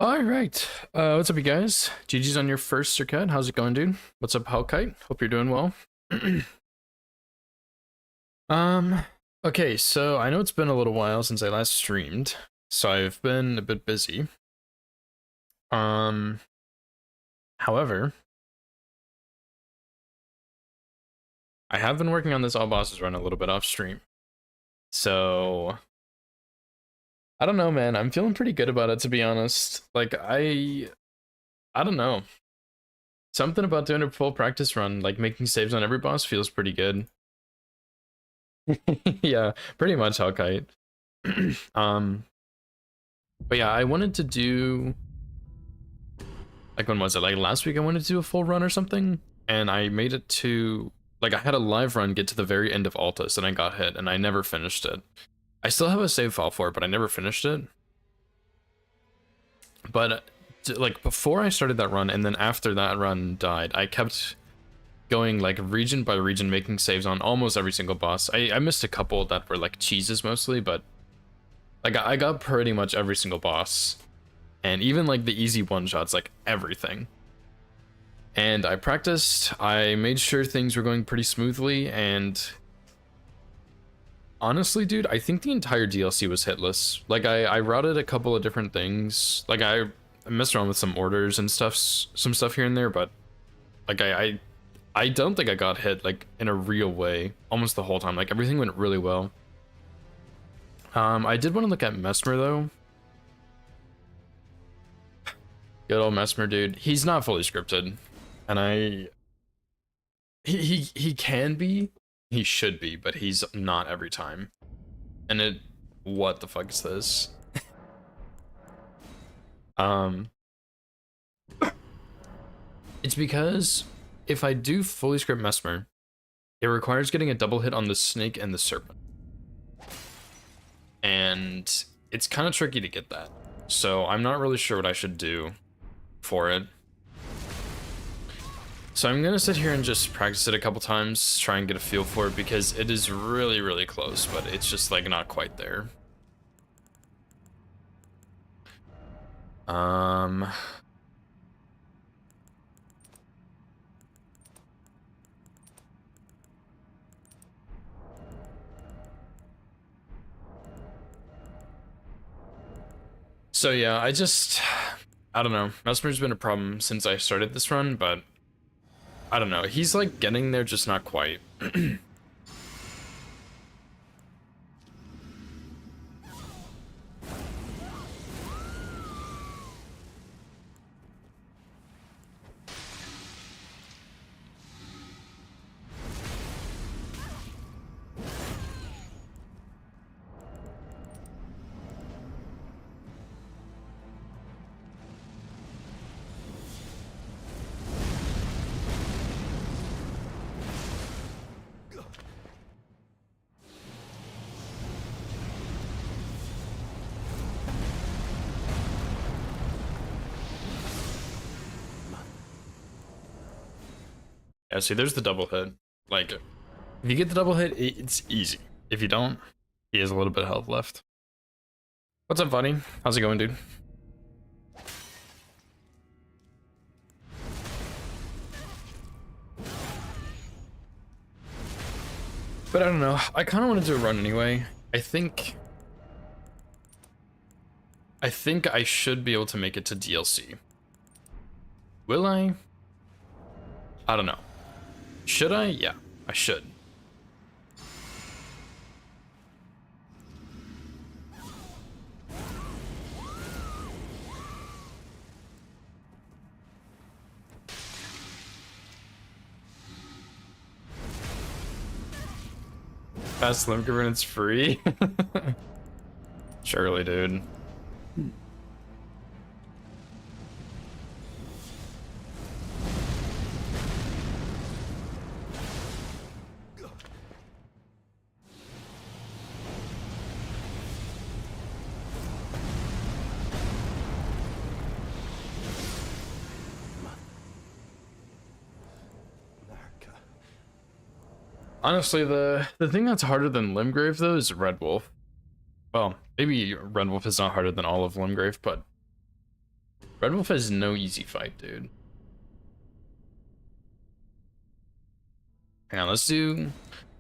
All right. What's up, you guys? GG's on your first circuit. How's it going, dude? What's up, Hellkite? Hope you're doing well. um, okay, so I know it's been a little while since I last streamed, so I've been a bit busy. Um, However, I have been working on this all bosses run a little bit off stream. So I don't know, man. I'm feeling pretty good about it, to be honest. Like I don't know. Something about doing a full practice run, like making saves on every boss, feels pretty good. Yeah, pretty much Hellkite. um, but yeah, I wanted to do, like, when was it? Like last week I wanted to do a full run or something, and I made it to, like, I had a live run get to the very end of Altus and I got hit and I never finished it. I still have a save file for it, but I never finished it. But like before I started that run and then after that run died, I kept going like region by region, making saves on almost every single boss. I missed a couple that were like cheeses mostly, but like I got pretty much every single boss, and even like the easy one shots, like everything. And I practiced. I made sure things were going pretty smoothly, and honestly, dude, I think the entire DLC was hitless. Like I routed a couple of different things. Like I messed around with some orders and stuff, some stuff here and there, but like I don't think I got hit like in a real way almost the whole time. Like everything went really well. I did want to look at Mesmer though. Good old Mesmer, dude. He's not fully scripted, and he can be, he should be, but he's not every time. And what the fuck is this? um, it's because if I do fully script Mesmer, it requires getting a double hit on the snake and the serpent, and it's kind of tricky to get that. So I'm not really sure what I should do for it. So I'm gonna sit here and just practice it a couple times, try and get a feel for it, because it is really, really close, but it's just like not quite there. So yeah, I don't know. Mesmer's been a problem since I started this run, but I don't know. He's like getting there, just not quite. Yeah, see, there's the double hit. Like, if you get the double hit, it's easy. If you don't, he has a little bit of health left. What's up, buddy? How's it going, dude? But I don't know. I kind of want to do a run anyway. I think I should be able to make it to DLC. Will I? I don't know. Should I? Yeah, I should. Fast Limgrave and it's free? Surely, dude. Honestly, the thing that's harder than Limgrave though is Red Wolf. Well, maybe Red Wolf is not harder than all of Limgrave, but Red Wolf is no easy fight, dude. Hang on, let's do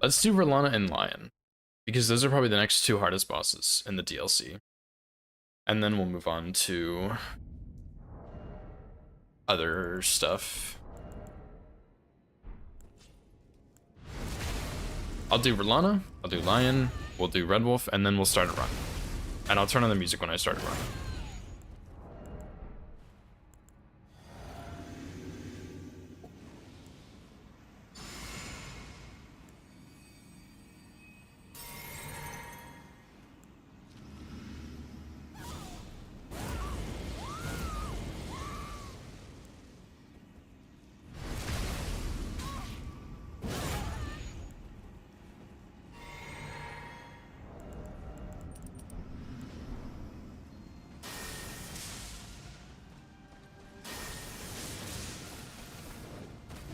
R'Lana and Lion, because those are probably the next two hardest bosses in the DLC. And then we'll move on to other stuff. I'll do R'Lana, I'll do Lion, we'll do Red Wolf, and then we'll start a run. And I'll turn on the music when I start a run.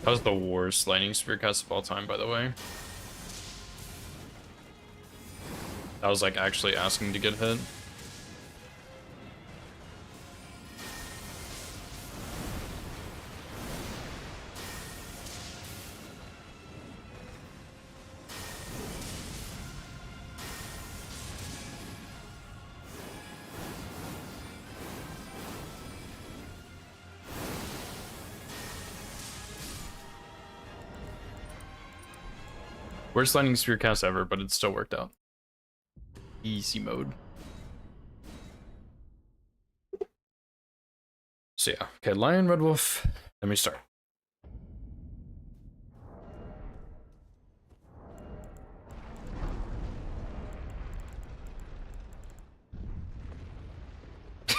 That was the worst lightning spear cast of all time, by the way. That was like actually asking to get hit. Worst lightning spear cast ever, but it still worked out. Easy mode. So yeah, okay, Lion, Red Wolf, let me start.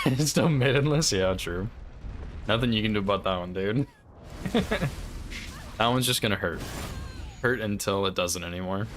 It's still mid-endless? Yeah, true. Nothing you can do about that one, dude. That one's just gonna hurt. Hurt until it doesn't anymore.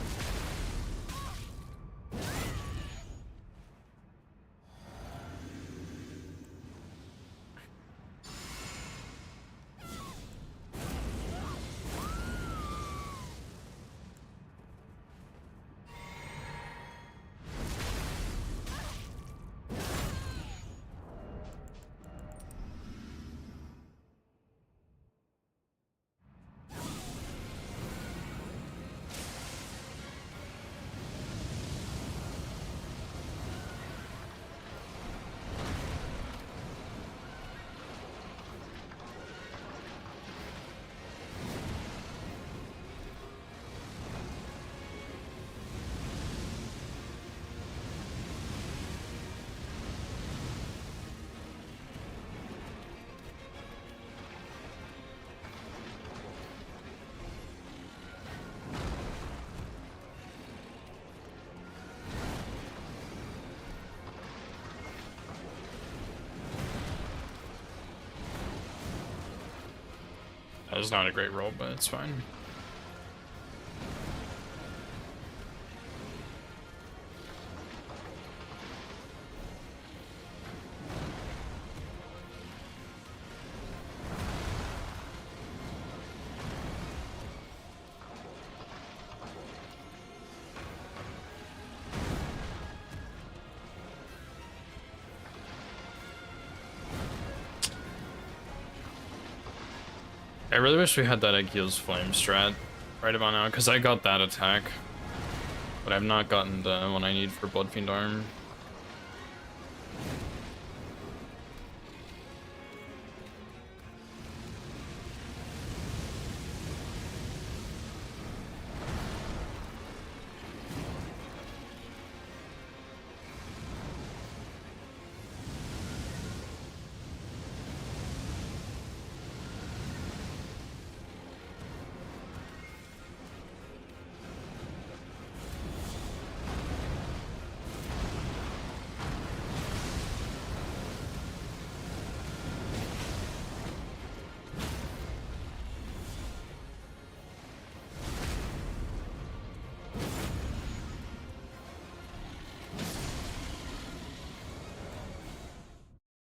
That was not a great roll, but it's fine. I really wish we had that Aghil's Flame strat right about now, because I got that attack, but I've not gotten the one I need for Bloodfiend Arm.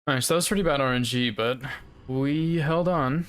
Alright, so that was pretty bad RNG, but we held on.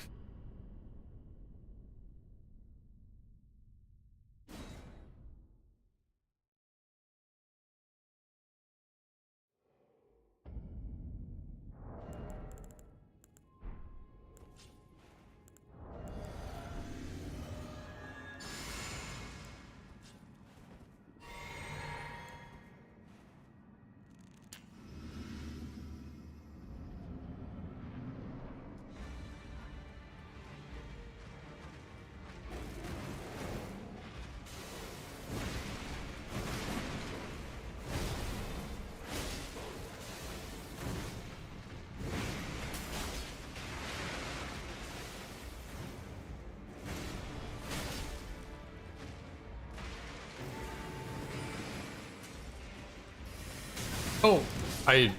Oh, I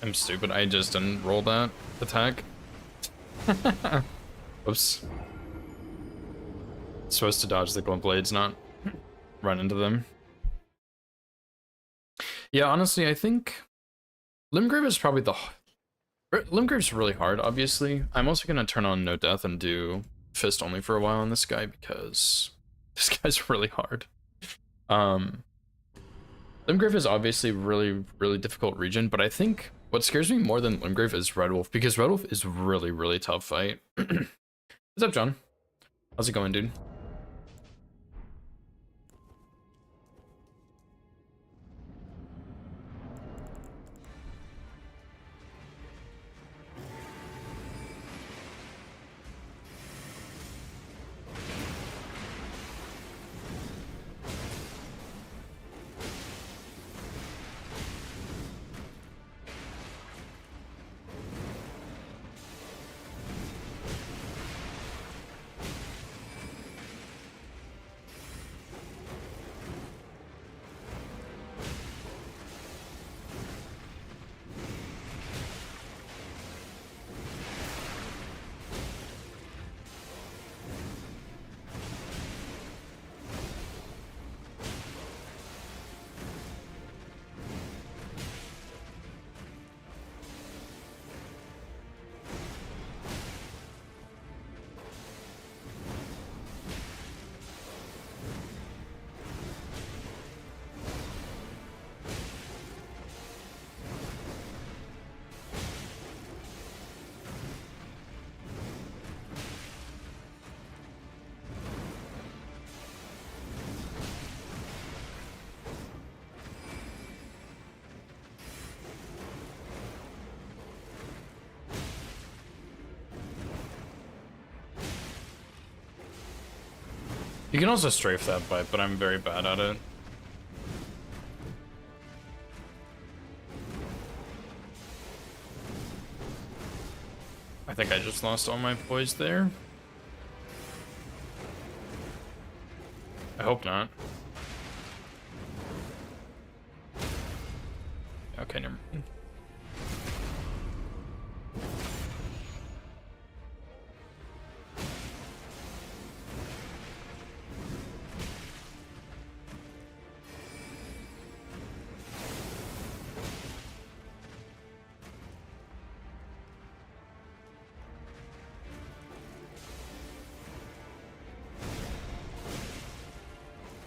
am stupid. I just didn't roll that attack. Oops. Supposed to dodge the glint blades, not run into them. Yeah, honestly, I think Limgrave is probably the... Limgrave's really hard, obviously. I'm also gonna turn on No Death and do Fist only for a while on this guy because this guy's really hard. Limgrave is obviously really, really difficult region, but I think what scares me more than Limgrave is Red Wolf, because Red Wolf is really, really tough fight. What's up, John? How's it going, dude? You can also strafe that bite, but I'm very bad at it. I think I just lost all my poise there. I hope not. Okay, never mind.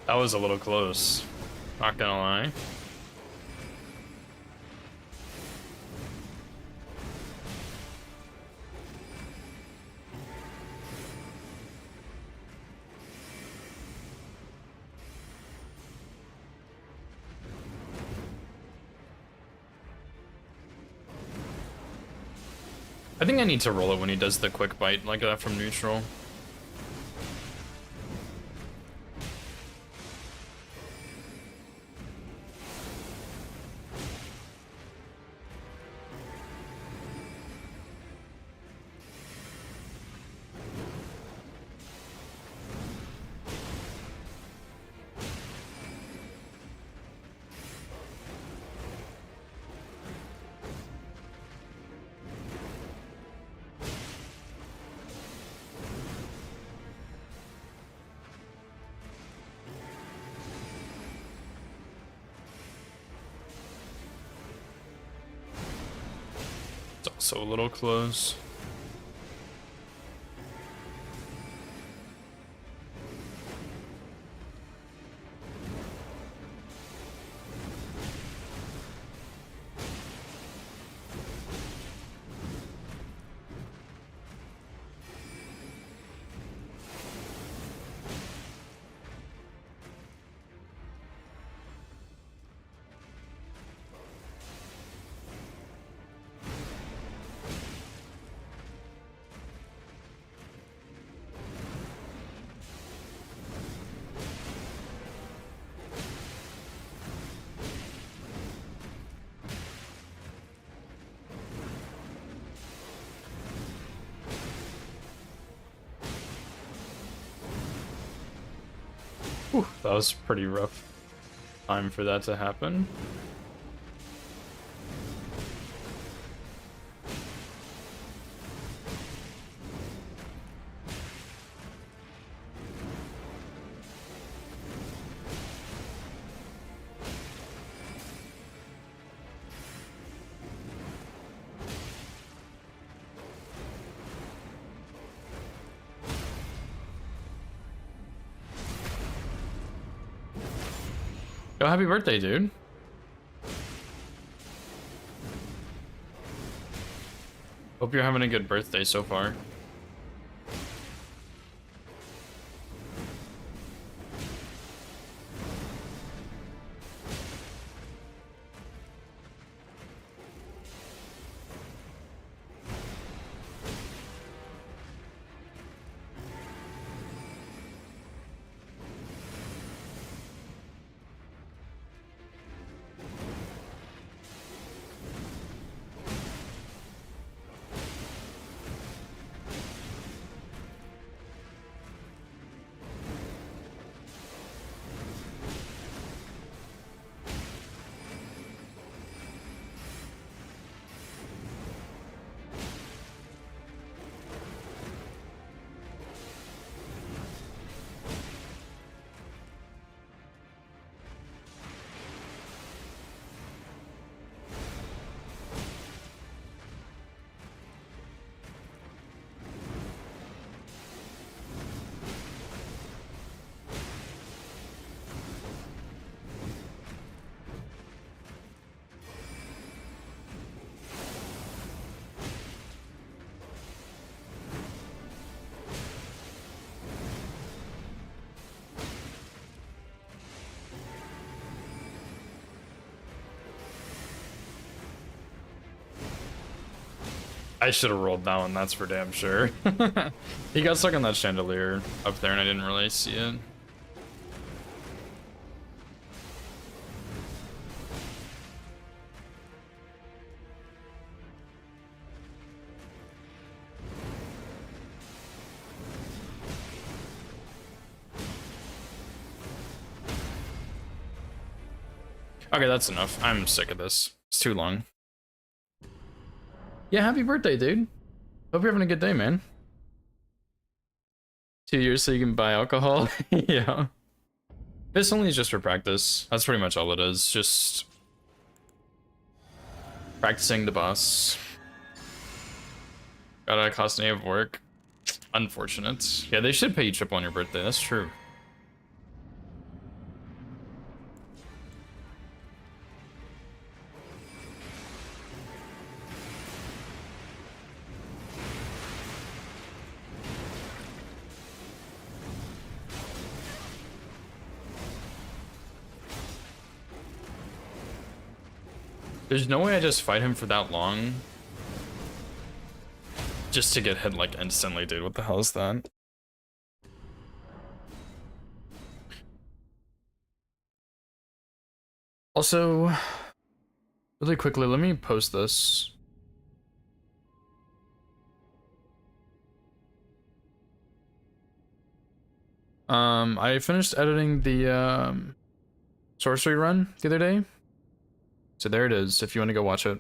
That was a little close, not gonna lie. I think I need to roll it when he does the quick bite like that from neutral. It's also a little close. Whew, that was pretty rough time for that to happen. Oh, happy birthday, dude. Hope you're having a good birthday so far. I should have rolled that one, that's for damn sure. He got stuck on that chandelier up there and I didn't really see it. Okay, that's enough. I'm sick of this. It's too long. Yeah, happy birthday, dude. Hope you're having a good day, man. 2 years so you can buy alcohol? Yeah. This only is just for practice. That's pretty much all it is. Just practicing the boss. Gotta cost an day of work. Unfortunate. Yeah, they should pay you triple on your birthday. That's true. There's no way I just fight him for that long. Just to get hit like instantly, dude. What the hell is that? Also, really quickly, let me post this. I finished editing the sorcery run the other day. So there it is, if you want to go watch it.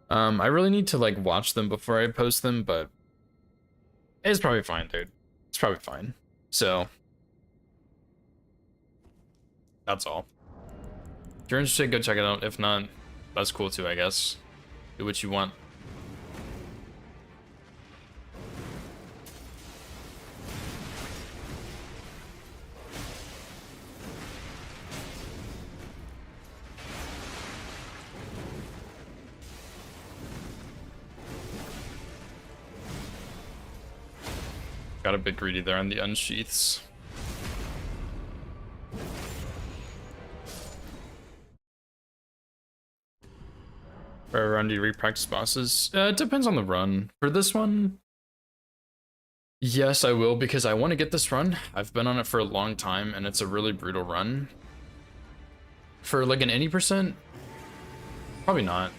I really need to like watch them before I post them, but it's probably fine, dude. It's probably fine. So that's all. If you're interested, go check it out. If not, that's cool too, I guess. Do what you want. Got a bit greedy there on the unsheaths. For a run, do you re-practice bosses? It depends on the run. For this one, yes, I will, because I want to get this run. I've been on it for a long time, and it's a really brutal run. For like an 80%, probably not.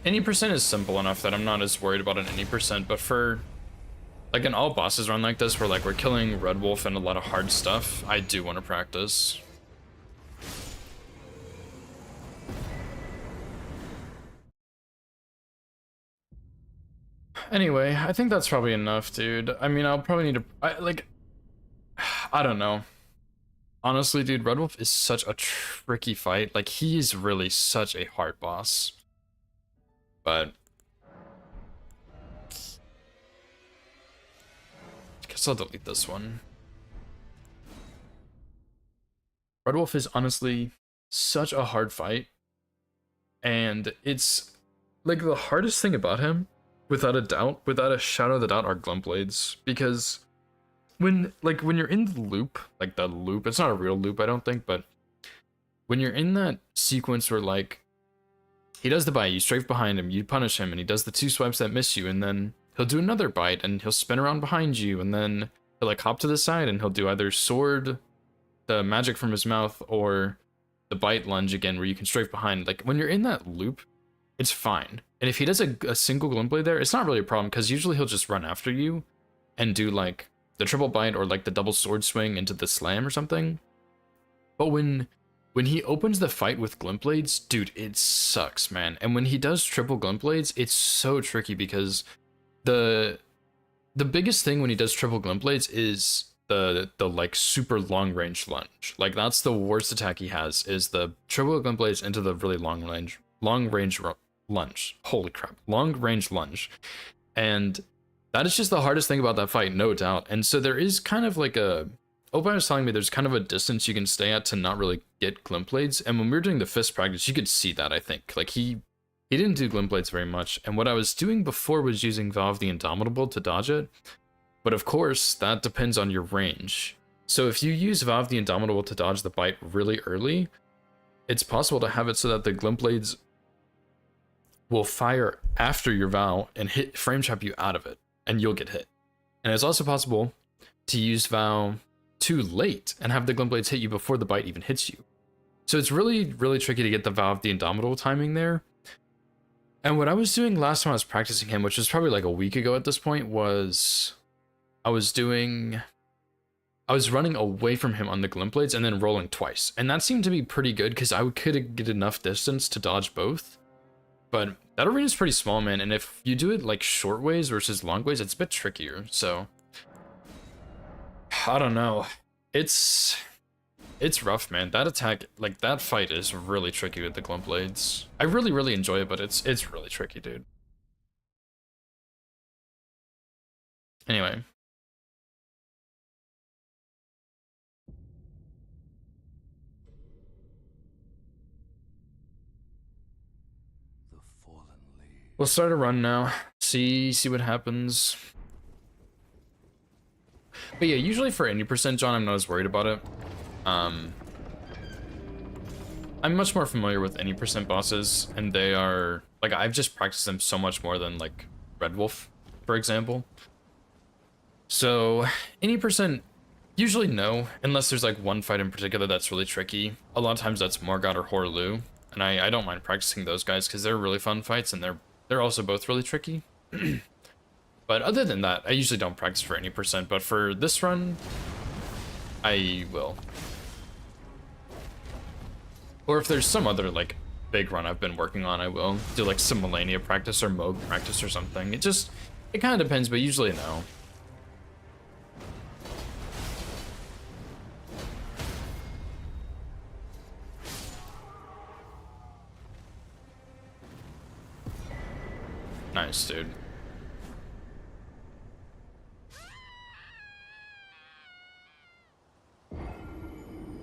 Any percent is simple enough that I'm not as worried about an any percent, but for like an all bosses run like this where like we're killing Red Wolf and a lot of hard stuff, I do want to practice. Anyway, I think that's probably enough, dude. I mean, I'll probably need to, I don't know. Honestly, dude, Red Wolf is such a tricky fight. Like, he is really such a hard boss. But I guess I'll delete this one. Red Wolf is honestly such a hard fight. And it's like the hardest thing about him, without a doubt, without a shadow of a doubt, are Glumblades. Because when you're in the loop, like the loop, it's not a real loop, I don't think, but when you're in that sequence where like he does the bite, you strafe behind him, you punish him, and he does the 2 swipes that miss you, and then he'll do another bite, and he'll spin around behind you, and then he'll like hop to the side, and he'll do either sword, the magic from his mouth, or the bite lunge again, where you can strafe behind. Like when you're in that loop, it's fine. And if he does a single Glumblade there, it's not really a problem, because usually he'll just run after you and do like the triple bite or like the double sword swing into the slam or something. But when he opens the fight with Glumblades, dude, it sucks, man. And when he does triple Glumblades, it's so tricky because the biggest thing when he does triple Glumblades is the like super long range lunge. Like that's the worst attack he has, is the triple Glumblades into the really long range lunge. Holy crap, long range lunge. And that is just the hardest thing about that fight, no doubt. And so there is kind of like a Opie was telling me there's kind of a distance you can stay at to not really get Glumblades. And when we were doing the fist practice, you could see that, I think. Like he didn't do Glumblades very much. And what I was doing before was using Valve the Indomitable to dodge it. But of course, that depends on your range. So if you use Valve the Indomitable to dodge the bite really early, it's possible to have it so that the Glumblades will fire after your Vow and hit frame trap you out of it, and you'll get hit. And it's also possible to use Vow too late and have the Glumblades hit you before the bite even hits you. So it's really, really tricky to get the Vow of the Indomitable timing there. And what I was doing last time I was practicing him, which was probably like a week ago at this point, was I was running away from him on the Glumblades and then rolling twice. And that seemed to be pretty good because I could get enough distance to dodge both. But that arena's pretty small, man. And if you do it like short ways versus long ways, it's a bit trickier. So I don't know. It's rough, man. That attack, like that fight is really tricky with the Glumblades. I really, really enjoy it, but it's really tricky, dude. Anyway. We'll start a run now. See what happens. But yeah, usually for any percent, John, I'm not as worried about it. I'm much more familiar with any percent bosses, and they are like I've just practiced them so much more than like Red Wolf, for example. So any percent, usually no, unless there's like one fight in particular that's really tricky. A lot of times that's Morgott or Horlu, and I don't mind practicing those guys because they're really fun fights and they're also both really tricky. But other than that, I usually don't practice for any percent, but for this run, I will. Or if there's some other like big run I've been working on, I will do like some Malenia practice or Moog practice or something. It kind of depends, but usually no. Nice, dude.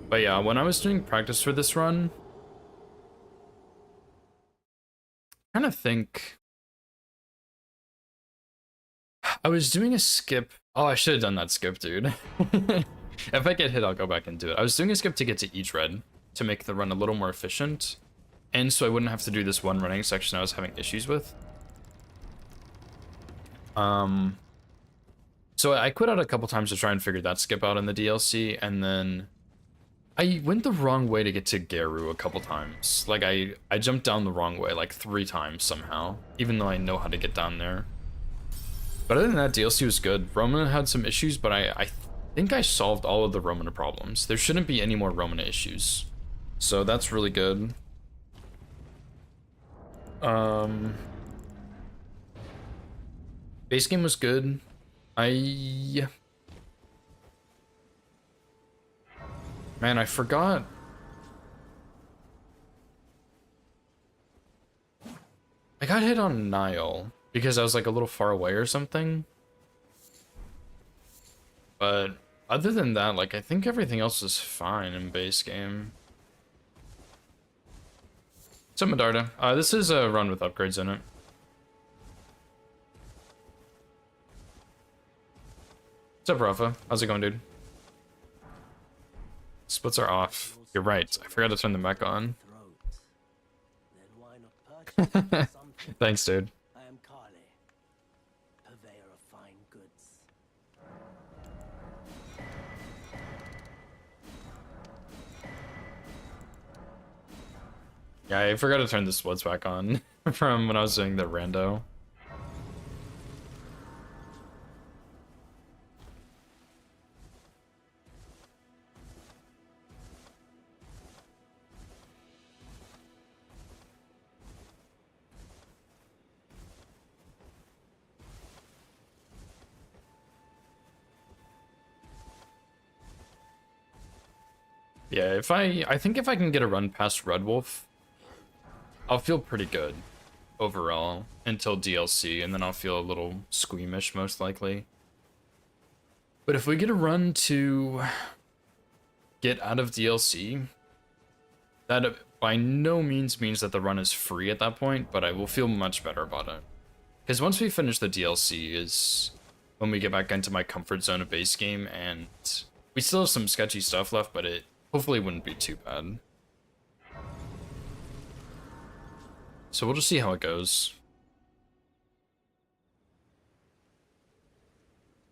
But yeah, when I was doing practice for this run, I kind of think I was doing a skip. Oh, I should have done that skip, dude. If I get hit, I'll go back and do it. I was doing a skip to get to each red to make the run a little more efficient, and so I wouldn't have to do this one running section I was having issues with. So I quit out a couple times to try and figure that skip out in the DLC, and then I went the wrong way to get to Geru a couple times. Like I jumped down the wrong way like 3 times somehow, even though I know how to get down there. But other than that, DLC was good. Romana had some issues, but I think I solved all of the Romana problems. There shouldn't be any more Romana issues. So that's really good. Base game was good. Man, Man, I forgot. I got hit on Nile because I was like a little far away or something. But other than that, like I think everything else is fine in base game. So Medarda, this is a run with upgrades in it. What's up, Rafa? How's it going, dude? Splits are off. You're right. I forgot to turn them back on. Thanks, dude. I am Kale, purveyor of fine goods. Yeah, I forgot to turn the splits back on from when I was doing the rando. Yeah, I think if I can get a run past Red Wolf, I'll feel pretty good overall until DLC, and then I'll feel a little squeamish most likely. But if we get a run to get out of DLC, that by no means means that the run is free at that point, but I will feel much better about it. Because once we finish the DLC is when we get back into my comfort zone of base game, and we still have some sketchy stuff left, but it hopefully wouldn't be too bad. So we'll just see how it goes.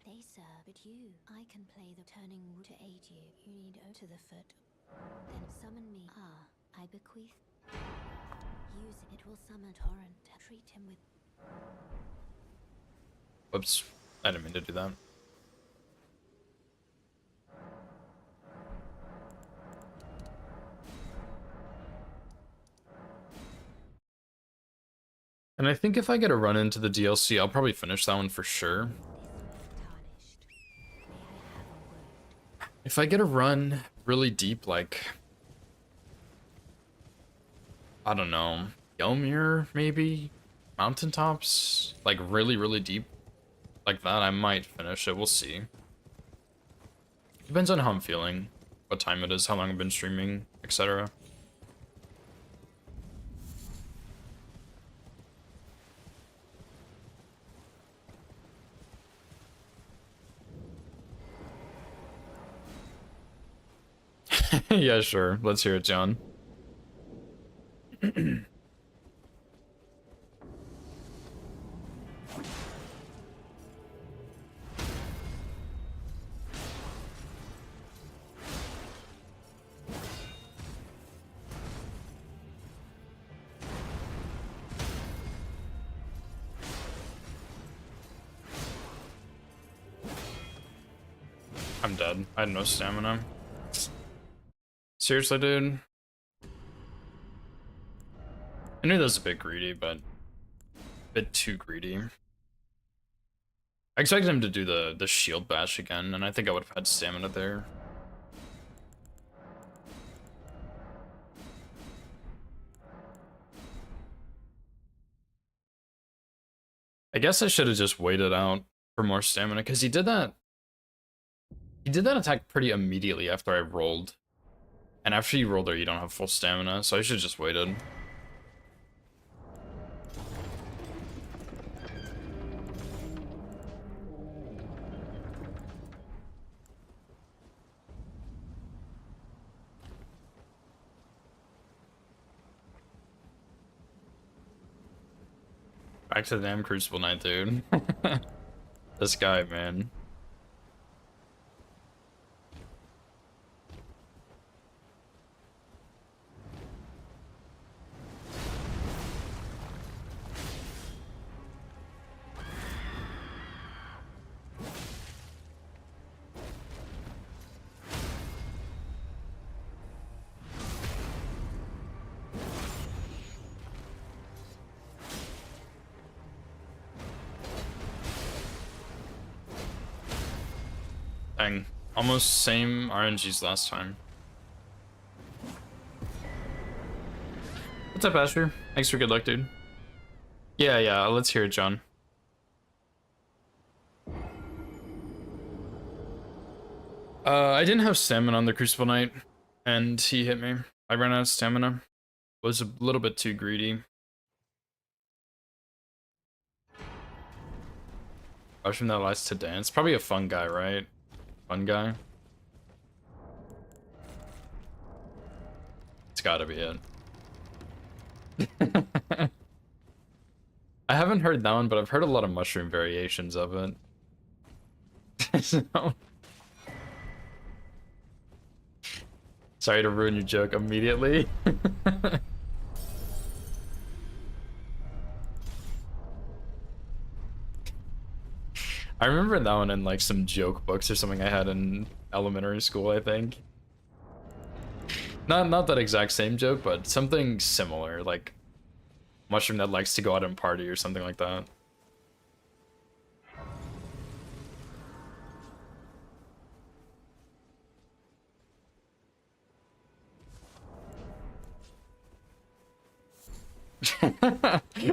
They sir, but you, I can play the turning wood to aid you. You need O to the foot. Then summon me. Ah, I bequeath. Use it. It will summon torrent. Treat him with. Whoops, I didn't mean to do that. And I think if I get a run into the DLC, I'll probably finish that one for sure. Tarnished. May I have a word? If I get a run really deep, like, I don't know, Yelmir, maybe? Mountaintops? Like, really, really deep like that, I might finish it. We'll see. Depends on how I'm feeling, what time it is, how long I've been streaming, etc. Yeah, sure. Let's hear it, John. I'm dead. I had no stamina. Seriously, dude? I knew that was a bit greedy, but a bit too greedy. I expected him to do the shield bash again, and I think I would have had stamina there. I guess I should have just waited out for more stamina, because he did that attack pretty immediately after I rolled. And after you roll there, you don't have full stamina, so I should have just waited. Back to the damn Crucible Knight, dude. This guy, man. Dang. Almost same RNGs last time. What's up, Asher? Thanks for good luck, dude. Yeah, let's hear it, John. I didn't have stamina on the Crucible Knight, and he hit me. I ran out of stamina. Was a little bit too greedy. Rush from that lights to dance. Probably a fun guy, right? Fun guy. It's gotta be it. I haven't heard that one, but I've heard a lot of mushroom variations of it. So... Sorry to ruin your joke immediately. I remember that one in like some joke books or something I had in elementary school, I think. Not that exact same joke, but something similar, like mushroom that likes to go out and party or something like that.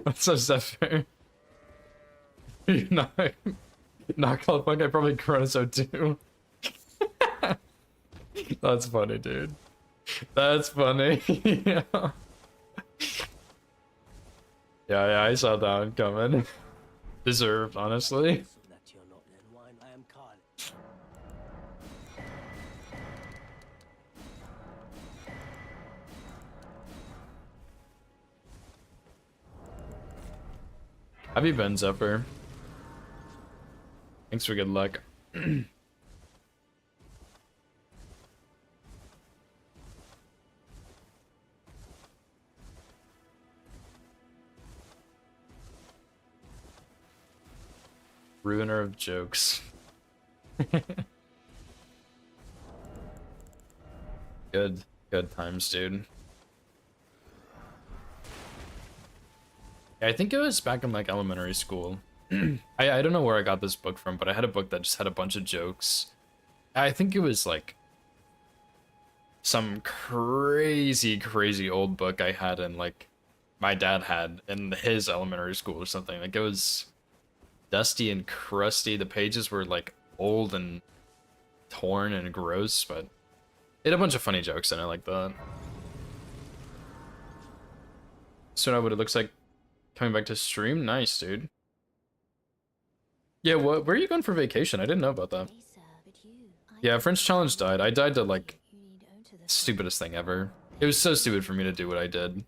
What's up, Zephyr? You're not called punk, I probably Chronoso too. That's funny, dude. That's funny. Yeah. Yeah, I saw that one coming. Deserved, honestly. So that you're not in wine, I am Carl. Have you been, Zephyr? Thanks for good luck. Ruiner of jokes. Good times, dude. Yeah, I think it was back in like elementary school. I don't know where I got this book from, but I had a book that just had a bunch of jokes. I think it was like some crazy old book I had in like my dad had in his elementary school or something. Like it was dusty and crusty. The pages were like old and torn and gross, but it had a bunch of funny jokes in it like that. So now what it looks like coming back to stream. Nice, dude. Yeah, where are you going for vacation? I didn't know about that. Yeah, French Challenge died. I died to like stupidest thing ever. It was so stupid for me to do what I did.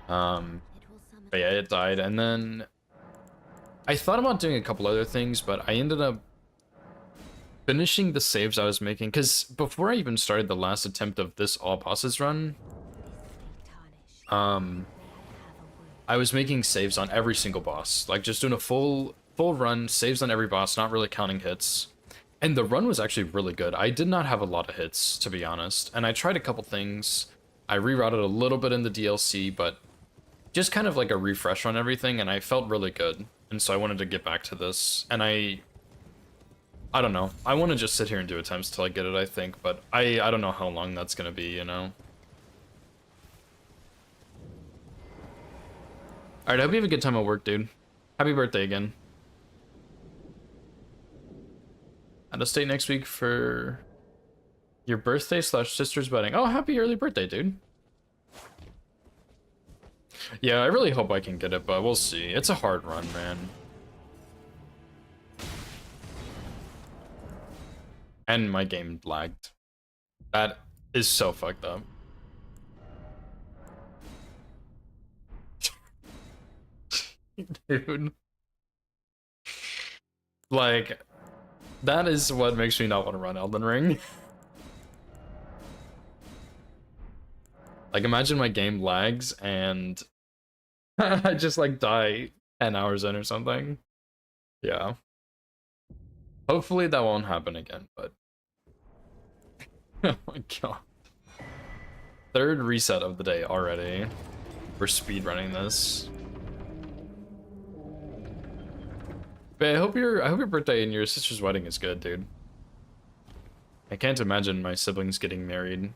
But yeah, it died, and then I thought about doing a couple other things, but I ended up finishing the saves I was making, because before I even started the last attempt of this all bosses run, I was making saves on every single boss, like just doing a full run, saves on every boss, not really counting hits. And the run was actually really good. I did not have a lot of hits, to be honest, and I tried a couple things. I rerouted a little bit in the DLC, but just kind of like a refresh on everything, and I felt really good. And so I wanted to get back to this, and I don't know. I want to just sit here and do attempts till I get it, I think, but I don't know how long that's gonna be, you know? Alright, I hope you have a good time at work, dude. Happy birthday again. Out of state next week for your birthday / sister's wedding. Oh, happy early birthday, dude. Yeah, I really hope I can get it, but we'll see. It's a hard run, man. And my game lagged. That is so fucked up. Dude. Like, that is what makes me not want to run Elden Ring. Like, imagine my game lags and I just like die 10 hours in or something. Yeah. Hopefully that won't happen again, but oh my god. Third reset of the day already. We're speedrunning this. But I hope your birthday and your sister's wedding is good, dude. I can't imagine my siblings getting married.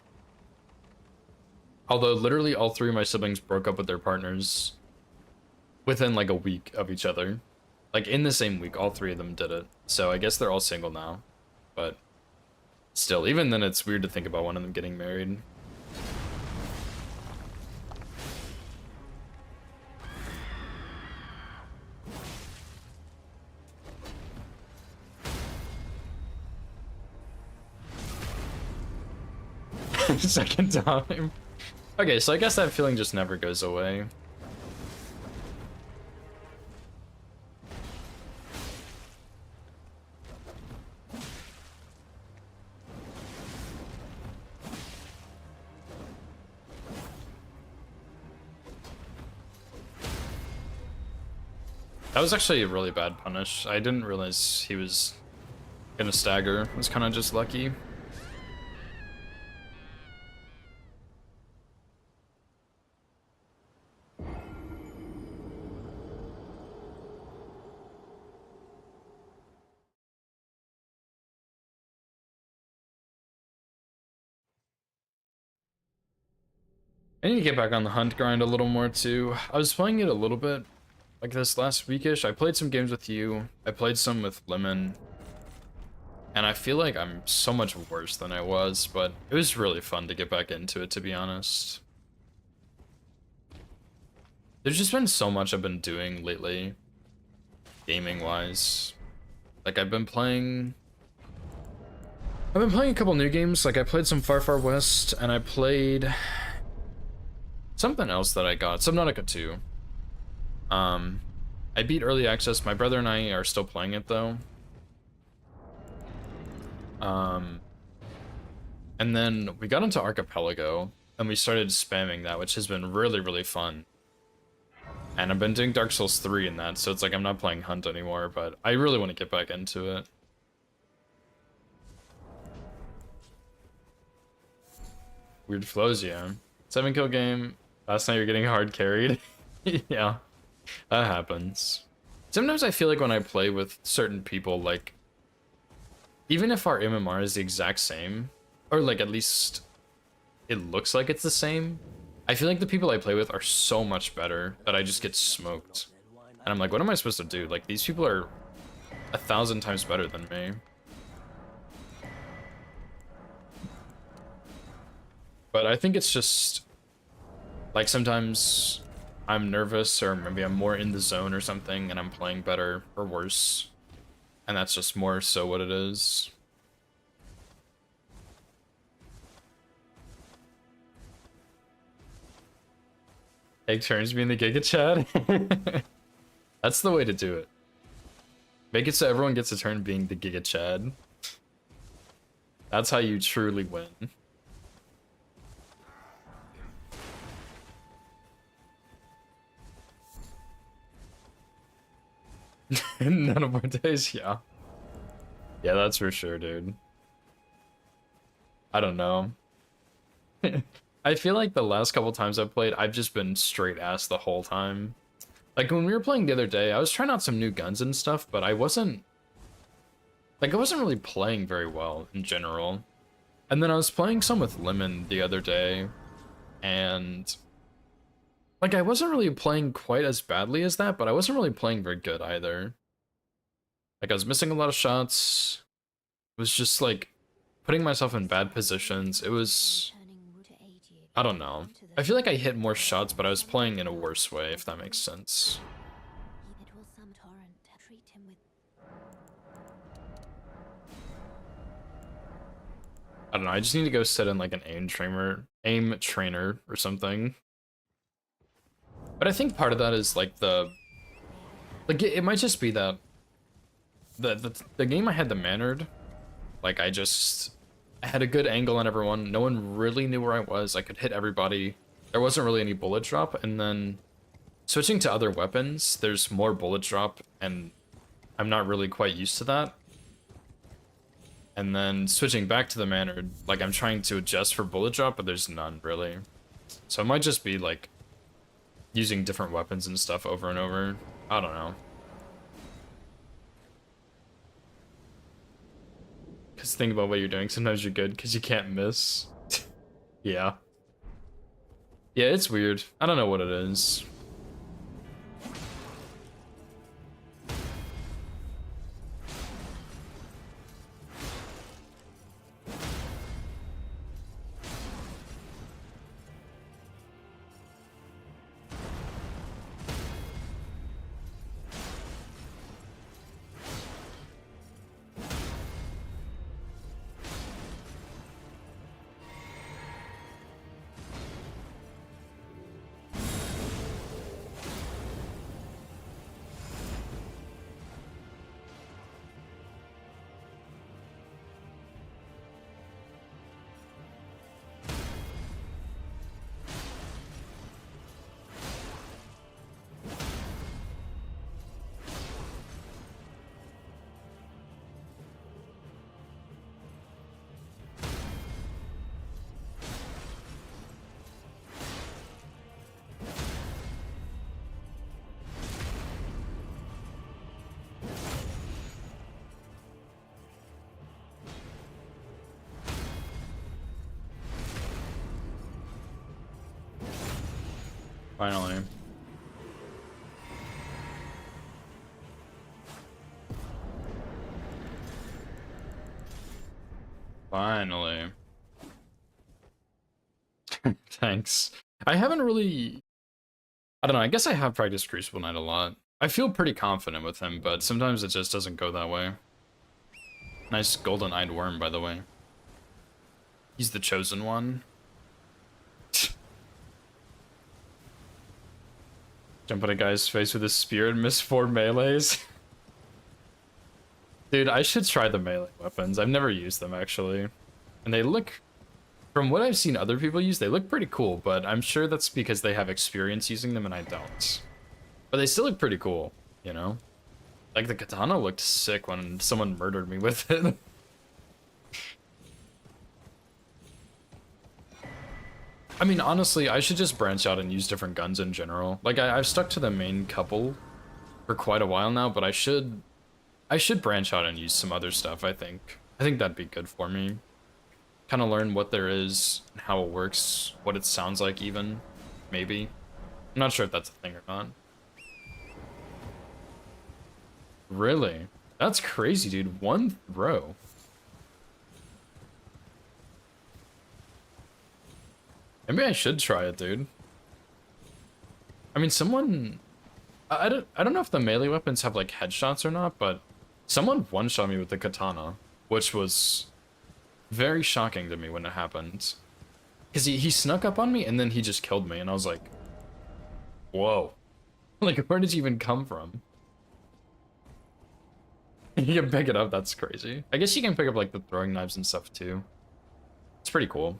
Although literally all three of my siblings broke up with their partners within like a week of each other. Like in the same week, all three of them did it. So I guess they're all single now. But still, even then it's weird to think about one of them getting married. Second time. Okay, so I guess that feeling just never goes away. That was actually a really bad punish. I didn't realize he was gonna stagger. I was kind of just lucky. I need to get back on the hunt grind a little more too. I was playing it a little bit, like this last weekish. I played some games with you. I played some with Lemon. And I feel like I'm so much worse than I was, but it was really fun to get back into it, to be honest. There's just been so much I've been doing lately, gaming-wise. Like I've been playing a couple new games. Like I played some Far Far West, and I played something else that I got, Subnautica 2. I beat Early Access. My brother and I are still playing it though. And then we got into Archipelago, and we started spamming that, which has been really, really fun. And I've been doing Dark Souls 3 in that, so it's like I'm not playing Hunt anymore, but I really want to get back into it. Weird flows, yeah. 7-kill game. Last night you're getting hard carried. Yeah, that happens. Sometimes I feel like when I play with certain people, like, even if our MMR is the exact same, or like at least it looks like it's the same, I feel like the people I play with are so much better that I just get smoked. And I'm like, what am I supposed to do? Like, these people are 1,000 times better than me. But I think it's just, like, sometimes I'm nervous, or maybe I'm more in the zone or something, and I'm playing better or worse. And that's just more so what it is. Take turns being the Giga Chad. That's the way to do it. Make it so everyone gets a turn being the Giga Chad. That's how you truly win. None of our days, yeah. Yeah, that's for sure, dude. I don't know. I feel like the last couple times I've played, I've just been straight ass the whole time. Like when we were playing the other day, I was trying out some new guns and stuff, but I wasn't really playing very well in general. And then I was playing some with Lemon the other day, and like I wasn't really playing quite as badly as that, but I wasn't really playing very good either. Like I was missing a lot of shots. It was just like putting myself in bad positions. It was, I don't know. I feel like I hit more shots, but I was playing in a worse way, if that makes sense. I don't know, I just need to go sit in like an aim trainer or something. But I think part of that is like it might just be that the game I had the Mannered, like I had a good angle on everyone. No one really knew where I was. I could hit everybody. There wasn't really any bullet drop, and then switching to other weapons, there's more bullet drop, and I'm not really quite used to that. And then switching back to the Mannered, like I'm trying to adjust for bullet drop, but there's none really. So it might just be like using different weapons and stuff over and over. I don't know. Because think about what you're doing. Sometimes you're good because you can't miss. Yeah. Yeah, it's weird. I don't know what it is. Finally. Finally. Thanks. I haven't really... I don't know, I guess I have practiced Crucible Knight a lot. I feel pretty confident with him, but sometimes it just doesn't go that way. Nice golden-eyed worm, by the way. He's the chosen one. Jump on a guy's face with a spear and miss 4 melees. Dude, I should try the melee weapons. I've never used them, actually. And they look... From what I've seen other people use, they look pretty cool, but I'm sure that's because they have experience using them and I don't. But they still look pretty cool, you know? Like, the katana looked sick when someone murdered me with it. I mean, honestly, I should just branch out and use different guns in general. Like, I've stuck to the main couple for quite a while now, but I should branch out and use some other stuff, I think. I think that'd be good for me. Kind of learn what there is, and how it works, what it sounds like even, maybe. I'm not sure if that's a thing or not. Really? That's crazy, dude. 1 throw. Maybe I should try it, dude. I mean, someone... I don't know if the melee weapons have, like, headshots or not, but someone one-shot me with the katana, which was very shocking to me when it happened. Because he snuck up on me, and then he just killed me, and I was like, whoa. Like, where did you even come from? You can pick it up, that's crazy. I guess you can pick up, like, the throwing knives and stuff, too. It's pretty cool.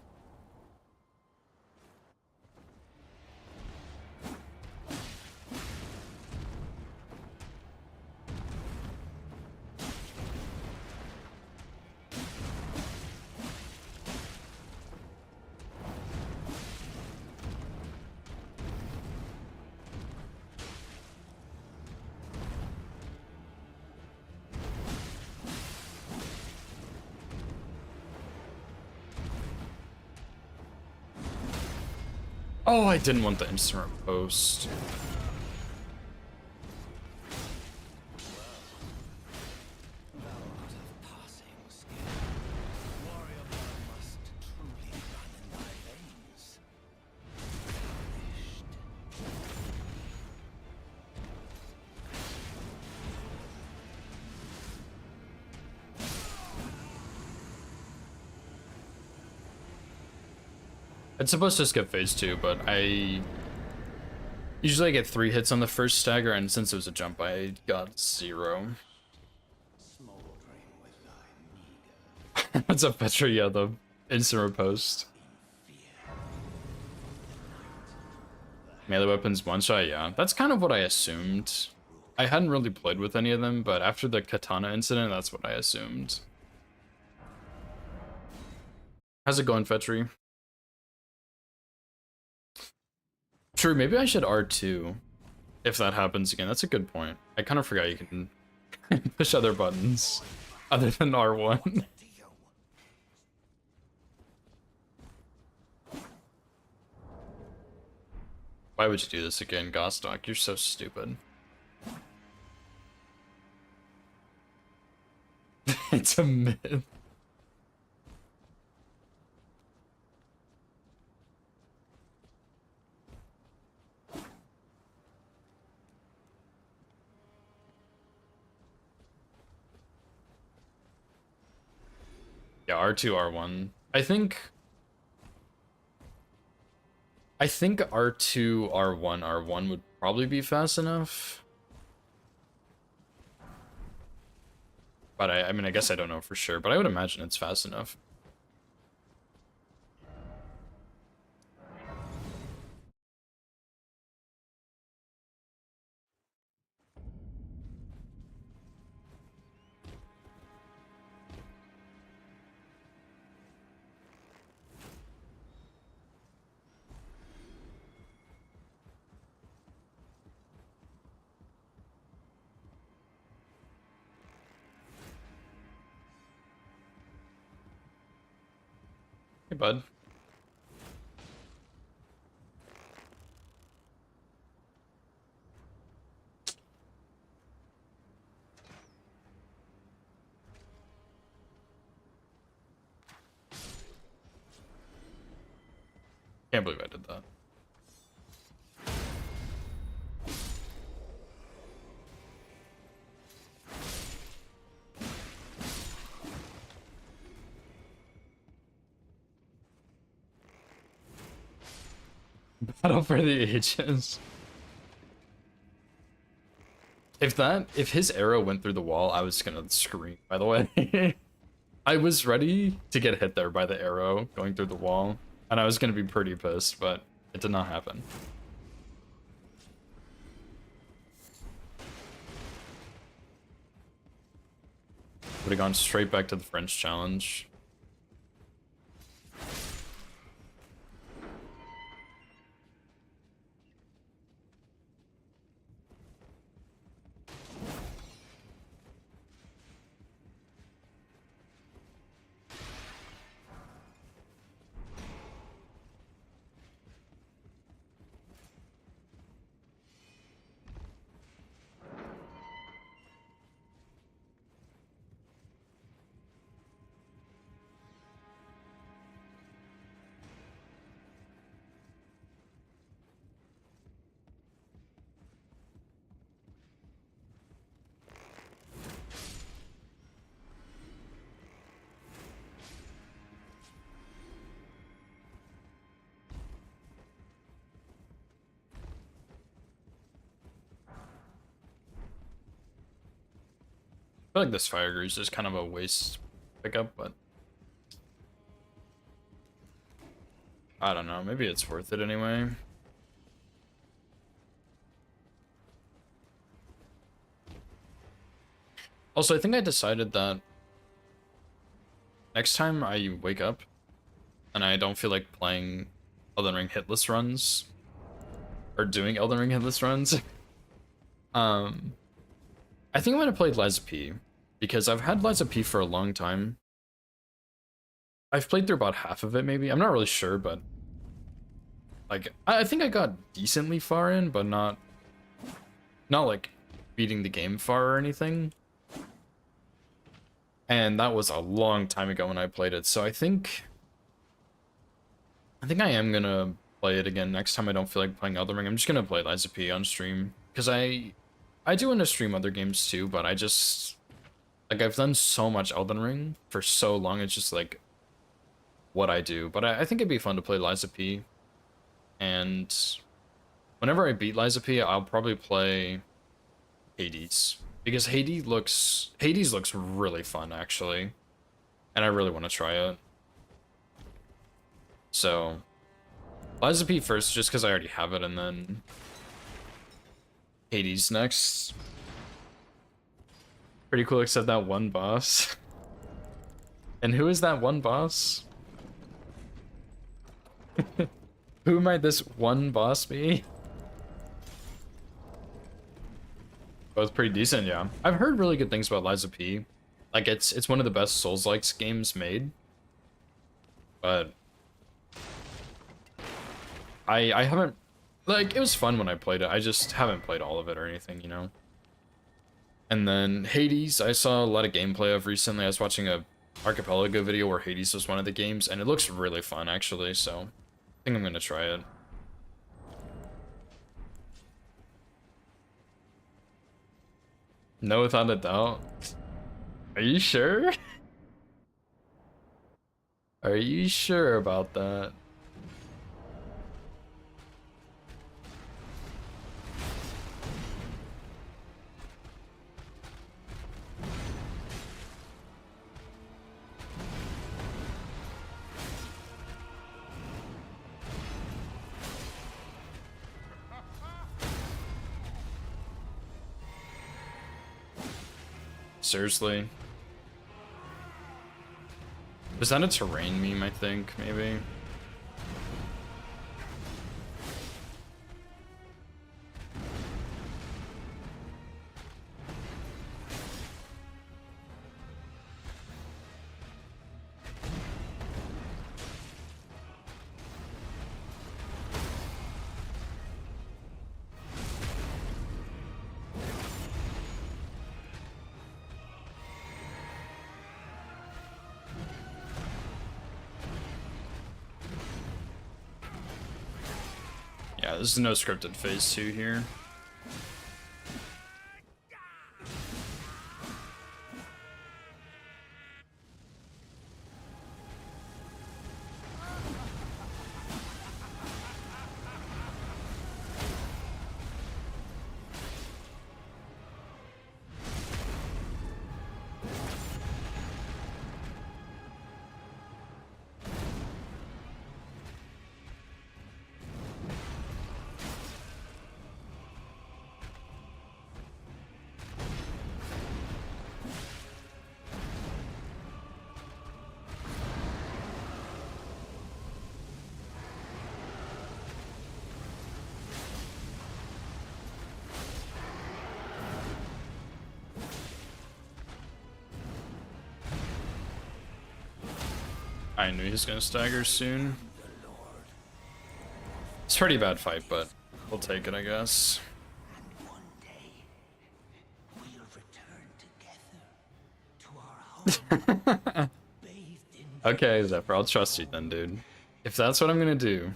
Oh, I didn't want the instant post. It's supposed to skip phase 2, but I usually get 3 hits on the first stagger, and since it was a jump, I got 0. What's up, Petra? Yeah, the instant riposte. Melee weapons one shot, yeah. That's kind of what I assumed. I hadn't really played with any of them, but after the katana incident, that's what I assumed. How's it going, Fetri? True, maybe I should R2 if that happens again. That's a good point. I kind of forgot you can push other buttons other than R1. Why would you do this again, Gostock? You're so stupid. It's a myth. Yeah, R2, R1. I think R2, R1, R1 would probably be fast enough. But I mean, I guess I don't know for sure, but I would imagine it's fast enough. Hey, bud. Can't believe I did that. Battle for the ages. If his arrow went through the wall, I was gonna scream, by the way. I was ready to get hit there by the arrow going through the wall, and I was gonna be pretty pissed, but it did not happen. Would have gone straight back to the French challenge. I feel like this Fire Grease is kind of a waste pickup, but I don't know. Maybe it's worth it anyway. Also, I think I decided that next time I wake up and I don't feel like playing Elden Ring hitless runs or doing Elden Ring hitless runs, I think I'm gonna play Lies of P, because I've had Lies of P for a long time. I've played through about half of it, maybe. I'm not really sure, but like I think I got decently far in, but not like beating the game far or anything. And that was a long time ago when I played it, so I think I am gonna play it again next time I don't feel like playing Elden Ring. I'm just gonna play Lies of P on stream, because I do want to stream other games too, but I just, like, I've done so much Elden Ring for so long, it's just like what I do. But I think it'd be fun to play Lies of P, and whenever I beat Lies of P, I'll probably play Hades, because Hades looks really fun actually, and I really want to try it. So Lies of P first, just because I already have it, and then Hades next. Pretty cool, except that one boss. And who is that one boss? Who might this one boss be? Oh, it's pretty decent, yeah. I've heard really good things about Lies of P. Like, it's one of the best Souls-like games made. But I haven't Like, it was fun when I played it. I just haven't played all of it or anything, you know? And then Hades, I saw a lot of gameplay of recently. I was watching a Archipelago video where Hades was one of the games, and it looks really fun, actually, so I think I'm gonna try it. No, without a doubt. Are you sure? Are you sure about that? Seriously? Was that a terrain meme, I think, maybe? Yeah, there's no scripted phase 2 here. I knew he was gonna stagger soon. It's a pretty bad fight, but we'll take it, I guess. And one day, we'll return together to our home, bathed in Okay, Zephyr, I'll trust you then, dude. If that's what I'm gonna do,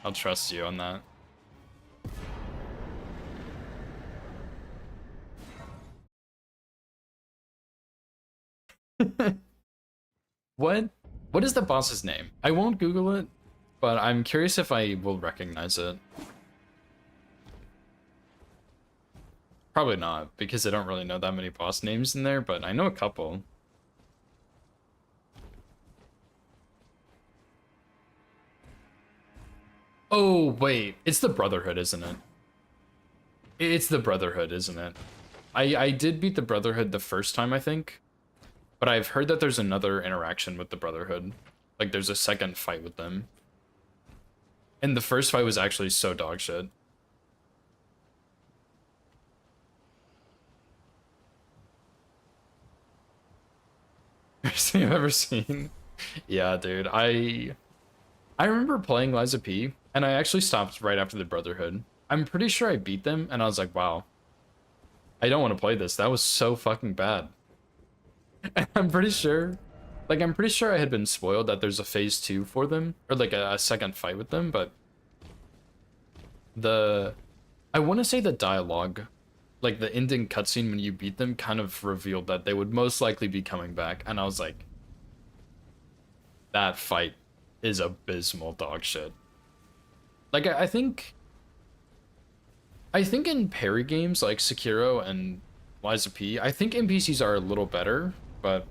I'll trust you on that. What? What is the boss's name? I won't Google it, but I'm curious if I will recognize it. Probably not, because I don't really know that many boss names in there, but I know a couple. Oh, wait. It's the Brotherhood, isn't it? It's the Brotherhood, isn't it? I did beat the Brotherhood the first time, I think. But I've heard that there's another interaction with the Brotherhood. Like, there's a second fight with them. And the first fight was actually so dog shit. Worst thing I've ever seen. Yeah, dude. I remember playing Liza P, and I actually stopped right after the Brotherhood. I'm pretty sure I beat them, and I was like, wow. I don't want to play this. That was so fucking bad. And I'm pretty sure I had been spoiled that there's a phase 2 for them, or like a second fight with them, but I want to say the dialogue, like the ending cutscene when you beat them, kind of revealed that they would most likely be coming back, and I was like, that fight is abysmal dog shit. Like, I think in parry games like Sekiro and Liza P, I think NPCs are a little better, but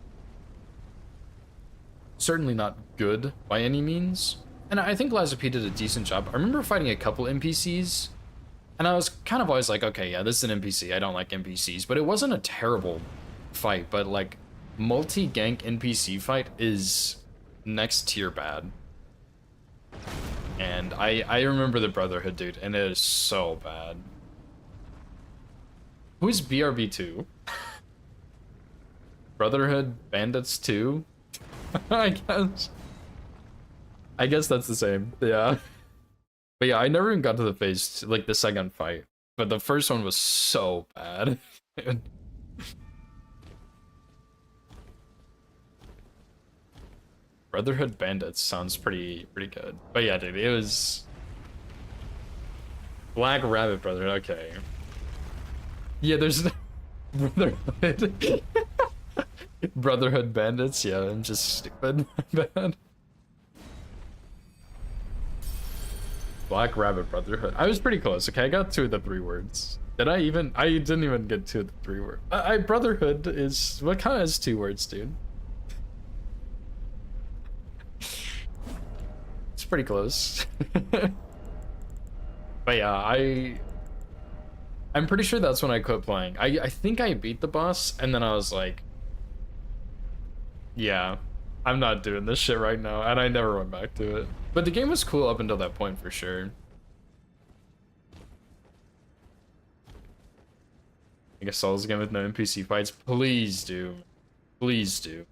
certainly not good by any means. And I think Liza P did a decent job. I remember fighting a couple NPCs, and I was kind of always like, okay, yeah, this is an NPC. I don't like NPCs, but it wasn't a terrible fight. But like, multi-gank NPC fight is next tier bad. And I remember the Brotherhood, dude, and it is so bad. Who's BRB2? Brotherhood Bandits 2? I guess that's the same. Yeah. But yeah, I never even got to the phase, like the second fight. But the first one was so bad. Brotherhood Bandits sounds pretty good. But yeah, dude, it was Black Rabbit Brotherhood. Okay. Yeah, there's Brotherhood. Brotherhood Bandits. Yeah, I'm just stupid. Bad. Black Rabbit Brotherhood. I was pretty close. Okay, I got 2 of the 3 words. Did I even? I didn't even get 2 of the 3 words. Brotherhood is what kind of has 2 words, dude? It's pretty close. But yeah, I'm pretty sure that's when I quit playing. I think I beat the boss, and then I was like, yeah, I'm not doing this shit right now, and I never went back to it. But the game was cool up until that point for sure. I guess Souls game with no NPC fights. Please do. Please do.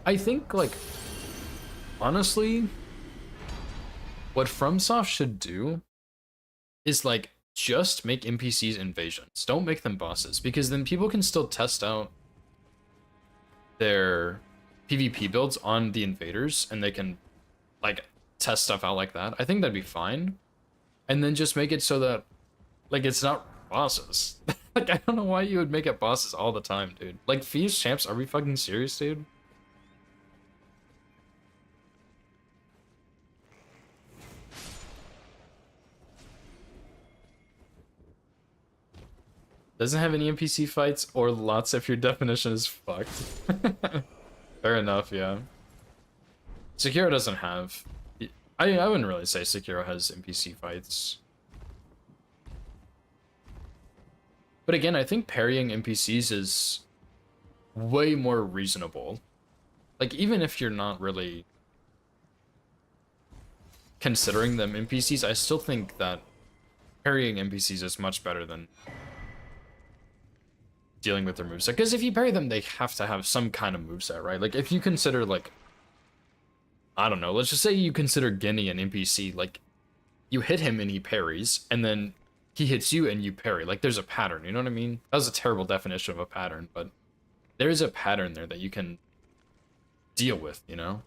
I think, like, honestly, what FromSoft should do is, like, just make NPCs invasions. Don't make them bosses, because then people can still test out their PvP builds on the invaders, and they can, like, test stuff out like that. I think that'd be fine. And then just make it so that, like, it's not bosses. Like, I don't know why you would make it bosses all the time, dude. Like, Fuse Champs, are we fucking serious, dude? Doesn't have any NPC fights or lots if your definition is fucked. Fair enough, yeah. Sekiro doesn't have... I wouldn't really say Sekiro has NPC fights. But again, I think parrying NPCs is way more reasonable. Like, even if you're not really considering them NPCs, I still think that parrying NPCs is much better than dealing with their moveset. Because if you parry them, they have to have some kind of moveset, right? Like, if you consider, like, I don't know, let's just say you consider Guinea an NPC, like, you hit him and he parries, and then he hits you and you parry. Like, there's a pattern, you know what I mean? That was a terrible definition of a pattern, but there is a pattern there that you can deal with, you know?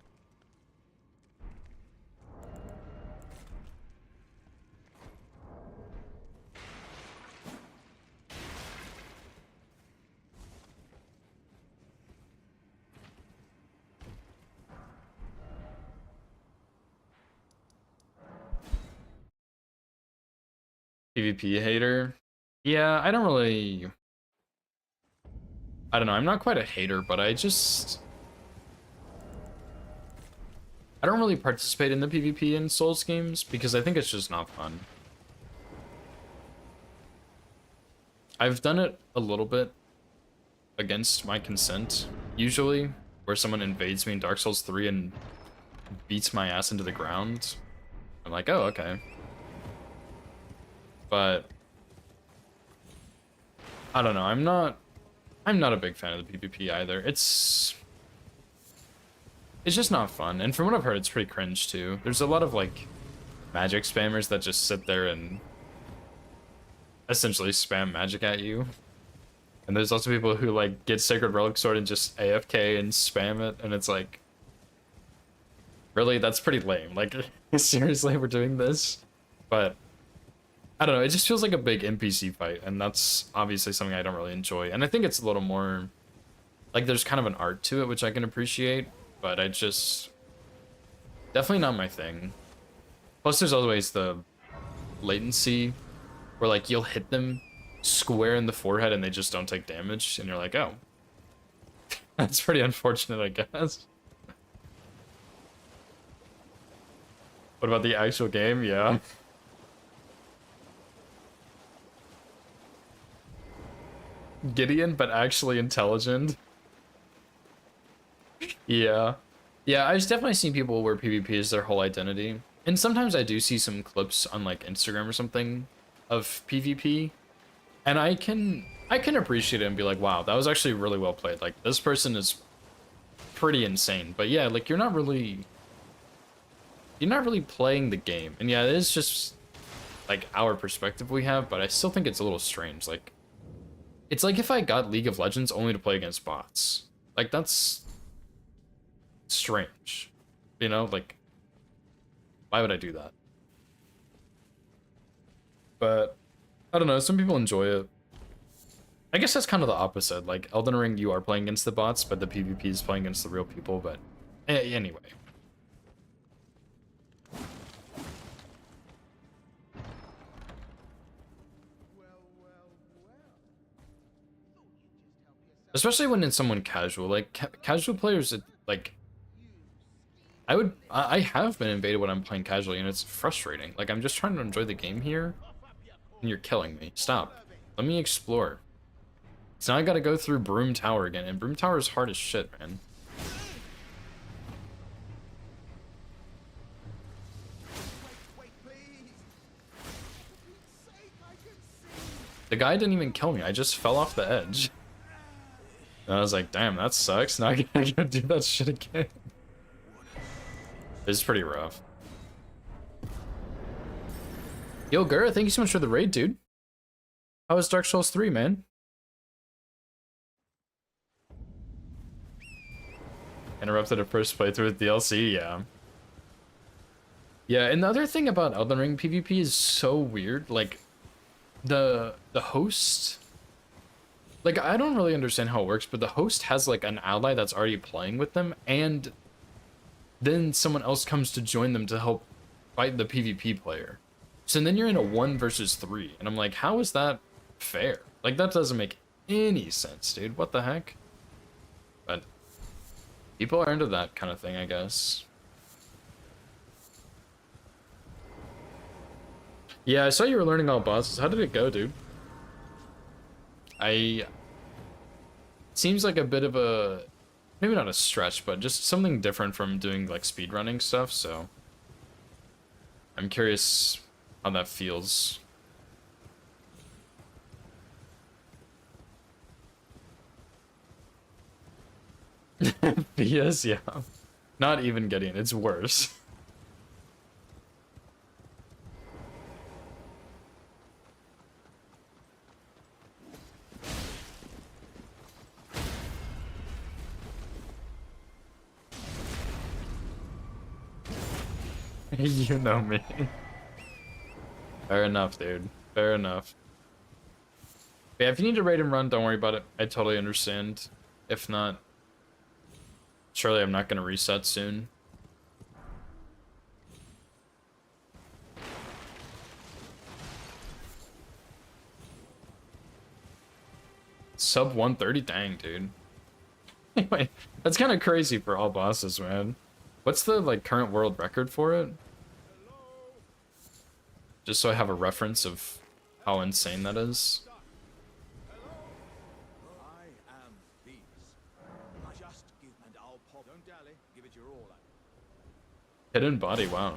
PvP hater? Yeah, I don't really... I don't know, I'm not quite a hater, but I don't really participate in the PvP in Souls games because I think it's just not fun. I've done it a little bit against my consent, usually, where someone invades me in Dark Souls 3 and beats my ass into the ground. I'm like, oh, okay. But I don't know, I'm not a big fan of the PvP either. It's just not fun, and from what I've heard, it's pretty cringe too. There's a lot of, like, magic spammers that just sit there and essentially spam magic at you. And there's also people who, like, get Sacred Relic Sword and just AFK and spam it, and it's like, really? That's pretty lame. Like, seriously, we're doing this? But I don't know, it just feels like a big NPC fight, and that's obviously something I don't really enjoy. And I think it's a little more, like, there's kind of an art to it, which I can appreciate, but I just, definitely not my thing. Plus, there's always the latency, where, like, you'll hit them square in the forehead and they just don't take damage, and you're like, oh. That's pretty unfortunate, I guess. What about the actual game? Yeah. Gideon, but actually intelligent. Yeah. Yeah, I've definitely seen people where PvP is their whole identity. And sometimes I do see some clips on, like, Instagram or something of PvP. And I can appreciate it and be like, wow, that was actually really well played. Like, this person is pretty insane. But yeah, like, you're not really you're not really playing the game. And yeah, it is just like our perspective we have, but I still think it's a little strange. Like, it's like if I got League of Legends only to play against bots. Like, that's strange. You know, like, why would I do that? But I don't know, some people enjoy it. I guess that's kind of the opposite. Like, Elden Ring, you are playing against the bots, but the PvP is playing against the real people. But anyway. Especially when it's someone casual. Like, casual players, like, I have been invaded when I'm playing casually, and it's frustrating. Like, I'm just trying to enjoy the game here, and you're killing me. Stop. Let me explore. So now I gotta go through Broom Tower again, and Broom Tower is hard as shit, man. The guy didn't even kill me, I just fell off the edge. And I was like, damn, that sucks. Now I gotta do that shit again. It's pretty rough. Yo, Gura, thank you so much for the raid, dude. How was Dark Souls 3, man? Interrupted a first playthrough with DLC, yeah. Yeah, and the other thing about Elden Ring PvP is so weird. Like, the host... Like, I don't really understand how it works, but the host has, like, an ally that's already playing with them, and then someone else comes to join them to help fight the PvP player. So then you're in a 1 versus 3, and I'm like, how is that fair? Like, that doesn't make any sense, dude. What the heck? But people are into that kind of thing, I guess. Yeah, I saw you were learning all bosses. How did it go, dude? Seems like a bit of a, maybe not a stretch, but just something different from doing like speedrunning stuff, so I'm curious how that feels. Yes, yeah. Not even Gideon, it's worse. You know me. Fair enough, dude. Fair enough. Yeah, if you need to raid and run, don't worry about it. I totally understand. If not, surely I'm not going to reset soon. Sub 130? Dang, dude. Anyway, that's kind of crazy for all bosses, man. What's the, like, current world record for it? Just so I have a reference of how insane that is. Hidden Body, wow.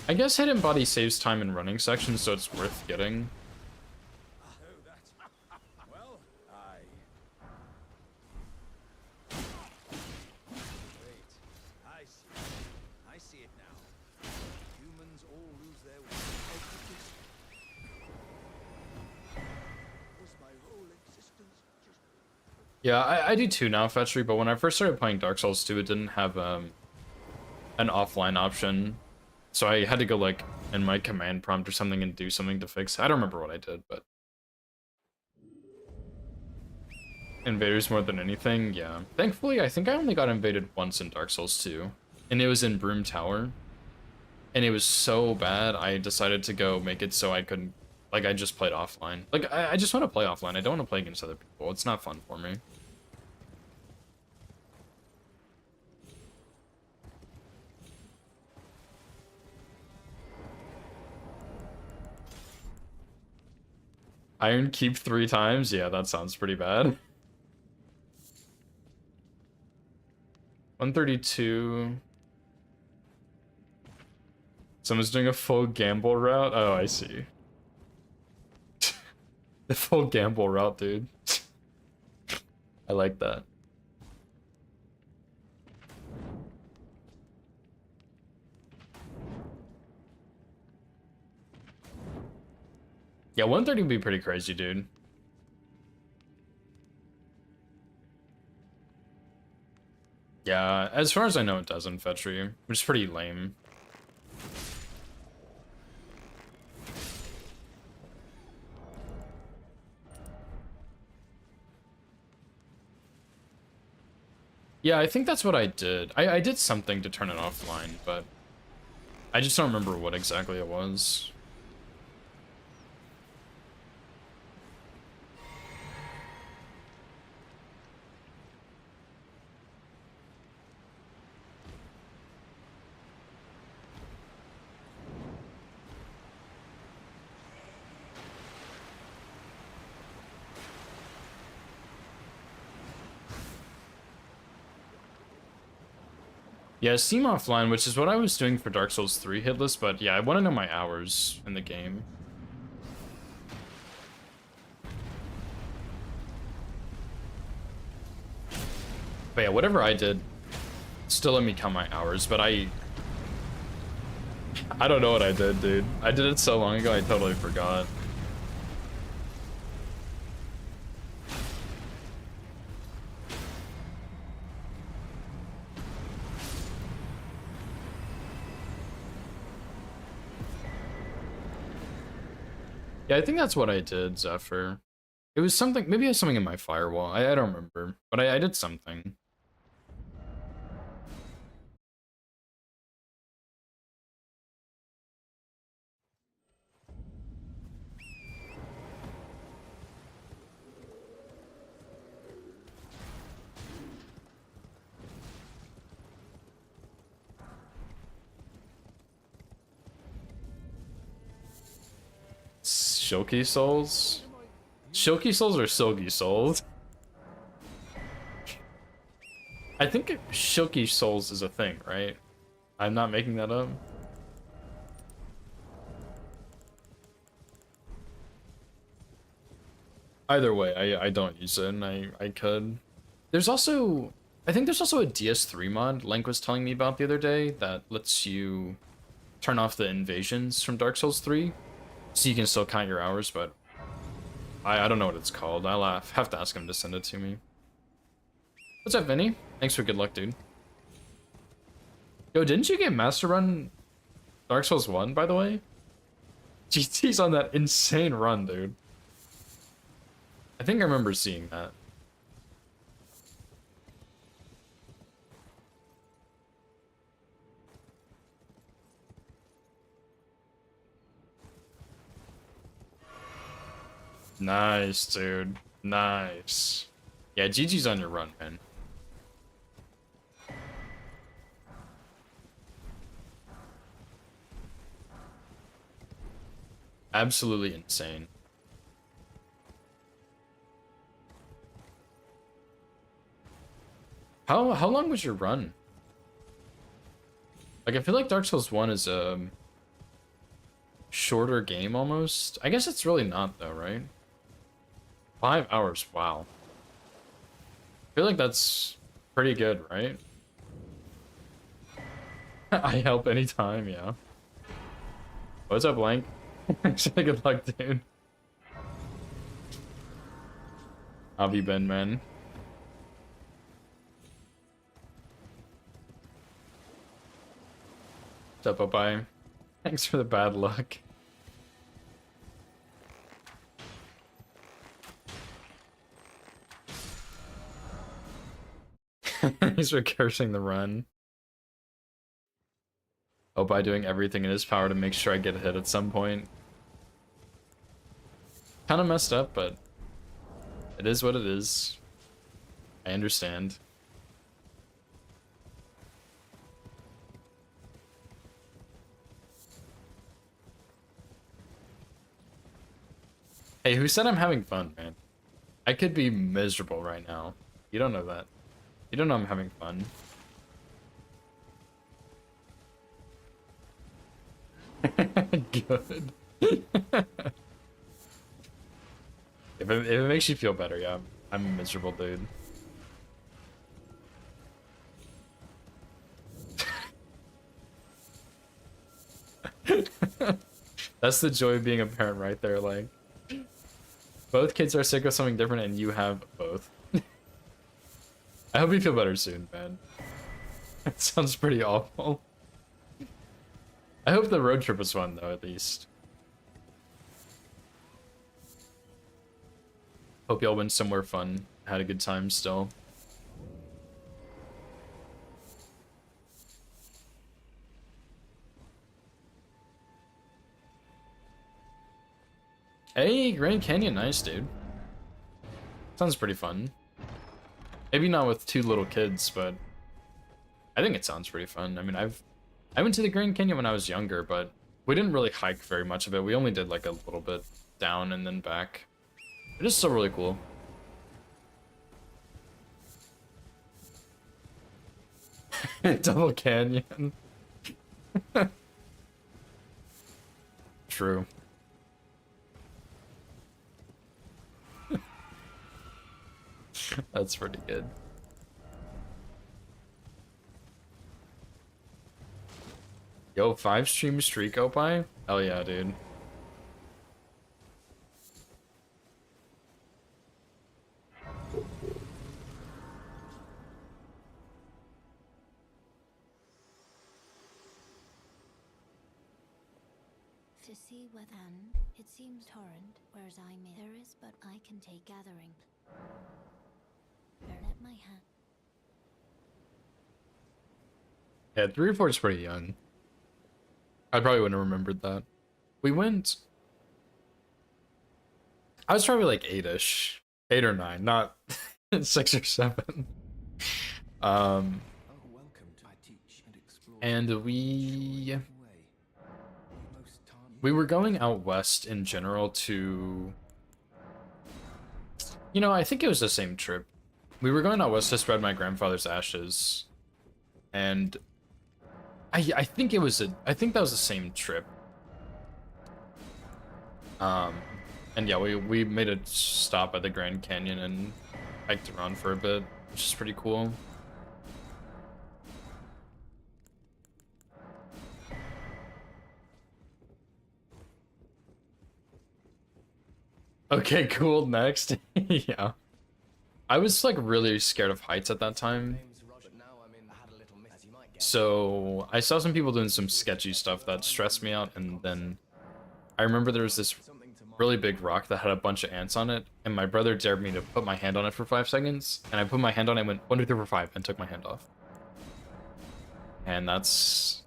I guess Hidden Body saves time in running sections, so it's worth getting. Yeah, I do too now, Fetchery, but when I first started playing Dark Souls 2, it didn't have an offline option. So I had to go like in my command prompt or something and do something to fix it. I don't remember what I did, but invaders more than anything, yeah. Thankfully, I think I only got invaded once in Dark Souls 2, and it was in Broom Tower. And it was so bad, I decided to go make it so I couldn't, like, I just played offline. Like, I just want to play offline. I don't want to play against other people. It's not fun for me. Iron Keep 3 times? Yeah, that sounds pretty bad. 132. Someone's doing a full gamble route? Oh, I see. The full gamble route, dude. I like that. Yeah, 130 would be pretty crazy, dude. Yeah, as far as I know, it does infantry, which is pretty lame. Yeah, I think that's what I did. I did something to turn it offline, but I just don't remember what exactly it was. Yeah, Steam Offline, which is what I was doing for Dark Souls 3 hitless, but yeah, I want to know my hours in the game. But yeah, whatever I did, still let me count my hours, but I don't know what I did, dude. I did it so long ago, I totally forgot. Yeah, I think that's what I did, Zephyr. It was something, maybe it was something in my firewall. I don't remember, but I did something. Shoki Souls? Shoki Souls or Silgi Souls? I think Shoki Souls is a thing, right? I'm not making that up. Either way, I don't use it, and I could. There's also, I think there's also a DS3 mod Link was telling me about the other day that lets you turn off the invasions from Dark Souls 3, so you can still count your hours, but I don't know what it's called. I'll have to ask him to send it to me. What's up, Vinny? Thanks for good luck, dude. Yo, didn't you get Master Run Dark Souls 1, by the way? GT's on that insane run, dude. I think I remember seeing that. Nice, dude. Nice. Yeah, GG's on your run, man. Absolutely insane. How long was your run? Like, I feel like Dark Souls 1 is a shorter game almost. I guess it's really not though, right? 5 hours, wow. I feel like that's pretty good, right? I help anytime, yeah. What's up, Blank? Actually, good luck, dude. How have you been, man? What's up, bye. Thanks for the bad luck. He's recursing the run. Oh, by doing everything in his power to make sure I get a hit at some point. Kind of messed up, but it is what it is. I understand. Hey, who said I'm having fun, man? I could be miserable right now. You don't know that. You don't know I'm having fun. Good. If it makes you feel better, yeah. I'm a miserable dude. That's the joy of being a parent right there, like. Both kids are sick of something different, and you have both. I hope you feel better soon, man. That sounds pretty awful. I hope the road trip was fun, though, at least. Hope y'all went somewhere fun. Had a good time still. Hey, Grand Canyon, nice, dude. Sounds pretty fun. Maybe not with 2 little kids, but I think it sounds pretty fun. I mean, I went to the Grand Canyon when I was younger, but we didn't really hike very much of it. We only did like a little bit down and then back. It is still really cool. Double Canyon. True. That's pretty good. Yo, 5 stream streak out by? Hell yeah, dude. To see whether it seems torrent, whereas there is, but I can take gathering. Let my hand. Yeah, 3 or 4 is pretty young. I probably wouldn't have remembered that. We went... I was probably like 8-ish. 8 or 9, not 6 or 7. And we were going out west in general to... You know, I think it was the same trip. We were going out west to spread my grandfather's ashes. And... I think it was I think that was the same trip. And yeah, we made a stop at the Grand Canyon and hiked around for a bit, which is pretty cool. Okay, cool, next. Yeah. I was like really scared of heights at that time. So I saw some people doing some sketchy stuff that stressed me out, and then I remember there was this really big rock that had a bunch of ants on it, and my brother dared me to put my hand on it for 5 seconds, and I put my hand on it and went 1, 2, 3, 4, 5 and took my hand off. And that's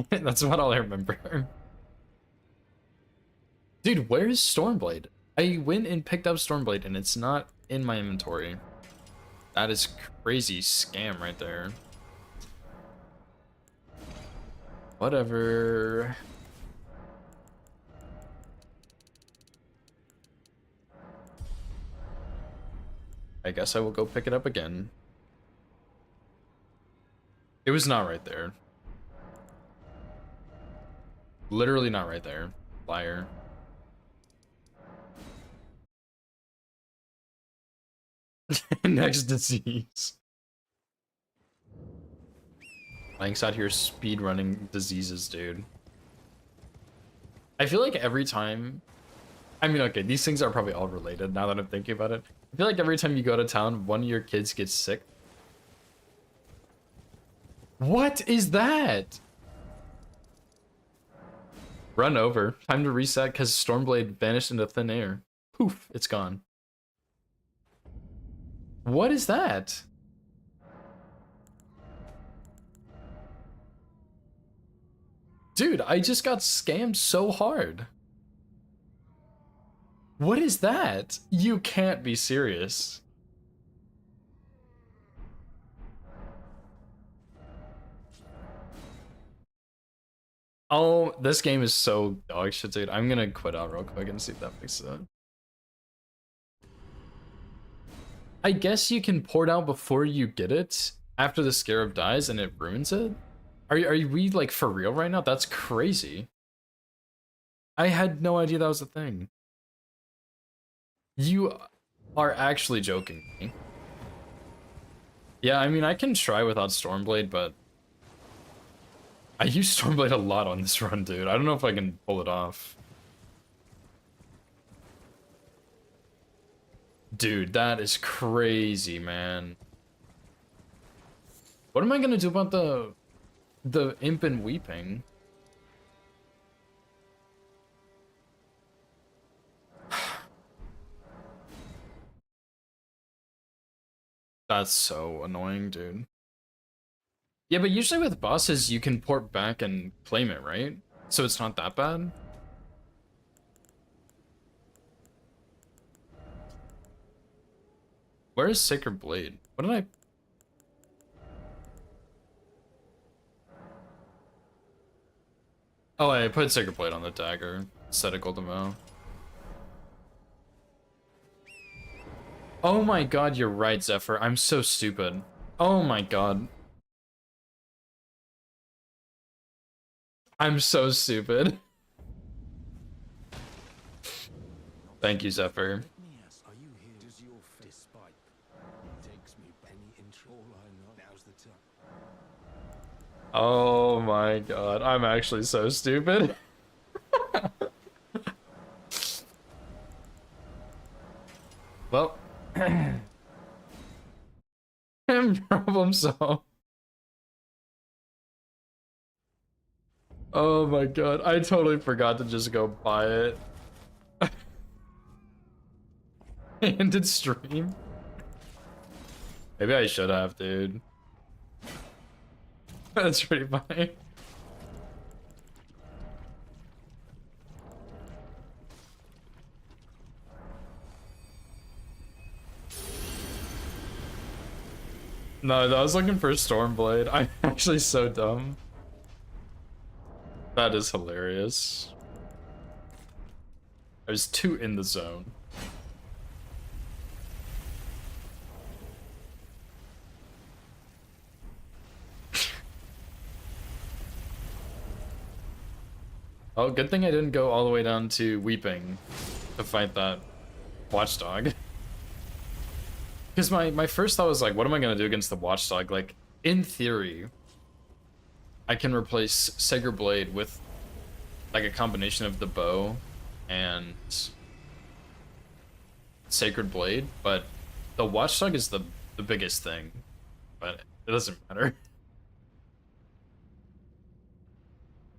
that's about all I remember. Dude, where's Stormblade? I went and picked up Stormblade and it's not in my inventory. That is crazy scam right there. Whatever. I guess I will go pick it up again. It was not right there. Literally not right there. Liar. Next disease. Lanks out here speed running diseases, dude. I feel like every time, I mean, okay, these things are probably all related now that I'm thinking about it. I feel like every time you go to town, one of your kids gets sick. What is that? Run over. Time to reset because Stormblade vanished into thin air. Poof, it's gone. What is that? Dude, I just got scammed so hard. What is that? You can't be serious. Oh, this game is so dog shit, dude. I'm gonna quit out real quick and see if that fixes it. I guess you can port out before you get it after the scarab dies and it ruins it? Are we like for real right now? That's crazy. I had no idea that was a thing. You are actually joking me. Yeah, I mean, I can try without Stormblade, but I use Stormblade a lot on this run, dude. I don't know if I can pull it off. Dude, that is crazy, man. What am I gonna do about the imp and weeping? That's so annoying, dude. Yeah, but usually with bosses, you can port back and claim it, right? So it's not that bad? Where is Sacred Blade? What did I... Oh, I put Sacred Blade on the dagger. Set a golden bow. Oh my god, you're right, Zephyr. I'm so stupid. Oh my god. I'm so stupid. Thank you, Zephyr. Are you here? Does your despite takes me any intro? All I know now's the time. Oh my god, I'm actually so stupid. Well, problem solved. Oh my god, I totally forgot to just go buy it. Ended stream. Maybe I should have, dude. That's pretty funny. No, I was looking for Stormblade. I'm actually so dumb. That is hilarious. I was too in the zone. Oh, good thing I didn't go all the way down to Weeping to fight that Watchdog. Because my first thought was like, what am I gonna do against the Watchdog? Like, in theory, I can replace Sacred Blade with like a combination of the bow and Sacred Blade, but the Watchdog is the biggest thing. But it doesn't matter.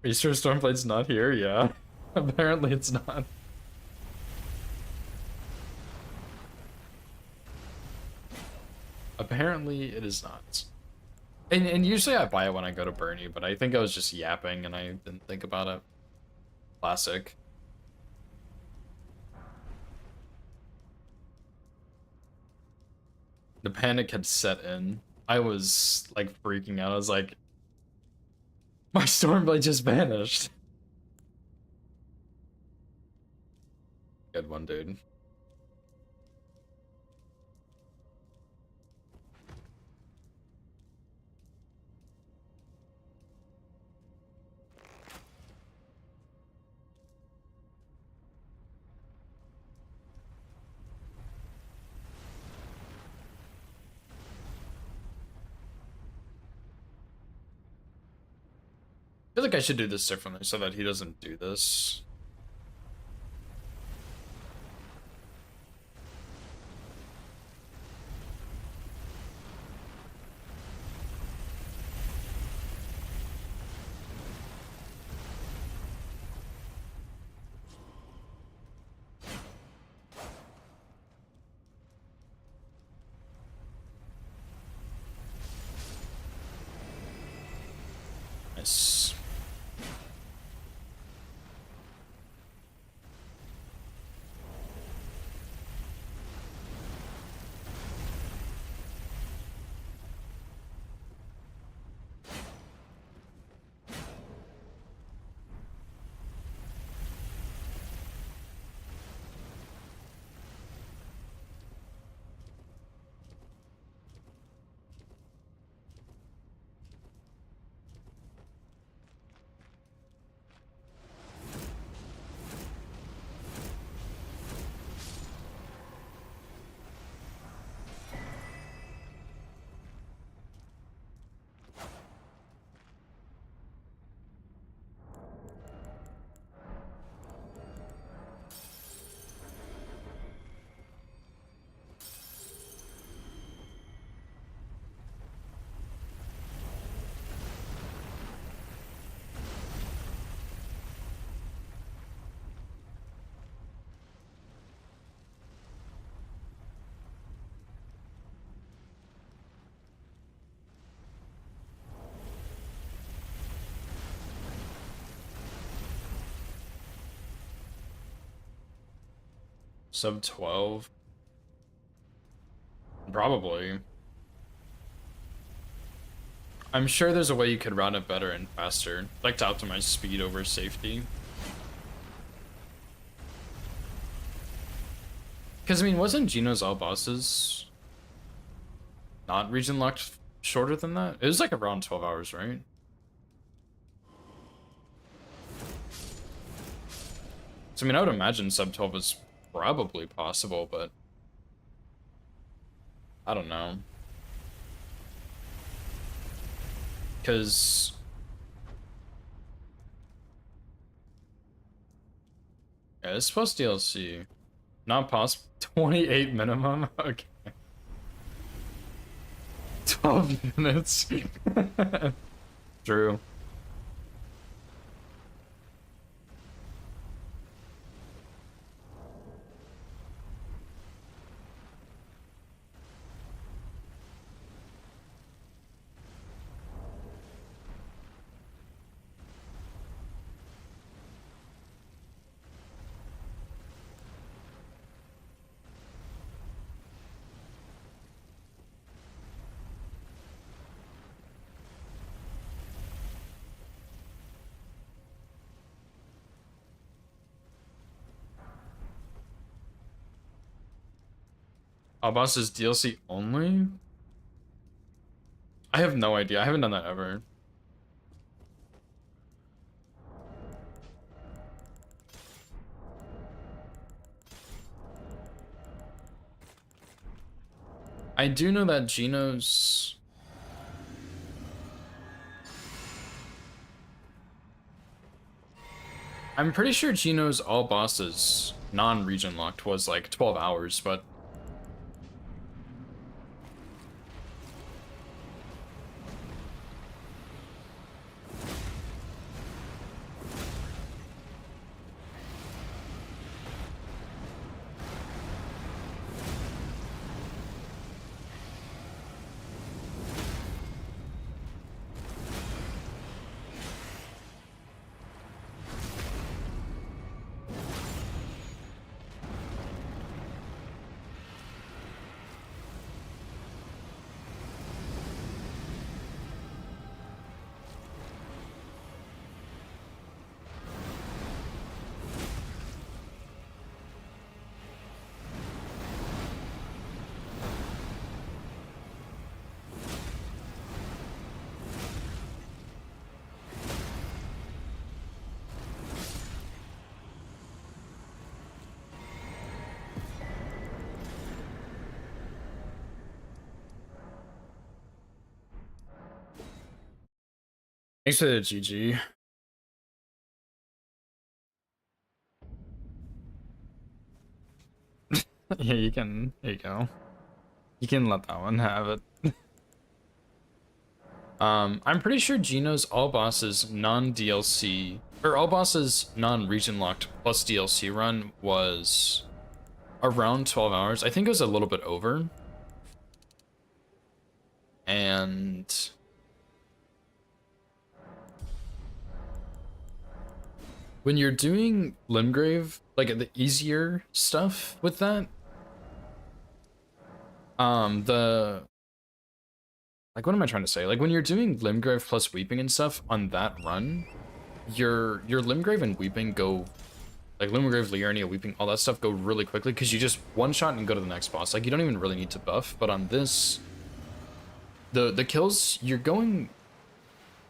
Are you sure Stormblade's not here? Yeah. Apparently it's not. Apparently it is not. And usually I buy it when I go to Bernie, but I think I was just yapping and I didn't think about it. Classic. The panic had set in. I was like freaking out. I was like, my Stormblade just vanished. Good one, dude. I feel like I should do this differently so that he doesn't do this. Nice. Sub 12? Probably. I'm sure there's a way you could run it better and faster, like to optimize speed over safety. Because, I mean, wasn't Geno's all bosses not region locked shorter than that? It was like around 12 hours, right? So, I mean, I would imagine sub 12 is probably possible, but I don't know. Because yeah, it's supposed DLC. Not possible. 28 minimum? Okay. 12 minutes. True. All bosses DLC only? I have no idea. I haven't done that ever. I do know that Geno's... I'm pretty sure Geno's all bosses non-region locked was like 12 hours, but thanks for the GG. Yeah, you can. There you go. You can let that one have it. I'm pretty sure Geno's all bosses non-DLC or all bosses non-region locked plus DLC run was around 12 hours. I think it was a little bit over. And when you're doing Limgrave, like the easier stuff with that, like, what am I trying to say? Like, when you're doing Limgrave plus Weeping and stuff on that run, your Limgrave and Weeping go, like, Limgrave, Liurnia, Weeping, all that stuff go really quickly, because you just one-shot and go to the next boss. Like, you don't even really need to buff, but on this, the kills, you're going,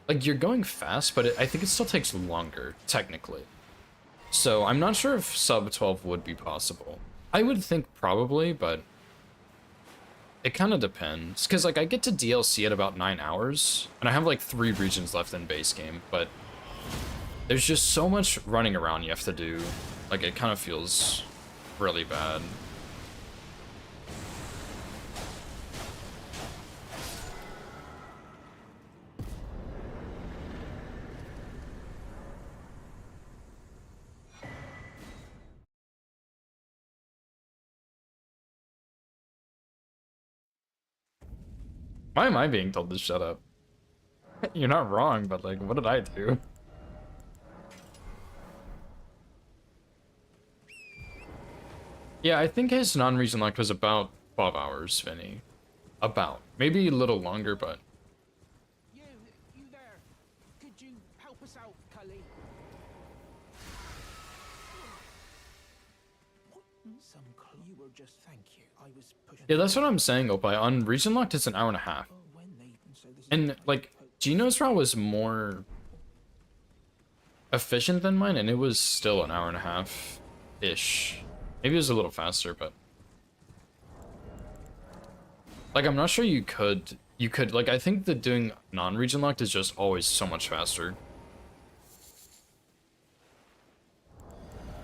like, you're going fast, but I think it still takes longer, technically. So, I'm not sure if sub 12 would be possible. I would think probably, but it kind of depends, because like I get to DLC at about 9 hours, and I have like 3 regions left in base game, but there's just so much running around you have to do, like it kind of feels really bad. Why am I being told to shut up? You're not wrong, but like, what did I do? Yeah, I think his non-region lock was about 12 hours, Vinny. About. Maybe a little longer, but... You there? Could you help us out, Cully? Some clue. You were just thank you. I was pushing. Yeah, that's what I'm saying, Opie. On region locked, it's an hour and a half. When they so this is And, like, Gino's route was more efficient than mine, and it was still an hour and a half-ish. Maybe it was a little faster, but... Like, I'm not sure you could... like, I think that doing non-region locked is just always so much faster.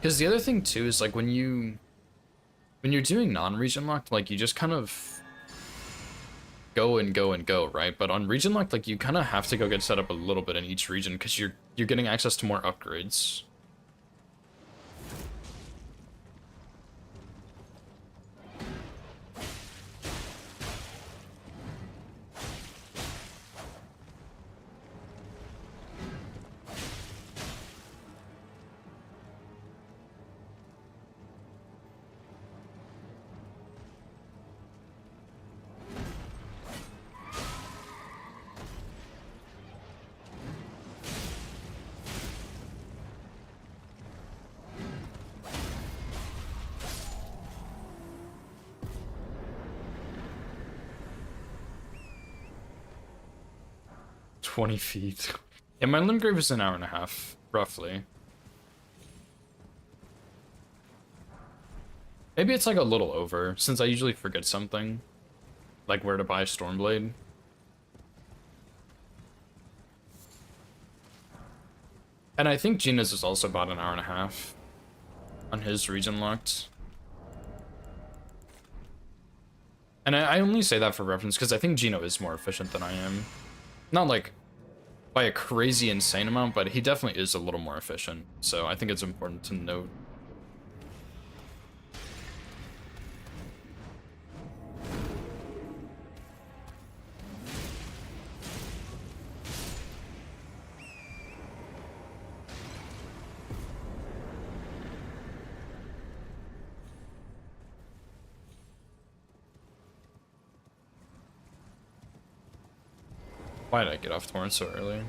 Because the other thing, too, is, like, when you're doing non-region locked, like, you just kind of go and go and go, right? But on region locked, like, you kind of have to go get set up a little bit in each region, because you're getting access to more upgrades. "20 feet. Yeah, my Limgrave is an hour and a half, roughly. Maybe it's like a little over, since I usually forget something. Like where to buy Stormblade. And I think Gina's is also about an hour and a half on his region locked. And I only say that for reference because I think Gino is more efficient than I am. Not like by a crazy insane amount, but he definitely is a little more efficient. So I think it's important to note. Why did I get off Torrent so early?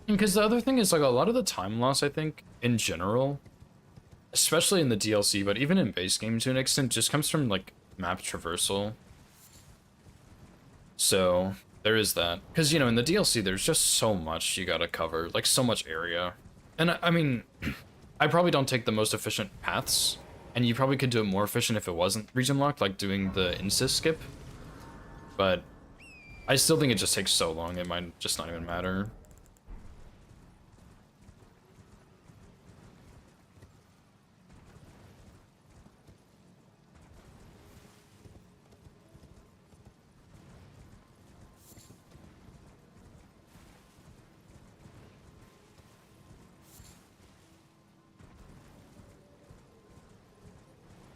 Because the other thing is, like, a lot of the time loss, I think, in general, especially in the DLC, but even in base game to an extent, just comes from, like, map traversal. So, there is that. Because, you know, in the DLC, there's just so much you gotta cover, like, so much area. And, I mean, I probably don't take the most efficient paths, and you probably could do it more efficient if it wasn't region locked, like doing the insist skip. But I still think it just takes so long, it might just not even matter.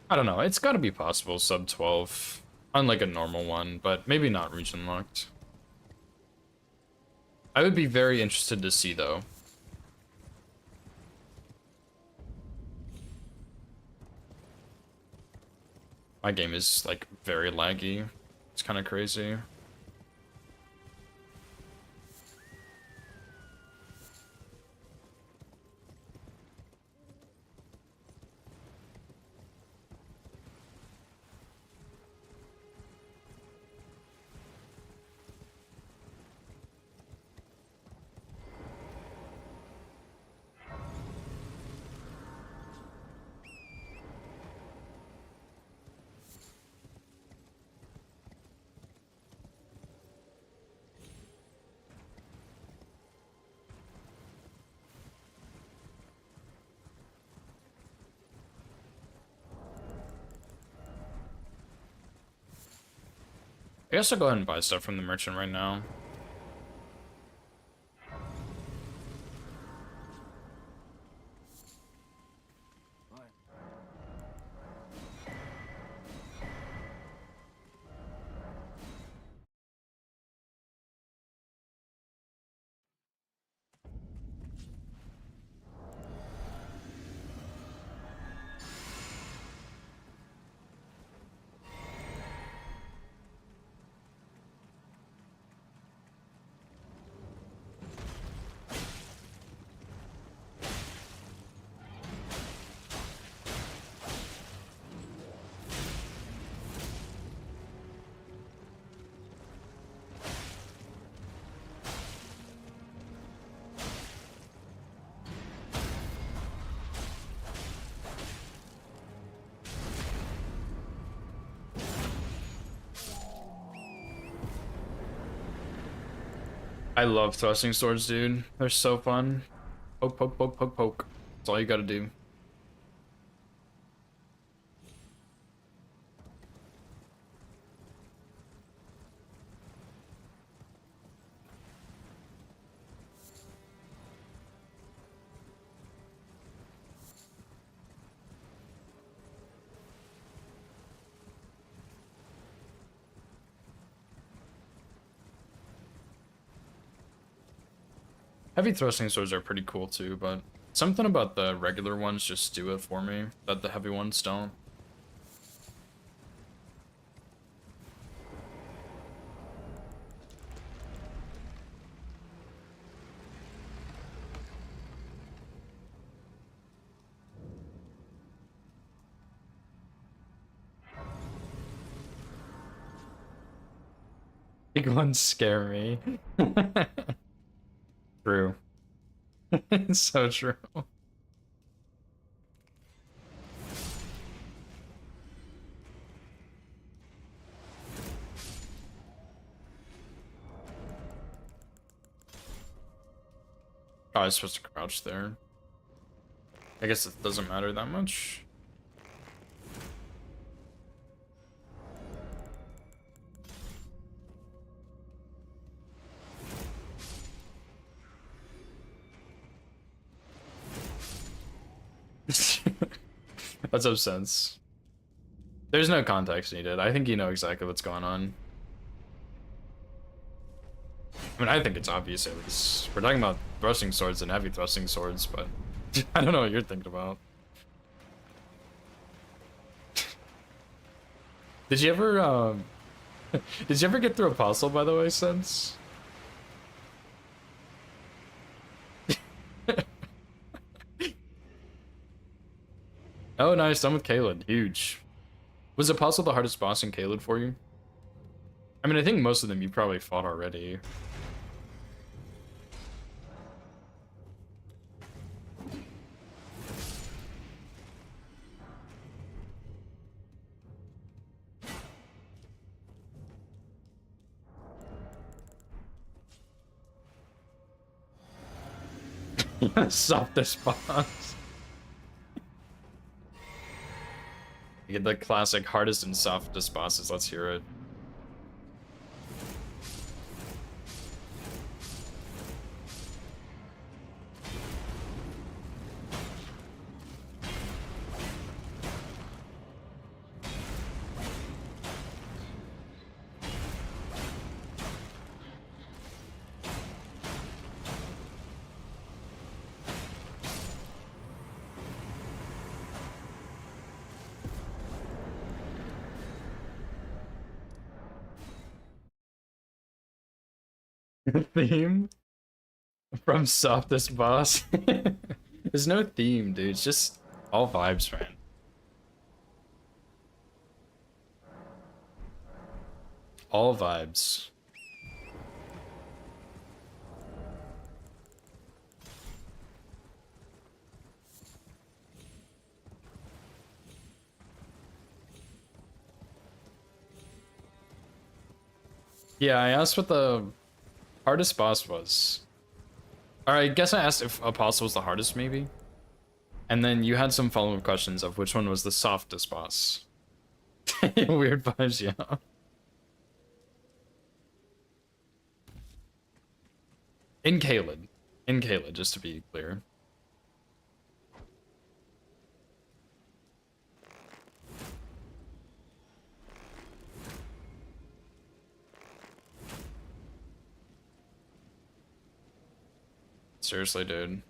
I don't know, it's gotta be possible sub 12 on like a normal one, but maybe not region locked. I would be very interested to see though. My game is like very laggy. It's kind of crazy. I guess I'll go ahead and buy stuff from the merchant right now. I love thrusting swords, dude. They're so fun. Poke, poke, poke, poke, poke. That's all you gotta do. Heavy thrusting swords are pretty cool too, but something about the regular ones just do it for me that the heavy ones don't. Big ones scare me. True. It's so true. Oh, I was supposed to crouch there. I guess it doesn't matter that much. That's no sense. There's no context needed. I think you know exactly what's going on. I mean, I think it's obvious at least. We're talking about thrusting swords and heavy thrusting swords, but I don't know what you're thinking about. Did you ever, did you ever get through Apostle, by the way, since? Oh, nice. Done with Caelid. Huge. Was Apostle the hardest boss in Caelid for you? I mean, I think most of them you probably fought already. Softest boss. You get the classic hardest and softest bosses. Let's hear it. Theme from softest boss. There's no theme, dude. It's just all vibes, man. All vibes. Yeah, I asked what the hardest boss was. Or I guess I asked if Apostle was the hardest, maybe. And then you had some follow-up questions of which one was the softest boss. Weird vibes, yeah. In Caelid. In Caelid, just to be clear. Seriously, dude.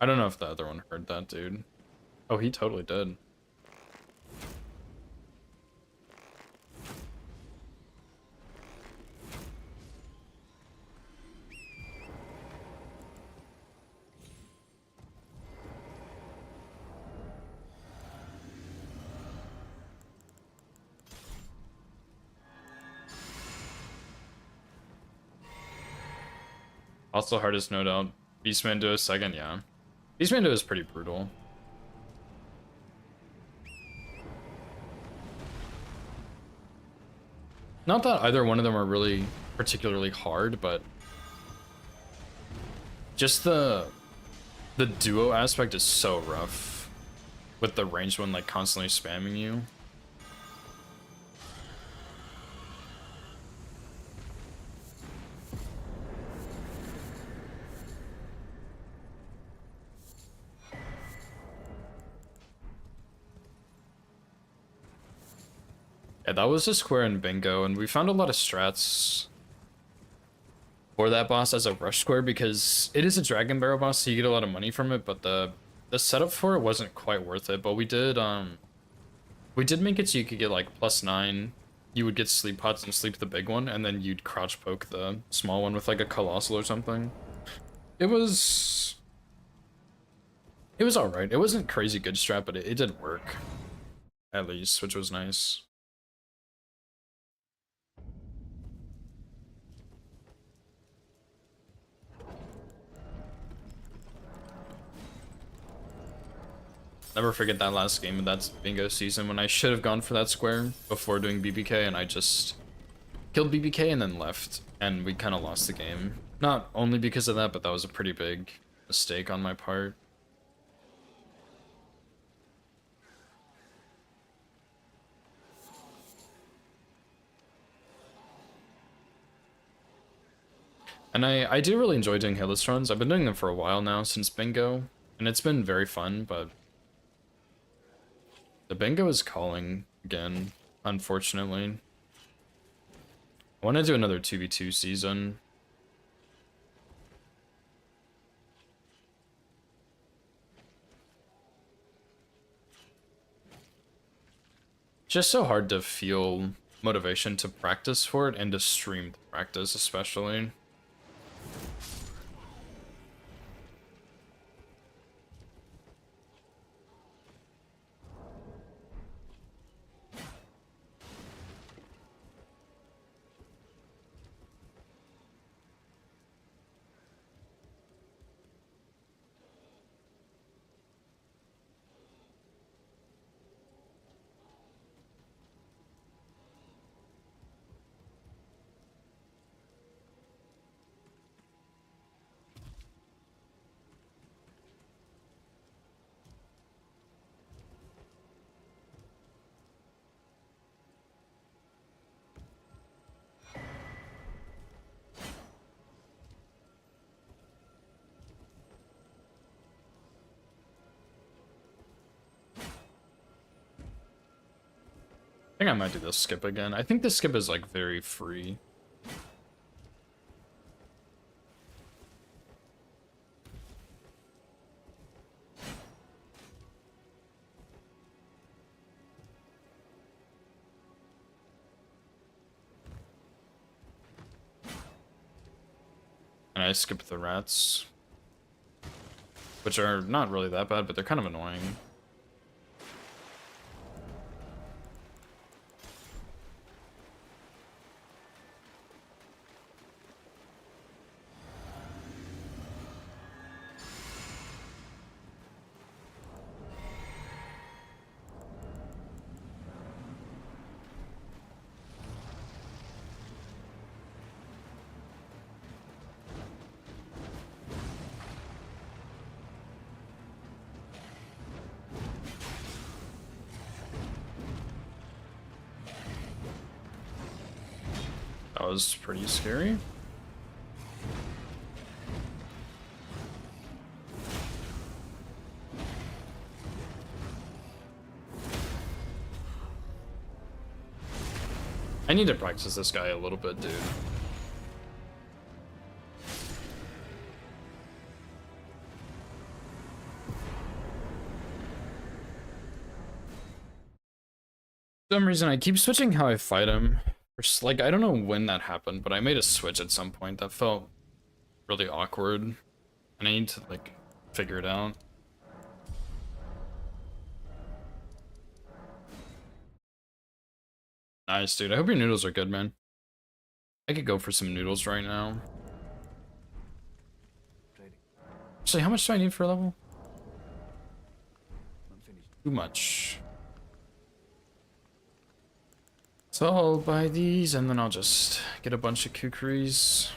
I don't know if the other one heard that, dude. Oh, he totally did. Also hardest, no doubt. Beastman to a second, yeah. Beastman to is pretty brutal. Not that either one of them are really particularly hard, but just the duo aspect is so rough with the ranged one like constantly spamming you. Yeah, that was a square in bingo, and we found a lot of strats for that boss as a rush square because it is a dragon barrel boss, so you get a lot of money from it, but the setup for it wasn't quite worth it. But we did make it so you could get like +9. You would get sleep pots and sleep the big one, and then you'd crouch poke the small one with like a colossal or something. It was alright. It wasn't crazy good strat, but it did work. At least, which was nice. Never forget that last game of that bingo season when I should have gone for that square before doing BBK, and I just killed BBK and then left, and we kind of lost the game. Not only because of that, but that was a pretty big mistake on my part. And I do really enjoy doing hitless runs. I've been doing them for a while now, since bingo, and it's been very fun, but the bingo is calling again, unfortunately. I want to do another 2v2 season. Just so hard to feel motivation to practice for it and to stream the practice, especially. I think I might do this skip again. I think this skip is like very free. And I skipped the rats, which are not really that bad, but they're kind of annoying. That was pretty scary. I need to practice this guy a little bit, dude. For some reason, I keep switching how I fight him. Like, I don't know when that happened, but I made a switch at some point that felt really awkward. And I need to, like, figure it out. Nice, dude. I hope your noodles are good, man. I could go for some noodles right now. Actually, how much do I need for a level? Too much. So I'll buy these and then I'll just get a bunch of kukris.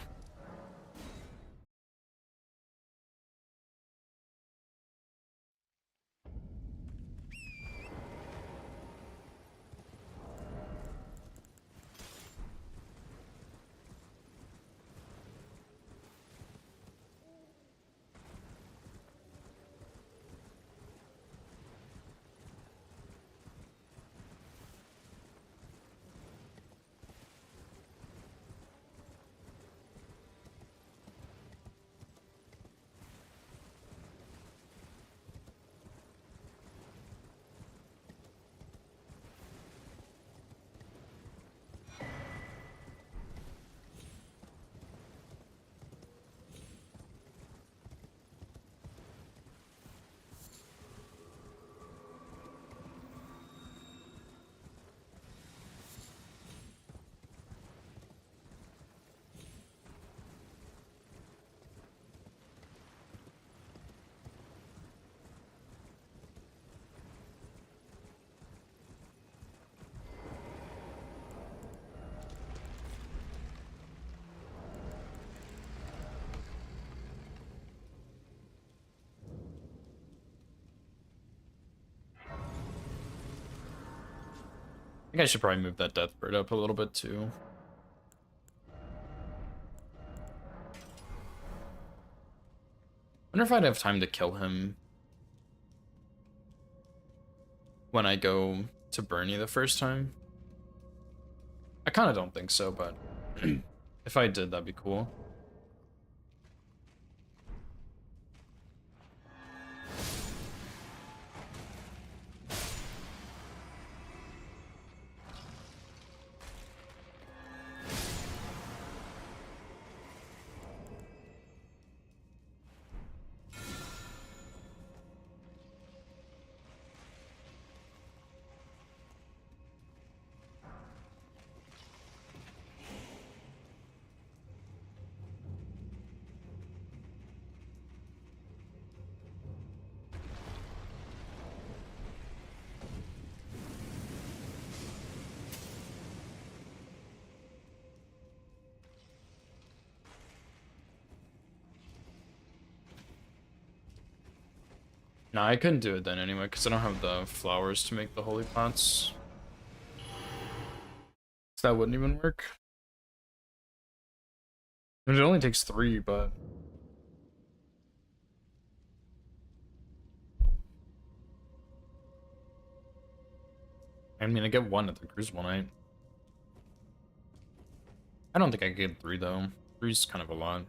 I think I should probably move that death bird up a little bit too. Wonder if I'd have time to kill him when I go to Bernie the first time. I kind of don't think so, but if I did, that'd be cool. No, I couldn't do it then anyway, because I don't have the flowers to make the holy pots. So that wouldn't even work. I mean, it only takes 3, but... I mean, I get 1 at the Crucible Night. I don't think I could get 3, though. 3's kind of a lot.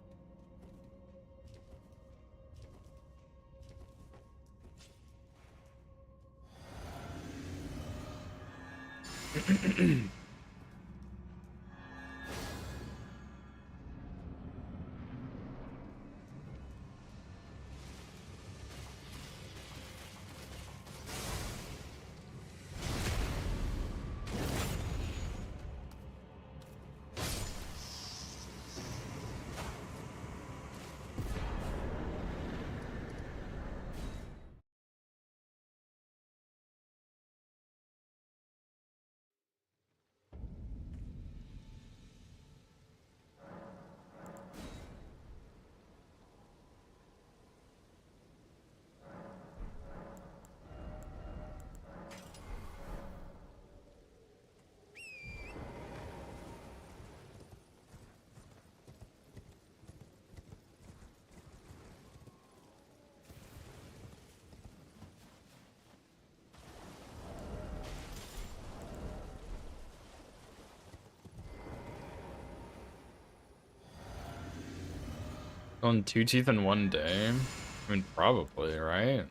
On 2 teeth in 1 day? I mean, probably, right?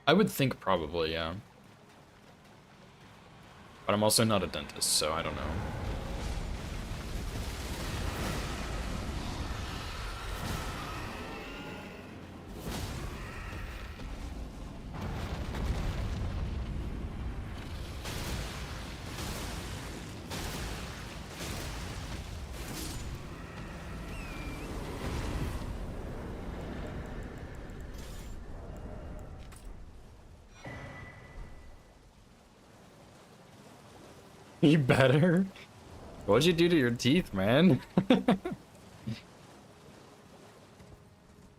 I would think probably, yeah. But I'm also not a dentist, so I don't know. You better. What'd you do to your teeth, man?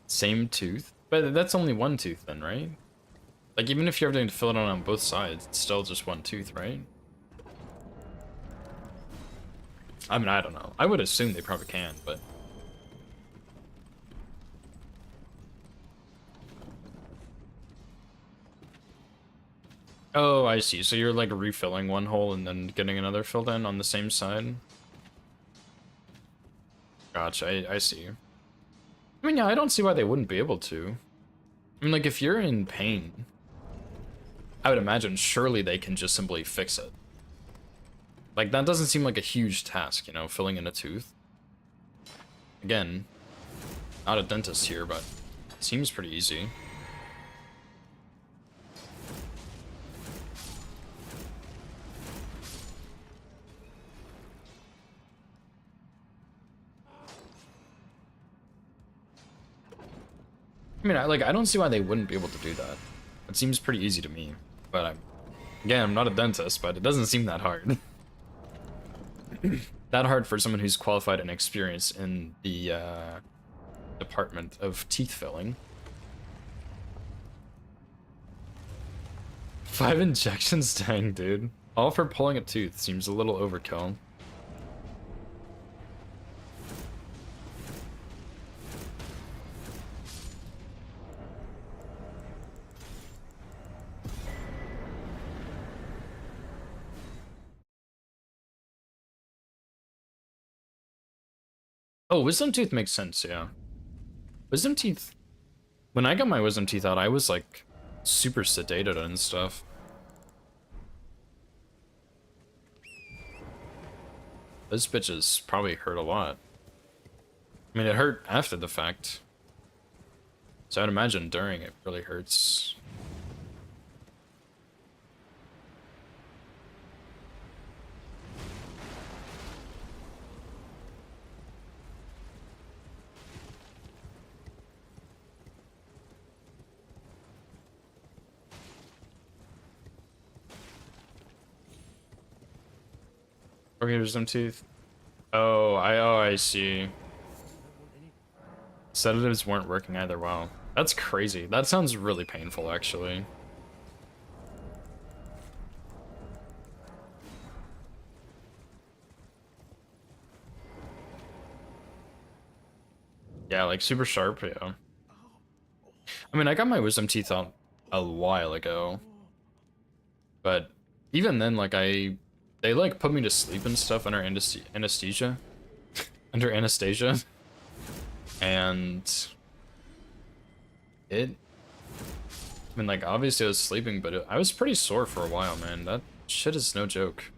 Same tooth? But that's only one tooth then, right? Like, even if you're having to fill it on both sides, it's still just one tooth, right? I mean, I don't know. I would assume they probably can, but... Oh, I see. So you're, like, refilling one hole and then getting another filled in on the same side? Gotcha, I see. I mean, yeah, I don't see why they wouldn't be able to. I mean, like, if you're in pain, I would imagine surely they can just simply fix it. Like, that doesn't seem like a huge task, you know, filling in a tooth. Again, not a dentist here, but it seems pretty easy. I mean, I don't see why they wouldn't be able to do that. It seems pretty easy to me, but again, I'm not a dentist, but it doesn't seem that hard. That hard for someone who's qualified and experienced in the department of teeth filling. 5 injections, dang, dude. All for pulling a tooth seems a little overkill. Oh, wisdom tooth makes sense, yeah. Wisdom teeth... When I got my wisdom teeth out, I was, like, super sedated and stuff. Those bitches probably hurt a lot. I mean, it hurt after the fact. So I'd imagine during it really hurts. Okay, wisdom tooth. Oh, I see. Sedatives weren't working either. Wow, that's crazy. That sounds really painful, actually. Yeah, like super sharp. Yeah. I mean, I got my wisdom teeth out a while ago, but even then, like they like put me to sleep and stuff under anesthesia, under anesthesia. And I mean, like, obviously I was sleeping, but I was pretty sore for a while, man. That shit is no joke.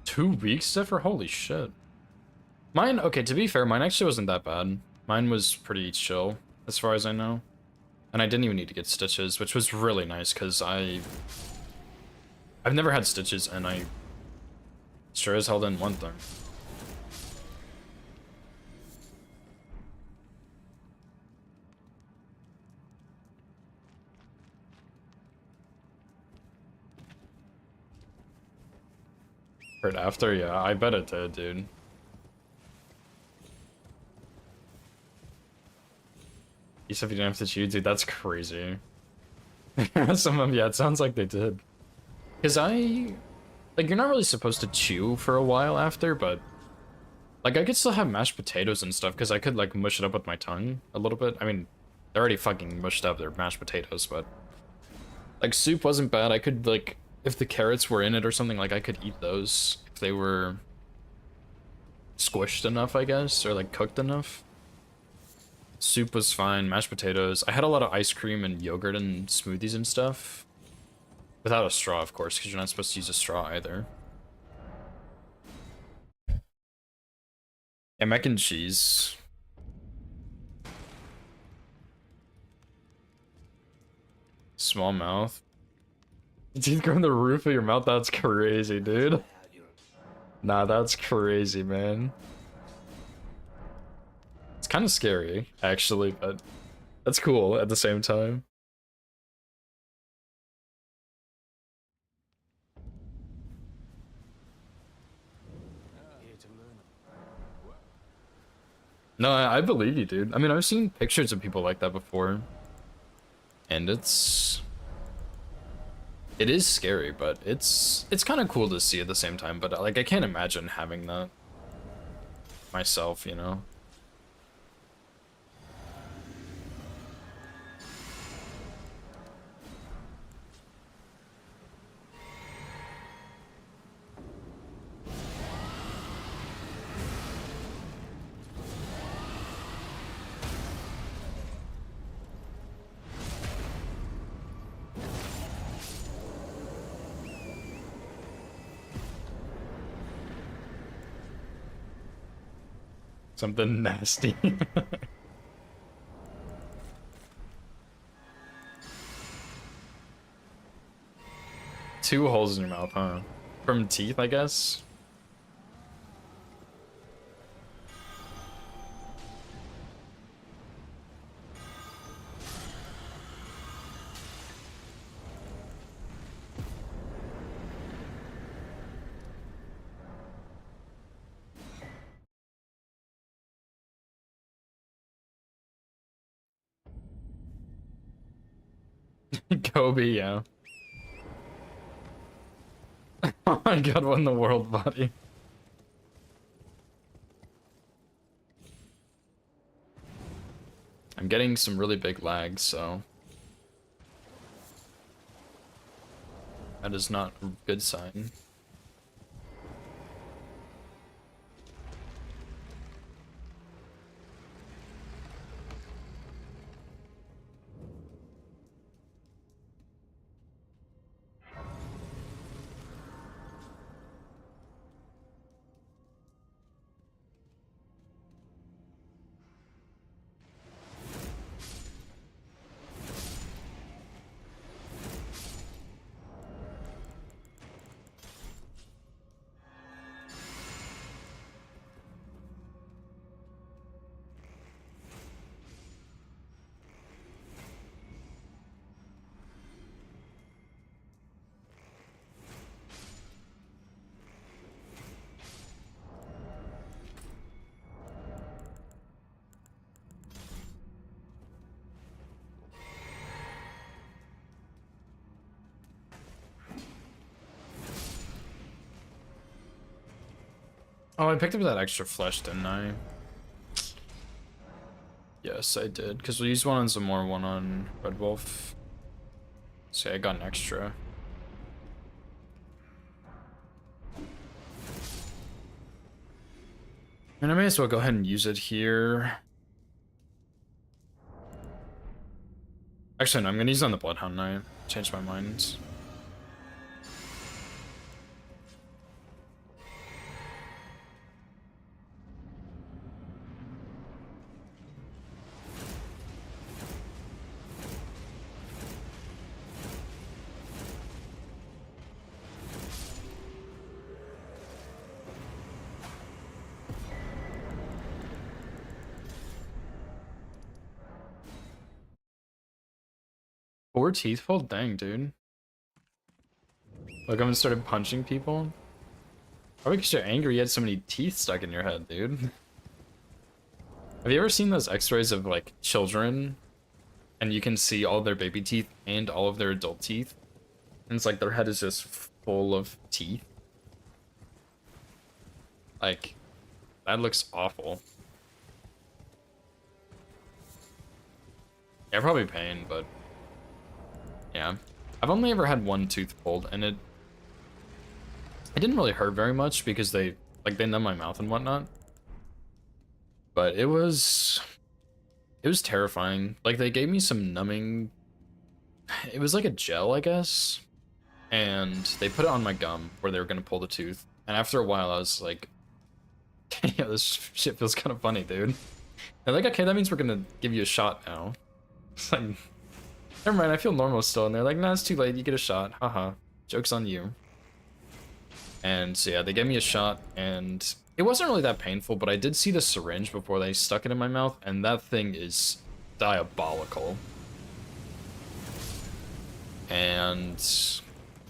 Two weeks, Zephyr? Holy shit. Mine, okay, to be fair, mine actually wasn't that bad. Mine was pretty chill, as far as I know. And I didn't even need to get stitches, which was really nice, because I've never had stitches, and I sure as hell didn't want them. Hurt after? Yeah, I bet it did, dude. You said you didn't have to chew, dude, that's crazy. Some of them, yeah, it sounds like they did. Because like, you're not really supposed to chew for a while after, but... Like, I could still have mashed potatoes and stuff, because I could, like, mush it up with my tongue a little bit. I mean, they're already fucking mushed up, they're mashed potatoes, but... Like, soup wasn't bad, I could, like, if the carrots were in it or something, like I could eat those if they were squished enough, I guess, or like cooked enough. Soup was fine, mashed potatoes. I had a lot of ice cream and yogurt and smoothies and stuff. Without a straw, of course, because you're not supposed to use a straw either. Yeah, mac and cheese. Small mouth. Teeth go in the roof of your mouth? That's crazy, dude. Nah, that's crazy, man. It's kind of scary, actually, but that's cool at the same time. Here to learn. No, I believe you, dude. I mean, I've seen pictures of people like that before. And it is scary, but it's kind of cool to see at the same time. But like, I can't imagine having that myself, you know? Something nasty. Two holes in your mouth, huh? From teeth, I guess? Kobe, yeah. Oh my god, what in the world, buddy? I'm getting some really big lags, so that is not a good sign. Oh, I picked up that extra flesh, didn't I? Yes, I did. Because we used one on Zamor, one on Red Wolf. So yeah, I got an extra. And I may as well go ahead and use it here. Actually, no, I'm gonna use it on the Bloodhound Knight. Changed my mind. Four teeth pulled? Dang, dude. Look, I'm gonna start punching people. Probably because you're angry you had so many teeth stuck in your head, dude. Have you ever seen those x-rays of, like, children? And you can see all their baby teeth and all of their adult teeth? And it's like their head is just full of teeth. Like, that looks awful. Yeah, probably pain, but... yeah. I've only ever had one tooth pulled, and it It didn't really hurt very much because they numb my mouth and whatnot. But it was terrifying. Like, they gave me some numbing, it was like a gel, I guess, and they put it on my gum where they were gonna pull the tooth. And after a while, I was like, yeah, this shit feels kind of funny, dude. They're like, okay, that means we're gonna give you a shot now. It's like, never mind, I feel normal still. And they're like, nah, it's too late, you get a shot. Haha, joke's on you. And so yeah, they gave me a shot, and it wasn't really that painful, but I did see the syringe before they stuck it in my mouth, and that thing is diabolical. And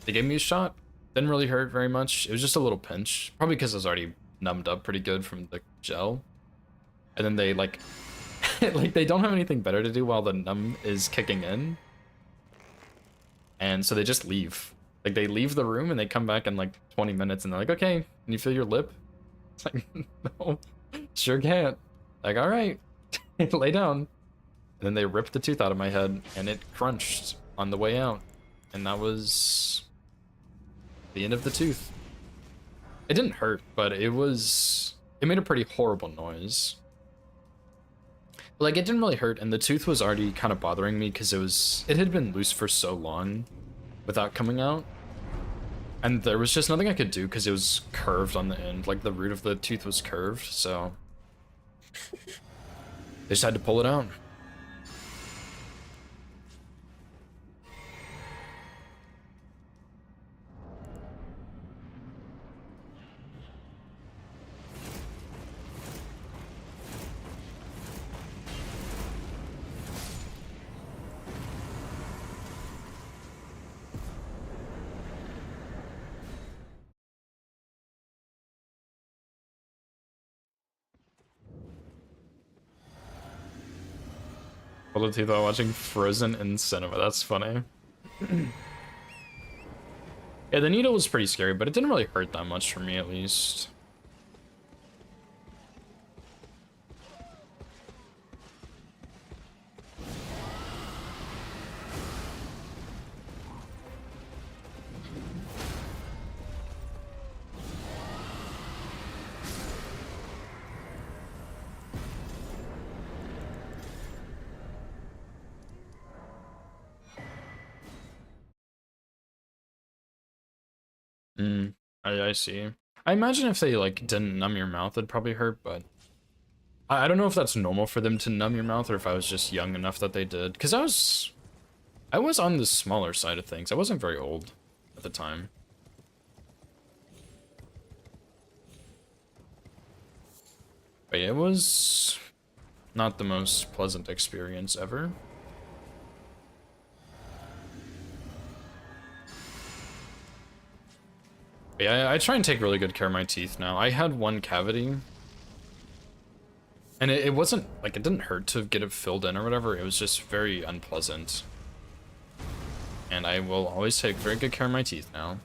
they gave me a shot. Didn't really hurt very much. It was just a little pinch, probably because I was already numbed up pretty good from the gel. And then they like, like they don't have anything better to do while the numb is kicking in. And so they just leave. Like, they leave the room and they come back in like 20 minutes and they're like, okay, can you feel your lip? It's like, no, sure can't. Like, all right, lay down. And then they ripped the tooth out of my head and it crunched on the way out. And that was the end of the tooth. It didn't hurt, but it made a pretty horrible noise. Like, it didn't really hurt, and the tooth was already kind of bothering me because it had been loose for so long without coming out. And there was just nothing I could do because it was curved on the end. Like, the root of the tooth was curved, so they just had to pull it out. Pulled the teeth while watching Frozen in cinema. That's funny. Yeah, the needle was pretty scary, but it didn't really hurt that much for me, at least. I see. I imagine if they like didn't numb your mouth, it'd probably hurt, but I don't know if that's normal for them to numb your mouth or if I was just young enough that they did. Because I was on the smaller side of things. I wasn't very old at the time. But yeah, it was not the most pleasant experience ever. Yeah, I try and take really good care of my teeth now. I had one cavity, and it wasn't, like, it didn't hurt to get it filled in or whatever. It was just very unpleasant. And I will always take very good care of my teeth now.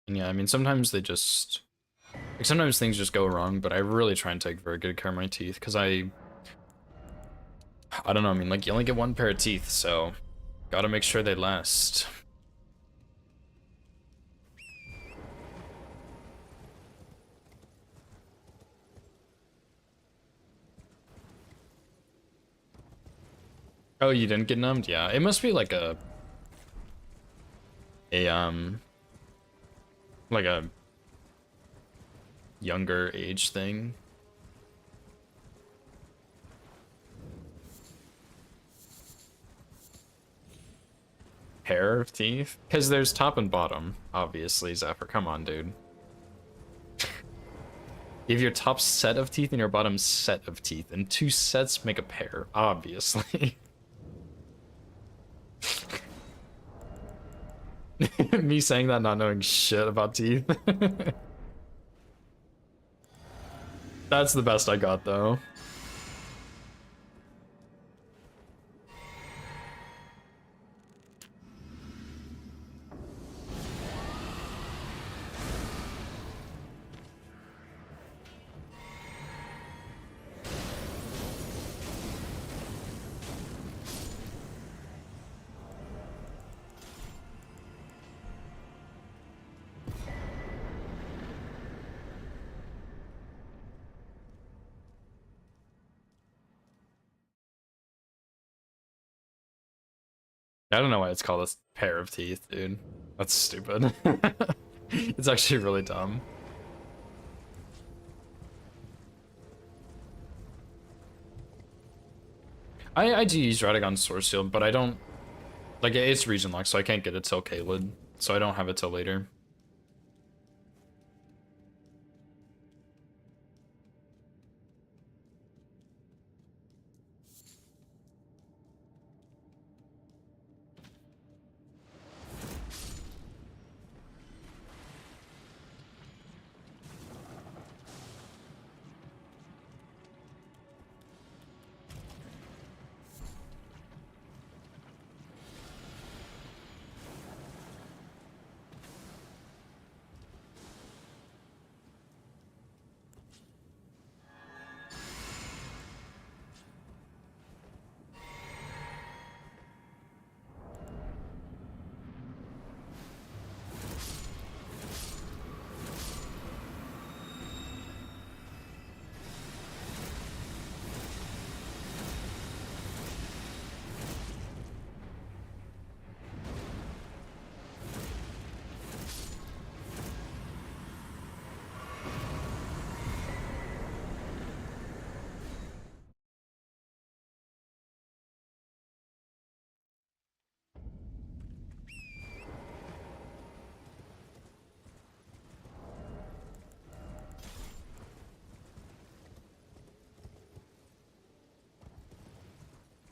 And yeah, I mean, sometimes they just, like, sometimes things just go wrong, but I really try and take very good care of my teeth, because I don't know, I mean, like, you only get one pair of teeth, so gotta make sure they last. Oh, you didn't get numbed? Yeah, it must be like like a younger age thing. Pair of teeth? Because there's top and bottom, obviously, Zephyr. Come on, dude. You have your top set of teeth and your bottom set of teeth, and two sets make a pair, obviously. Me saying that, not knowing shit about teeth. That's the best I got, though. I don't know why it's called a pair of teeth, dude. That's stupid. It's actually really dumb. I do use Radagon's Source Shield, but I don't... Like, it's region locked, so I can't get it till Caelid. So I don't have it till later.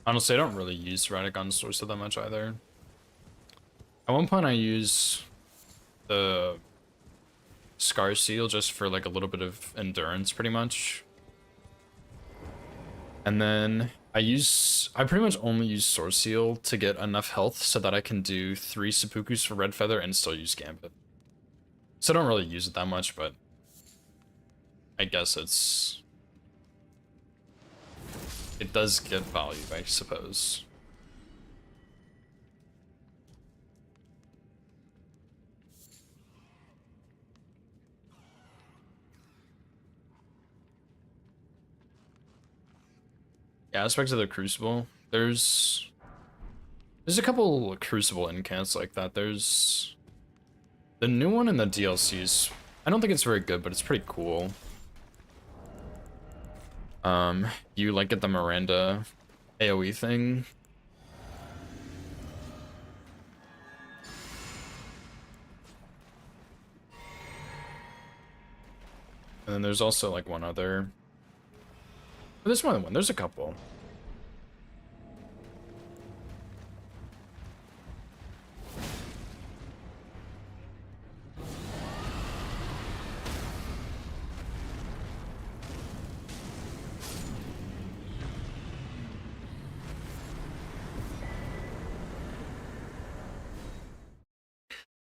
Honestly, I don't really use Radagon's Source that much either. At one point I use the Scar Seal just for like a little bit of endurance pretty much. And then I pretty much only use Source Seal to get enough health so that I can do 3 Seppukus for Red Feather and still use Gambit. So I don't really use it that much, but I guess it does get value, I suppose. Yeah, aspects of the Crucible. There's a couple Crucible incants like that. There's the new one in the DLCs. I don't think it's very good, but it's pretty cool. You like get the Miranda AoE thing. And then there's also like one other. There's more than one. There's a couple.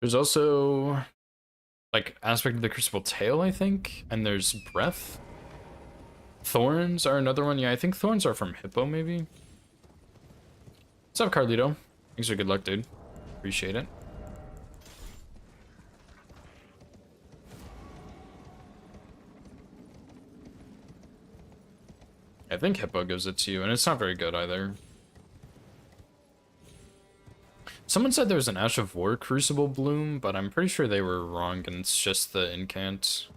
There's also like aspect of the Crucible Tail, I think, and there's Breath. Thorns are another one. Yeah, I think Thorns are from Hippo, maybe. What's up, Carlito? Thanks for good luck, dude. Appreciate it. I think Hippo gives it to you, and it's not very good either. Someone said there was an Ash of War Crucible Bloom, but I'm pretty sure they were wrong, and it's just the incant.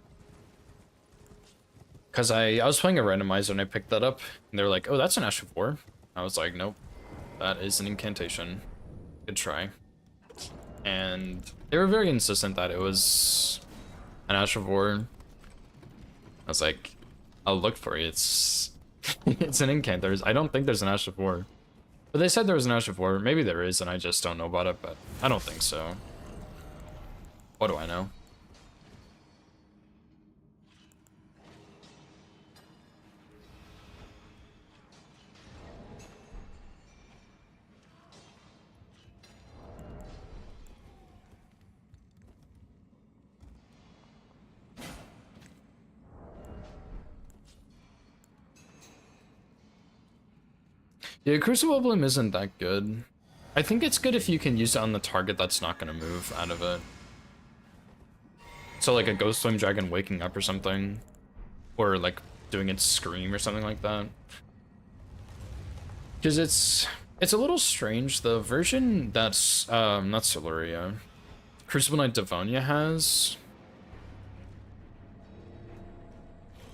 Because I was playing a randomizer and I picked that up, and they're like, oh, that's an Ash of War. I was like, nope, that is an incantation. Good try. And they were very insistent that it was an Ash of War. I was like, I'll look for it. It's it's an incant. I don't think there's an Ash of War. But they said there was an Ash of War. Maybe there is, and I just don't know about it, but I don't think so. What do I know? Yeah, Crucible Bloom isn't that good. I think it's good if you can use it on the target that's not going to move out of it. So like a Ghost Flame Dragon waking up or something. Or like doing its scream or something like that. Because It's a little strange. The version that's not Siluria, Crucible Knight Devonia has,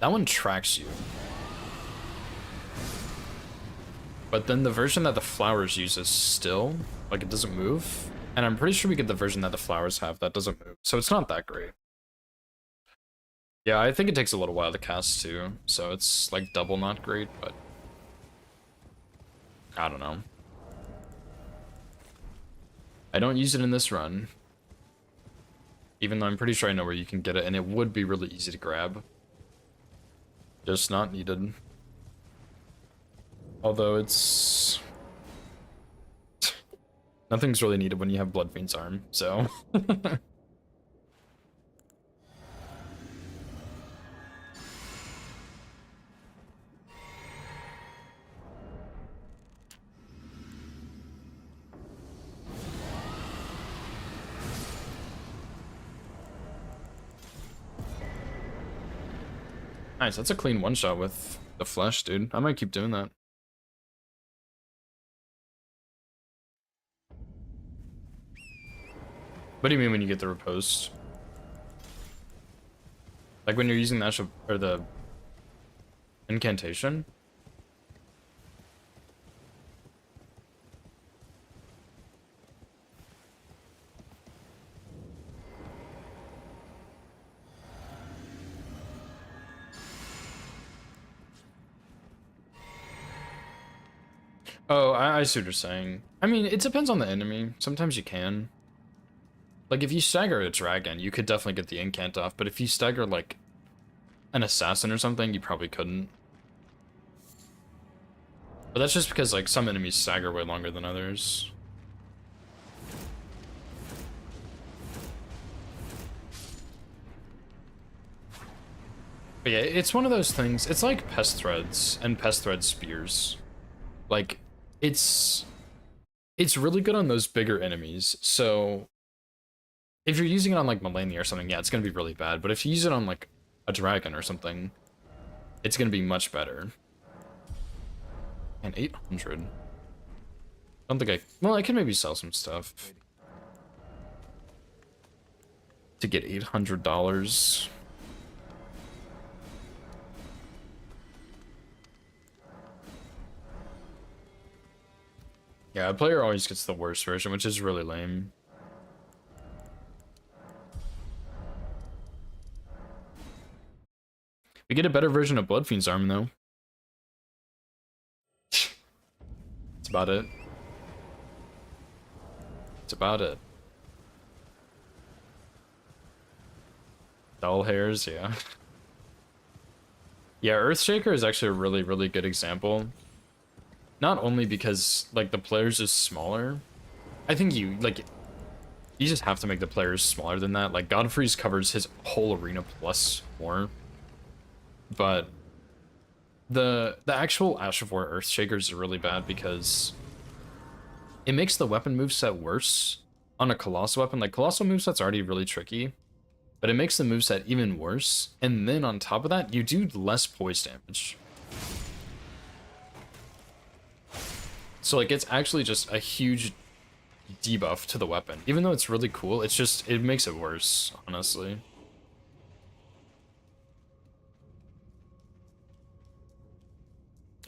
that one tracks you. But then the version that the flowers use is still, like, it doesn't move. And I'm pretty sure we get the version that the flowers have that doesn't move. So it's not that great. Yeah, I think it takes a little while to cast too. So it's like double not great, but I don't know. I don't use it in this run. Even though I'm pretty sure I know where you can get it, and it would be really easy to grab. Just not needed. Although it's... nothing's really needed when you have Bloodfiend's arm, so... Nice, that's a clean one-shot with the flesh, dude. I might keep doing that. What do you mean when you get the riposte? Like when you're using the actual, or the incantation? Oh, I see what you're saying. I mean, it depends on the enemy. Sometimes you can. Like, if you stagger a dragon, you could definitely get the incant off, but if you stagger, like, an assassin or something, you probably couldn't. But that's just because, like, some enemies stagger way longer than others. But yeah, it's one of those things. It's like pest threads and pest thread spears. Like, it's really good on those bigger enemies. So if you're using it on like Malenia or something, yeah, it's gonna be really bad. But if you use it on like a dragon or something, it's gonna be much better. And 800. I don't think well, I can maybe sell some stuff to get $800. Yeah, a player always gets the worst version, which is really lame. We get a better version of Bloodfiend's arm, though. That's about it. That's about it. Dull hairs, yeah. Yeah, Earthshaker is actually a really, really good example. Not only because, like, the players is smaller. I think you just have to make the players smaller than that. Like, Godfrey's covers his whole arena plus more. But the actual Ash of War Earthshakers are really bad because it makes the weapon moveset worse on a Colossal weapon. Like, Colossal moveset's already really tricky, but it makes the moveset even worse. And then on top of that, you do less poise damage. So, like, it's actually just a huge debuff to the weapon. Even though it's really cool, it's just, it makes it worse, honestly.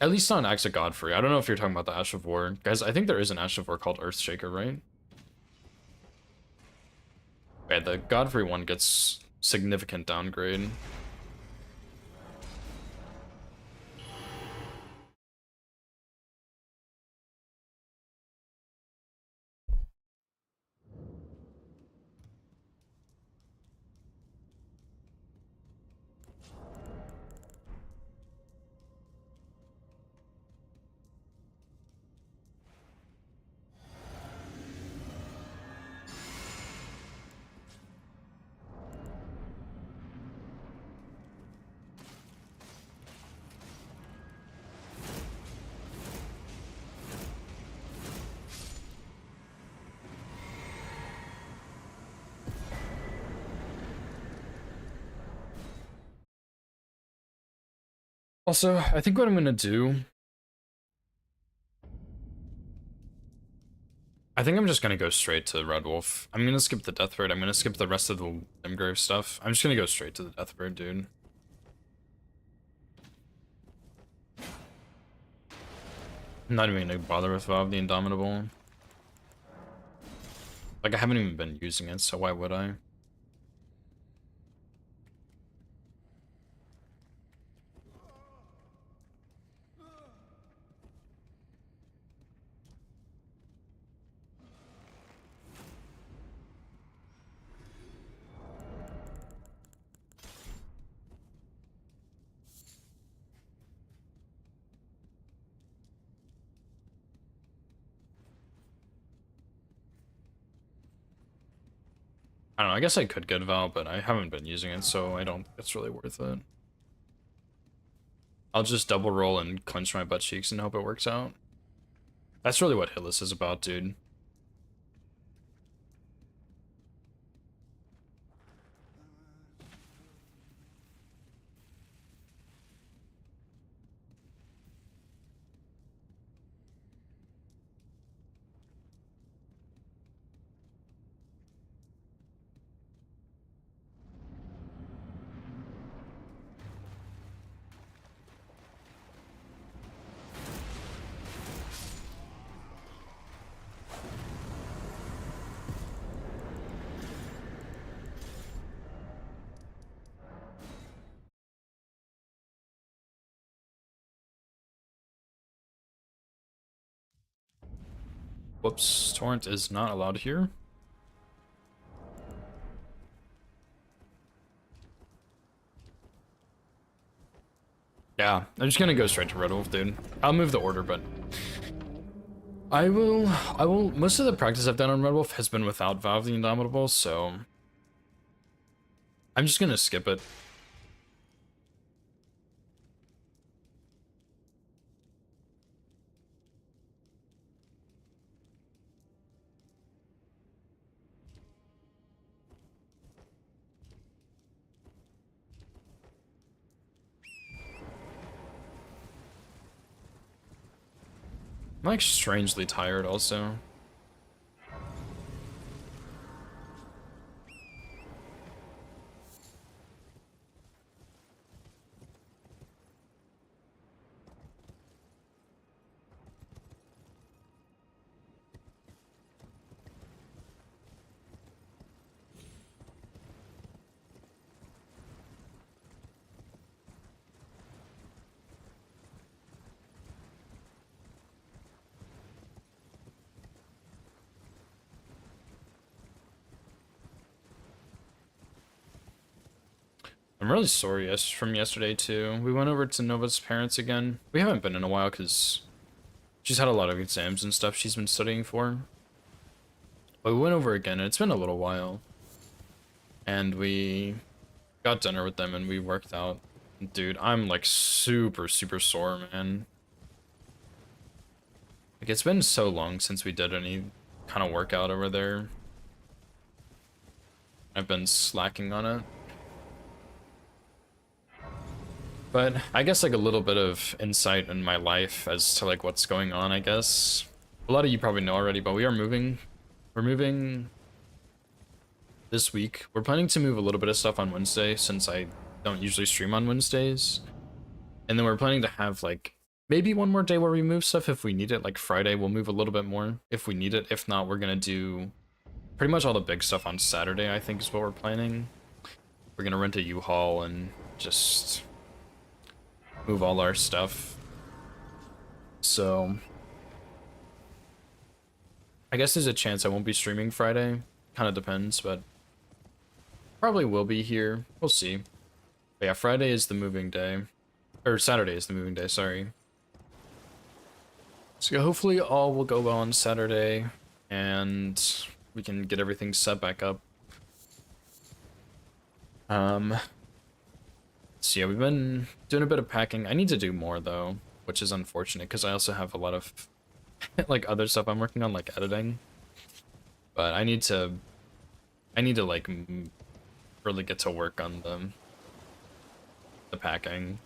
At least on Axe of Godfrey. I don't know if you're talking about the Ash of War. Guys, I think there is an Ash of War called Earthshaker, right? Yeah, the Godfrey one gets significant downgrade. Also, I think what I'm gonna do I think I'm just gonna go straight to Red Wolf. I'm gonna skip the Deathbird. I'm gonna skip the rest of the Limgrave stuff. I'm just gonna go straight to the Deathbird, dude. I'm not even gonna bother with Vav the Indomitable. Like, I haven't even been using it, so why would I? I don't know, I guess I could get Val, but I haven't been using it, so I don't think it's really worth it. I'll just double roll and clench my butt cheeks and hope it works out. That's really what Hitless is about, dude. Whoops, Torrent is not allowed here. Yeah, I'm just gonna go straight to Red Wolf, dude. I'll move the order, but I will, most of the practice I've done on Red Wolf has been without Valve the Indomitable, so I'm just gonna skip it. I'm like strangely tired also. I'm really sorry from yesterday too. We went over to Nova's parents again. We haven't been in a while because she's had a lot of exams and stuff she's been studying for. But we went over again and it's been a little while. And we got dinner with them and we worked out. Dude, I'm like super sore, man. Like, it's been so long since we did any kind of workout over there. I've been slacking on it. But I guess like a little bit of insight in my life as to like what's going on, I guess. A lot of you probably know already, but we are moving. We're moving this week. We're planning to move a little bit of stuff on Wednesday since I don't usually stream on Wednesdays. And then we're planning to have like maybe one more day where we move stuff if we need it. Like Friday, we'll move a little bit more if we need it. If not, we're gonna do pretty much all the big stuff on Saturday, I think is what we're planning. We're gonna rent a U-Haul and just move all our stuff. So I guess there's a chance I won't be streaming Friday. Kind of depends, but probably will be here. We'll see. But yeah, Friday is the moving day. Or Saturday is the moving day, sorry. So hopefully all will go well on Saturday and we can get everything set back up. So yeah, we've been doing a bit of packing. I need to do more though, which is unfortunate because I also have a lot of like other stuff I'm working on, like editing. But I need to like really get to work on the packing.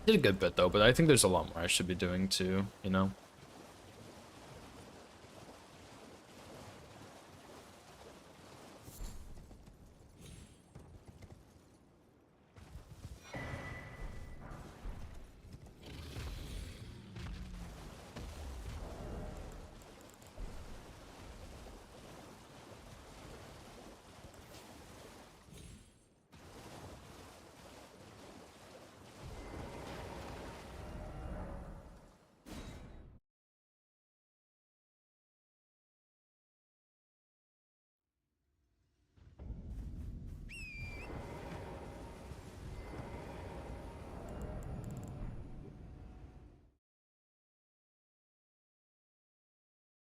Did a good bit though, but I think there's a lot more I should be doing too, you know?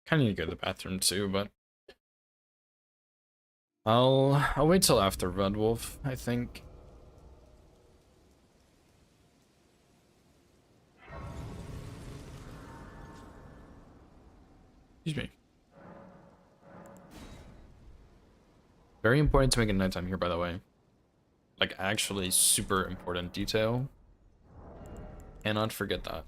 Kind of need to go to the bathroom too, but I'll wait till after Red Wolf, I think. Excuse me. Very important to make it nighttime here, by the way. Like, actually super important detail. Cannot forget that.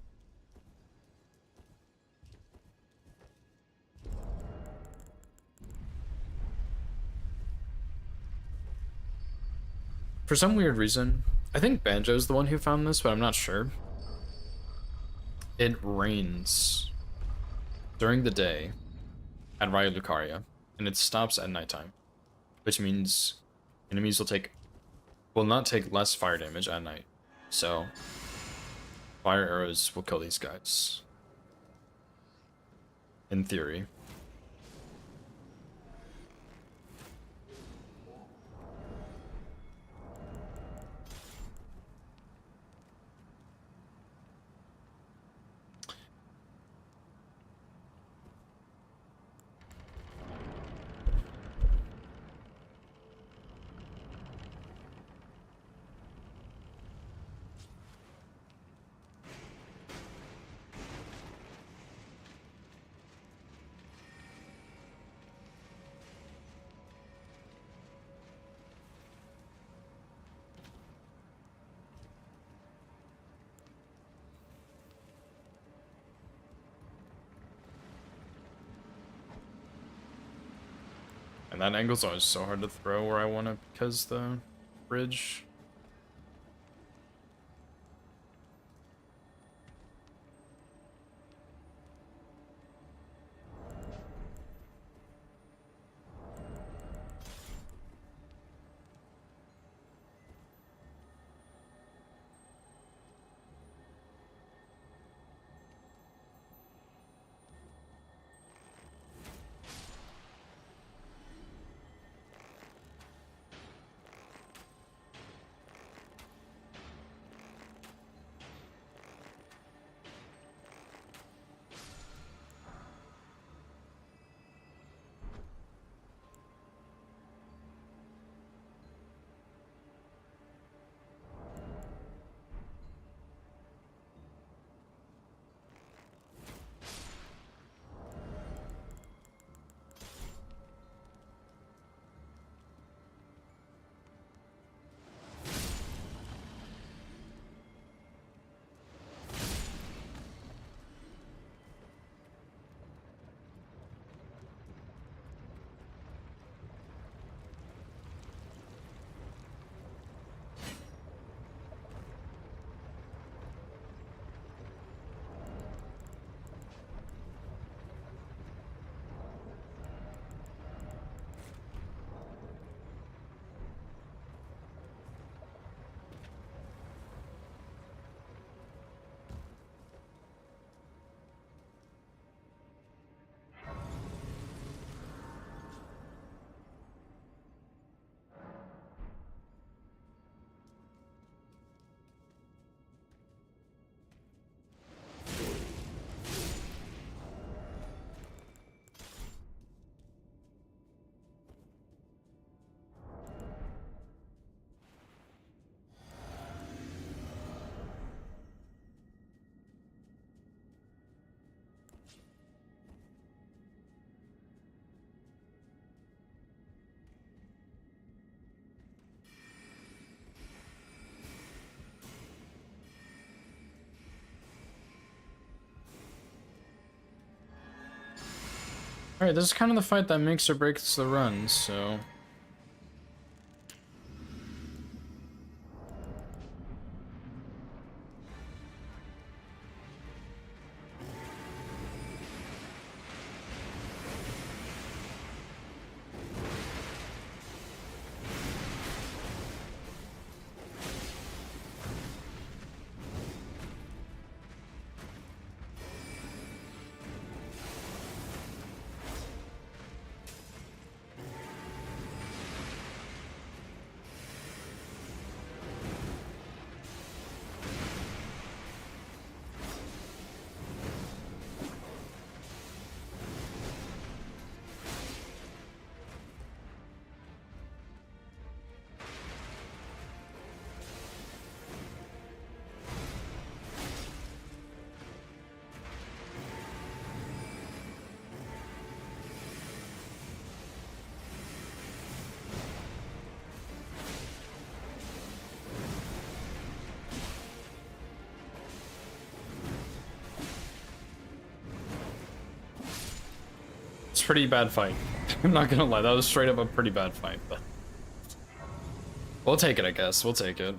For some weird reason, I think Banjo's the one who found this, but I'm not sure. It rains during the day at Raya Lucaria, and it stops at nighttime, which means enemies will not take less fire damage at night. So fire arrows will kill these guys. In theory. And that angle's always so hard to throw where I want it because the bridge. Alright, this is kind of the fight that makes or breaks the run, so... pretty bad fight. I'm not gonna lie, that was straight up a pretty bad fight, but we'll take it, I guess. We'll take it.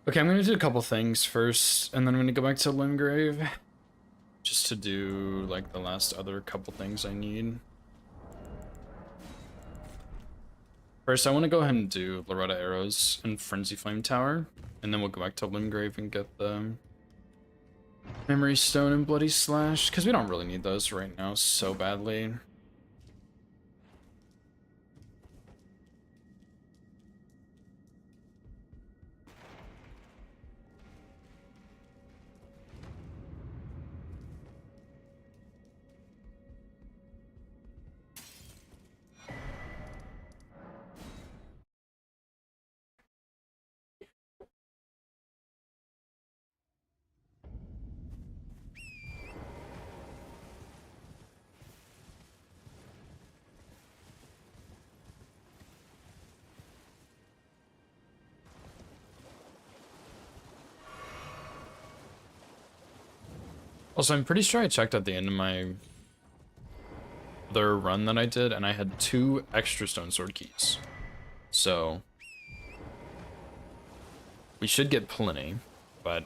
Okay, I'm gonna do a couple things first, and then I'm gonna go back to Limgrave. Just to do, like, the last other couple things I need. First, I want to go ahead and do Loretta Arrows and Frenzy Flame Tower, and then we'll go back to Limgrave and get the Memory Stone and Bloody Slash, because we don't really need those right now so badly. Also, I'm pretty sure I checked at the end of my other run that I did, and I had 2 extra Stone Sword keys. So we should get plenty, but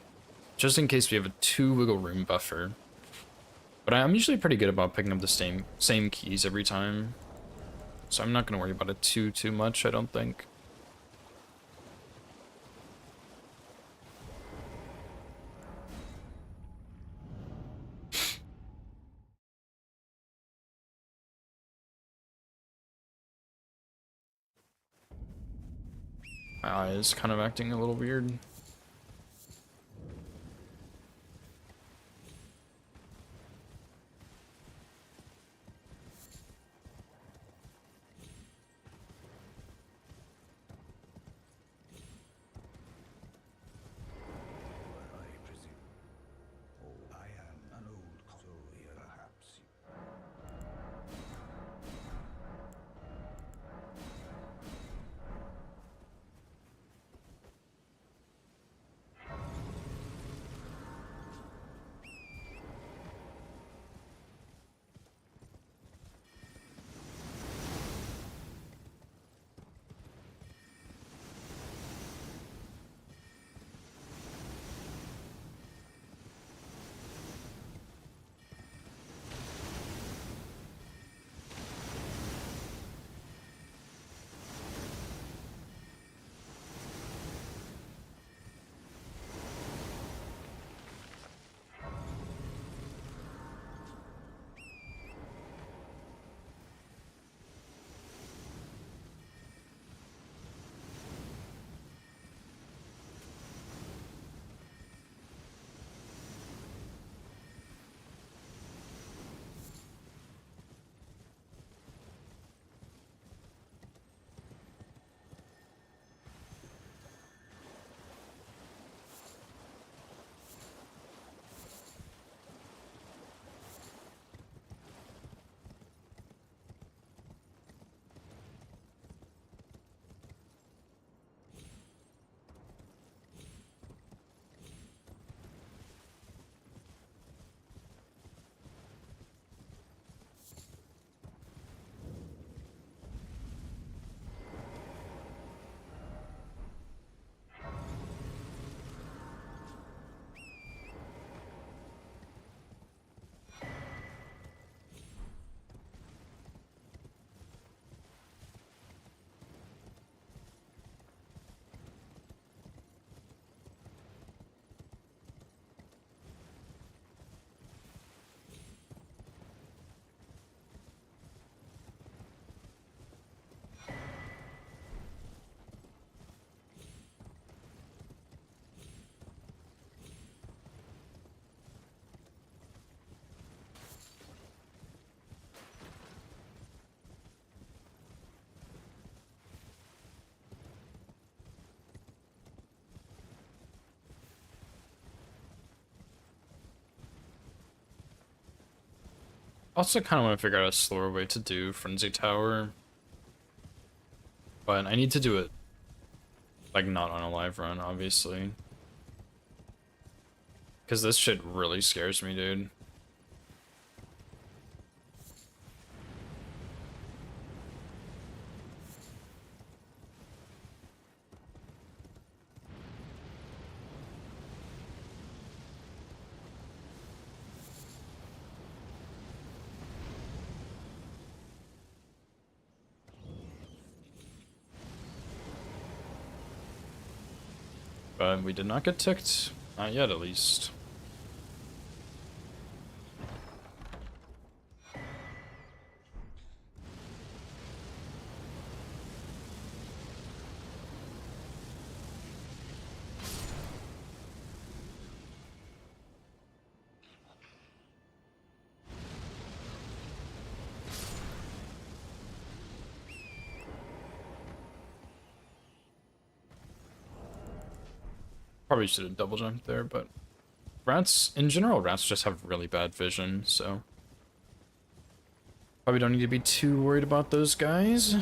just in case we have a 2 wiggle room buffer. But I'm usually pretty good about picking up the same keys every time, so I'm not gonna worry about it too much, I don't think. My eye is kind of acting a little weird. I presume. Oh, I am an old story, perhaps. Also kind of want to figure out a slower way to do Frenzy Tower. But I need to do it, like, not on a live run, obviously. Because this shit really scares me, dude. But we did not get ticked. Not yet, at least. Probably should have double jumped there, but rats, in general, rats just have really bad vision, so probably don't need to be too worried about those guys.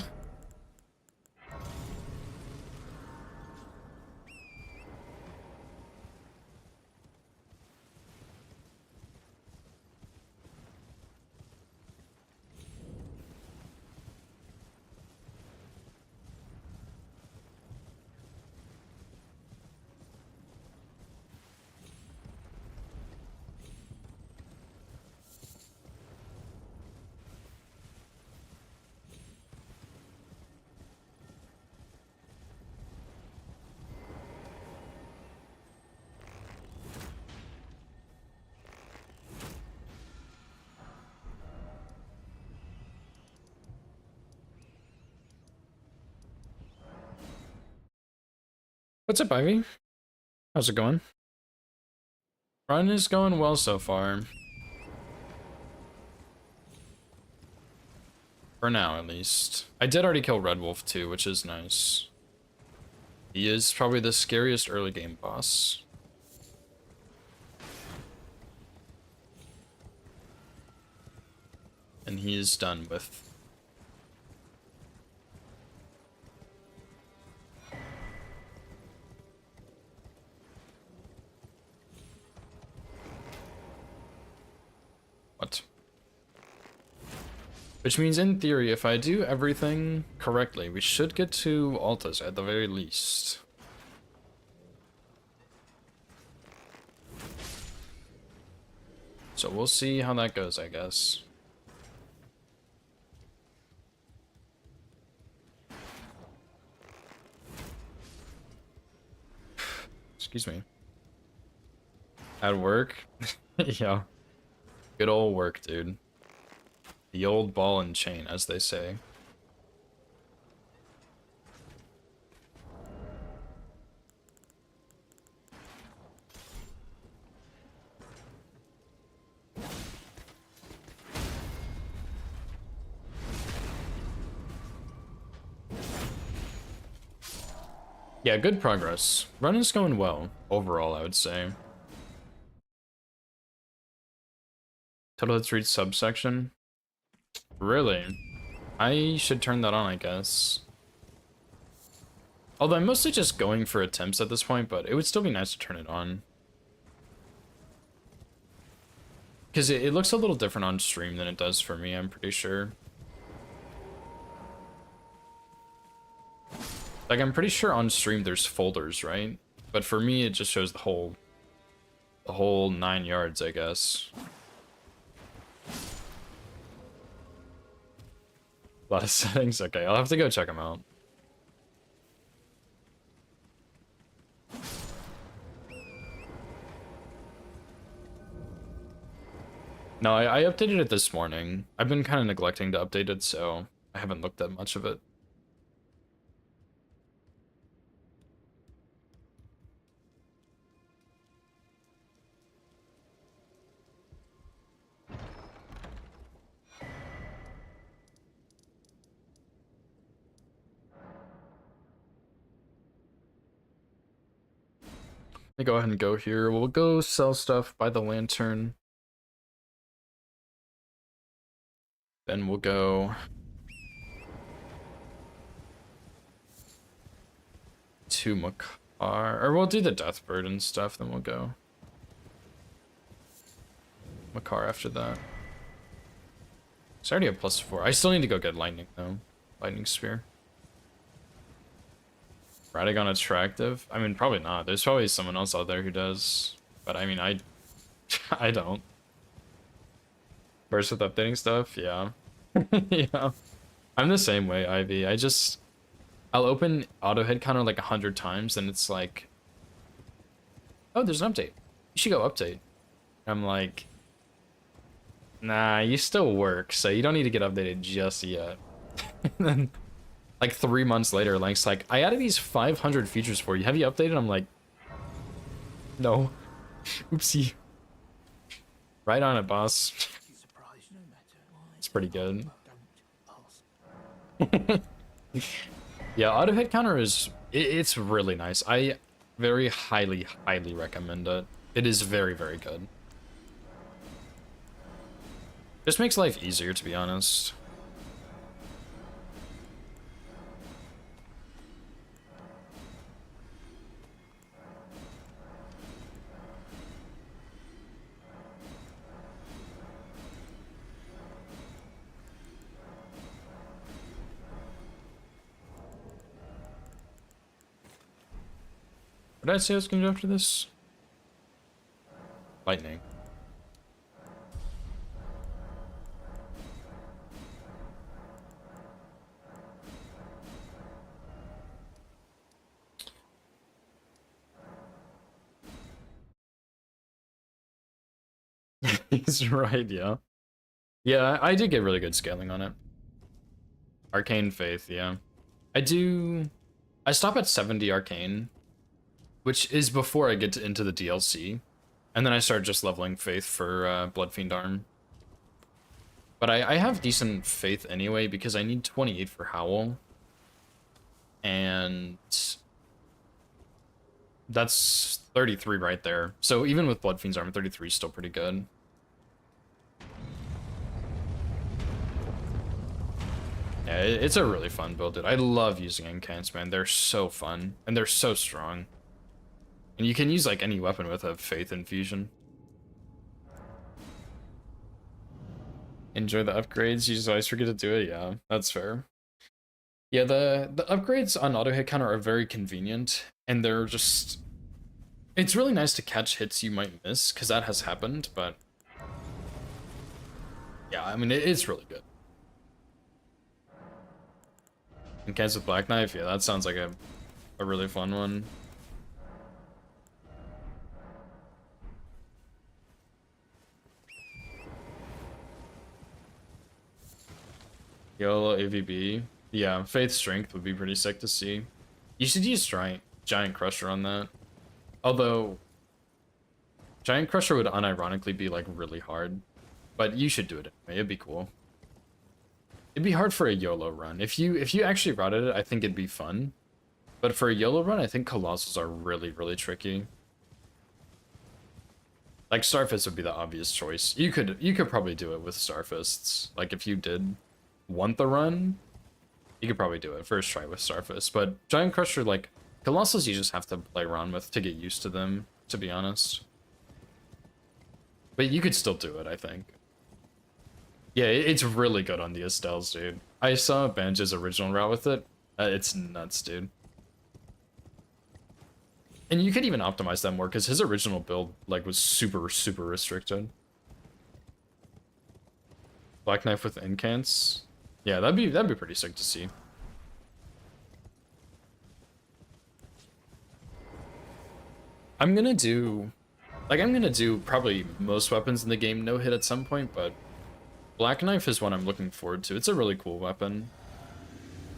What's up, Ivy? How's it going? Run is going well so far. For now, at least. I did already kill Red Wolf too, which is nice. He is probably the scariest early game boss. And he is done with. What? Which means, in theory, if I do everything correctly, we should get to Altas at the very least. So we'll see how that goes, I guess. Excuse me. At work? Yeah. Good old work, dude. The old ball and chain, as they say. Yeah, good progress. Run is going well, overall, I would say. Total hits reach subsection. Really? I should turn that on, I guess. Although I'm mostly just going for attempts at this point, but it would still be nice to turn it on. Because it looks a little different on stream than it does for me, I'm pretty sure. Like, I'm pretty sure on stream there's folders, right? But for me, it just shows the whole 9 yards, I guess. A lot of settings. Okay, I'll have to go check them out. No, I updated it this morning. I've been kind of neglecting to update it, so I haven't looked at much of it. Let me go ahead and go here. We'll go sell stuff, buy the lantern. Then we'll go to Makar, or we'll do the Deathbird and stuff, then we'll go Makar after that. It's already a +4. I still need to go get Lightning though. Lightning Spear. Radagon attractive? I mean, probably not. There's probably someone else out there who does. But I mean, I don't. Burst with updating stuff? Yeah. Yeah. I'm the same way, Ivy. I'll open auto hit counter like 100 times and it's like, oh, there's an update. You should go update. I'm like, nah, you still work, so you don't need to get updated just yet. And then, like 3 months later, Lank's like, I added these 500 features for you. Have you updated? I'm like, no. Oopsie. Right on it, boss. It's pretty good. Yeah, auto hit counter is it's really nice. I very highly recommend it. It is very good. Just makes life easier, to be honest. What did I say I was gonna do after this? Lightning. He's right, yeah. Yeah, I did get really good scaling on it. Arcane Faith, yeah. I stop at 70 Arcane, which is before I get into the DLC. And then I start just leveling Faith for Bloodfiend Arm. But I have decent Faith anyway because I need 28 for Howl. And that's 33 right there. So even with Bloodfiend's Arm, 33 is still pretty good. Yeah, it's a really fun build, dude. I love using incants, man. They're so fun. And they're so strong. And you can use like any weapon with a Faith Infusion. Enjoy the upgrades. You just always forget to do it. Yeah, that's fair. Yeah, the upgrades on auto hit counter are very convenient, and they're just... It's really nice to catch hits you might miss, because that has happened, but... Yeah, I mean, it's really good. Incants with Black Knife? Yeah, that sounds like a really fun one. YOLO AVB. Yeah, Faith Strength would be pretty sick to see. You should use Giant Crusher on that. Although, Giant Crusher would unironically be like really hard. But you should do it anyway, it'd be cool. It'd be hard for a YOLO run. If you actually routed it, I think it'd be fun. But for a YOLO run, I think Colossals are really tricky. Like Starfist would be the obvious choice. You could probably do it with Starfists. Like if you did want the run, you could probably do it first try with Starfist. But Giant Crusher, like Colossals, you just have to play around with to get used to them, to be honest. But you could still do it, I think. Yeah, it's really good on the Estelles, dude. I saw Banjo's original route with it. It's nuts, dude. And you could even optimize that more, because his original build like was super restricted. Black Knife with incants. Yeah, that'd be pretty sick to see. I'm gonna do probably most weapons in the game no hit at some point, but Black Knife is one I'm looking forward to. It's a really cool weapon.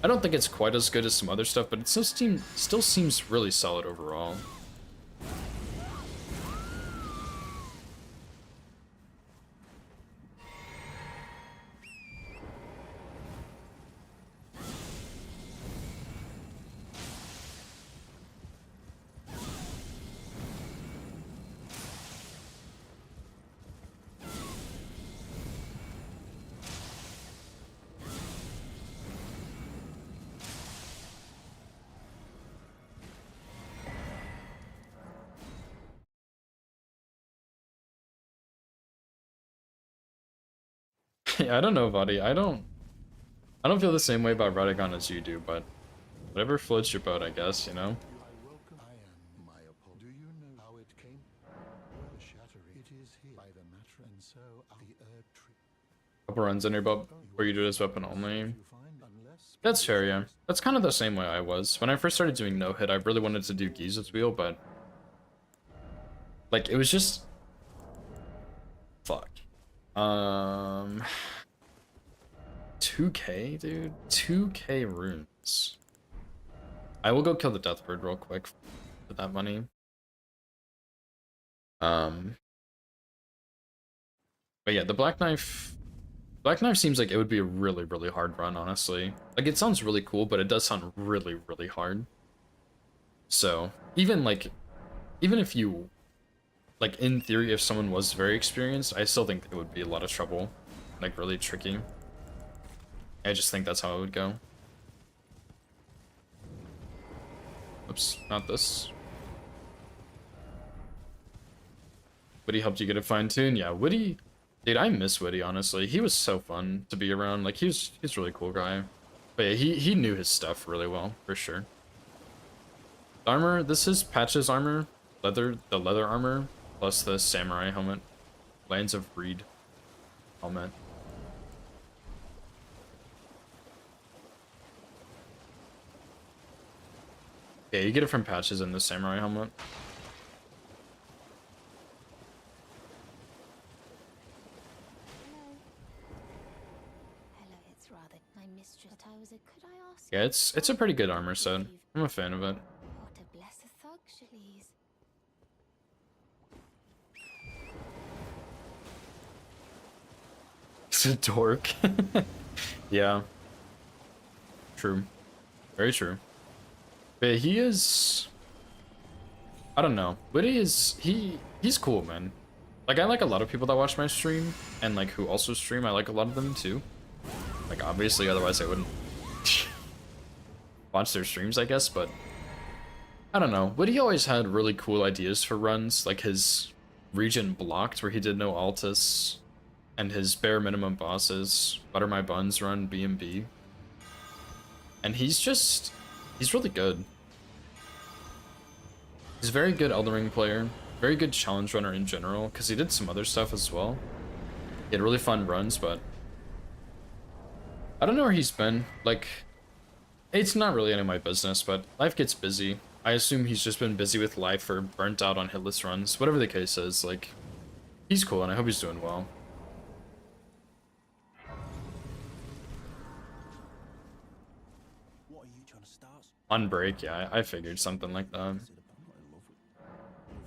I don't think it's quite as good as some other stuff, but it still seems really solid overall. I don't know, buddy. I don't feel the same way about Radagon as you do, but whatever floats your boat, I guess, you know? I welcome. I am my opponent. Do you know how it came? Well, shattering. It is here by the matter, and so the herb tree. Couple runs in your boat where you do this weapon only. You find unless That's fair, yeah. That's kind of the same way I was. When I first started doing no hit, I really wanted to do Giza's wheel, but like it was just fuck. 2k, dude. 2k runes. I will go kill the Deathbird real quick for that money. But yeah, the Black Knife seems like it would be a really, really hard run, honestly. Like, it sounds really cool, but it does sound really, really hard. So, even if you, like, in theory, if someone was very experienced, I still think it would be a lot of trouble. Like, really tricky. I just think that's how it would go. Oops, not this. Woody helped you get a fine tune? Yeah, Woody... Dude, I miss Woody, honestly. He was so fun to be around. Like, he's a really cool guy. But yeah, he knew his stuff really well, for sure. The armor, this is Patch's armor. The leather armor, plus the samurai helmet. Lands of Reed helmet. Yeah, you get it from Patches in the samurai helmet. Hello, it's rather my mistress. But I was a could I ask? Yeah, it's a pretty good armor set. I'm a fan of it. What a blessed thug, Shalise. He's a dork. Yeah. True. Very true. But he is... I don't know. Woody is... He's cool, man. Like, I like a lot of people that watch my stream, and, like, who also stream. I like a lot of them, too. Like, obviously, otherwise I wouldn't watch their streams, I guess, but... I don't know. Woody always had really cool ideas for runs, like his region blocked, where he did no Altus, and his bare minimum bosses, Butter My Buns run, B&B. And he's really good. He's a very good Elden Ring player, very good challenge runner in general, because he did some other stuff as well. He had really fun runs, but I don't know where he's been. Like, it's not really any of my business, but life gets busy. I assume he's just been busy with life or burnt out on hitless runs, whatever the case is. Like, he's cool, and I hope he's doing well. what are you trying to start? On break, yeah, I figured something like that.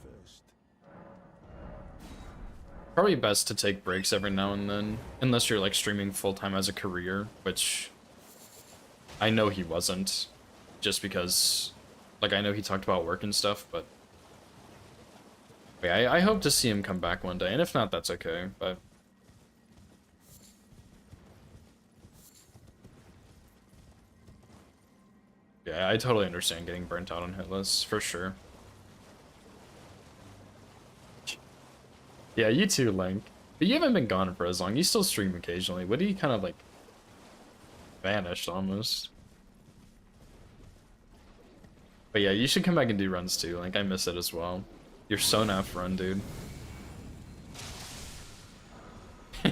Reversed. Probably best to take breaks every now and then, unless you're like streaming full-time as a career, which I know he wasn't, just because, like, I know he talked about work and stuff, but yeah, I hope to see him come back one day, and if not, that's okay, but yeah, I totally understand getting burnt out on hitless, for sure. Yeah, you too, Link. But you haven't been gone for as long. You still stream occasionally. What do you kind of like vanished almost? But yeah, you should come back and do runs too. Like, I miss it as well. Your Sonaf run, dude.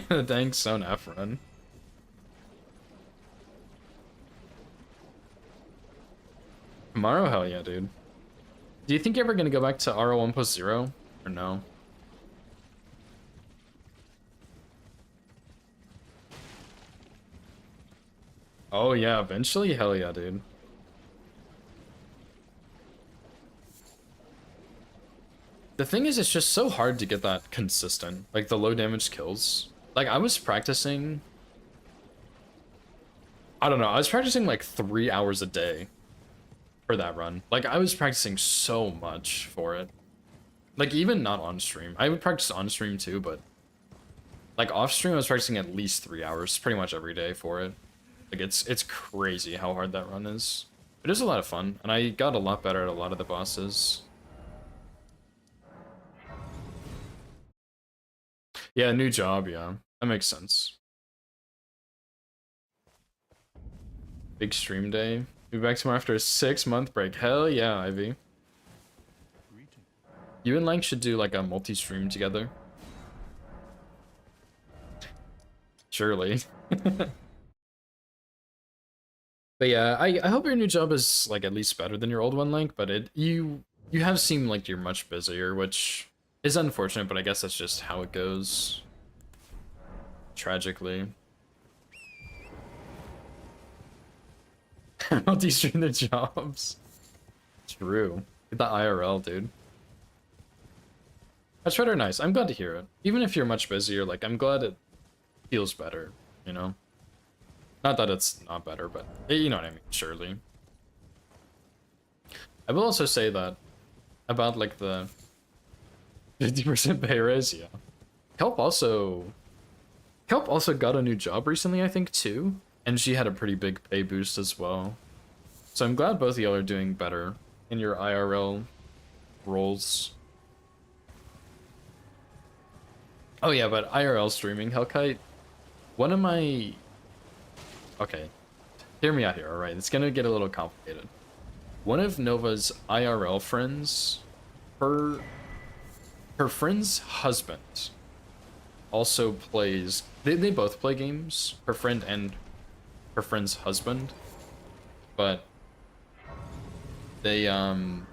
The dang Sonaf run. Tomorrow, hell yeah, dude. Do you think you're ever gonna go back to RO 1.0 or no? Oh yeah, eventually? Hell yeah, dude. The thing is, it's just so hard to get that consistent. Like, the low damage kills. Like, I was practicing... I don't know, I was practicing like 3 hours a day for that run. Like, I was practicing so much for it. Like, even not on stream. I would practice on stream too, but... Like, off stream, I was practicing at least 3 hours pretty much every day for it. Like, it's crazy how hard that run is. It is a lot of fun, and I got a lot better at a lot of the bosses. Yeah, new job, yeah. That makes sense. Big stream day. Be back tomorrow after a 6-month break. Hell yeah, Ivy. Greeting. You and Lang should do like a multi-stream together. Surely. But yeah, I hope your new job is like at least better than your old one, Link, but you have seemed like you're much busier, which is unfortunate, but I guess that's just how it goes. Tragically. Multi-stream their jobs. True. Get the IRL, dude. That's rather nice. I'm glad to hear it. Even if you're much busier, like, I'm glad it feels better, you know? Not that it's not better, but you know what I mean, surely. I will also say that about, like, the 50% pay raise, yeah. Kelp also got a new job recently, I think, too. And she had a pretty big pay boost as well. So I'm glad both of y'all are doing better in your IRL roles. Oh yeah, but IRL streaming, Hellkite, one of my... Okay, hear me out here, alright? It's gonna get a little complicated. One of Nova's IRL friends, her friend's husband also plays... They both play games, her friend and her friend's husband, but they the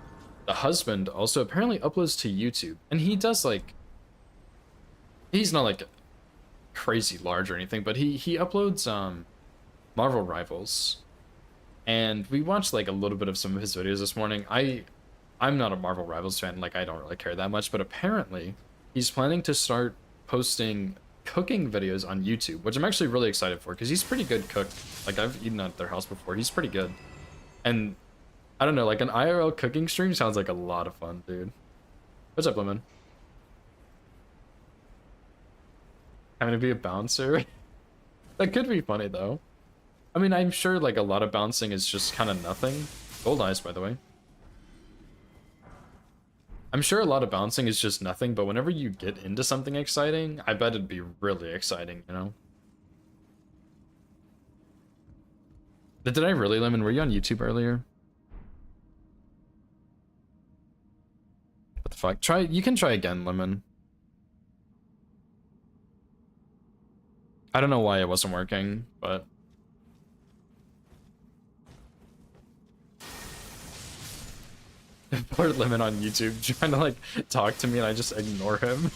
husband also apparently uploads to YouTube, and he does like, he's not like crazy large or anything, but he uploads Marvel Rivals, and we watched like a little bit of some of his videos this morning. I'm not a Marvel Rivals fan, like I don't really care that much, but apparently he's planning to start posting cooking videos on YouTube, which I'm actually really excited for because he's pretty good cook. Like I've eaten at their house before. He's pretty good. And I don't know, like an IRL cooking stream sounds like a lot of fun, dude. What's up, Lemon? Having to be a bouncer? That could be funny though. I mean, I'm sure like a lot of bouncing is just kind of nothing. Gold eyes, by the way. I'm sure a lot of bouncing is just nothing, but whenever you get into something exciting, I bet it'd be really exciting, you know? Did I really, Lemon? Were you on YouTube earlier? What the fuck? You can try again, Lemon. I don't know why it wasn't working, but... Poor Lemon on YouTube trying to like talk to me and I just ignore him.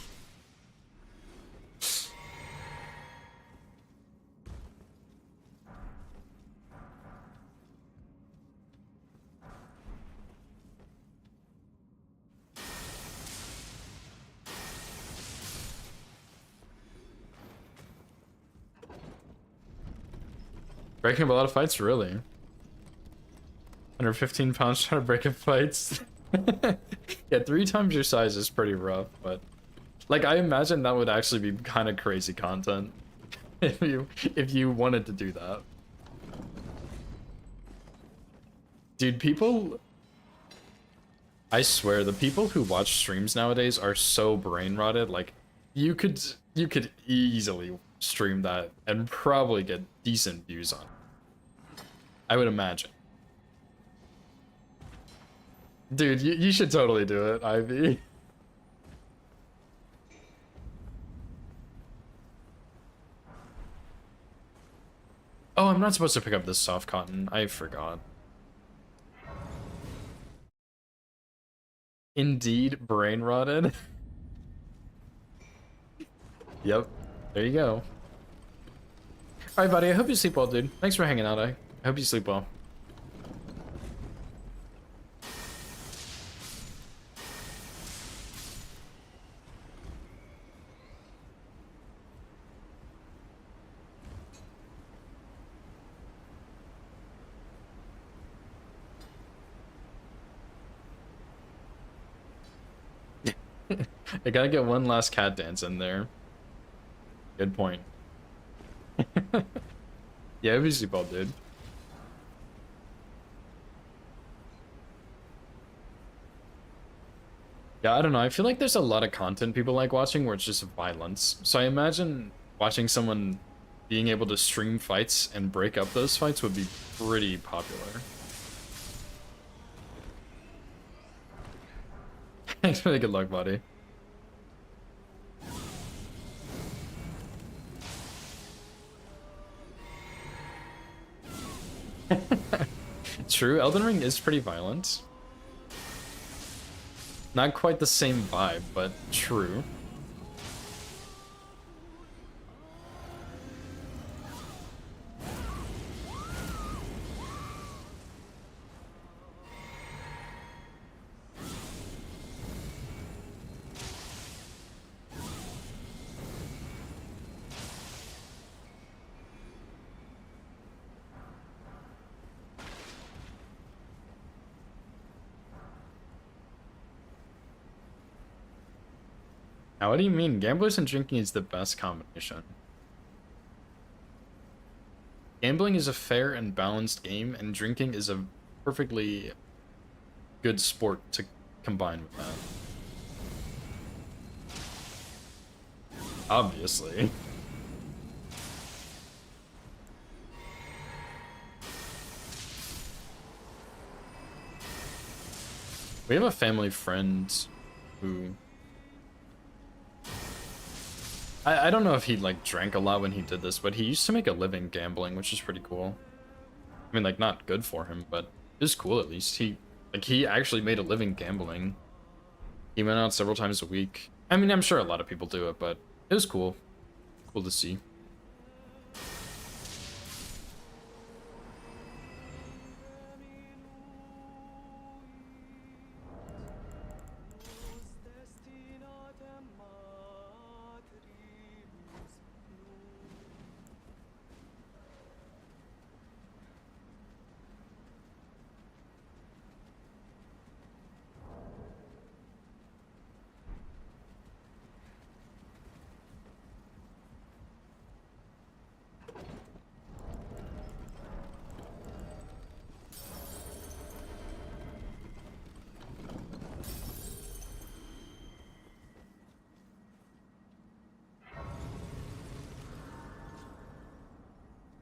Breaking up a lot of fights, really? 115 pounds trying to break up fights. Yeah, 3 times your size is pretty rough, but like I imagine that would actually be kind of crazy content if you wanted to do that. Dude, people, I swear the people who watch streams nowadays are so brain rotted. Like you could easily stream that and probably get decent views on it, I would imagine. Dude, you should totally do it, Ivy. Oh, I'm not supposed to pick up this soft cotton. I forgot. Indeed, brain rotted. Yep, there you go. Alright, buddy, I hope you sleep well, dude. Thanks for hanging out, I hope you sleep well. I gotta get one last cat dance in there. Good point. Yeah, it'd be super, dude. Yeah, I don't know. I feel like there's a lot of content people like watching where it's just violence. So I imagine watching someone being able to stream fights and break up those fights would be pretty popular. Thanks for the good luck, buddy. True, Elden Ring is pretty violent. Not quite the same vibe, but true. Now, what do you mean? Gamblers and drinking is the best combination. Gambling is a fair and balanced game, and drinking is a perfectly good sport to combine with that. Obviously. We have a family friend who... I don't know if he like drank a lot when he did this, but he used to make a living gambling, which is pretty cool. I mean, like, not good for him, but it was cool at least. He actually made a living gambling. He went out several times a week. I mean, I'm sure a lot of people do it, but it was cool. Cool to see.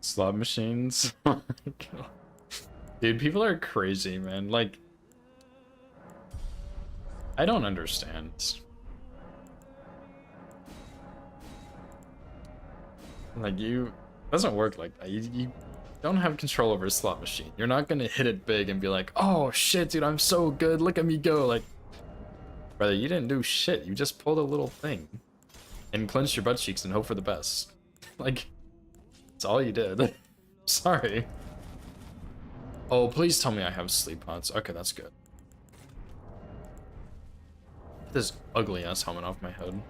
Slot machines. Oh my God. Dude, people are crazy, man. Like, I don't understand. Like, it doesn't work like that. You don't have control over a slot machine. You're not gonna hit it big and be like, oh shit, dude, I'm so good, look at me go. Like, brother, you didn't do shit. You just pulled a little thing and clenched your butt cheeks and hope for the best. Like, that's all you did. Sorry. Oh, please tell me I have sleep pods. Okay, that's good. Get this ugly ass helmet off my head.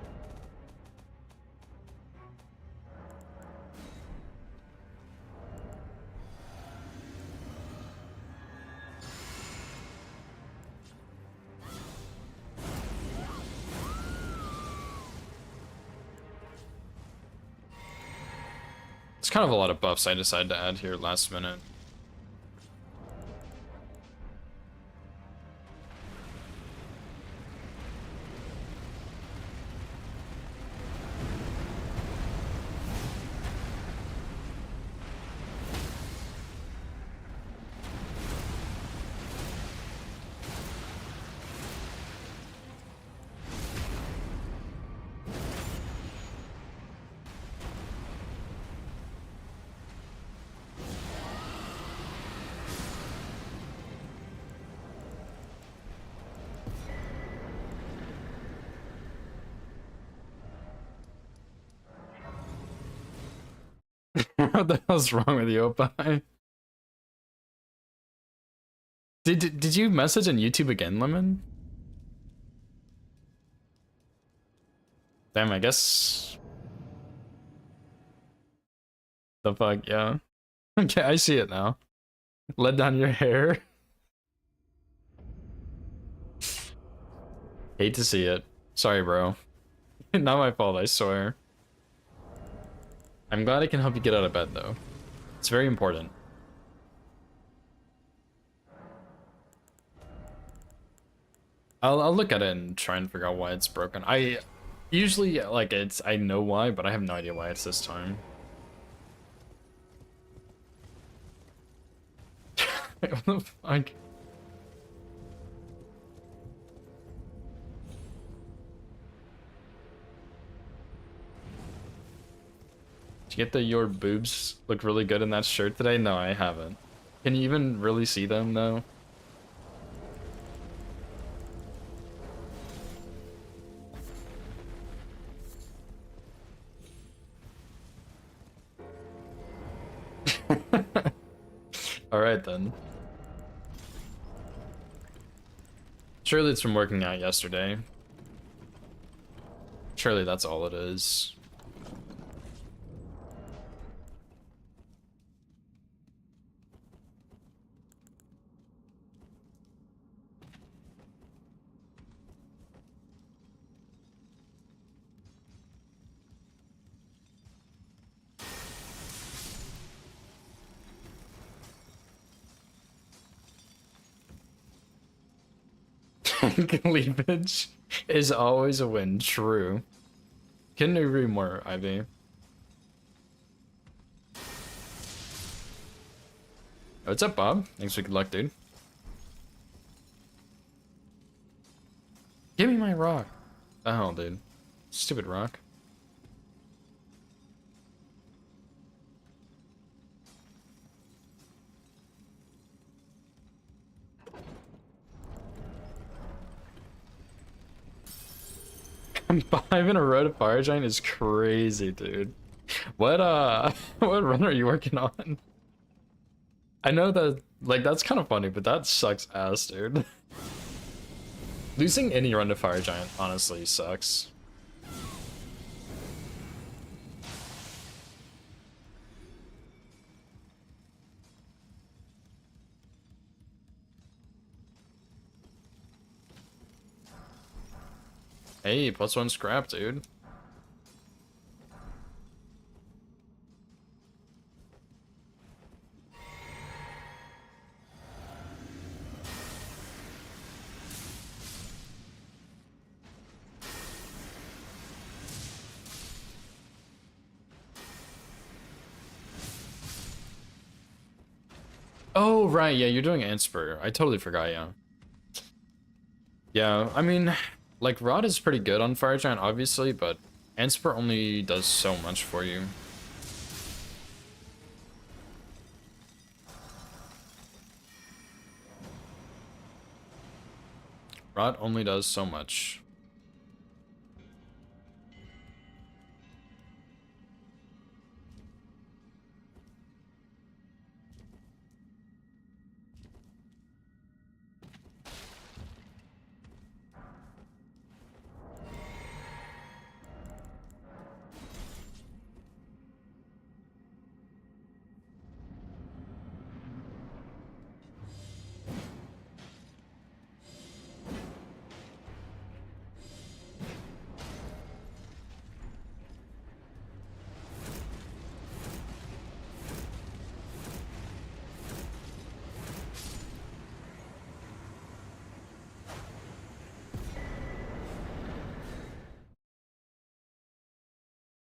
It's kind of a lot of buffs I decided to add here last minute. What the hell's wrong with you, Opie? Did you message on YouTube again, Lemon? Damn, I guess. The fuck, yeah. Okay, I see it now. Let down your hair. Hate to see it. Sorry, bro. Not my fault, I swear. I'm glad I can help you get out of bed, though. It's very important. I'll look at it and try and figure out why it's broken. I usually, like, I know why, but I have no idea why it's this time. What the fuck? Did you get the your boobs look really good in that shirt today? No, I haven't. Can you even really see them though? All right then. Surely it's from working out yesterday. Surely that's all it is. Cleavage is always a win, true. Couldn't agree more, Ivy. What's up, Bob? Thanks for good luck, dude. Give me my rock. Oh, dude. Stupid rock. Five in a row to Fire Giant is crazy, dude. What what run are you working on? I know that, like, that's kind of funny, but that sucks ass, dude. Losing any run to Fire Giant honestly sucks. Hey, +1 scrap, dude. Oh, right, yeah, you're doing Anspur. I totally forgot, yeah. Yeah, I mean, like, Rod is pretty good on Fire Giant, obviously, but Anspur only does so much for you. Rod only does so much.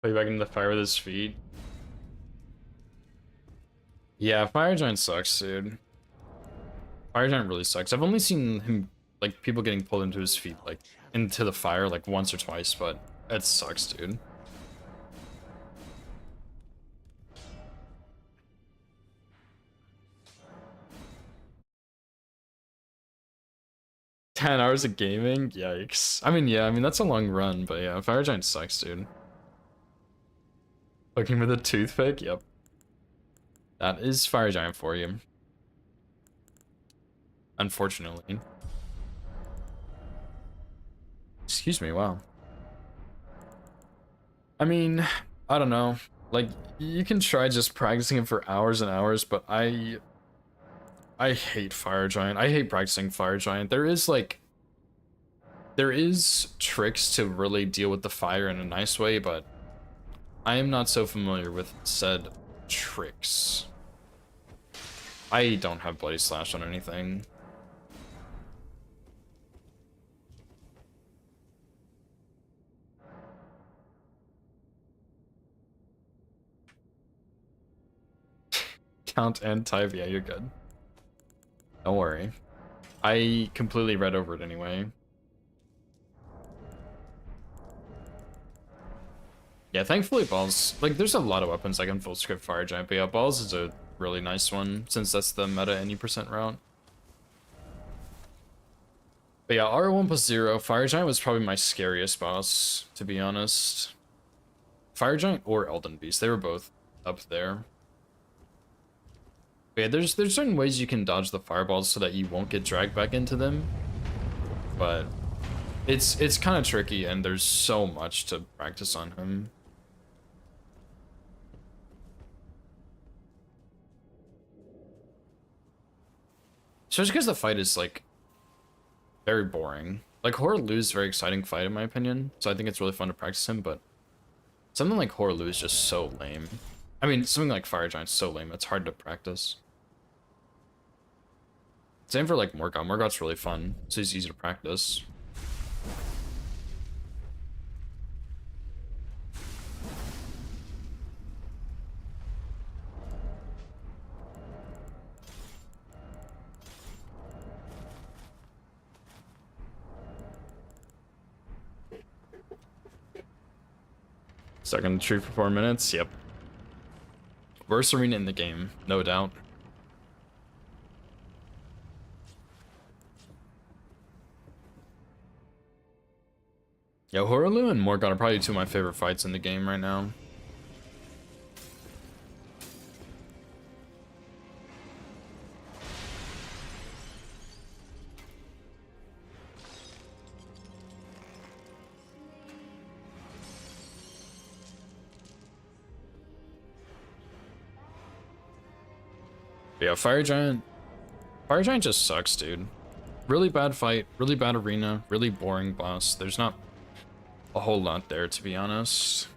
Play back into the fire with his feet. Yeah, Fire Giant sucks, dude. Fire Giant really sucks. I've only seen him, like, people getting pulled into his feet, like, into the fire, like, once or twice, but it sucks, dude. Ten hours of gaming? Yikes. I mean, yeah, I mean, that's a long run, but yeah, Fire Giant sucks, dude. Looking with a toothpick? Yep. That is Fire Giant for you. Unfortunately. Excuse me, wow. I mean, I don't know. Like, you can try just practicing it for hours and hours, but I hate Fire Giant. I hate practicing Fire Giant. There is, like, there is tricks to really deal with the fire in a nice way, but I am not so familiar with said tricks. I don't have Bloody Slash on anything. Count and type, yeah, you're good. Don't worry. I completely read over it anyway. Yeah, thankfully Balls, like, there's a lot of weapons that can full script Fire Giant, but yeah, Balls is a really nice one, since that's the meta any percent route. But yeah, R1 plus 0, Fire Giant was probably my scariest boss, to be honest. Fire Giant or Elden Beast, they were both up there. But yeah, there's certain ways you can dodge the fireballs so that you won't get dragged back into them. But it's kind of tricky, and there's so much to practice on him. Especially because the fight is, like, very boring. Like, Hoarah is a very exciting fight, in my opinion, so I think it's really fun to practice him, but something like Hoarah is just so lame. I mean, something like Fire Giant's so lame, it's hard to practice. Same for, like, Morgoth. Morgoth's really fun, so he's easy to practice. Second tree for 4 minutes, yep. Worst arena in the game, no doubt. Yeah, Hoarah and Morgoth are probably two of my favorite fights in the game right now. But yeah, Fire Giant just sucks, dude. Really bad fight, really bad arena, really boring boss. There's not a whole lot there, to be honest.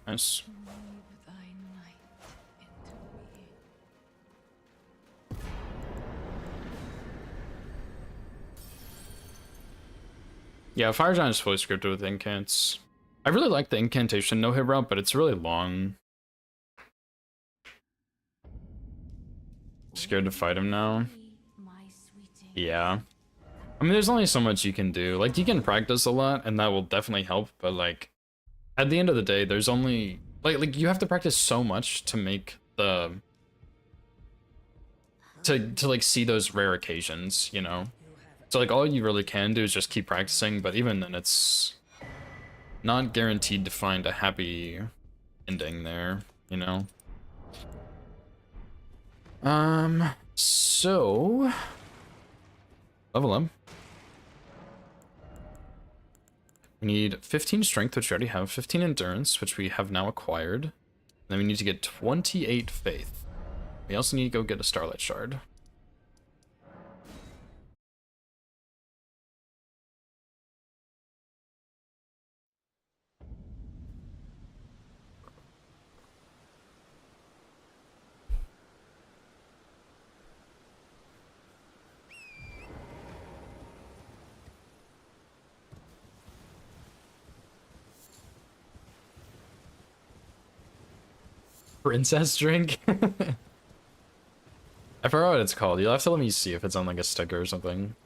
Nice. Yeah, Fire Giant is fully scripted with incants. I really like the incantation no-hit route, but it's really long. Scared to fight him now. Yeah. I mean, there's only so much you can do. Like, you can practice a lot, and that will definitely help, but, like, at the end of the day, there's only... Like you have to practice so much to make the... To like, see those rare occasions, you know? So, like, all you really can do is just keep practicing, but even then, it's not guaranteed to find a happy ending there, you know? So... Level up. We need 15 strength, which we already have, 15 endurance, which we have now acquired. And then we need to get 28 faith. We also need to go get a Starlight Shard. Princess drink? I forgot what it's called. You'll have to let me see if it's on like a sticker or something.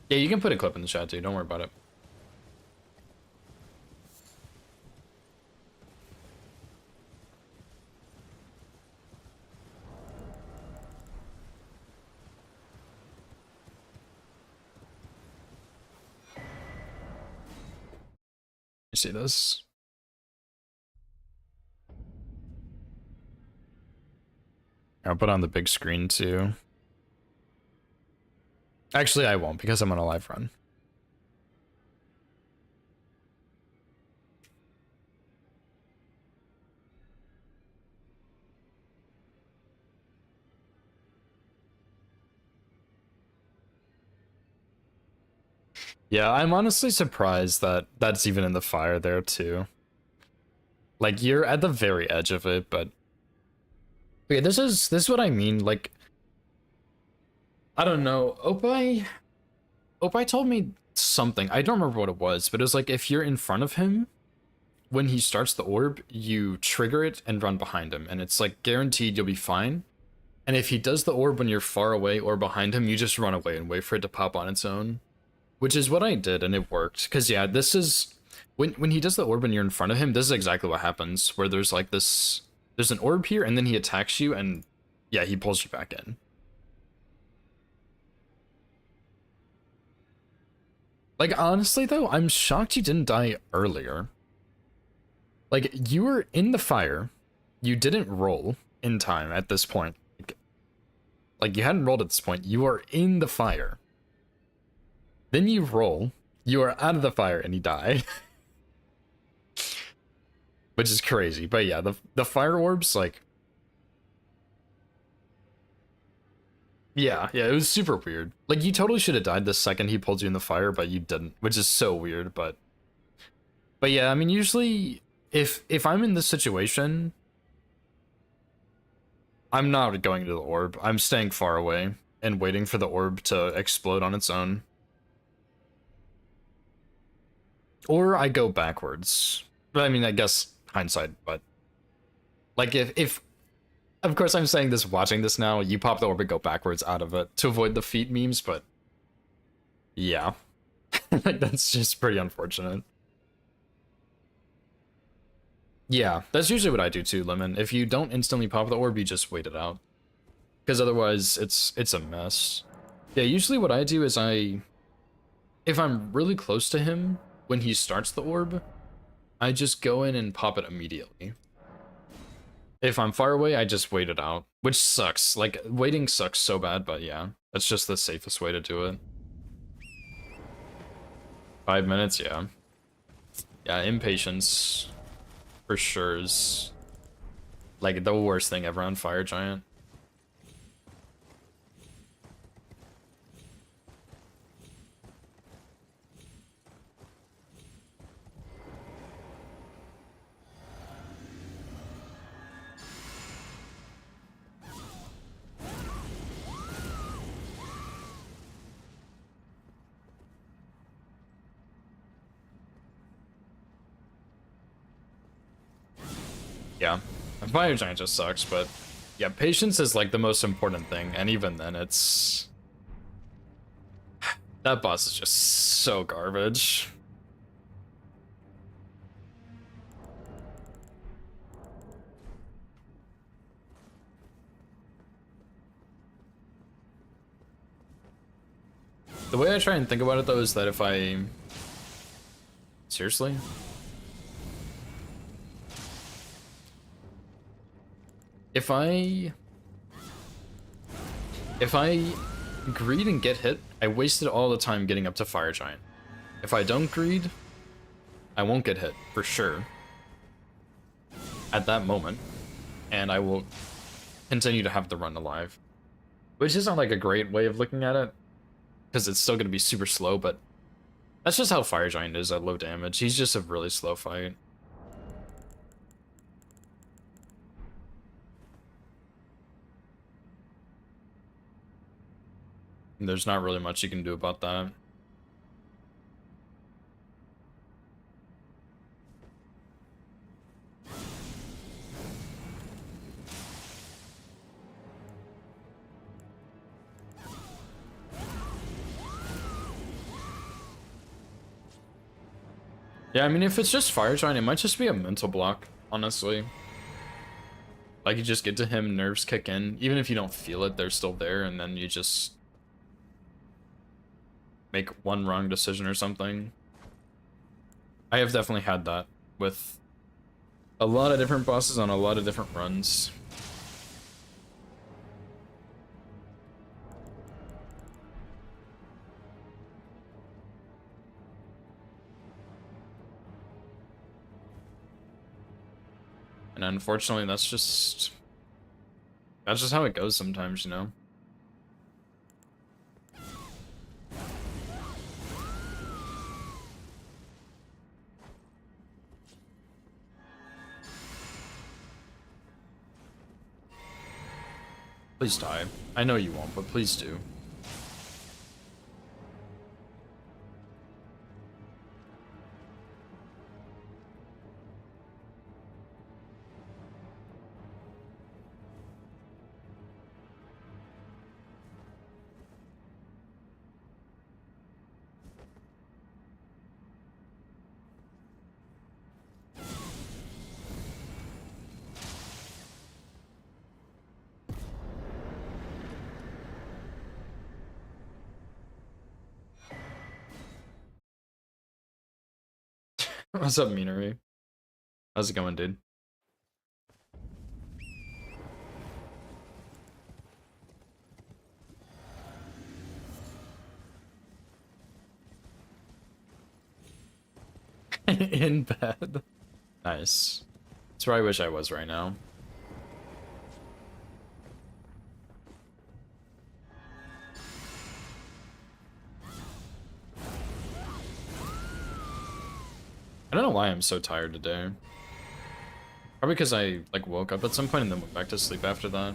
Yeah, you can put a clip in the chat too, don't worry about it. see this. I'll put on the big screen too. Actually, I won't because I'm on a live run. Yeah, I'm honestly surprised that that's even in the fire there too. Like, you're at the very edge of it, but okay, this is what I mean. Like, I don't know. Opie told me something. I don't remember what it was, but it was like if you're in front of him when he starts the orb, you trigger it and run behind him, and it's like guaranteed you'll be fine. And if he does the orb when you're far away or behind him, you just run away and wait for it to pop on its own. Which is what I did, and it worked. Because, yeah, this is... When he does the orb and you're in front of him, this is exactly what happens. Where there's, like, this... There's an orb here, and then he attacks you, and... Yeah, he pulls you back in. Like, honestly, though, I'm shocked you didn't die earlier. Like, you were in the fire. You didn't roll in time at this point. Like, you hadn't rolled at this point. You are in the fire. Then you roll, you are out of the fire, and you die. Which is crazy. But yeah, the fire orbs, like... Yeah, it was super weird. Like, you totally should have died the second he pulled you in the fire, but you didn't. Which is so weird, but... But yeah, I mean, usually, if I'm in this situation... I'm not going to the orb. I'm staying far away and waiting for the orb to explode on its own. Or I go backwards. But I mean, I guess hindsight, but... Like, if... Of course, I'm saying this watching this now, you pop the orb and go backwards out of it to avoid the feet memes, but... Yeah. Like, that's just pretty unfortunate. Yeah, that's usually what I do too, Lemon. If you don't instantly pop the orb, you just wait it out. Because otherwise, it's a mess. Yeah, usually what I do is if I'm really close to him, when he starts the orb, I just go in and pop it immediately. If I'm far away, I just wait it out, which sucks. Like, waiting sucks so bad, but yeah, that's just the safest way to do it. 5 minutes, yeah. Yeah, impatience, for sure, is, like, the worst thing ever on Fire Giant. Yeah, Fire Giant just sucks, but yeah, patience is like the most important thing, and even then it's... That boss is just so garbage. The way I try and think about it though is that if I... Seriously? If I greed and get hit, I wasted all the time getting up to Fire Giant. If I don't greed, I won't get hit, for sure. At that moment. And I will continue to have the run alive. Which isn't like a great way of looking at it, because it's still going to be super slow, but that's just how Fire Giant is at low damage. He's just a really slow fight. And there's not really much you can do about that. Yeah, I mean, if it's just Fire Giant, it might just be a mental block, honestly. Like, you just get to him, nerves kick in. Even if you don't feel it, they're still there, and then you just make one wrong decision or something. I have definitely had that with a lot of different bosses on a lot of different runs. And unfortunately, that's just how it goes sometimes, you know? Please die. I know you won't, but please do. What's up, Minery? How's it going, dude? In bed. Nice. That's where I wish I was right now. I don't know why I'm so tired today. Probably because I like woke up at some point and then went back to sleep after that.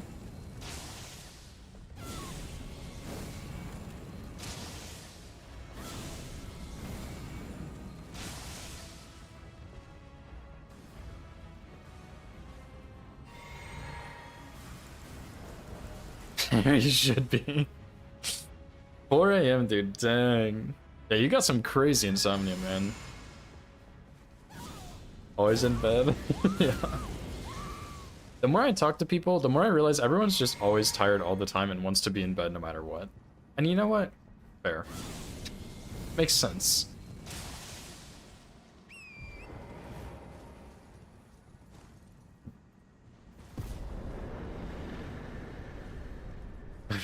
You should be. 4 a.m. dude, dang. Yeah, you got some crazy insomnia, man. Always in bed. Yeah. The more I talk to people, the more I realize everyone's just always tired all the time and wants to be in bed no matter what. And you know what? Fair. Makes sense.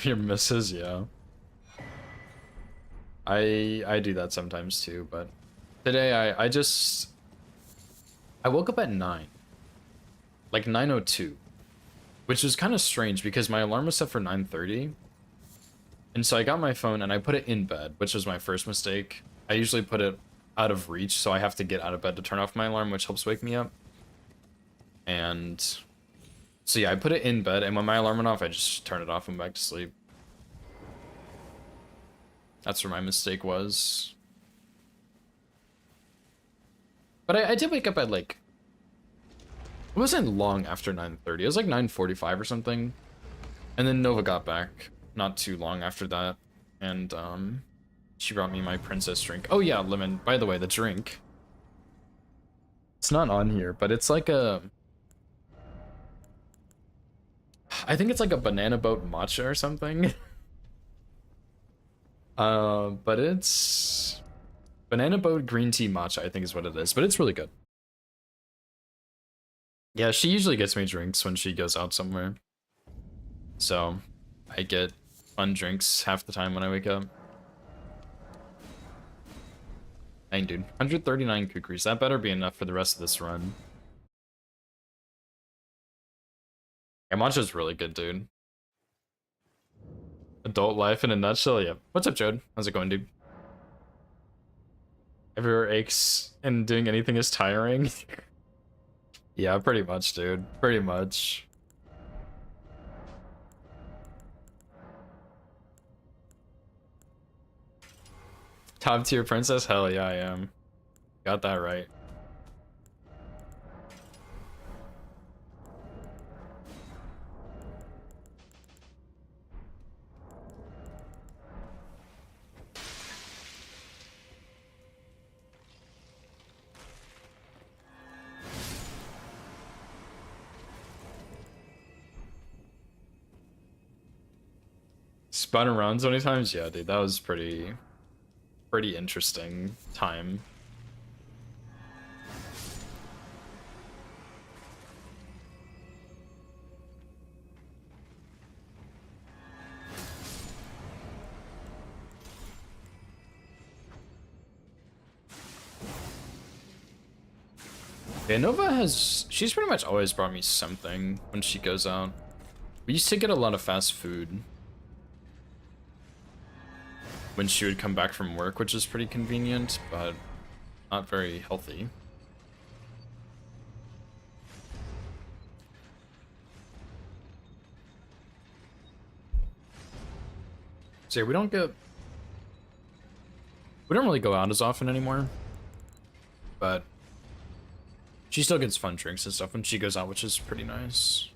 Your misses, yeah. I do that sometimes too, but today I woke up at 9. Like 9:02. Which was kind of strange because my alarm was set for 9:30. And so I got my phone and I put it in bed, which was my first mistake. I usually put it out of reach, so I have to get out of bed to turn off my alarm, which helps wake me up. And so yeah, I put it in bed, and when my alarm went off, I just turned it off and went back to sleep. That's where my mistake was. But I did wake up at like... It wasn't long after 9:30. It was like 9:45 or something. And then Nova got back not too long after that. And she brought me my princess drink. Oh yeah, Lemon. By the way, the drink. It's not on here, but it's like a... I think it's like a banana boat matcha or something. But it's... Banana boat green tea matcha, I think is what it is. But it's really good. Yeah, she usually gets me drinks when she goes out somewhere. So, I get fun drinks half the time when I wake up. Dang, dude. 139 kukris. That better be enough for the rest of this run. Yeah, matcha's really good, dude. Adult life in a nutshell, yeah. What's up, Jode? How's it going, dude? Everywhere aches and doing anything is tiring. Yeah, pretty much, dude. Pretty much. Top tier princess? Hell yeah, I am. Got that right. Spun around so many times? Yeah, dude, that was pretty interesting time. Yeah, Nova has, she's pretty much always brought me something when she goes out. We used to get a lot of fast food when she would come back from work, which is pretty convenient, but not very healthy. So yeah, we don't really go out as often anymore, but she still gets fun drinks and stuff when she goes out, which is pretty nice.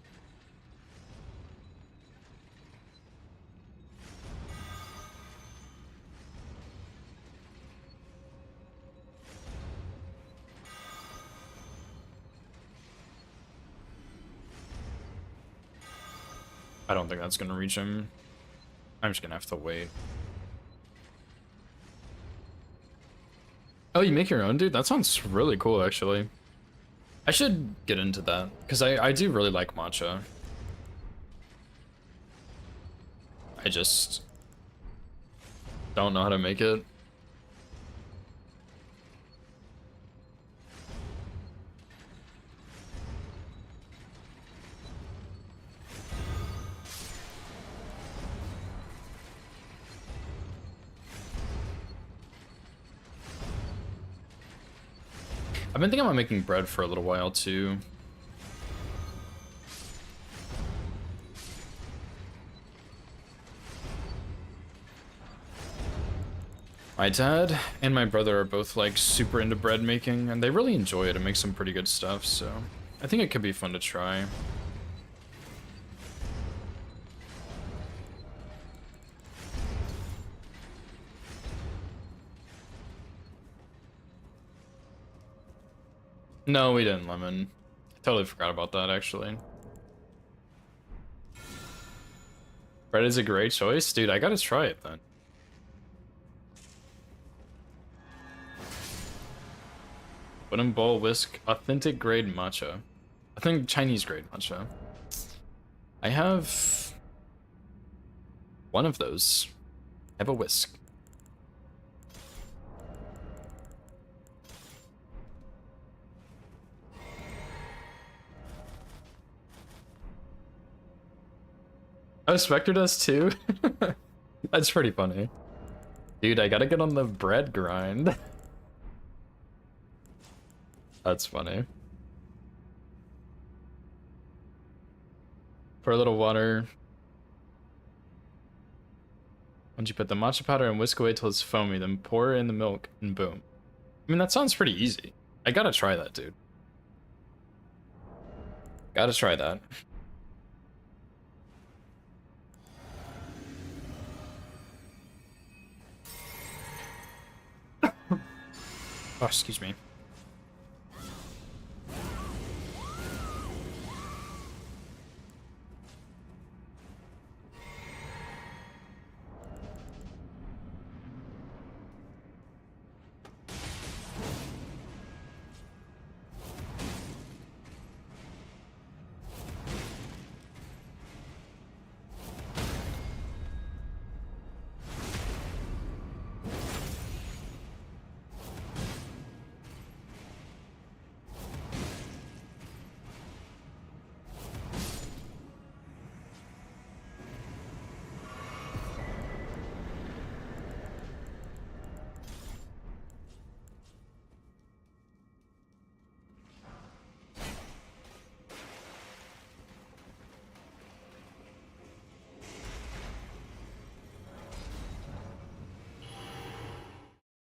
I don't think that's gonna reach him. I'm just gonna have to wait. Oh, you make your own, dude? That sounds really cool, actually. I should get into that, because I do really like matcha. I just don't know how to make it. I've been thinking about making bread for a little while too. My dad and my brother are both like super into bread making, and they really enjoy it and make some pretty good stuff, so I think it could be fun to try. No, we didn't lemon. Totally forgot about that, actually. Bread is a great choice? Dude, I gotta try it then. Wooden bowl whisk, authentic grade matcha. I think Chinese grade matcha. I have one of those. I have a whisk. Oh, Spectre does too? That's pretty funny. Dude, I gotta get on the bread grind. That's funny. Pour a little water. Once you put the matcha powder and whisk away till it's foamy, then pour in the milk and boom. I mean, that sounds pretty easy. I gotta try that, dude. Gotta try that. Oh, excuse me.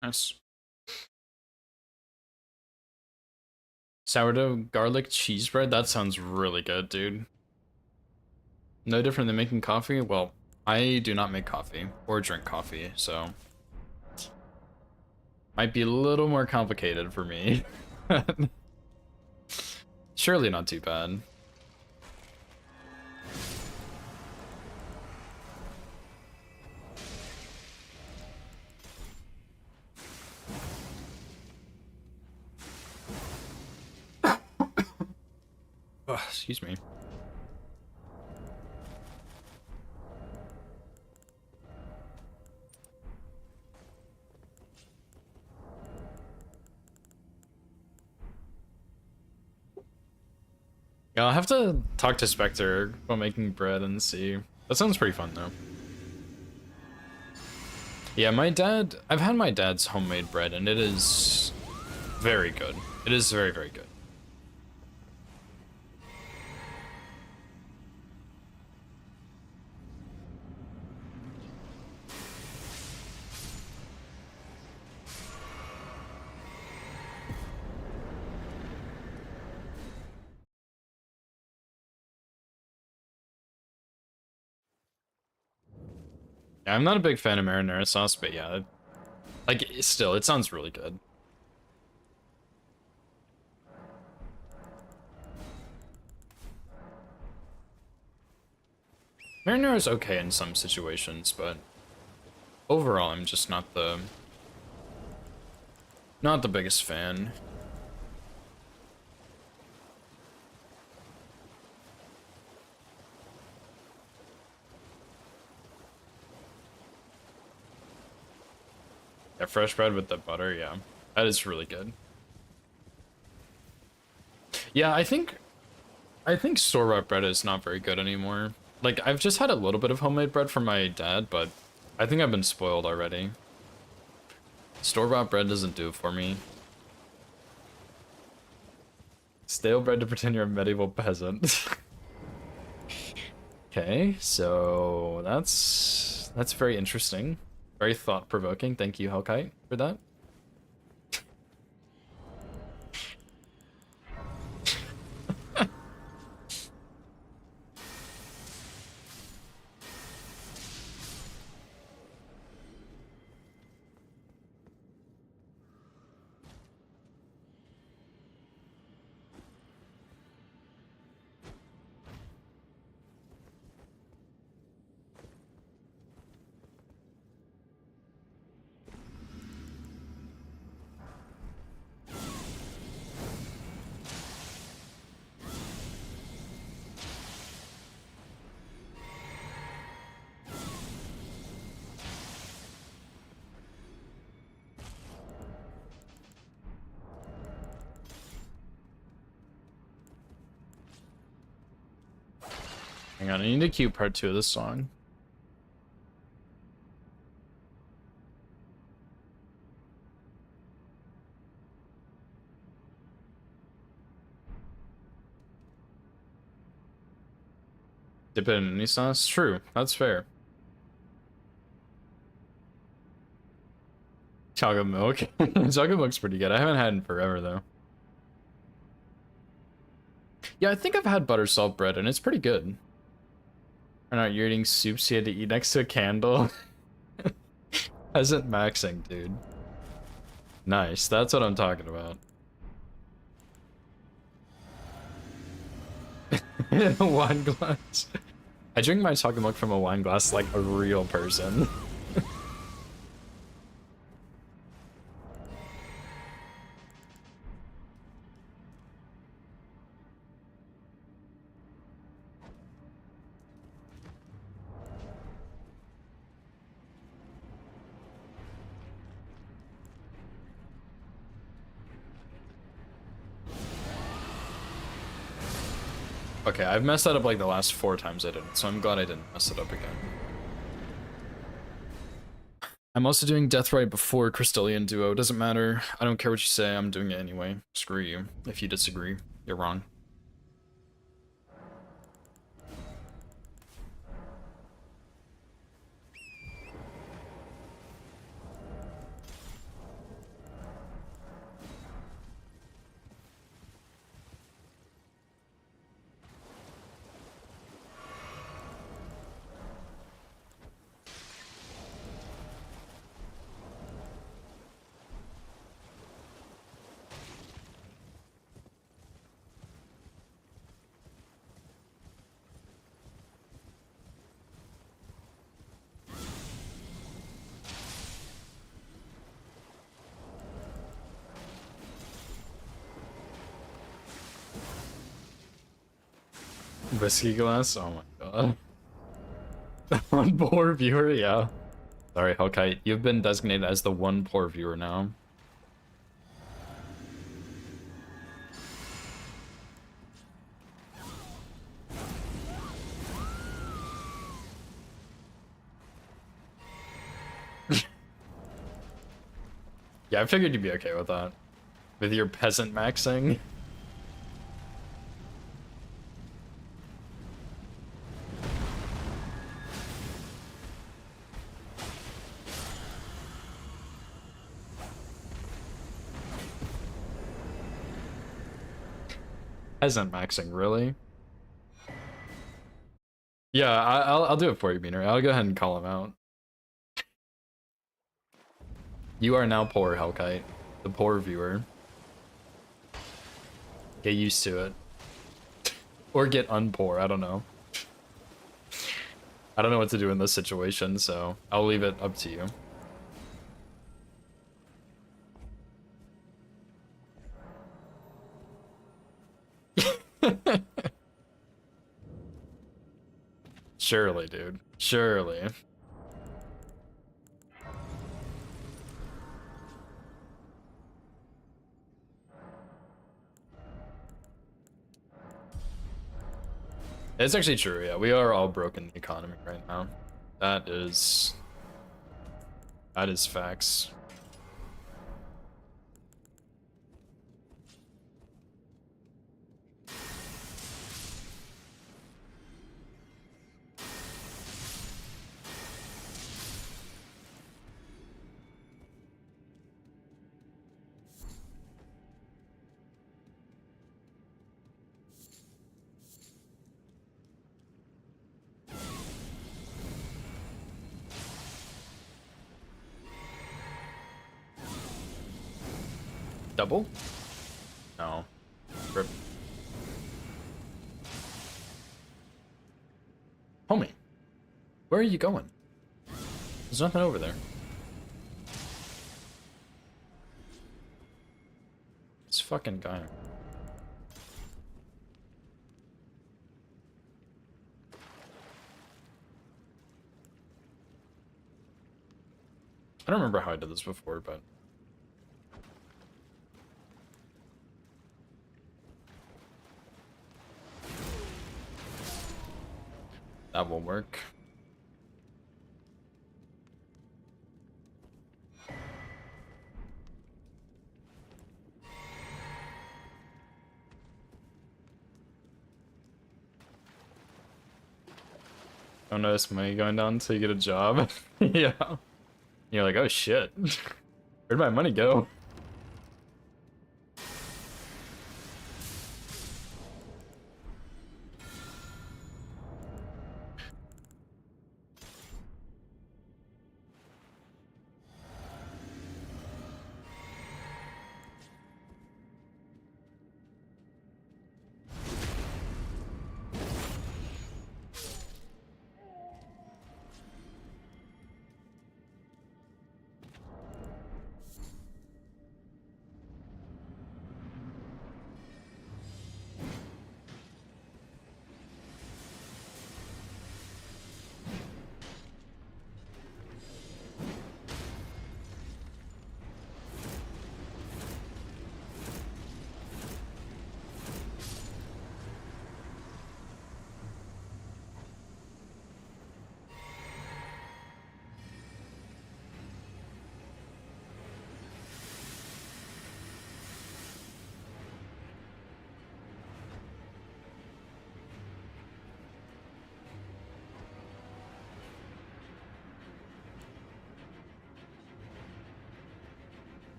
Nice. Sourdough garlic cheese bread? That sounds really good, dude. No different than making coffee? Well, I do not make coffee or drink coffee, so might be a little more complicated for me. Surely not too bad. Ugh, excuse me. Yeah, I'll have to talk to Spectre about making bread and see. That sounds pretty fun though. Yeah, my dad, I've had my dad's homemade bread and it is very good. It is very, very good. Yeah, I'm not a big fan of marinara sauce, but yeah, like, still, it sounds really good. Marinara is okay in some situations, but overall, I'm just not the biggest fan. Yeah, fresh bread with the butter, yeah. That is really good. Yeah, I think store-bought bread is not very good anymore. Like, I've just had a little bit of homemade bread from my dad, but I think I've been spoiled already. Store-bought bread doesn't do it for me. Stale bread to pretend you're a medieval peasant. Okay, so that's very interesting. Very thought-provoking. Thank you, Hellkite, for that. Hang on, I need to cue part 2 of this song. Dip it in any sauce? True, that's fair. Chocolate milk. Chocolate milk's pretty good. I haven't had it in forever though. Yeah, I think I've had butter salt bread and it's pretty good. Or not, you're eating soups you had to eat next to a candle. Peasant maxing, dude. Nice, that's what I'm talking about. A wine glass. I drink my chocolate milk from a wine glass like a real person. Okay, I've messed that up like the last 4 times I did it, so I'm glad I didn't mess it up again. I'm also doing Deathrite before Crystallian Duo. Doesn't matter. I don't care what you say. I'm doing it anyway. Screw you. If you disagree, you're wrong. Whiskey glass? Oh my god. One poor viewer? Yeah. Sorry, Hellkite. You've been designated as the one poor viewer now. Yeah, I figured you'd be okay with that. With your peasant maxing. Peasant maxing, really? Yeah, I'll do it for you, Beaner. I'll go ahead and call him out. You are now poor, Hellkite. The poor viewer. Get used to it. Or get unpoor, I don't know. I don't know what to do in this situation, so I'll leave it up to you. Surely, dude. Surely. It's actually true, yeah. We are all broken in the economy right now. That is facts. Double? No. Rip. Homie, where are you going? There's nothing over there. This fucking guy. I don't remember how I did this before, but... that will work. Don't notice money going down until you get a job. Yeah. You're like, oh shit. Where'd my money go?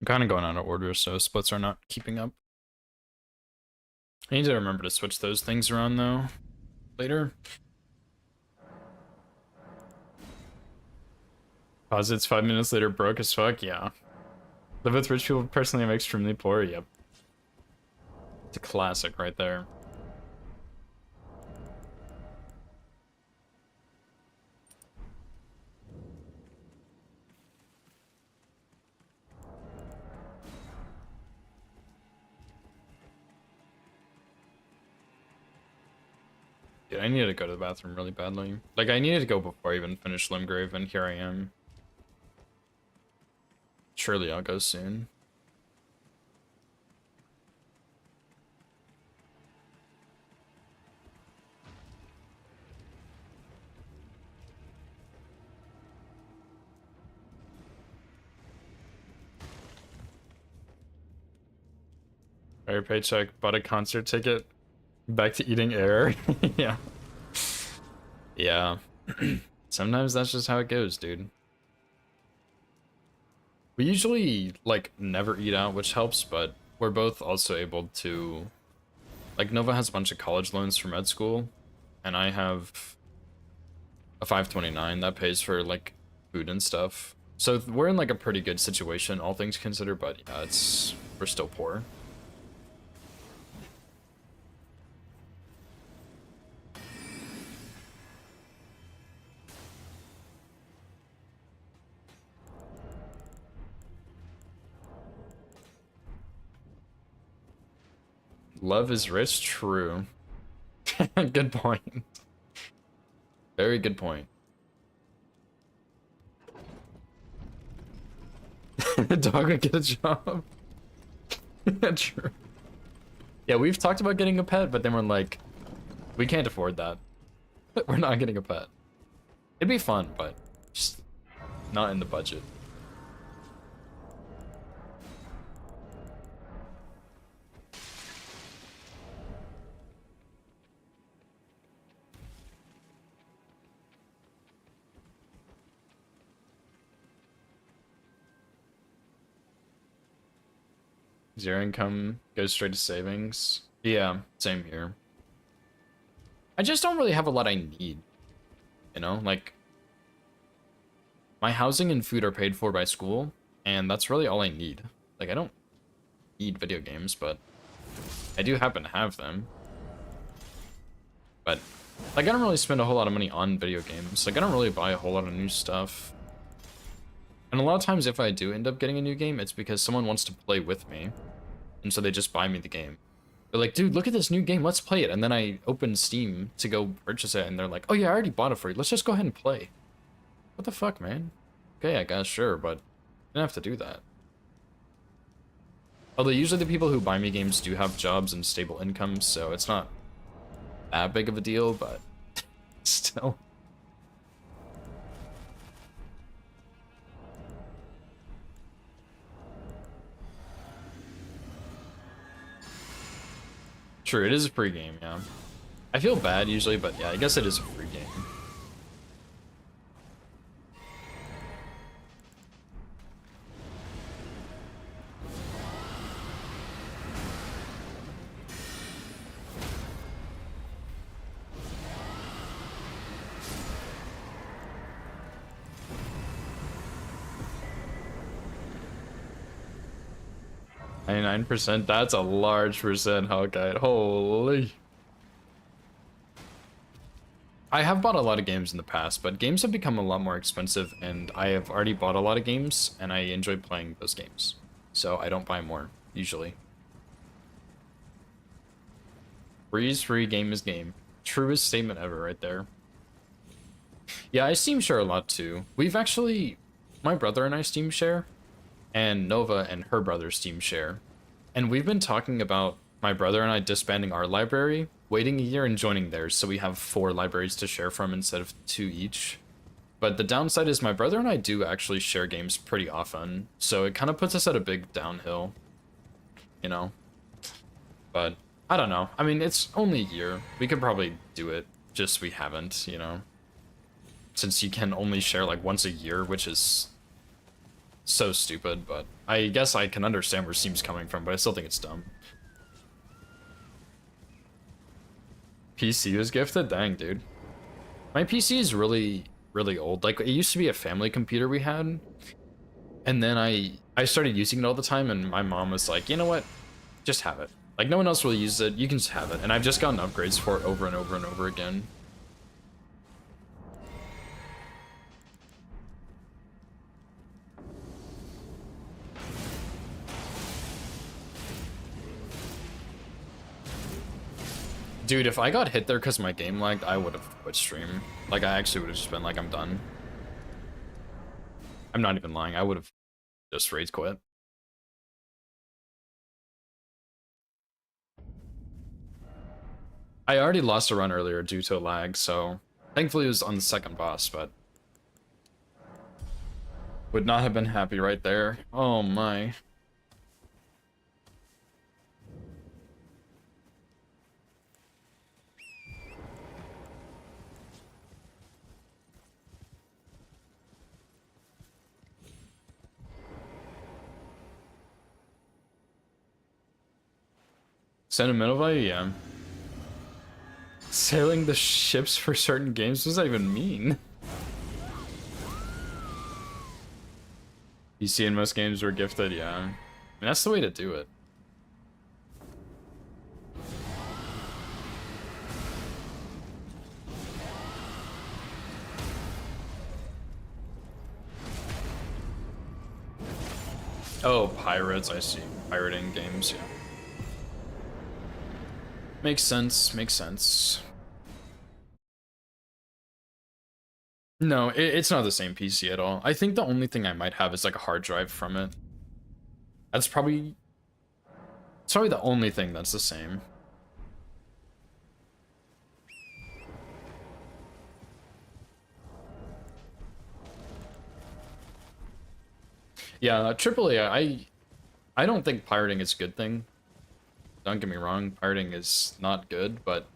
I'm kind of going out of order, so splits are not keeping up. I need to remember to switch those things around, though, later. Posits 5 minutes later broke as fuck, yeah. Live with rich people, personally I'm extremely poor, yep. It's a classic right there. Dude, I needed to go to the bathroom really badly. Like, I needed to go before I even finished Limgrave, and here I am. Surely I'll go soon. Our paycheck, bought a concert ticket, back to eating air. Yeah. Yeah. Sometimes that's just how it goes, dude. We usually, like, never eat out, which helps, but we're both also able to... Like, Nova has a bunch of college loans for med school, and I have a 529 that pays for, like, food and stuff. So we're in, like, a pretty good situation, all things considered, but yeah, we're still poor. Love is rich? True. Good point. Very good point. The dog would get a job. True. Yeah, we've talked about getting a pet, but then we're like, we can't afford that. We're not getting a pet. It'd be fun, but just not in the budget. Zero income goes straight to savings. Yeah, same here. I just don't really have a lot I need. You know, like, my housing and food are paid for by school, and that's really all I need. Like, I don't need video games, but I do happen to have them. But, like, I don't really spend a whole lot of money on video games. Like, I don't really buy a whole lot of new stuff. And a lot of times if I do end up getting a new game, it's because someone wants to play with me. And so they just buy me the game. They're like, dude, look at this new game, let's play it. And then I open Steam to go purchase it, and they're like, oh yeah, I already bought it for you. Let's just go ahead and play. What the fuck, man? Okay, I guess, sure, but I didn't have to do that. Although usually the people who buy me games do have jobs and stable incomes, so it's not that big of a deal, but still. True, it is a free game, yeah. I feel bad usually, but yeah, I guess it is a free game. %, that's a large percent, Hawkeye. Holy. I have bought a lot of games in the past, but games have become a lot more expensive, and I have already bought a lot of games, and I enjoy playing those games. So I don't buy more, usually. Free is free, game is game. Truest statement ever right there. Yeah, I Steam share a lot too. We've actually... My brother and I Steam share, and Nova and her brother Steam share. And we've been talking about my brother and I disbanding our library, waiting a year and joining theirs, so we have 4 libraries to share from instead of 2 each. But the downside is my brother and I do actually share games pretty often, so it kind of puts us at a big downhill, you know? But, I don't know. I mean, it's only a year. We could probably do it, just we haven't, you know? Since you can only share like once a year, which is so stupid, but I guess I can understand where Steam's coming from, but I still think it's dumb. PC was gifted? Dang, dude. My PC is really, really old. Like, it used to be a family computer we had, and then I started using it all the time, and my mom was like, you know what? Just have it. Like, no one else really uses it, you can just have it. And I've just gotten upgrades for it over and over and over again. Dude, if I got hit there because my game lagged, I would have quit stream. Like, I actually would have just been like, I'm done. I'm not even lying. I would have just rage quit. I already lost a run earlier due to a lag, so thankfully it was on the second boss, but would not have been happy right there. Oh my. Sentimental value, yeah. Sailing the ships for certain games? What does that even mean? PC in most games were gifted, yeah. I mean, that's the way to do it. Oh, pirates, I see. Pirating games, yeah. Makes sense, makes sense. No, it's not the same PC at all. I think the only thing I might have is like a hard drive from it. It's probably the only thing that's the same. Yeah, AAA, I don't think pirating is a good thing. Don't get me wrong, pirating is not good, but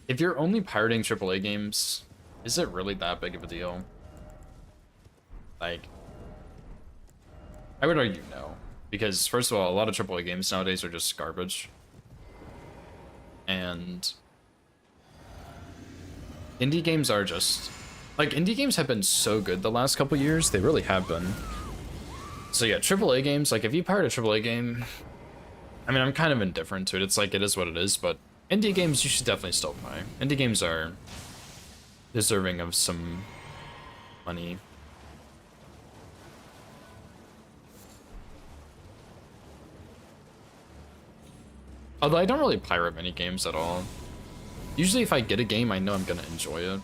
if you're only pirating AAA games, is it really that big of a deal? Like, I would argue no. Because, first of all, a lot of AAA games nowadays are just garbage. And indie games are just... Like, indie games have been so good the last couple years. They really have been. So yeah, AAA games, like, if you pirate a AAA game... I mean, I'm kind of indifferent to it. It's like, it is what it is, but indie games you should definitely still buy. Indie games are deserving of some money. Although I don't really pirate many games at all. Usually if I get a game, I know I'm gonna enjoy it.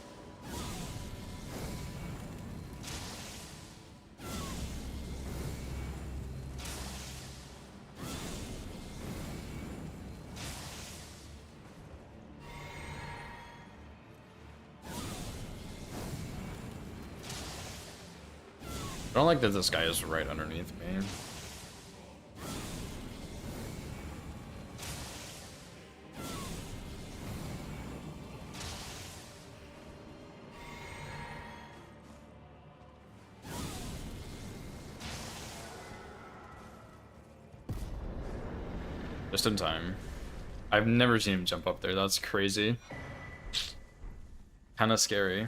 I don't like that this guy is right underneath me. Just in time. I've never seen him jump up there. That's crazy. Kind of scary.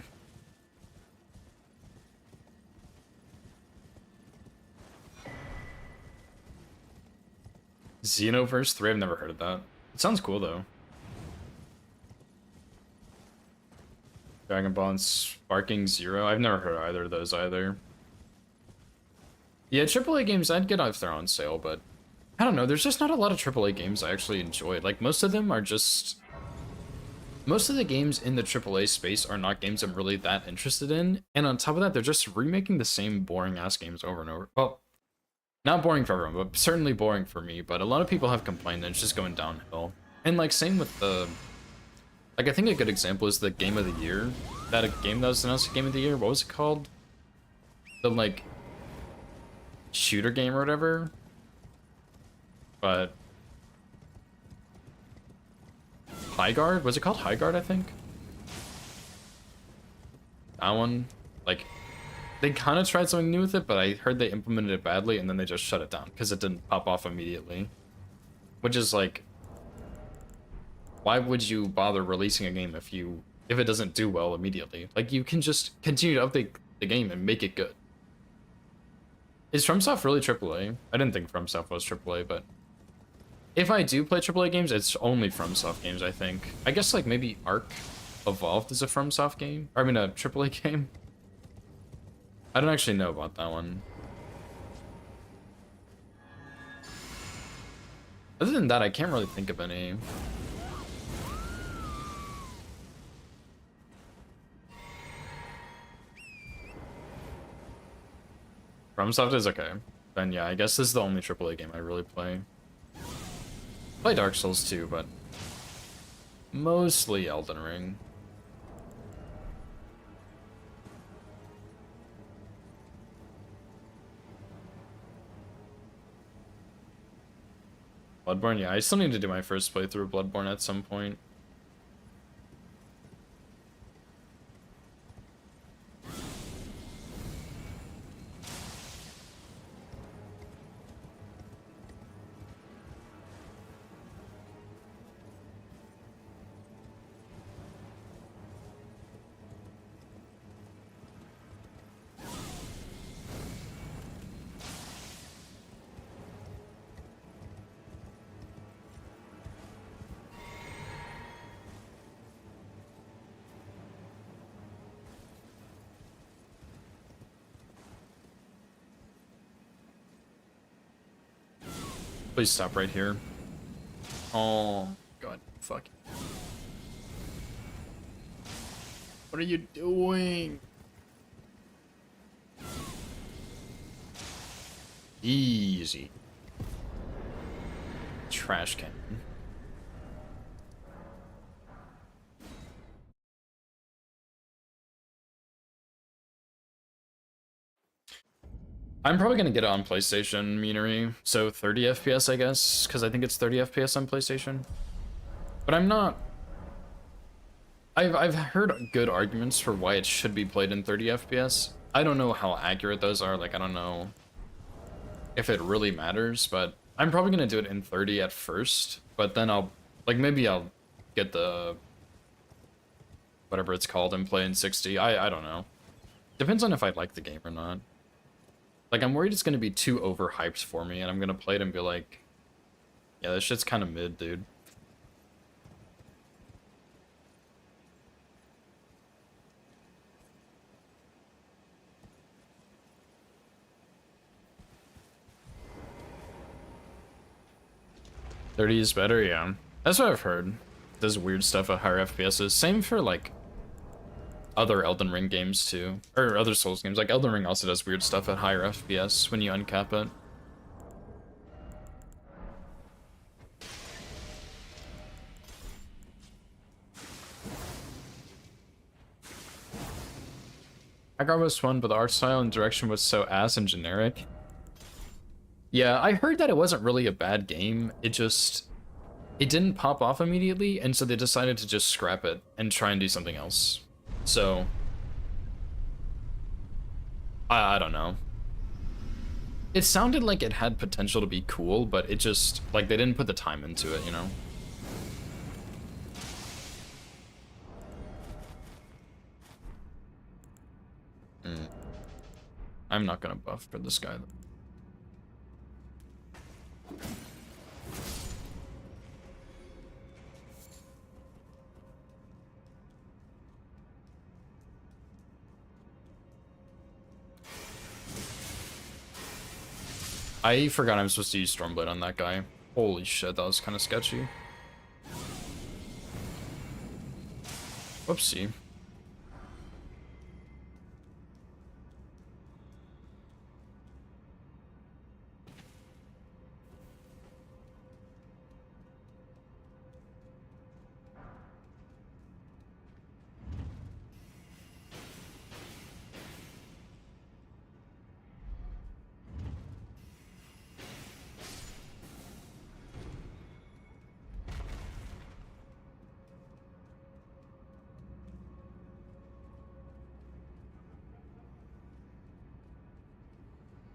Xenoverse 3? I've never heard of that. It sounds cool though. Dragon Ball and Sparking Zero? I've never heard of either of those either. Yeah, AAA games I'd get if they're on sale, but I don't know, there's just not a lot of AAA games I actually enjoy. Like, most of them are just... Most of the games in the AAA space are not games I'm really that interested in, and on top of that, they're just remaking the same boring-ass games over and over. Well, not boring for everyone, but certainly boring for me, but a lot of people have complained that it's just going downhill. And, like, same with the... Like, I think a good example is the Game of the Year. That a game that was announced Game of the Year, what was it called? The, like, shooter game or whatever? But... Highguard? Was it called Highguard, I think? That one, like... They kind of tried something new with it, but I heard they implemented it badly, and then they just shut it down, because it didn't pop off immediately. Which is like... Why would you bother releasing a game if it doesn't do well immediately? Like, you can just continue to update the game and make it good. Is FromSoft really AAA? I didn't think FromSoft was AAA, but... If I do play AAA games, it's only FromSoft games, I think. I guess, like, maybe Ark Evolved is a FromSoft game? Or, I mean, a AAA game? I don't actually know about that one. Other than that, I can't really think of any. FromSoft is okay. Then yeah, I guess this is the only AAA game I really play. Play Dark Souls too, but mostly Elden Ring. Bloodborne, yeah, I still need to do my first playthrough of Bloodborne at some point. Please stop right here. Oh, God, fuck. What are you doing? Easy. Trash can. I'm probably gonna get it on PlayStation, Minery. So 30 FPS, I guess, because I think it's 30 FPS on PlayStation. But I'm not. I've heard good arguments for why it should be played in 30 FPS. I don't know how accurate those are. Like, I don't know if it really matters, but I'm probably gonna do it in 30 at first. But then I'll, like, maybe I'll get the whatever it's called and play in 60. I don't know. Depends on if I like the game or not. Like, I'm worried it's gonna be too overhyped for me, and I'm gonna play it and be like, yeah, this shit's kind of mid, dude. "30 is better," yeah. That's what I've heard. Does weird stuff at higher FPSs. Same for, like, other Elden Ring games too, or other Souls games. Like Elden Ring also does weird stuff at higher FPS when you uncap it. I got was fun, but the art style and direction was so ass and generic. Yeah, I heard that it wasn't really a bad game. It didn't pop off immediately, and so they decided to just scrap it and try and do something else. So, I don't know. It sounded like it had potential to be cool, but it just, like, they didn't put the time into it, you know? I'm not gonna buff for this guy, though. I forgot I'm supposed to use Stormblade on that guy. Holy shit, that was kind of sketchy. Whoopsie.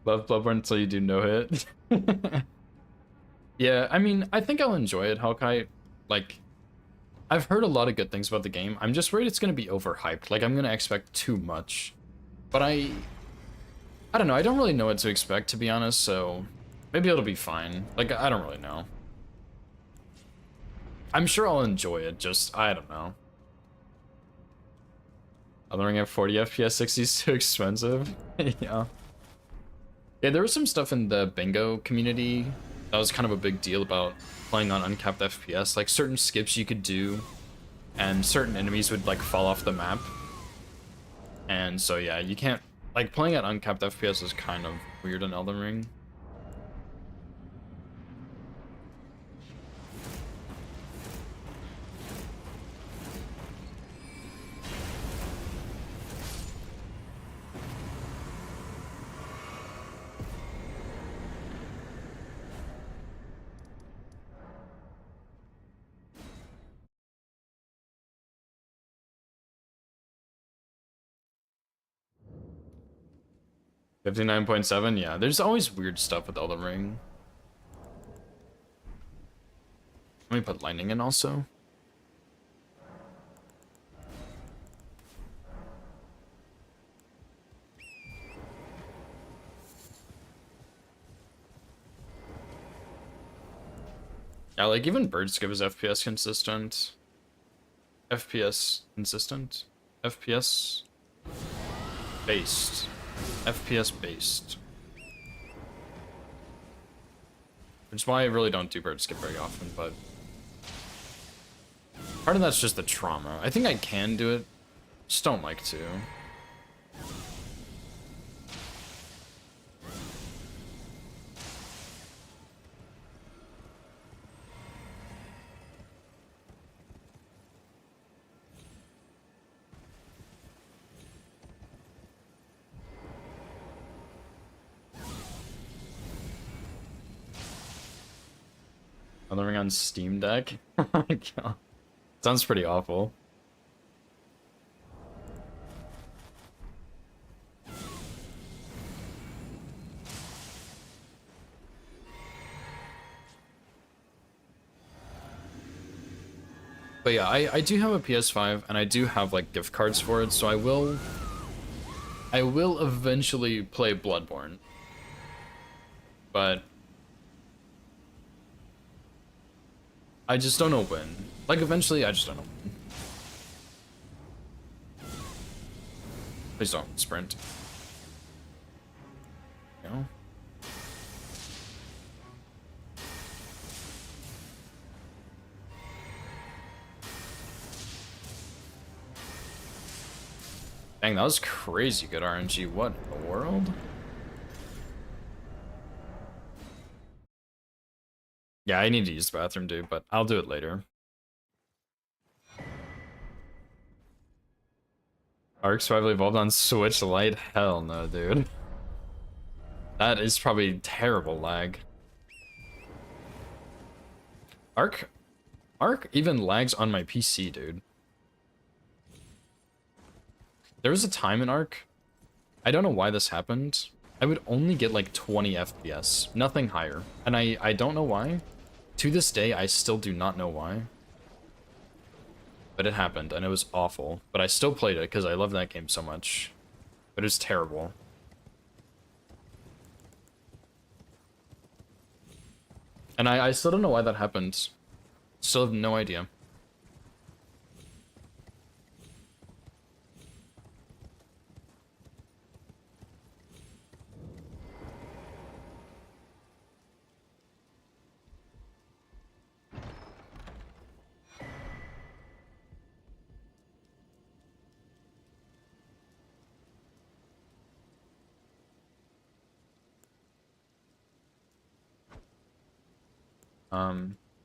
Love Bloodborne until you do no hit. Yeah, I mean, I think I'll enjoy it, Hawkeye. Like, I've heard a lot of good things about the game. I'm just worried it's gonna be overhyped. Like, I'm gonna expect too much. But I don't know, I don't really know what to expect, to be honest, so maybe it'll be fine. Like, I don't really know. I'm sure I'll enjoy it, just, I don't know. Elden Ring at 40 FPS, 60 is too expensive. Yeah. Yeah, there was some stuff in the bingo community that was kind of a big deal about playing on uncapped FPS. Like, certain skips you could do, and certain enemies would, like, fall off the map. And so, yeah, you can't Like, playing at uncapped FPS is kind of weird in Elden Ring. $59.7, yeah. There's always weird stuff with Elden Ring. Let me put lightning in also. Yeah, like even Birdskip is FPS consistent. FPS consistent. FPS based. FPS based. Which is why I really don't do Birdskip very often, but part of that's just the trauma. I think I can do it, just don't like to. Elden Ring on Steam Deck? Oh my god. Sounds pretty awful. But yeah, I do have a PS5 and I do have like gift cards for it, so I will eventually play Bloodborne. But I just don't know when. Like eventually, I just don't know when. Please don't sprint. You know? Dang, that was crazy good RNG. What in the world? Yeah, I need to use the bathroom, dude, but I'll do it later. Ark Survival Evolved on Switch Lite? Hell no, dude. That is probably terrible lag. Ark even lags on my PC, dude. There was a time in Ark, I don't know why this happened, I would only get like 20 FPS, nothing higher. And I don't know why. To this day, I still do not know why. But it happened, and it was awful. But I still played it, because I love that game so much. But it was terrible. And I still don't know why that happened. Still have no idea.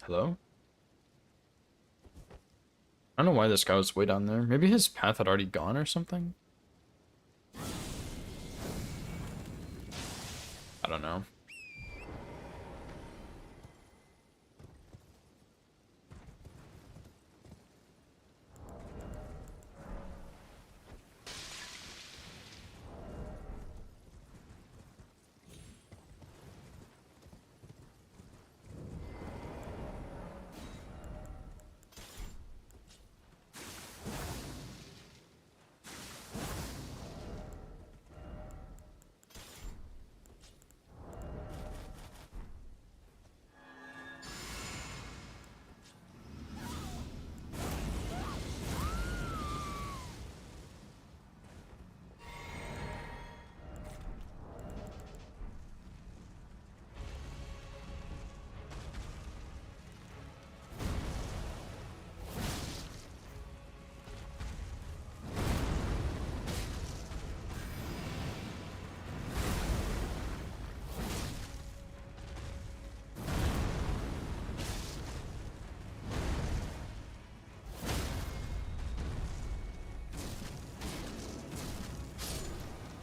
Hello? I don't know why this guy was way down there. Maybe his path had already gone or something? I don't know.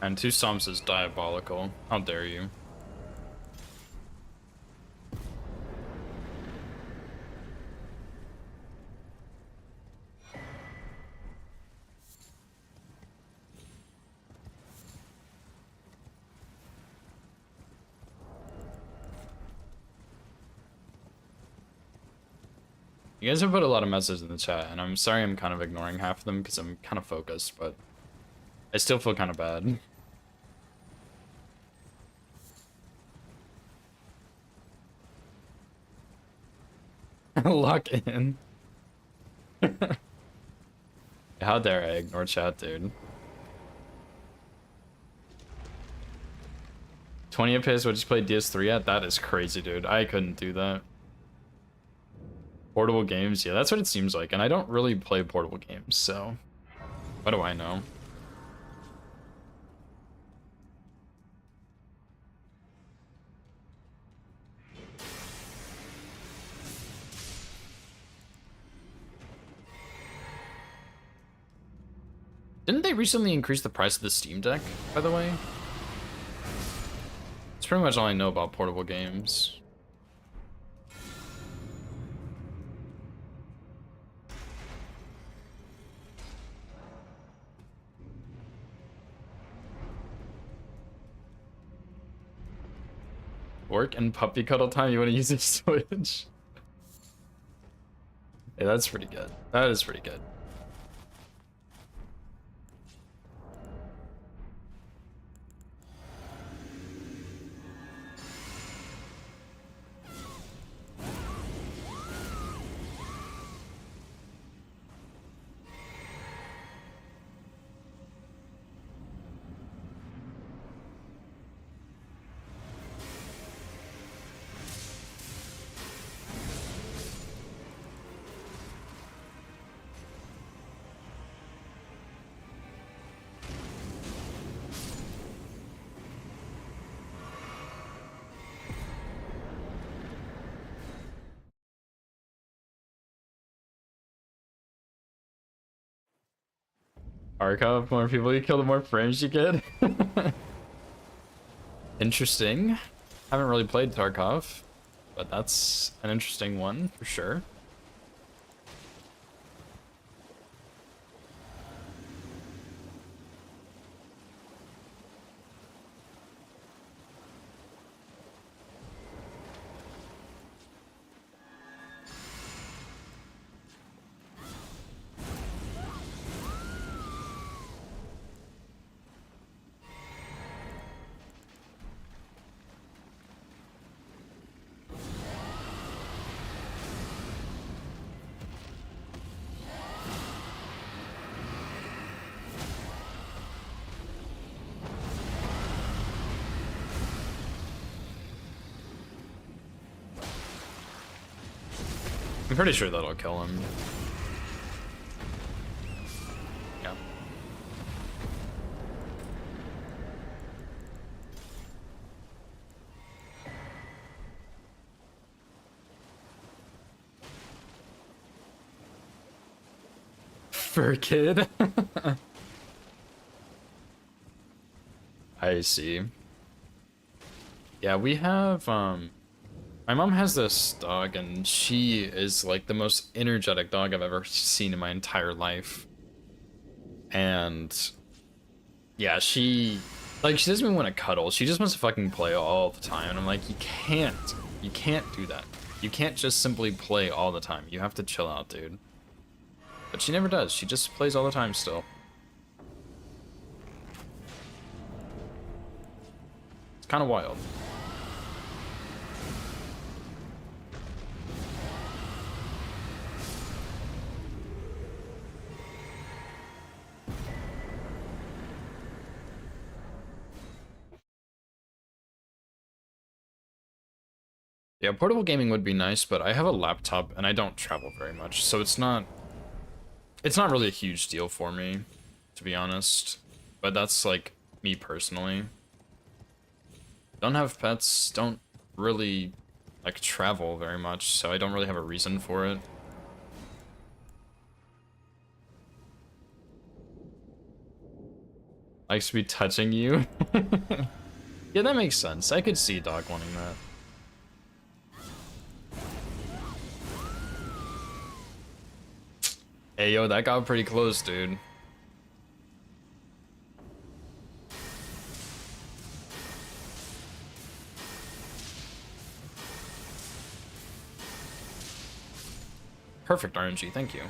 And 2 stomps is diabolical. How dare you? You guys have put a lot of messages in the chat, and I'm sorry I'm kind of ignoring half of them because I'm kind of focused, but I still feel kind of bad. Lock in. How dare I ignore chat, dude. 20 FPS, what just played DS3 at? That is crazy, dude. I couldn't do that. Portable games, yeah, that's what it seems like. And I don't really play portable games, so what do I know? Didn't they recently increase the price of the Steam Deck, by the way? That's pretty much all I know about portable games. Work and puppy cuddle time, you want to use a Switch? Yeah, that's pretty good. That is pretty good. Tarkov, more people you kill, the more frames you get. Interesting. Haven't really played Tarkov, but that's an interesting one for sure. I'm pretty sure that'll kill him. Yeah. Fur kid. I see. Yeah, we have my mom has this dog, and she is like the most energetic dog I've ever seen in my entire life. And yeah, she doesn't even want to cuddle. She just wants to fucking play all the time. And I'm like, you can't do that. You can't just simply play all the time. You have to chill out, dude. But she never does. She just plays all the time still. It's kind of wild. Yeah, portable gaming would be nice, but I have a laptop and I don't travel very much, so it's not really a huge deal for me, to be honest. But that's like me personally. Don't have pets, don't really like travel very much, so I don't really have a reason for it. Likes to be touching you. Yeah, that makes sense. I could see Dog wanting that. Hey, yo, that got pretty close, dude. Perfect RNG, thank you.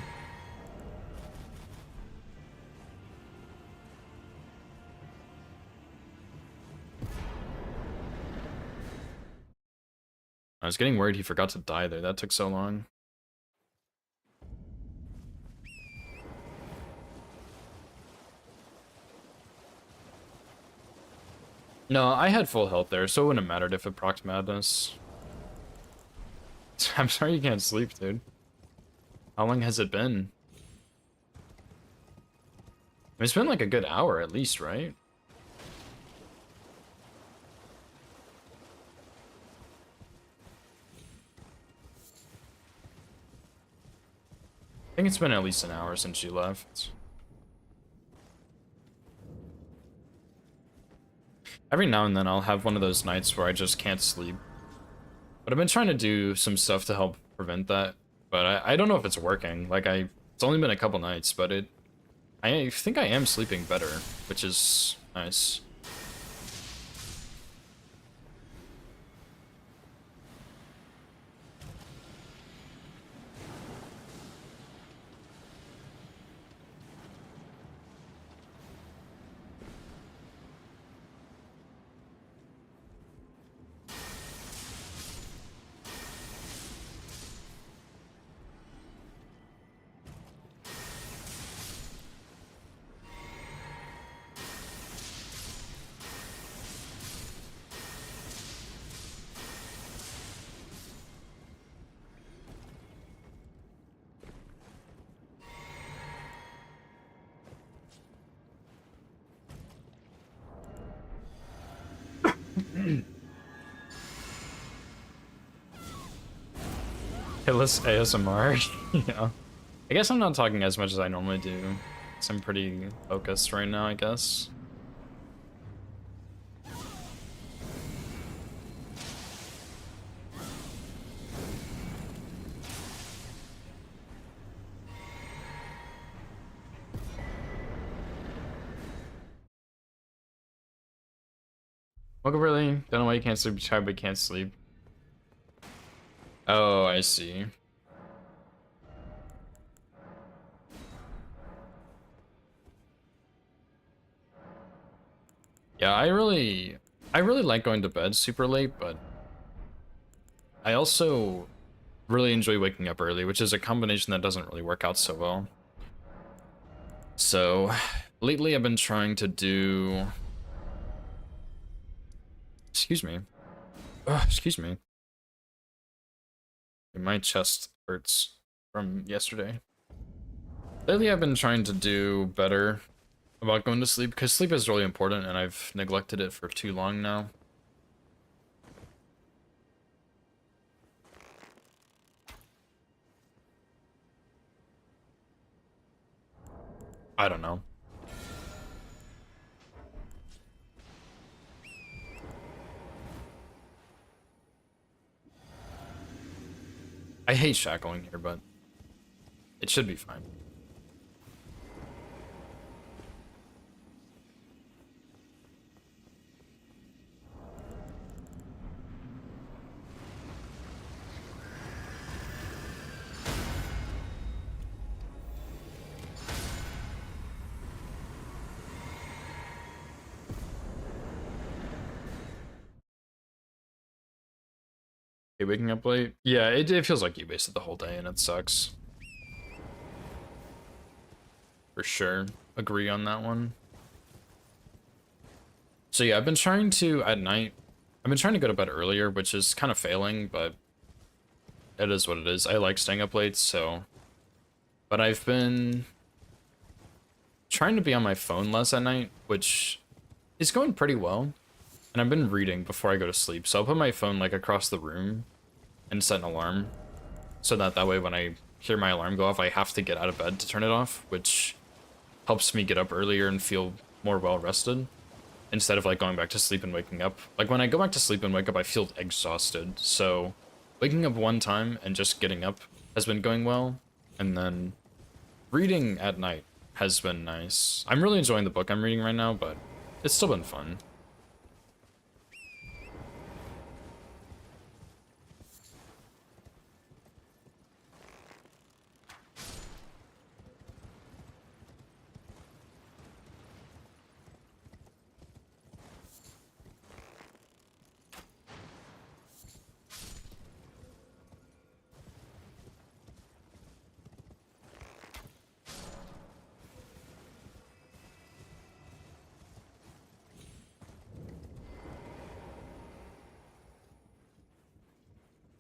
I was getting worried he forgot to die there. That took so long. No, I had full health there, so it wouldn't have mattered if it procced madness. I'm sorry you can't sleep, dude. How long has it been? It's been like a good hour at least, right? I think it's been at least an hour since you left. Every now and then I'll have one of those nights where I just can't sleep. But I've been trying to do some stuff to help prevent that. But I don't know if it's working. Like, it's only been a couple nights, but I think I am sleeping better, which is nice. Hitless ASMR, yeah. I guess I'm not talking as much as I normally do, because I'm pretty focused right now, I guess. Woke up early, don't know why you can't sleep, tired but can't sleep. Oh, I see. Yeah, I really like going to bed super late, but I also really enjoy waking up early, which is a combination that doesn't really work out so well. So, lately I've been trying to do... Excuse me. Ugh, excuse me. My chest hurts from yesterday. Lately I've been trying to do better about going to sleep, because sleep is really important and I've neglected it for too long now. I don't know. I hate shackling here, but it should be fine. Okay, waking up late? Yeah, it feels like you wasted the whole day and it sucks. For sure. Agree on that one. So yeah, I've been trying to, at night, I've been trying to go to bed earlier, which is kind of failing, but it is what it is. I like staying up late, so... But I've been trying to be on my phone less at night, which is going pretty well. And I've been reading before I go to sleep, so I'll put my phone like across the room and set an alarm, so that way when I hear my alarm go off, I have to get out of bed to turn it off, which helps me get up earlier and feel more well rested instead of like going back to sleep and waking up. Like when I go back to sleep and wake up, I feel exhausted. So waking up one time and just getting up has been going well, and then reading at night has been nice. I'm really enjoying the book I'm reading right now, but it's still been fun.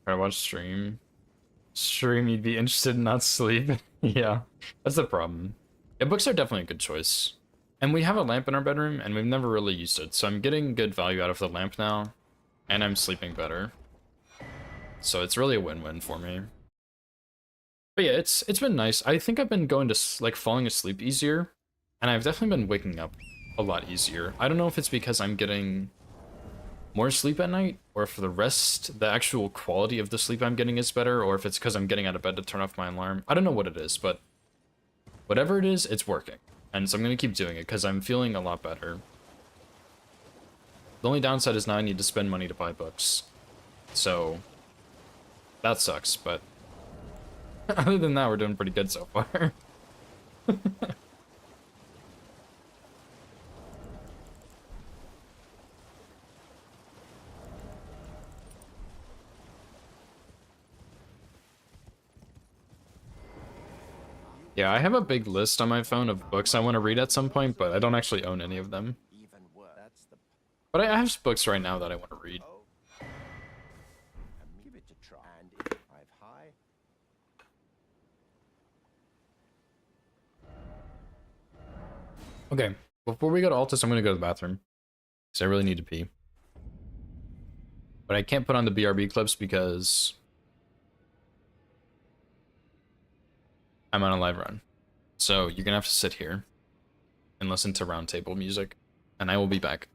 I watch stream. Stream, you'd be interested in not sleep. Yeah, that's the problem. Yeah, books are definitely a good choice. And we have a lamp in our bedroom, and we've never really used it, so I'm getting good value out of the lamp now, and I'm sleeping better. So it's really a win-win for me. But yeah, it's been nice. I think I've been going to, like, falling asleep easier, and I've definitely been waking up a lot easier. I don't know if it's because I'm getting more sleep at night, or if the actual quality of the sleep I'm getting is better, or if it's because I'm getting out of bed to turn off my alarm. I don't know what it is, but whatever it is, it's working. And so I'm going to keep doing it because I'm feeling a lot better. The only downside is now I need to spend money to buy books. So that sucks, but other than that, we're doing pretty good so far. Yeah, I have a big list on my phone of books I want to read at some point, but I don't actually own any of them. But I have books right now that I want to read. Give it a try. And if I've high. Okay, before we go to Altus, I'm going to go to the bathroom. Because I really need to pee. But I can't put on the BRB clips because I'm on a live run. So you're gonna have to sit here and listen to roundtable music, and I will be back.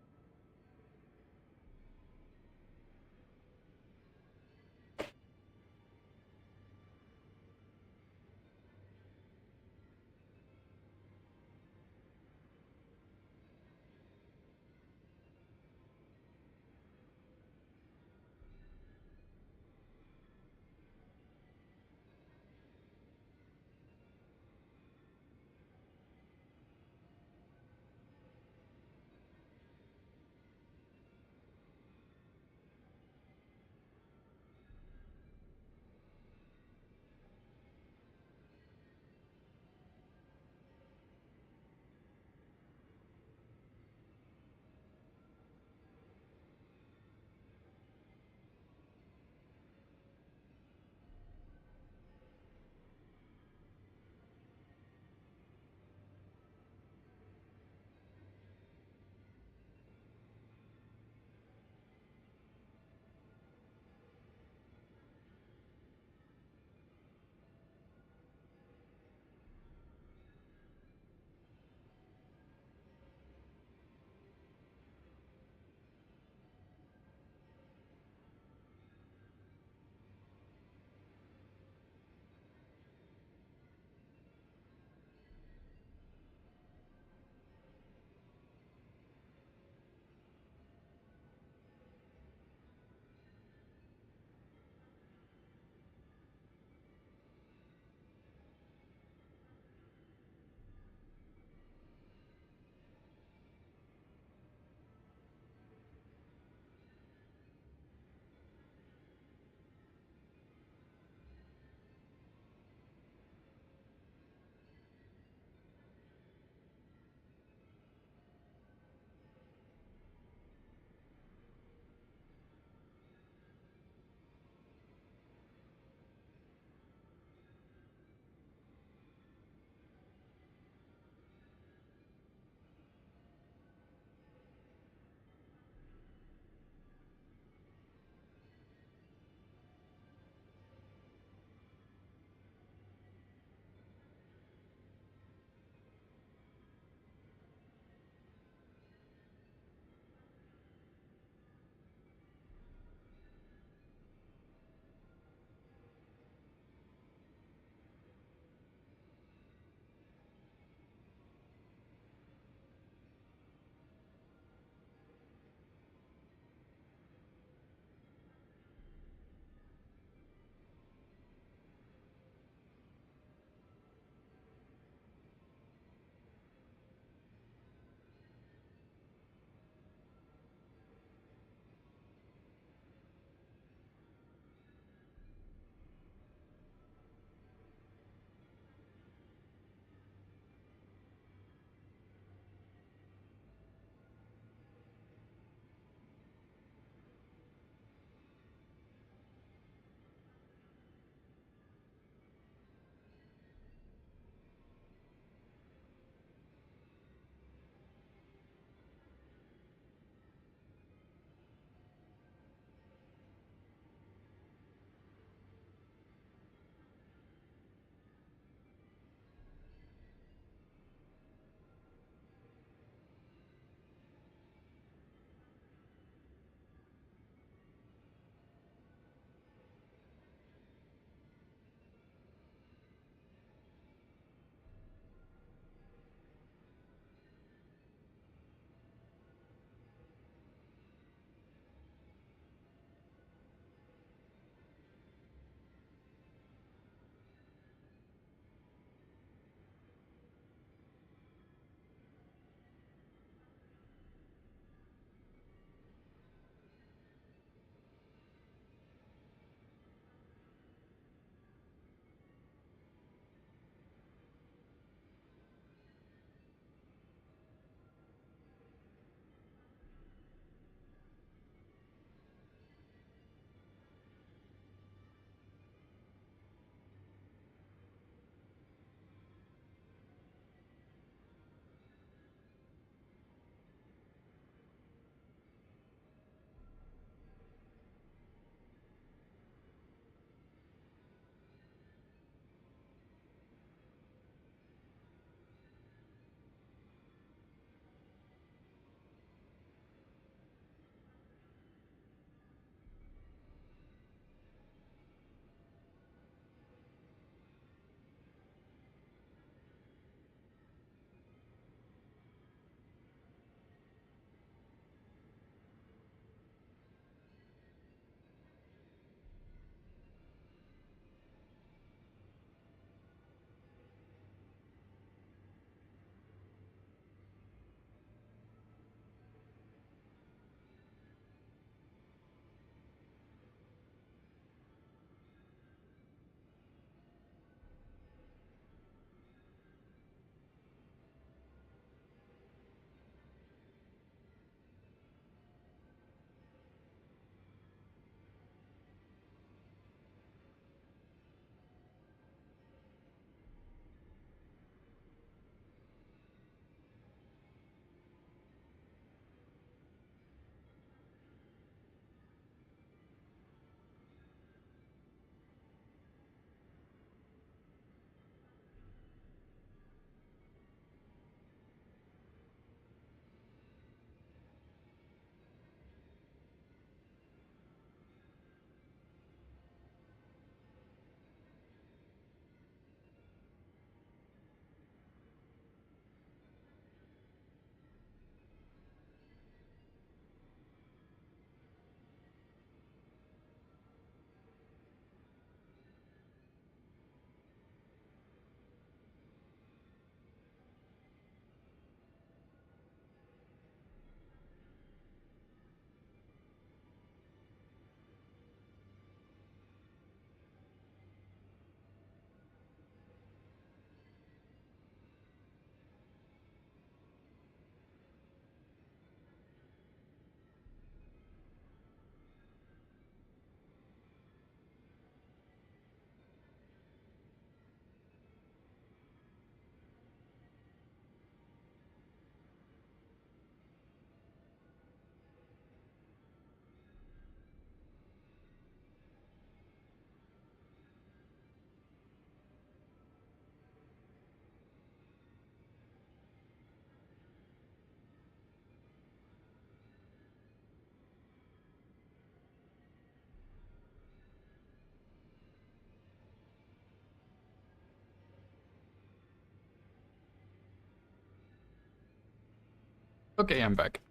Okay, I'm back.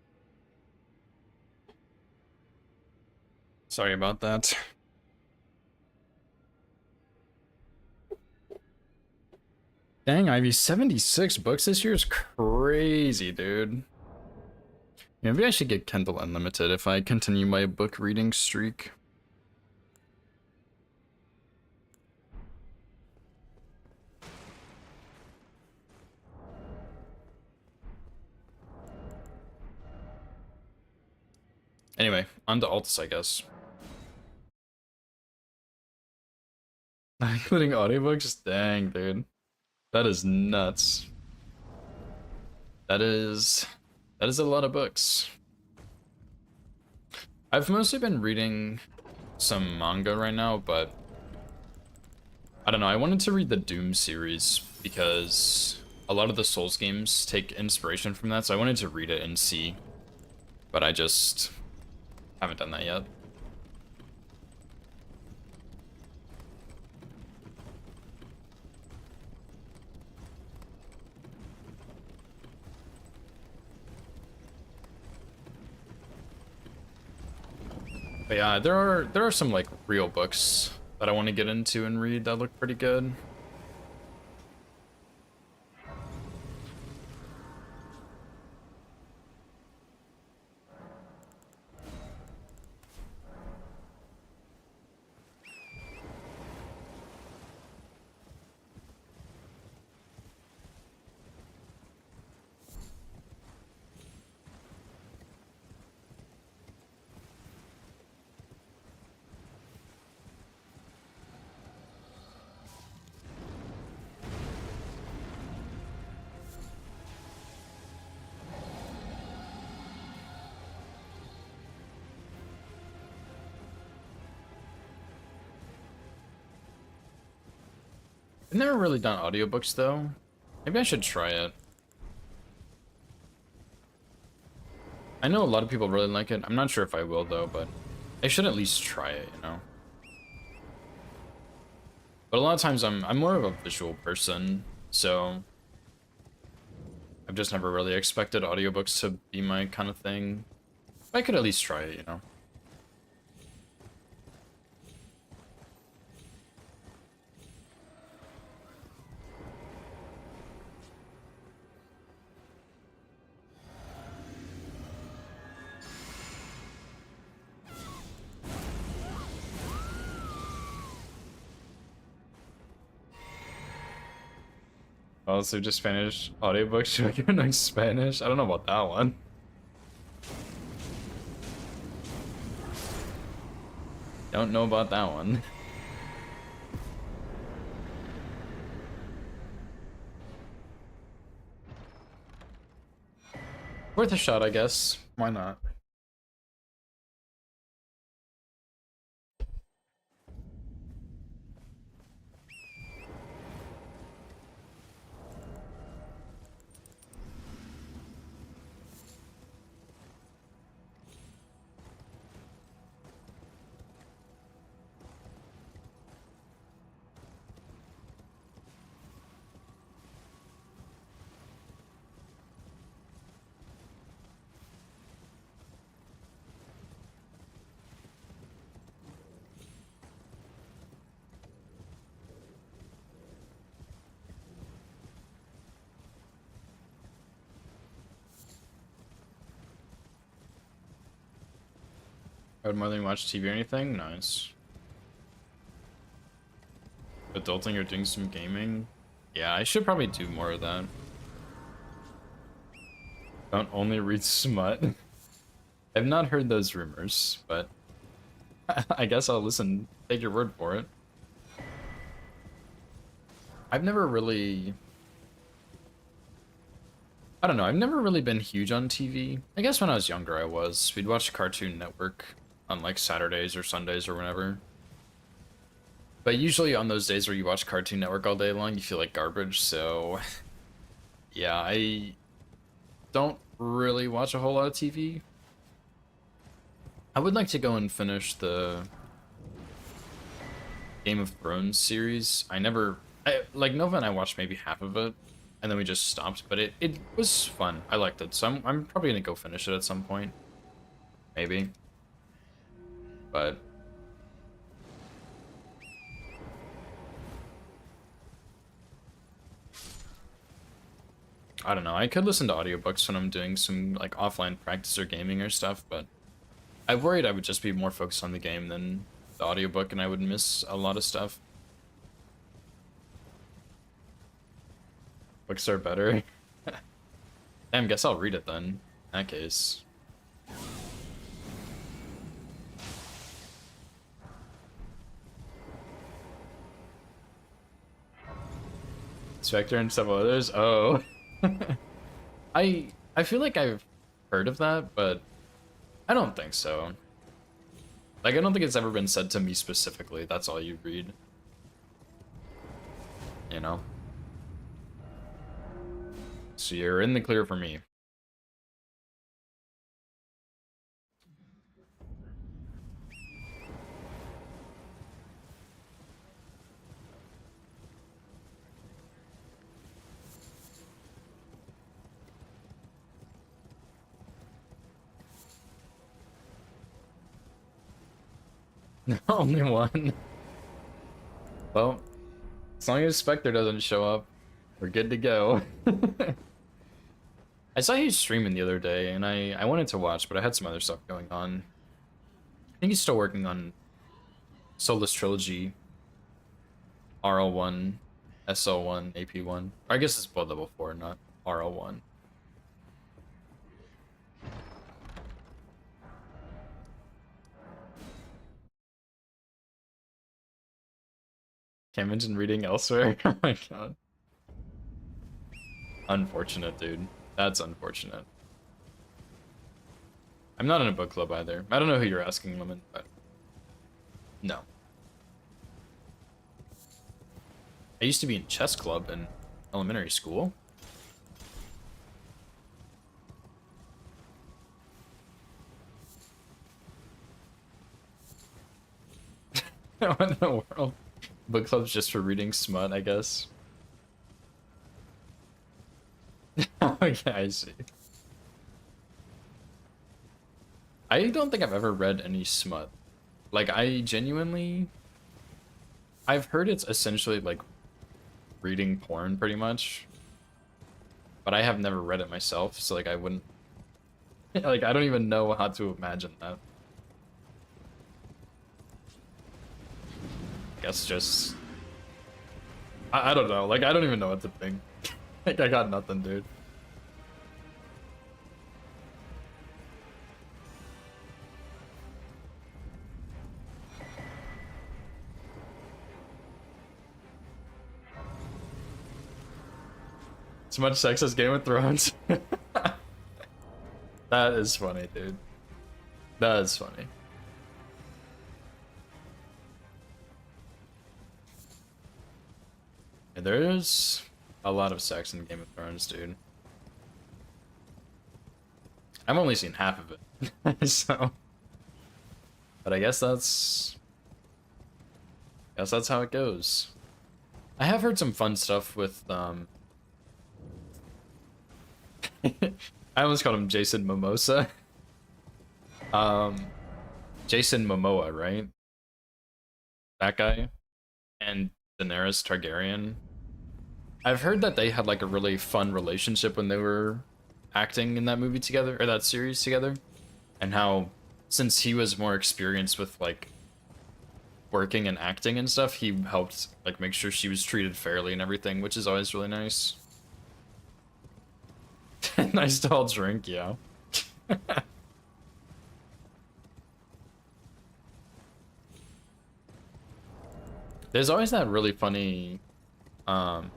Sorry about that. Dang, Ivy, 76 books this year is crazy, dude. Maybe I should get Kindle Unlimited if I continue my book reading streak. Anyway, on to Altus, I guess. Including audiobooks? Dang, dude. That is nuts. That is a lot of books. I've mostly been reading some manga right now, but I don't know, I wanted to read the Doom series because a lot of the Souls games take inspiration from that, so I wanted to read it and see, but I just haven't done that yet. But yeah, there are some like real books that I want to get into and read that look pretty good. I've never really done audiobooks though. Maybe I should try it. I know a lot of people really like it. I'm not sure if I will though, but I should at least try it, you know. But a lot of times I'm more of a visual person, so I've just never really expected audiobooks to be my kind of thing. I could at least try it, you know. Also, just Spanish audiobooks. Should I give it Spanish? I don't know about that one. Don't know about that one. Worth a shot, I guess. Why not? I would more than watch TV or anything? Nice. Adulting or doing some gaming? Yeah, I should probably do more of that. Don't only read smut. I've not heard those rumors, but I guess I'll listen, take your word for it. I've never really... I don't know, I've never really been huge on TV. I guess when I was younger I was. We'd watch Cartoon Network on like Saturdays or Sundays or whenever. But usually on those days where you watch Cartoon Network all day long, you feel like garbage, so... yeah, I don't really watch a whole lot of TV. I would like to go and finish the Game of Thrones series. Like, Nova and I watched maybe half of it, and then we just stopped. But it was fun. I liked it, so I'm probably gonna go finish it at some point, maybe. But I don't know. I could listen to audiobooks when I'm doing some like offline practice or gaming or stuff, but I worried I would just be more focused on the game than the audiobook, and I would miss a lot of stuff. Books are better. Damn, guess I'll read it then. In that case. Spectre and several others. Oh. I feel like I've heard of that, but I don't think so. Like, I don't think it's ever been said to me specifically. That's all you read. You know? So you're in the clear for me. Only one. Well, as long as Spectre doesn't show up, we're good to go. I saw you streaming the other day, and I wanted to watch, but I had some other stuff going on. I think he's still working on Solus Trilogy, RL1, SL1, AP1. Or I guess it's blood level 4, not RL1. Can't mention reading elsewhere. Oh my god. Unfortunate, dude. That's unfortunate. I'm not in a book club either. I don't know who you're asking, Lemon, but no. I used to be in chess club in elementary school. What in the world? Book club's just for reading smut, I guess. Okay, I see. I don't think I've ever read any smut. Like, I genuinely... I've heard it's essentially, like, reading porn, pretty much. But I have never read it myself, so, like, I wouldn't... Like, I don't even know how to imagine that. Guess just... I don't know, like, I don't even know what to think. Like, I got nothing, dude. As much sex as Game of Thrones. That is funny, dude. That is funny. Yeah, there's a lot of sex in Game of Thrones, dude. I've only seen half of it, so. But I guess that's how it goes. I have heard some fun stuff with I almost called him Jason Mimosa. Jason Momoa, right? That guy. And Daenerys Targaryen. I've heard that they had like a really fun relationship when they were acting in that movie together, or that series together. And how, since he was more experienced with like working and acting and stuff, he helped like make sure she was treated fairly and everything, which is always really nice. Nice tall drink, yeah. There's always that really funny ad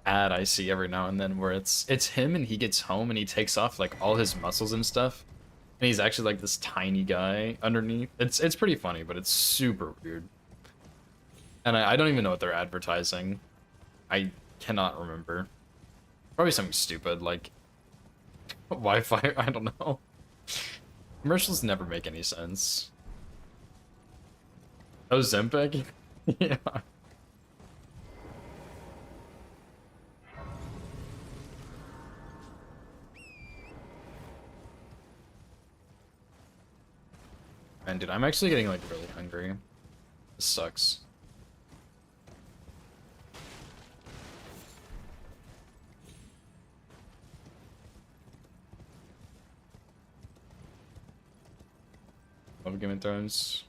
I see every now and then where it's him and he gets home and he takes off like all his muscles and stuff. And he's actually like this tiny guy underneath. It's pretty funny, but it's super weird. And I don't even know what they're advertising. I cannot remember. Probably something stupid like Wi-Fi, I don't know. Commercials never make any sense. Oh, Zempic? Yeah. Man, dude, I'm actually getting like really hungry. This sucks. Love Game of Thrones.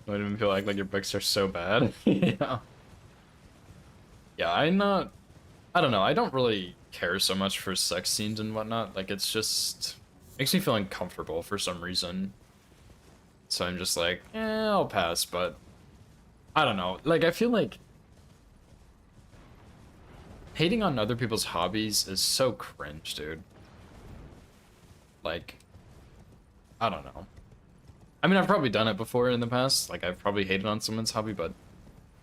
Don't even feel like your books are so bad. Yeah. Yeah, I don't know. I don't really care so much for sex scenes and whatnot. Like, it's just makes me feel uncomfortable for some reason. So I'm just like, I'll pass, but I don't know. Like, I feel like hating on other people's hobbies is so cringe, dude. Like, I don't know. I mean, I've probably done it before in the past. Like, I've probably hated on someone's hobby, but you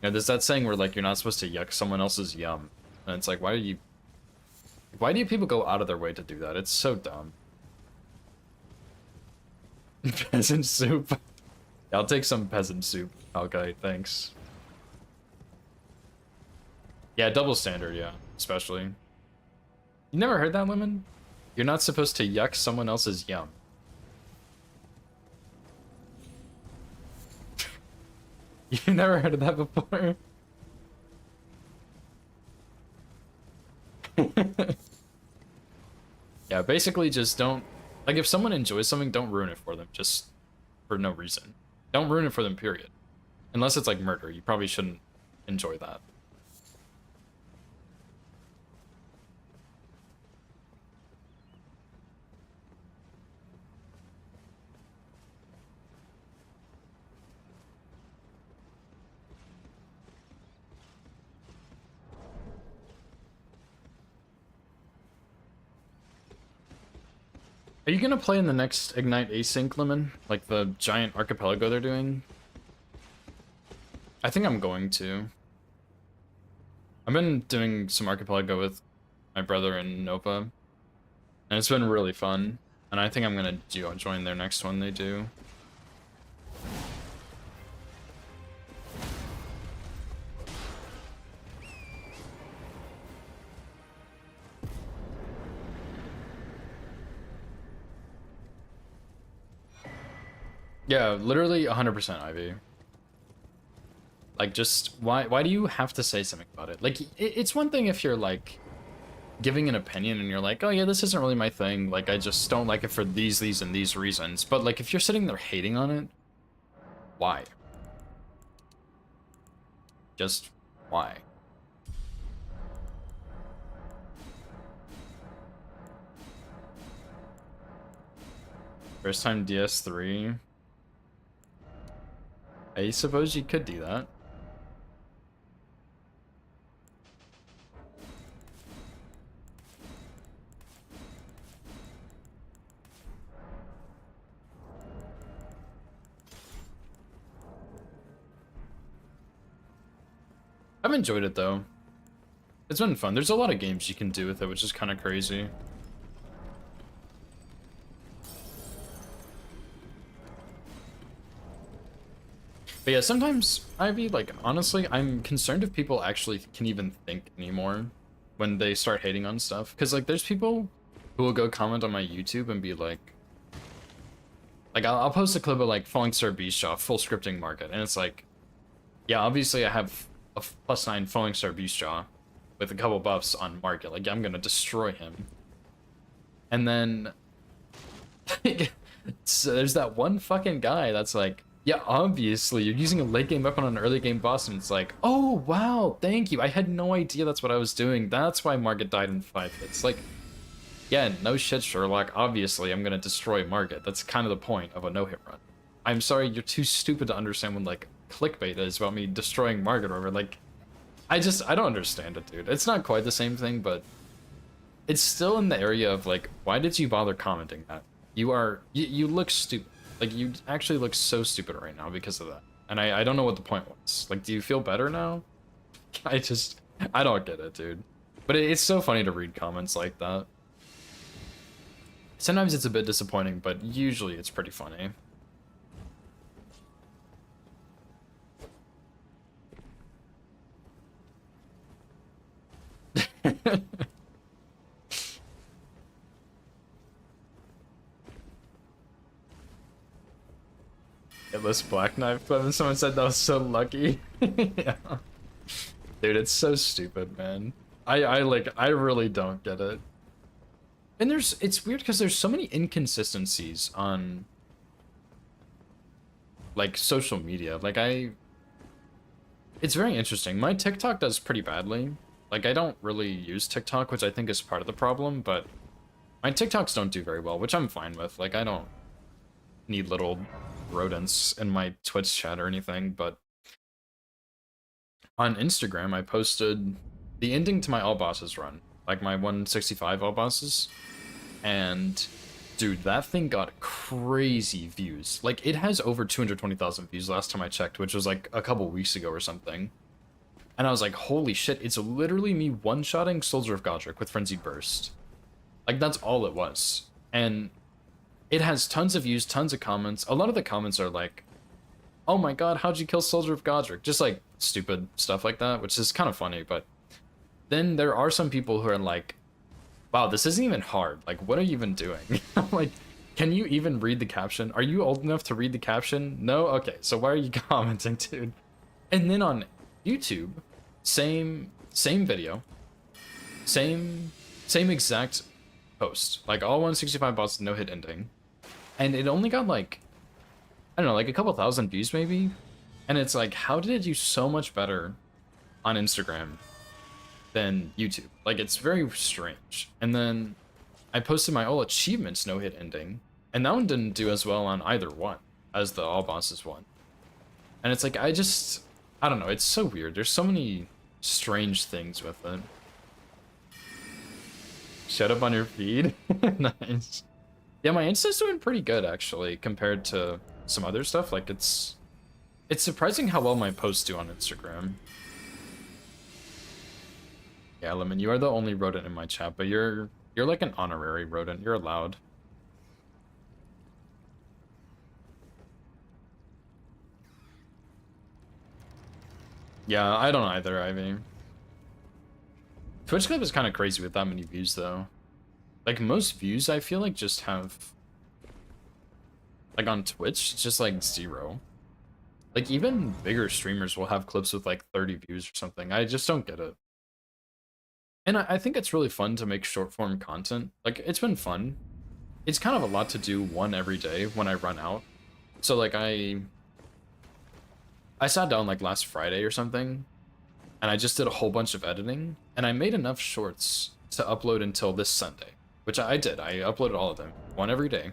know, there's that saying where like you're not supposed to yuck someone else's yum, and it's like, why do people go out of their way to do that? It's so dumb. Peasant soup. I'll take some peasant soup. Okay, thanks. Yeah, double standard, yeah, especially. You never heard that, women? You're not supposed to yuck someone else's yum. You never heard of that before? Yeah, basically just don't... Like, if someone enjoys something, don't ruin it for them, just for no reason. Don't ruin it for them, period. Unless it's like murder, you probably shouldn't enjoy that. Are you gonna play in the next Ignite Async, Lemon? Like the giant archipelago they're doing? I think I'm going to. I've been doing some archipelago with my brother and Nova, and it's been really fun. And I think I'm gonna join their next one they do. Yeah, literally 100% Ivy. Like, just, why do you have to say something about it? Like, it's one thing if you're, like, giving an opinion and you're like, oh yeah, this isn't really my thing, like, I just don't like it for these, and these reasons. But, like, if you're sitting there hating on it, why? Just, why? First time DS3? I suppose you could do that. I've enjoyed it though. It's been fun. There's a lot of games you can do with it, which is kind of crazy. But yeah, sometimes, Ivy, like, honestly, I'm concerned if people actually can even think anymore when they start hating on stuff. Because, like, there's people who will go comment on my YouTube and be like, I'll post a clip of, like, Falling Star Beast Jaw, full scripting market, and it's like, yeah, obviously I have a +9 Falling Star Beast Jaw with a couple buffs on market. Like, I'm gonna destroy him. And then, so there's that one fucking guy that's like, yeah, obviously, you're using a late game weapon on an early game boss, and it's like, oh, wow, thank you. I had no idea that's what I was doing. That's why Margit died in 5 hits. Like, yeah, no shit, Sherlock. Obviously, I'm gonna destroy Margit. That's kind of the point of a no-hit run. I'm sorry, you're too stupid to understand when, like, clickbait is about me destroying Margit or whatever. Like, I don't understand it, dude. It's not quite the same thing, but it's still in the area of, like, why did you bother commenting that? You look stupid. Like, you actually look so stupid right now because of that. And I don't know what the point was. Like, do you feel better now? I don't get it, dude. But it's so funny to read comments like that. Sometimes it's a bit disappointing, but usually it's pretty funny. Hitless Black Knife, but someone said that was so lucky. Yeah. Dude, it's so stupid, man. I really don't get it. And it's weird because there's so many inconsistencies on like social media. Like it's very interesting. My TikTok does pretty badly. Like I don't really use TikTok, which I think is part of the problem, but my TikToks don't do very well, which I'm fine with. Like I don't need little rodents in my Twitch chat or anything, but on Instagram I posted the ending to my all bosses run, like my 165 all bosses, and dude, that thing got crazy views. Like it has over 220,000 views last time I checked, which was like a couple weeks ago or something. And I was like, holy shit, it's literally me one-shotting Soldier of Godric with Frenzied Burst. Like that's all it was. And it has tons of views, tons of comments. A lot of the comments are like, oh my god, how'd you kill Soldier of Godric? Just like stupid stuff like that, which is kind of funny. But then there are some people who are like, wow, this isn't even hard. Like, what are you even doing? I'm like, can you even read the caption? Are you old enough to read the caption? No? Okay, so why are you commenting, dude? And then on YouTube, same video, same exact post. Like, all 165 bots, no hit ending. And it only got like, I don't know, like a couple thousand views maybe? And it's like, how did it do so much better on Instagram than YouTube? Like, it's very strange. And then I posted my all achievements no hit ending, and that one didn't do as well on either one as the all bosses one. And it's like, I don't know, it's so weird. There's so many strange things with it. Shut up on your feed. Nice. Yeah, my Insta's doing pretty good actually compared to some other stuff. Like it's surprising how well my posts do on Instagram. Yeah, Lemon, you are the only rodent in my chat, but you're like an honorary rodent. You're allowed. Yeah, I don't either, Ivy. Twitch Clip is kind of crazy with that many views, though. Like, most views, I feel like, just have... Like, on Twitch, it's just, like, 0. Like, even bigger streamers will have clips with, like, 30 views or something. I just don't get it. And I think it's really fun to make short-form content. Like, it's been fun. It's kind of a lot to do one every day when I run out. So, like, I sat down, like, last Friday or something, and I just did a whole bunch of editing, and I made enough shorts to upload until this Sunday, which I did. I uploaded all of them, one every day.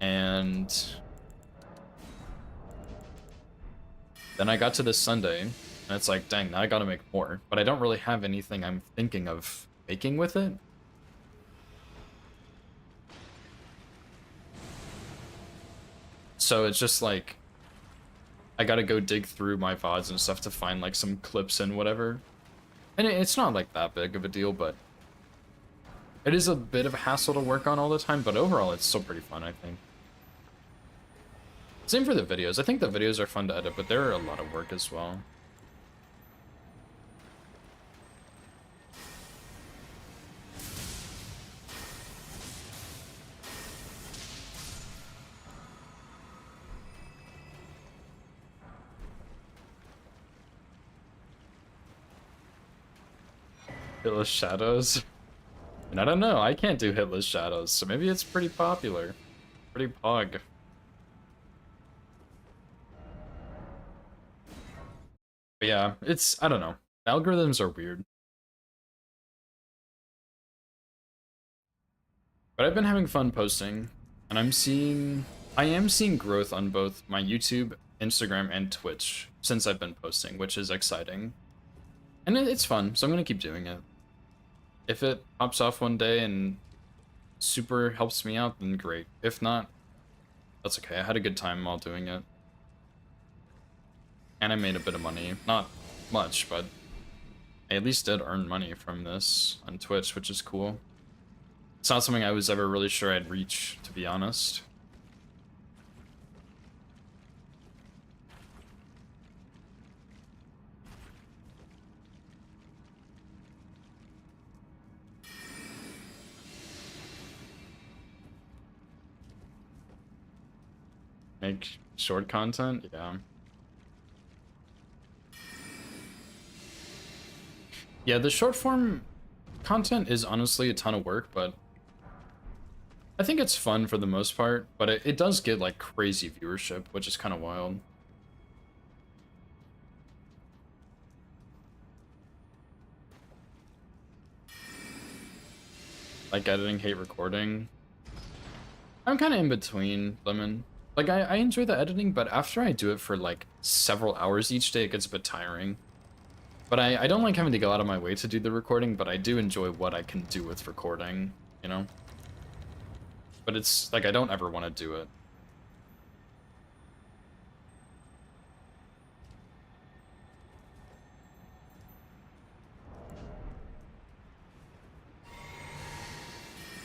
And then I got to this Sunday, and it's like, dang, now I gotta make more. But I don't really have anything I'm thinking of making with it. So it's just like, I gotta go dig through my VODs and stuff to find like some clips and whatever. And it's not like that big of a deal, but it is a bit of a hassle to work on all the time, but overall it's still pretty fun, I think. Same for the videos. I think the videos are fun to edit, but they're a lot of work as well. Hitless Shadows? And I don't know, I can't do Hitless Shadows, so maybe it's pretty popular. Pretty pog. But yeah, I don't know. Algorithms are weird. But I've been having fun posting, and I am seeing growth on both my YouTube, Instagram, and Twitch since I've been posting, which is exciting. And it's fun, so I'm gonna keep doing it. If it pops off one day and super helps me out, then great. If not, that's okay. I had a good time while doing it. And I made a bit of money. Not much, but I at least did earn money from this on Twitch, which is cool. It's not something I was ever really sure I'd reach, to be honest. Short content, yeah. Yeah, the short form content is honestly a ton of work, but I think it's fun for the most part, but it does get like crazy viewership, which is kind of wild. Like editing, hate recording. I'm kind of in between, Lemon. Like, I enjoy the editing, but after I do it for like several hours each day, it gets a bit tiring. But I don't like having to go out of my way to do the recording, but I do enjoy what I can do with recording, you know? But it's like, I don't ever want to do it.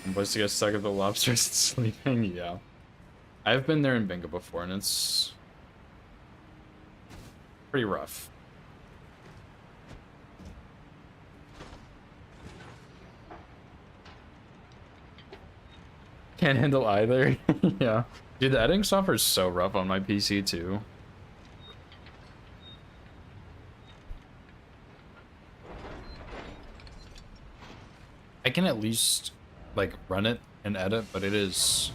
I'm supposed to get stuck at the lobsters sleeping, yeah. I've been there in Bingo before, and it's pretty rough. Can't handle either. Yeah. Dude, the editing software is so rough on my PC too. I can at least like run it and edit, but it is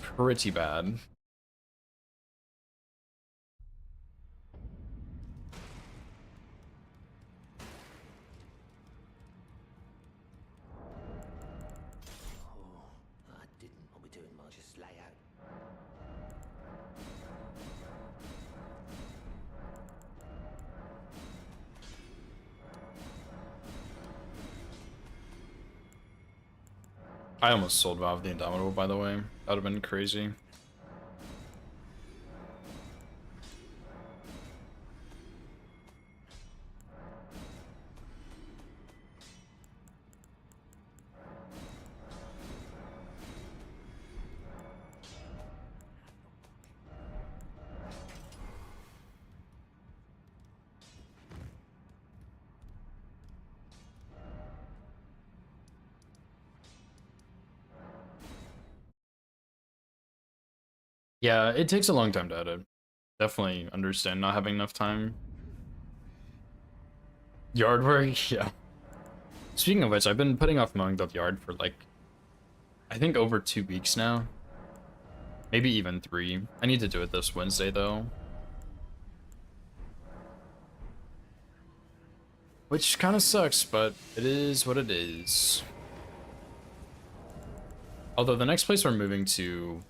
pretty bad. Oh, I didn't want to be doing much. Just lay out. I almost sold Valve the Indomitable, by the way. That would have been crazy. Yeah, it takes a long time to edit. Definitely understand not having enough time. Yard work, yeah. Speaking of which, I've been putting off mowing the yard for like, I think over 2 weeks now. Maybe even 3. I need to do it this Wednesday though. Which kind of sucks, but it is what it is. Although the next place we're moving to,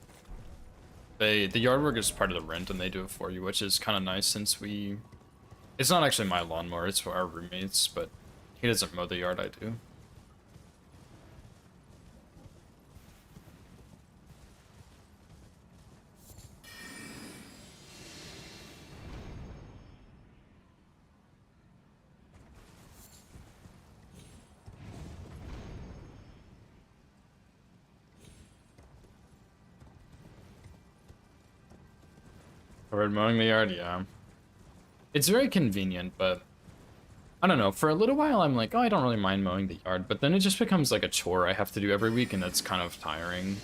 the yard work is part of the rent and they do it for you, which is kind of nice since it's not actually my lawnmower, it's for our roommates, but he doesn't mow the yard, I do. Or mowing the yard, yeah. It's very convenient, but I don't know. For a little while, I'm like, oh, I don't really mind mowing the yard, but then it just becomes like a chore I have to do every week, and that's kind of tiring.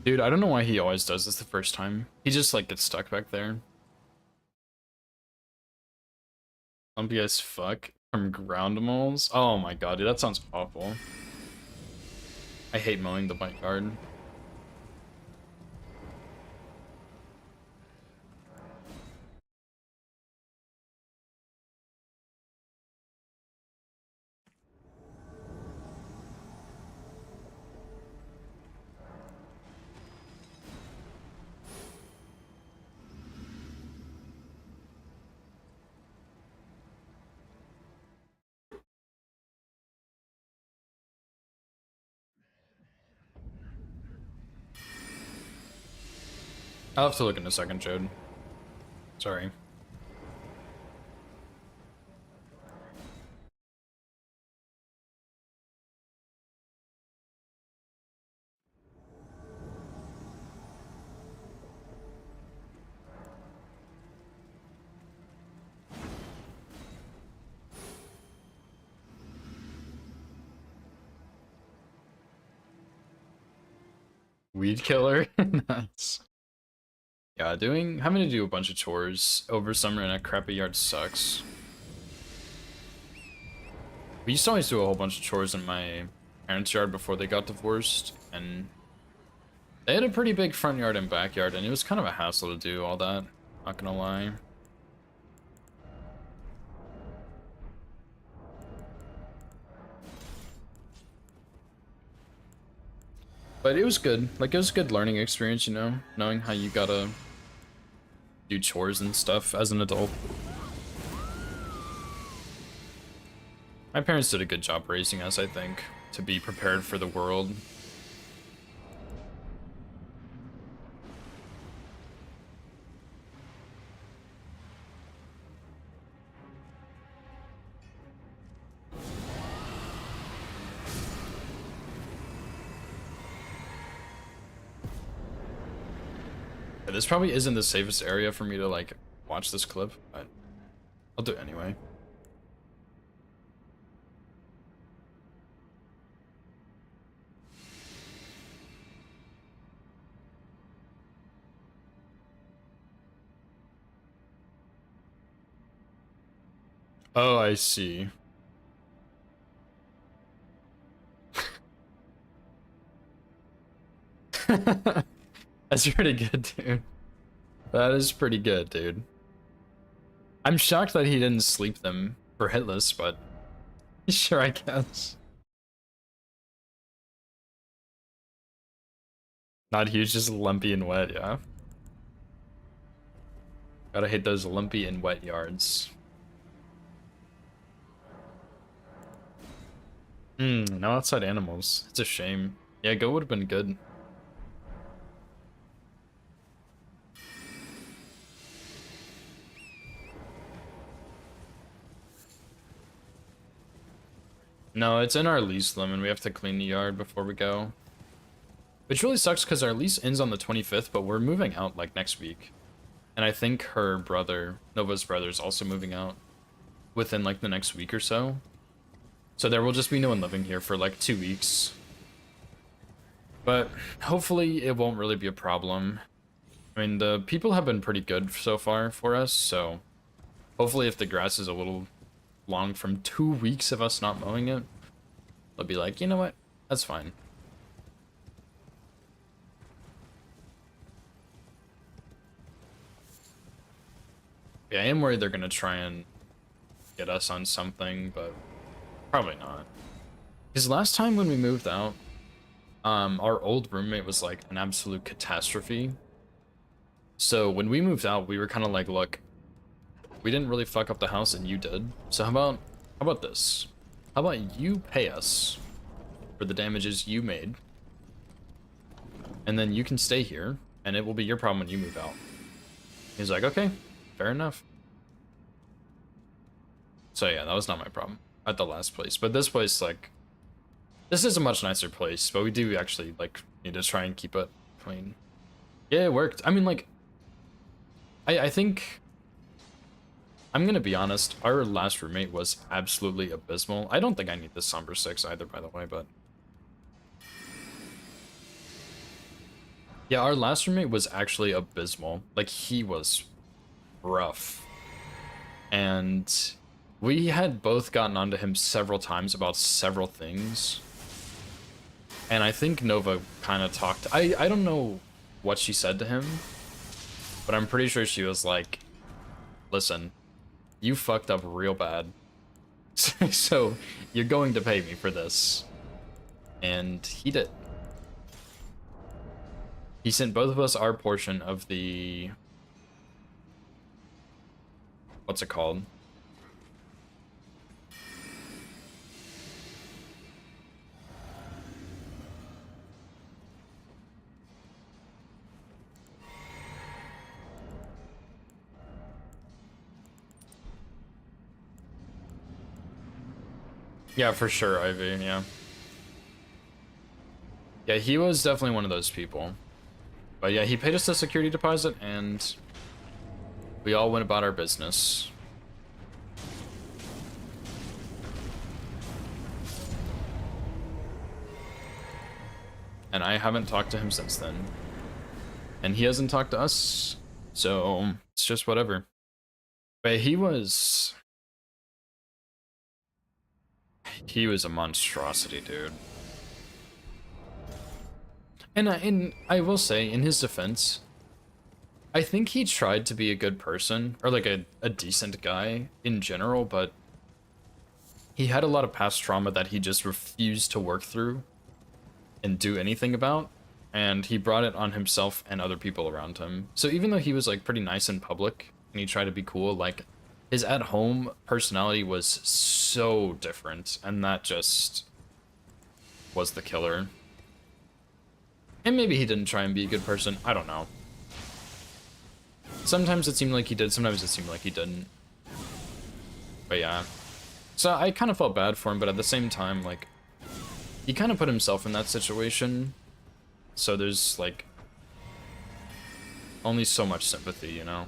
Dude, I don't know why he always does this the first time. He just like gets stuck back there. Lumpy as fuck from ground moles. Oh my god, dude, that sounds awful. I hate mowing the bike yard. I'll have to look in a second, Jode. Sorry. Weed killer? Nice. Yeah, having to do a bunch of chores over summer in a crappy yard sucks. We used to always do a whole bunch of chores in my parents' yard before they got divorced, and they had a pretty big front yard and backyard, and it was kind of a hassle to do all that, not gonna lie. But it was good. Like, it was a good learning experience, you know? Knowing how you gotta do chores and stuff as an adult. My parents did a good job raising us, I think, to be prepared for the world. Yeah, this probably isn't the safest area for me to, like, watch this clip, but I'll do it anyway. Oh, I see. That's pretty good, dude. That is pretty good, dude. I'm shocked that he didn't sleep them for hitless, but sure, I guess. Not huge, just lumpy and wet, yeah. Gotta hate those lumpy and wet yards. No outside animals. It's a shame. Yeah, go would have been good. No, it's in our lease limit. We have to clean the yard before we go. Which really sucks because our lease ends on the 25th, but we're moving out like next week. And I think her brother, Nova's brother, is also moving out within like the next week or so. So there will just be no one living here for like 2 weeks. But hopefully it won't really be a problem. I mean, the people have been pretty good so far for us, so hopefully if the grass is a little long from 2 weeks of us not mowing it, they'll be like, you know what, that's fine. Yeah, I am worried they're gonna try and get us on something, but probably not. Because last time when we moved out, our old roommate was like an absolute catastrophe. So when we moved out, we were kind of like, look, we didn't really fuck up the house and you did. So how about this? How about you pay us for the damages you made? And then you can stay here and it will be your problem when you move out. He's like, okay, fair enough. So yeah, that was not my problem at the last place. But this place, like, this is a much nicer place, but we do actually, like, need to try and keep it clean. Yeah, it worked. I mean, like, I think, I'm gonna be honest, our last roommate was absolutely abysmal. I don't think I need the Somber 6 either, by the way, but... yeah, our last roommate was actually abysmal. Like, he was rough. And we had both gotten onto him several times about several things. And I think Nova kind of talked... I don't know what she said to him, but I'm pretty sure she was like, listen, you fucked up real bad. So you're going to pay me for this. And he did. He sent both of us our portion of the... what's it called? Yeah, for sure, Ivy, yeah. Yeah, he was definitely one of those people. But yeah, he paid us a security deposit, and we all went about our business. And I haven't talked to him since then. And he hasn't talked to us, so it's just whatever. But he was a monstrosity, dude. And I will say, in his defense, I think he tried to be a good person, or like a decent guy in general, but he had a lot of past trauma that he just refused to work through and do anything about, and he brought it on himself and other people around him. So even though he was like pretty nice in public and he tried to be cool, like his at-home personality was so different, and that just was the killer. And maybe he didn't try and be a good person, I don't know. Sometimes it seemed like he did, sometimes it seemed like he didn't. But yeah. So I kind of felt bad for him, but at the same time, like, he kind of put himself in that situation. So there's, like, only so much sympathy, you know?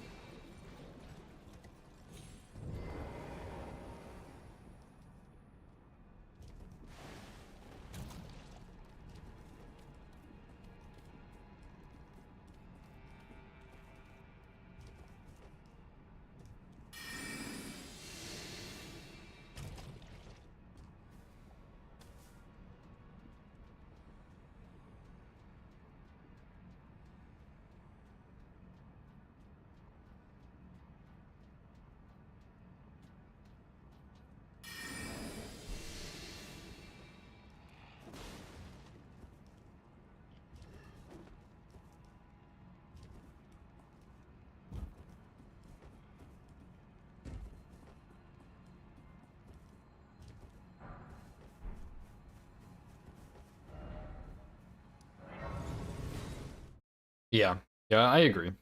Yeah. Yeah, I agree.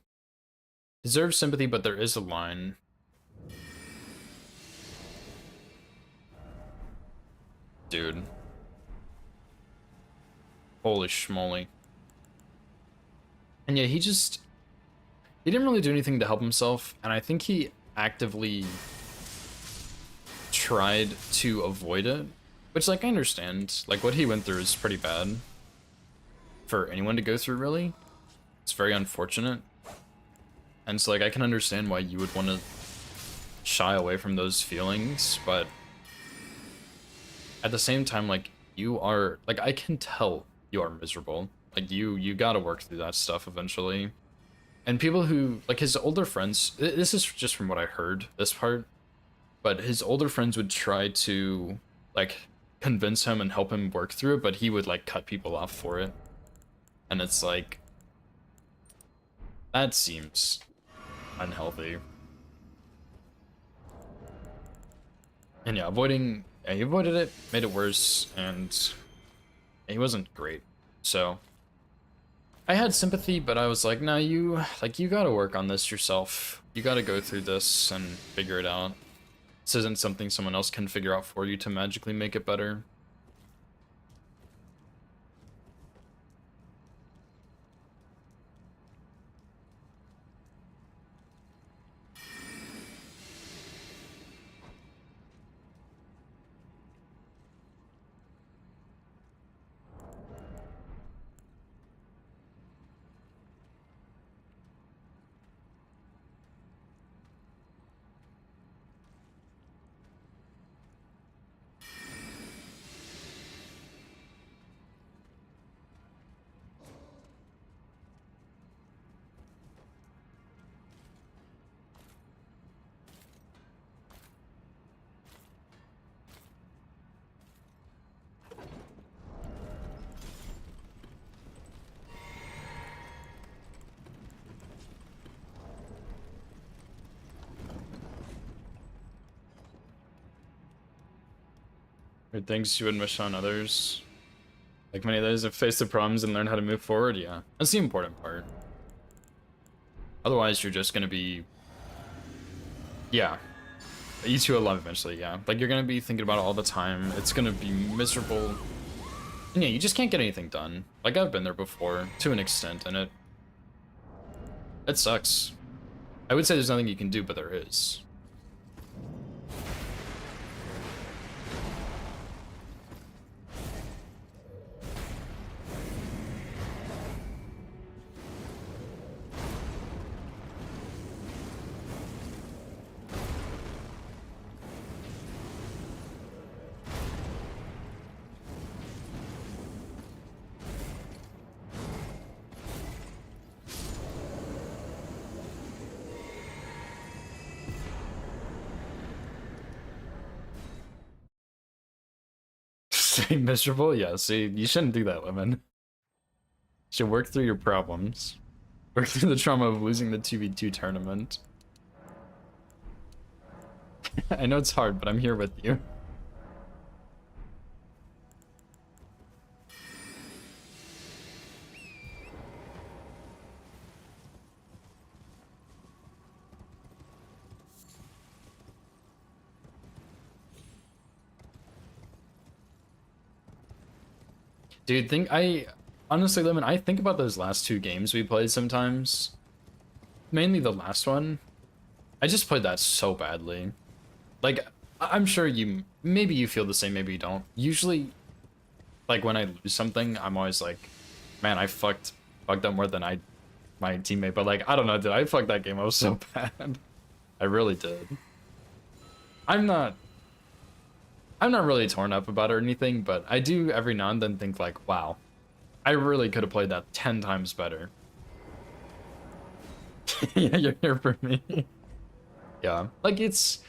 Deserves sympathy, but there is a line. Dude. Holy schmoly. And yeah, he didn't really do anything to help himself, and I think he actively tried to avoid it, which, like, I understand. Like, what he went through is pretty bad for anyone to go through, really. It's very unfortunate. And so, like, I can understand why you would want to shy away from those feelings, but at the same time, like, you are, like, I can tell you are miserable. Like, you gotta work through that stuff eventually. And people who, like, his older friends, this is just from what I heard, this part, but his older friends would try to, like, convince him and help him work through it, but he would, like, cut people off for it. And it's like, that seems unhealthy. And yeah, he avoided it, made it worse, and he wasn't great. So I had sympathy, but I was like, nah, you gotta work on this yourself. You gotta go through this and figure it out. This isn't something someone else can figure out for you to magically make it better. Or things you would wish on others. Like many others have faced the problems and learned how to move forward, yeah. That's the important part. Otherwise, you're just gonna be... Yeah. E2 will love eventually, yeah. Like, you're gonna be thinking about it all the time. It's gonna be miserable. And yeah, you just can't get anything done. Like, I've been there before, to an extent, and it sucks. I would say there's nothing you can do, but there is. Stay miserable? Yeah, see, you shouldn't do that, Lemon. You should work through your problems. Work through the trauma of losing the 2v2 tournament. I know it's hard, but I'm here with you. Dude, honestly, Lemon, I think about those last two games we played sometimes. Mainly the last one. I just played that so badly. Like, I'm sure maybe you feel the same, maybe you don't. Usually, like, when I lose something, I'm always like, man, I fucked up more than my teammate. But, like, I don't know, dude, I fucked that game up so bad. I really did. I'm not really torn up about it or anything, but I do every now and then think like, wow, I really could have played that 10 times better. Yeah, you're here for me. Yeah, like it's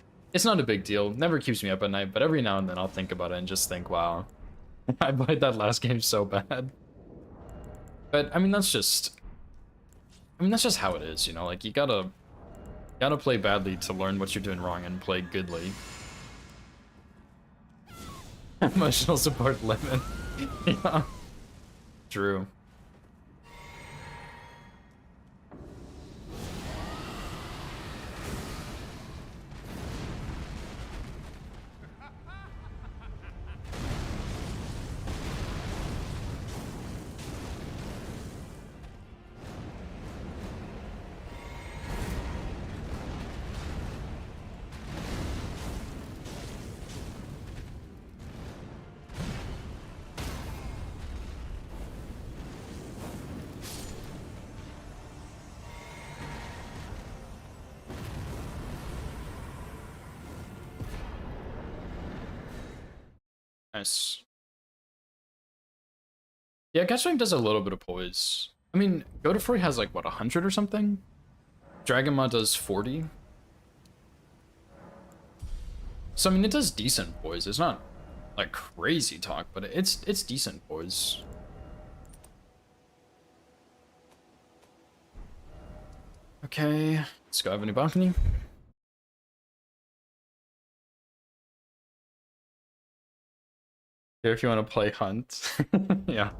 not a big deal. Never keeps me up at night, but every now and then I'll think about it and just think, wow, I played that last game so bad. But I mean, that's just how it is, you know. Like you gotta play badly to learn what you're doing wrong and play goodly. Emotional support Lemon. Yeah. True. Nice. Yeah, Gatchwing does a little bit of poise. I mean, Godofroy has like, what, 100 or something? Dragonma does 40. So, I mean, it does decent poise. It's not, like, crazy talk, but it's decent poise. Okay, let's go Avenue Balcony. Here if you want to play Hunt. Yeah.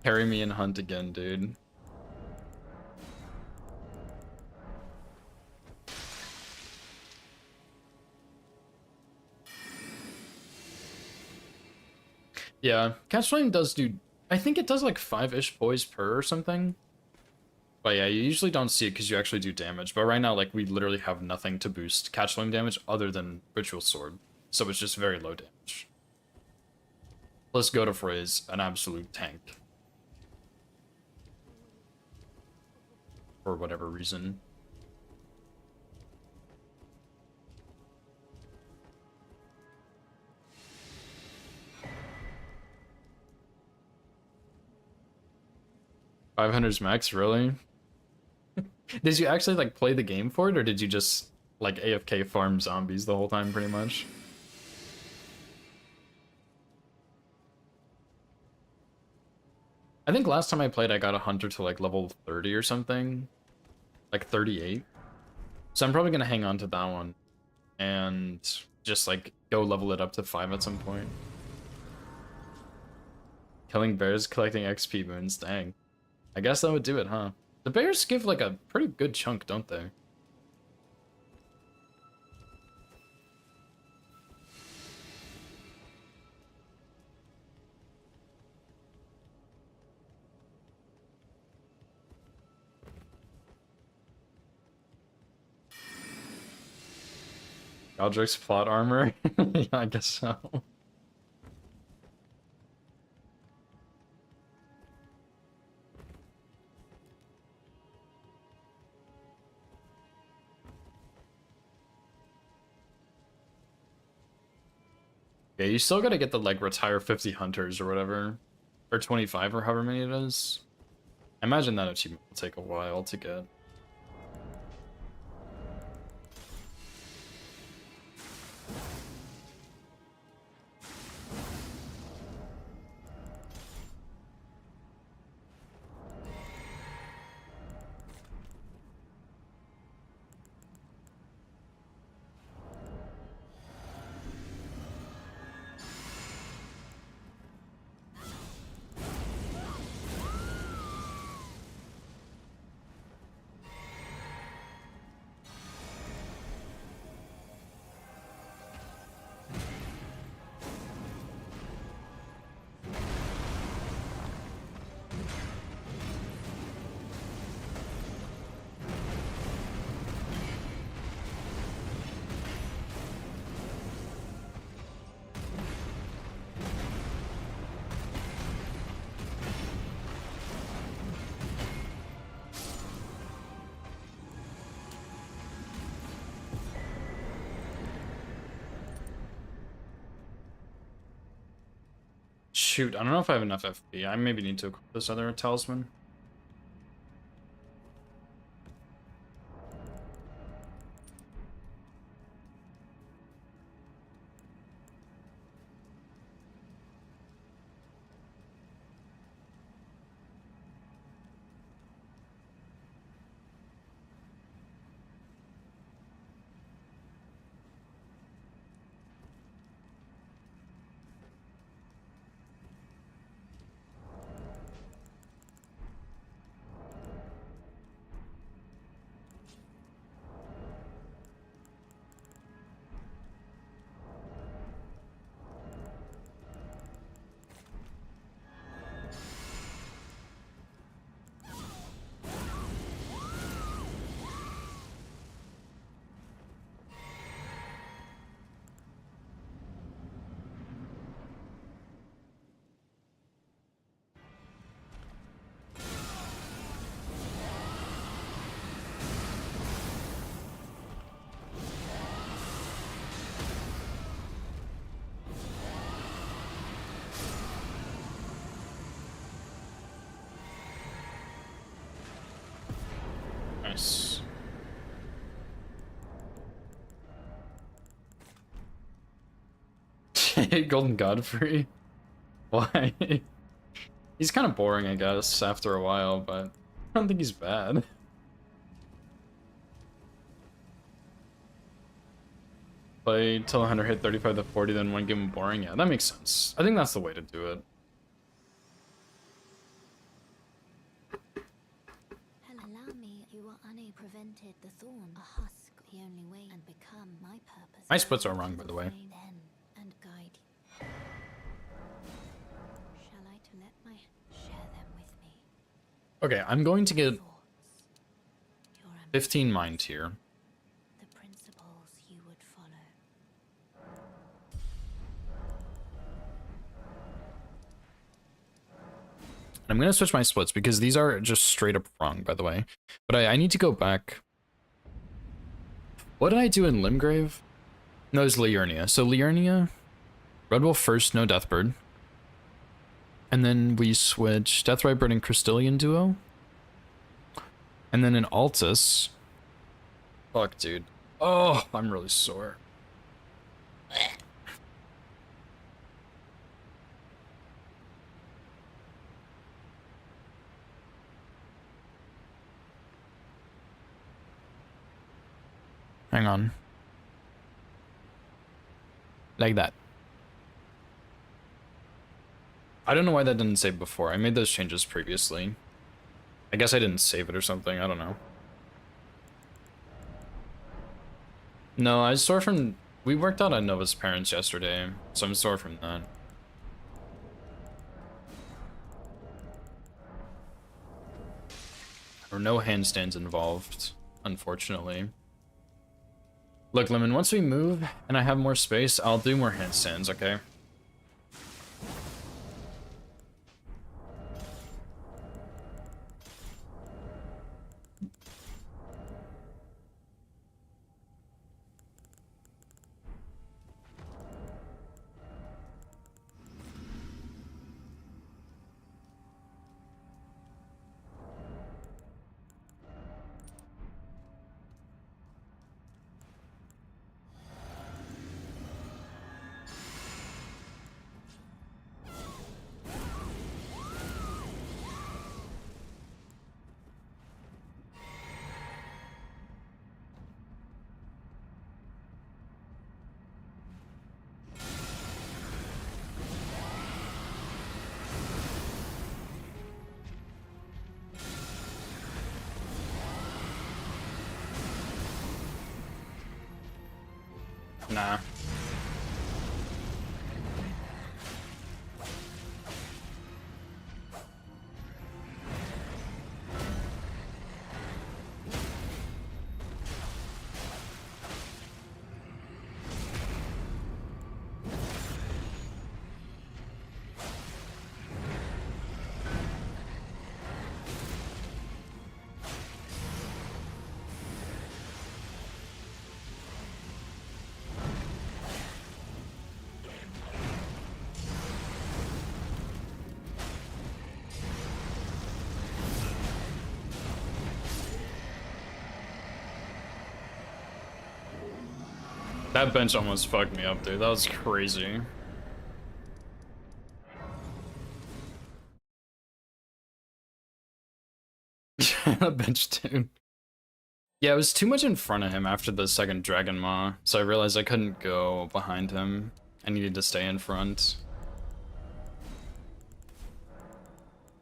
Carry me in Hunt again, dude. Yeah, Catch Flame does do... I think it does like 5-ish poise per or something. But yeah, you usually don't see it because you actually do damage. But right now, like, we literally have nothing to boost Catch Flame damage other than Ritual Sword. So it's just very low damage. Plus Godofroy is an absolute tank. For whatever reason. $500's max, really? Did you actually like play the game for it, or did you just like AFK farm zombies the whole time pretty much? I think last time I played I got a hunter to like level 30 or something. Like 38. So I'm probably gonna hang on to that one and just like go level it up to 5 at some point. Killing bears, collecting XP boons, dang. I guess that would do it, huh? The bears give like a pretty good chunk, don't they? Aldrich's plot armor? Yeah, I guess so. Yeah, you still gotta get the like retire 50 hunters or whatever. Or 25 or however many it is. I imagine that achievement will take a while to get. Shoot, I don't know if I have enough FP. I maybe need to equip this other talisman. Nice. Golden Godfrey? Why? He's kind of boring, I guess, after a while, but I don't think he's bad. Play till Hunter hit 35 to 40, then one game boring. Yeah, that makes sense. I think that's the way to do it. Allow me, you are prevented the thorn, a husk, the only way, and become my purpose. My splits are wrong, by the way. Then and guide you. Shall I to let my share them with me? Okay, I'm going to get Thoughts, your 15 mind here. the principles you would follow. I'm going to switch my splits because these are just straight up wrong, by the way. But I need to go back. What did I do in Limgrave? No, it was Liurnia. So Liurnia, Red Wolf first, no Deathbird. And then we switch Deathrite Bird and Crystallian duo. And then in Altus. Fuck, dude. Oh, I'm really sore. Hang on. Like that. I don't know why that didn't save before. I made those changes previously. I guess I didn't save it or something. I don't know. No, I sore from... We worked out at Nova's parents yesterday, so I'm sore from that. There were no handstands involved, unfortunately. Look, Lemon, once we move and I have more space, I'll do more handstands, okay? Nah. That bench almost fucked me up, dude. That was crazy. That bench, dude. Yeah, it was too much in front of him after the second Dragon Maw, so I realized I couldn't go behind him. I needed to stay in front.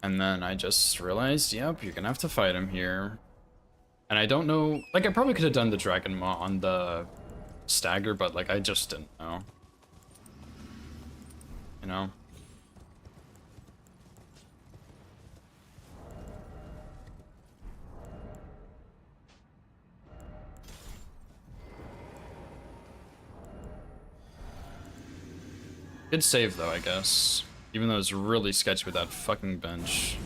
And then I just realized, yep, you're gonna have to fight him here. And I don't know, like, I probably could have done the Dragon Maw on the stagger, but, like, I just didn't know. You know? Good save, though, I guess. Even though it's really sketchy with that fucking bench.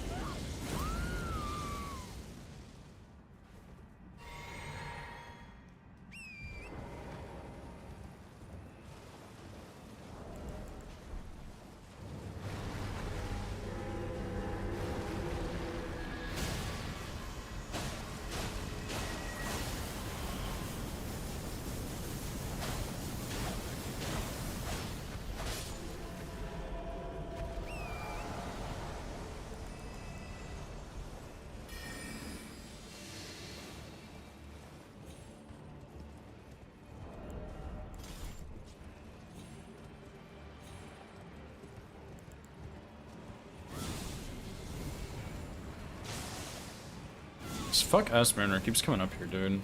This fuck ass Mariner keeps coming up here, dude.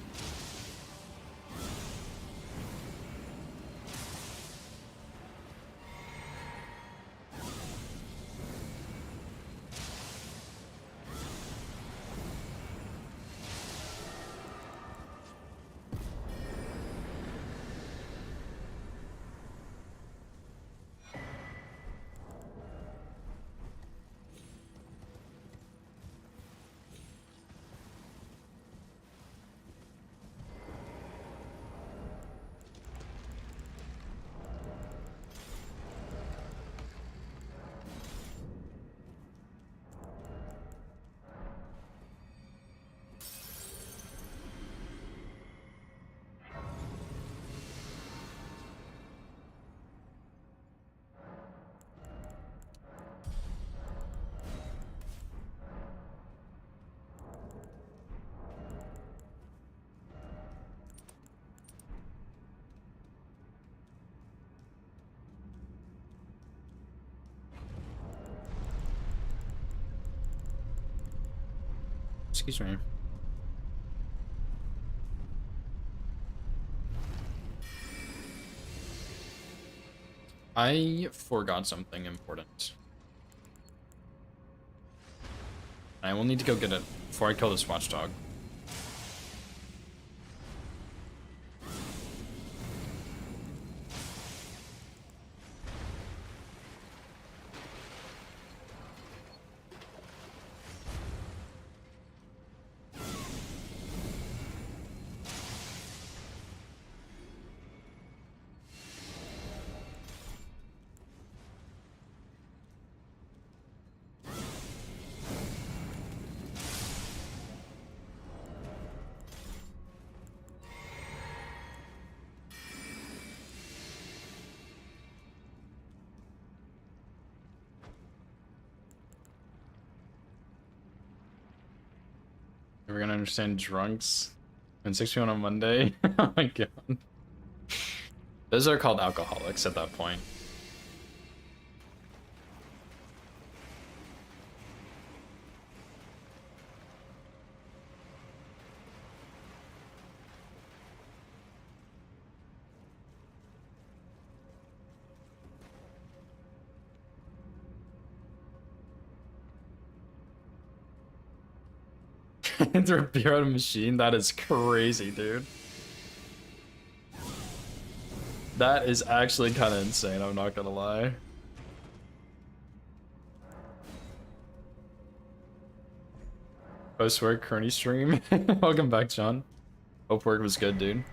Excuse me. I forgot something important. I will need to go get it before I kill this watchdog. We're gonna understand drunks and 6 p.m. on Monday. Oh my god. Those are called alcoholics at that point. Through a beer out of a machine? That is crazy, dude. That is actually kind of insane, I'm not gonna lie. Post-work, Kearney stream. Welcome back, John. Hope work was good, dude.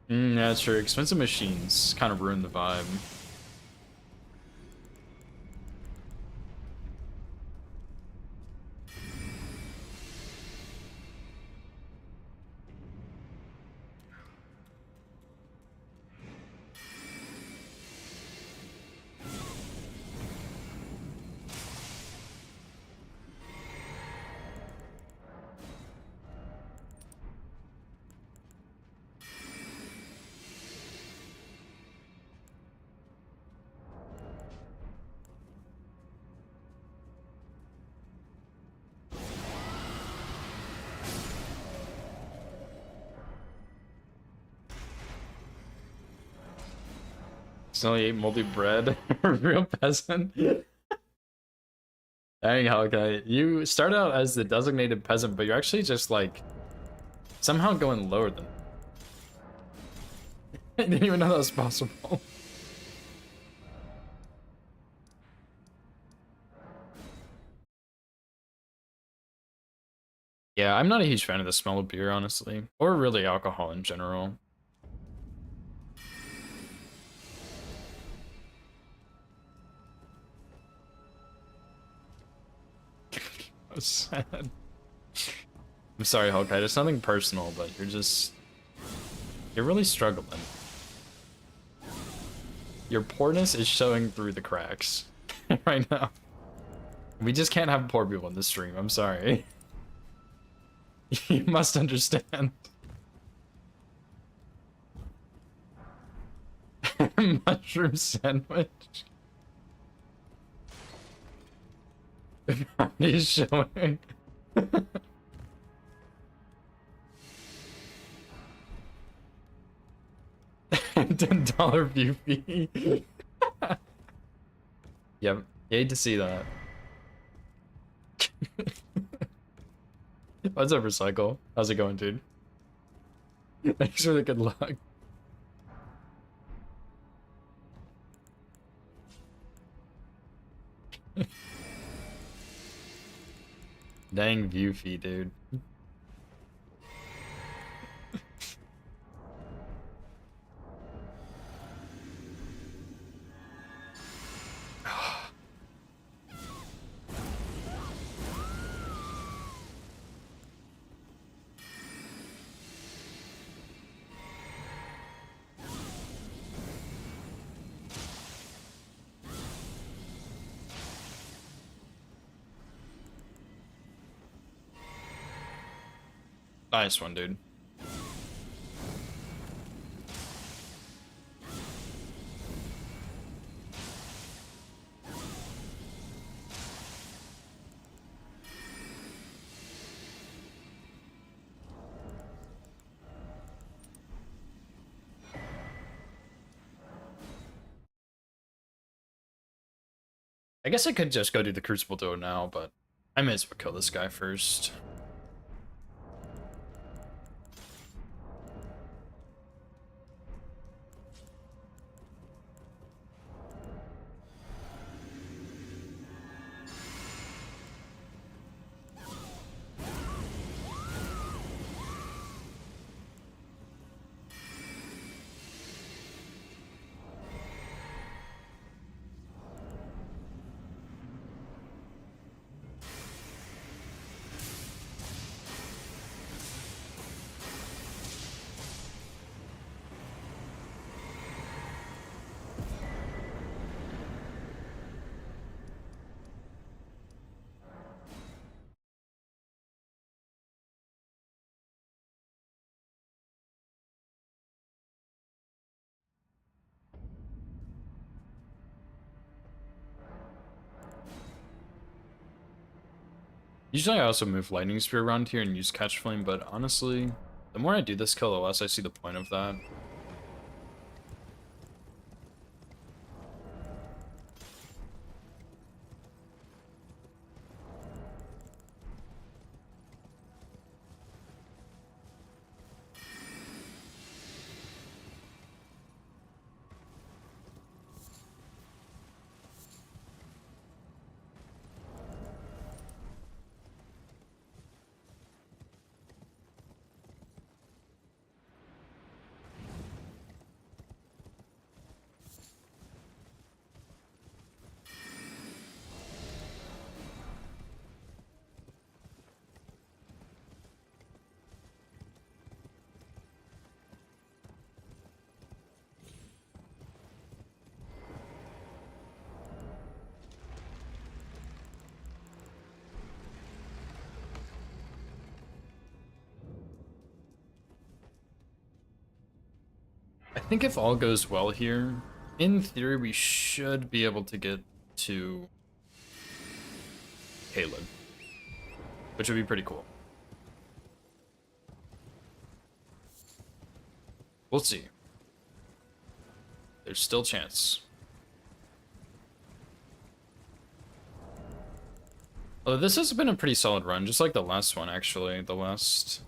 Yeah, sure. Expensive machines kind of ruin the vibe. Only ate moldy bread. Real peasant. Dang, Hellkite. You start out as the designated peasant, but you're actually just like somehow going lower than. I didn't even know that was possible. Yeah, I'm not a huge fan of the smell of beer, honestly, or really alcohol in general. Sad. I'm sorry, Hellkite. It's nothing personal, but you're really struggling. Your poorness is showing through the cracks right now. We just can't have poor people in this stream. I'm sorry. You must understand. Mushroom sandwich. He's showing. $10 view fee. Yep, you hate to see that. What's up, Recycle? How's it going, dude? Thanks for the good luck. Dang view fee, dude. Nice one, dude. I guess I could just go do the Crucible Duo now, but I may as well kill this guy first. Usually I also move Lightning Spear around here and use Catch Flame, but honestly, the more I do this kill, the less I see the point of that. I think if all goes well here, in theory we should be able to get to Caleb, which would be pretty cool. We'll see. There's still chance. Although this has been a pretty solid run, just like the last one actually. The last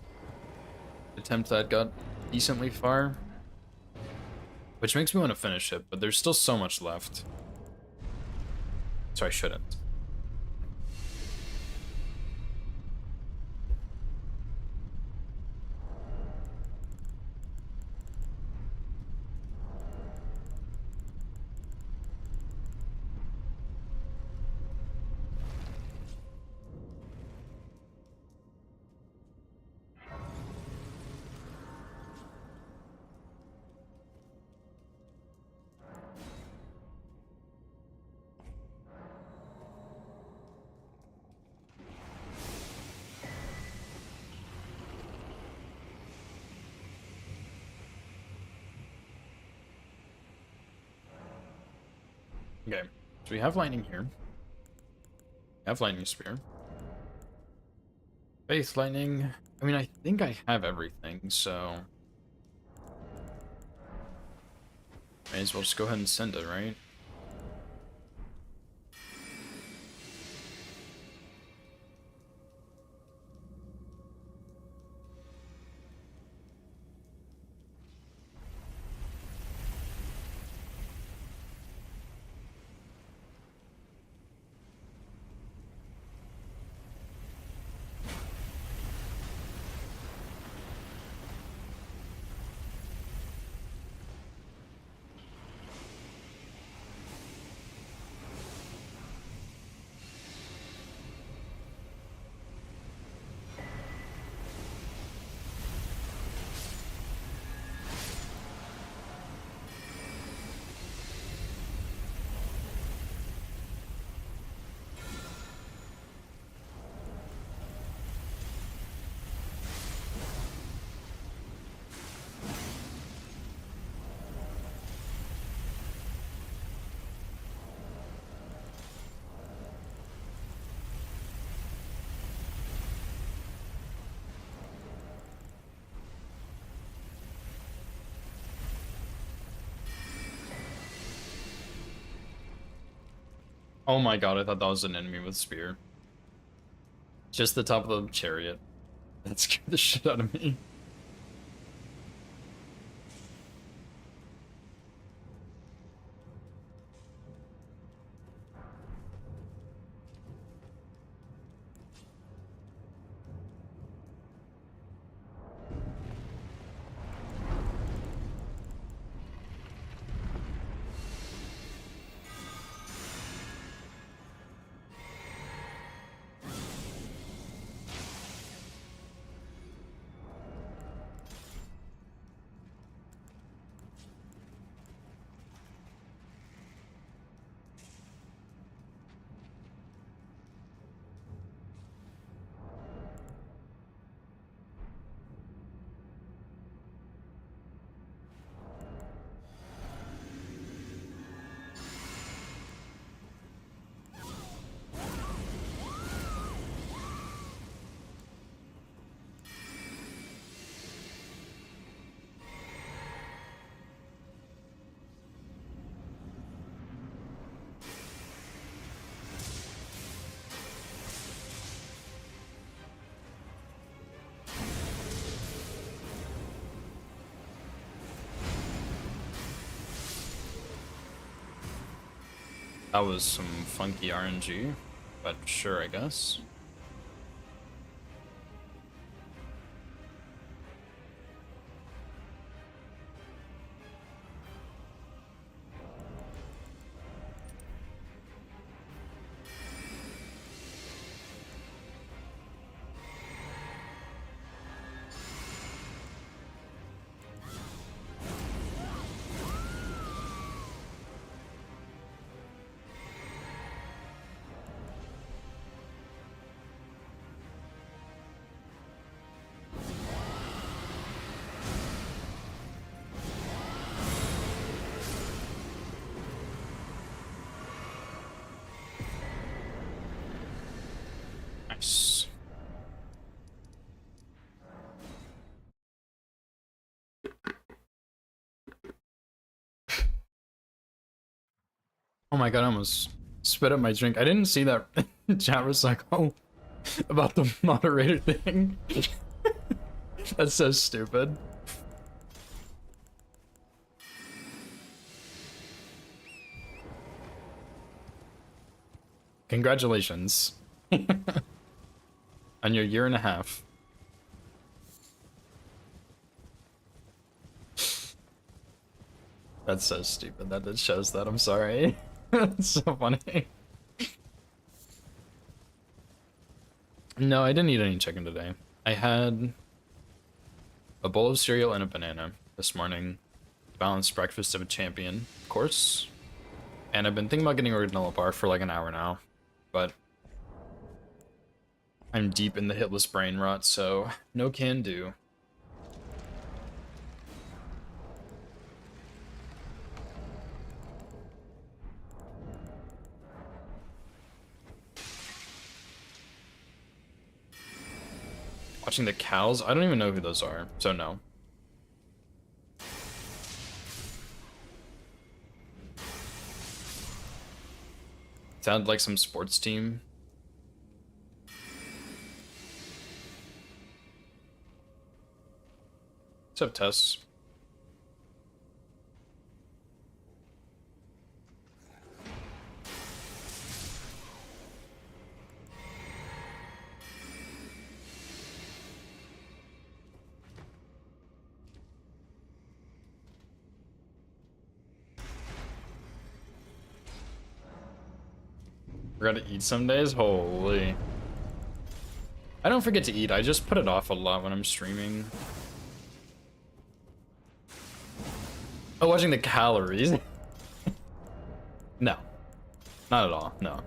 attempt that got decently far. Which makes me want to finish it, but there's still so much left. So I shouldn't. Okay, so we have lightning here. We have lightning spear. Faith lightning. I mean, I think I have everything, so may as well just go ahead and send it, right? Oh my god, I thought that was an enemy with spear. Just the top of the chariot. That scared the shit out of me. That was some funky RNG, but sure, I guess. Nice. Oh my god, I almost spit up my drink. I didn't see that chat recycle about the moderator thing. That's so stupid. Congratulations. On your year and a half. That's so stupid that it shows that. I'm sorry. That's so funny. No, I didn't eat any chicken today. I had a bowl of cereal and a banana this morning. Balanced breakfast of a champion, of course. And I've been thinking about getting a granola bar for like an hour now, but I'm deep in the hitless brain rot, so no can do. Watching the cows? I don't even know who those are, so no. Sound like some sports team. What's up, Tess? Forgot to eat some days? Holy. I don't forget to eat, I just put it off a lot when I'm streaming. Oh, watching the calories? No. Not at all, no.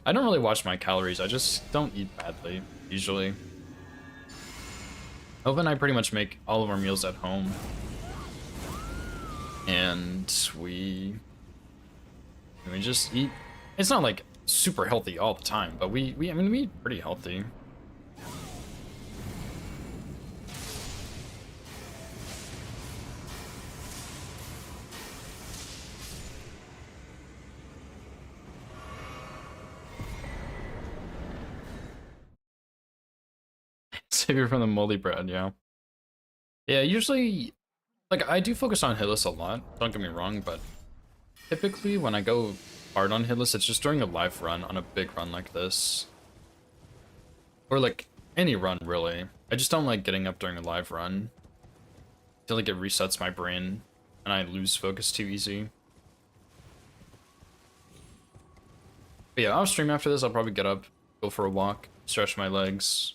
I don't really watch my calories, I just don't eat badly, usually. Ova and I pretty much make all of our meals at home. And we just eat. It's not like super healthy all the time, but I mean, we eat pretty healthy. Save you from the moldy bread, yeah. Yeah, usually, like, I do focus on hitless a lot, don't get me wrong, but typically when I go hard on hitless, it's just during a live run, on a big run like this. Or like, any run, really. I just don't like getting up during a live run. I feel like it resets my brain, and I lose focus too easy. But yeah, I'll stream after this, I'll probably get up, go for a walk, stretch my legs,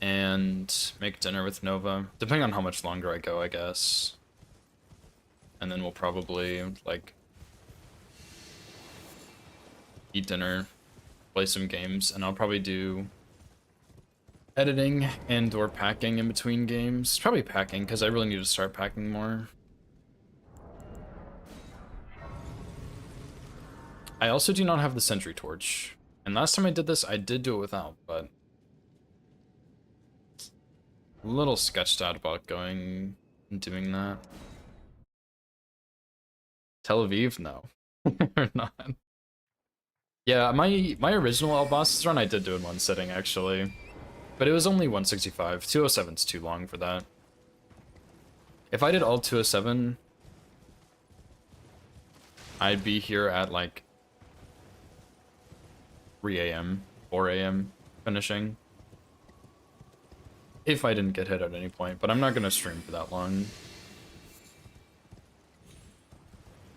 and make dinner with Nova, depending on how much longer I go, I guess. And then we'll probably, like, eat dinner, play some games, and I'll probably do editing and or packing in between games. Probably packing, because I really need to start packing more. I also do not have the sentry torch. And last time I did this, I did do it without, but a little sketched out about going and doing that. Tel Aviv? No. Or not. Yeah, my original El Bosses run I did do in one sitting, actually. But it was only 165. 207's too long for that. If I did all 207, I'd be here at like 3 a.m., 4 a.m. finishing. If I didn't get hit at any point, but I'm not gonna stream for that long.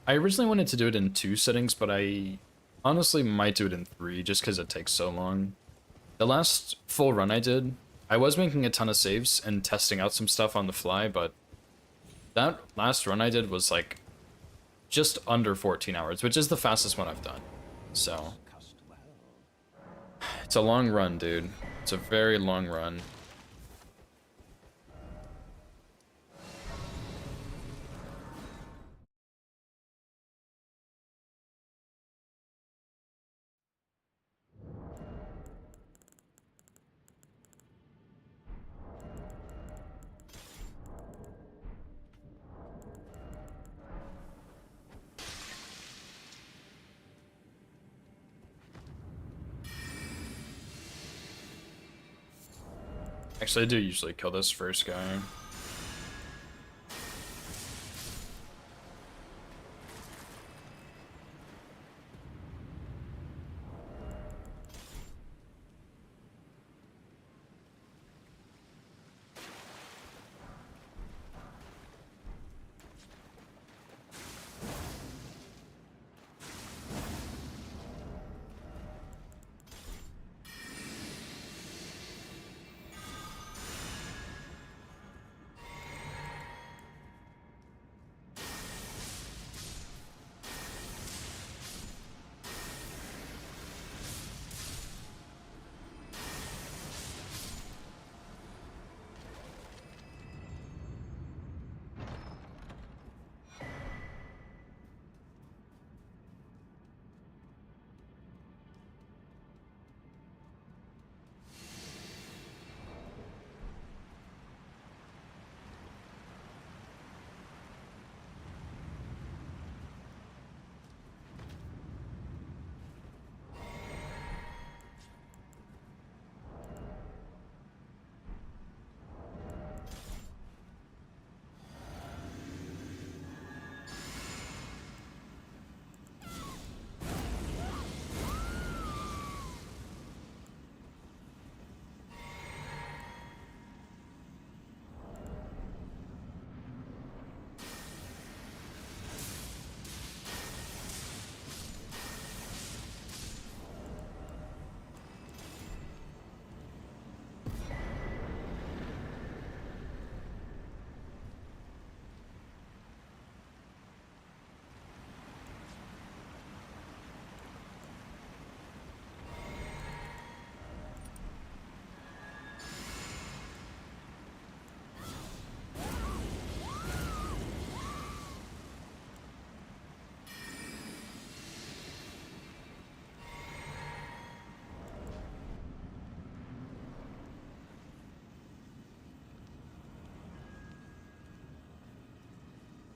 I originally wanted to do it in 2 settings, but I honestly might do it in 3 just because it takes so long. The last full run I did, I was making a ton of saves and testing out some stuff on the fly, but that last run I did was like just under 14 hours, which is the fastest one I've done. So it's a long run, dude. It's a very long run. Actually, I do usually kill this first guy.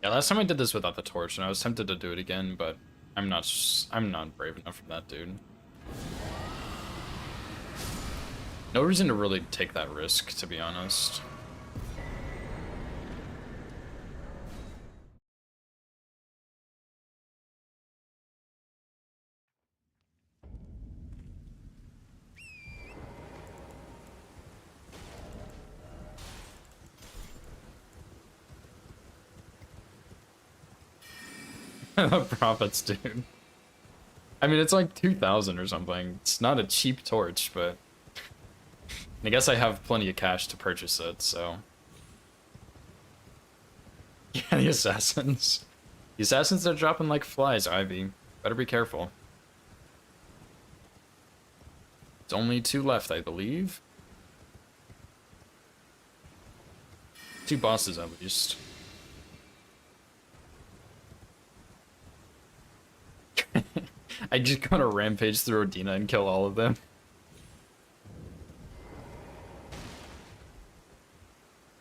Yeah, last time I did this without the torch, and I was tempted to do it again, but I'm not brave enough for that, dude. No reason to really take that risk, to be honest. Profits, dude. I mean, it's like 2,000 or something. It's not a cheap torch, but I guess I have plenty of cash to purchase it, so. Yeah, the assassins. The assassins are dropping like flies, Ivy. Better be careful. It's only 2 left, I believe. 2 bosses, at least. I just go on a rampage through Odina and kill all of them.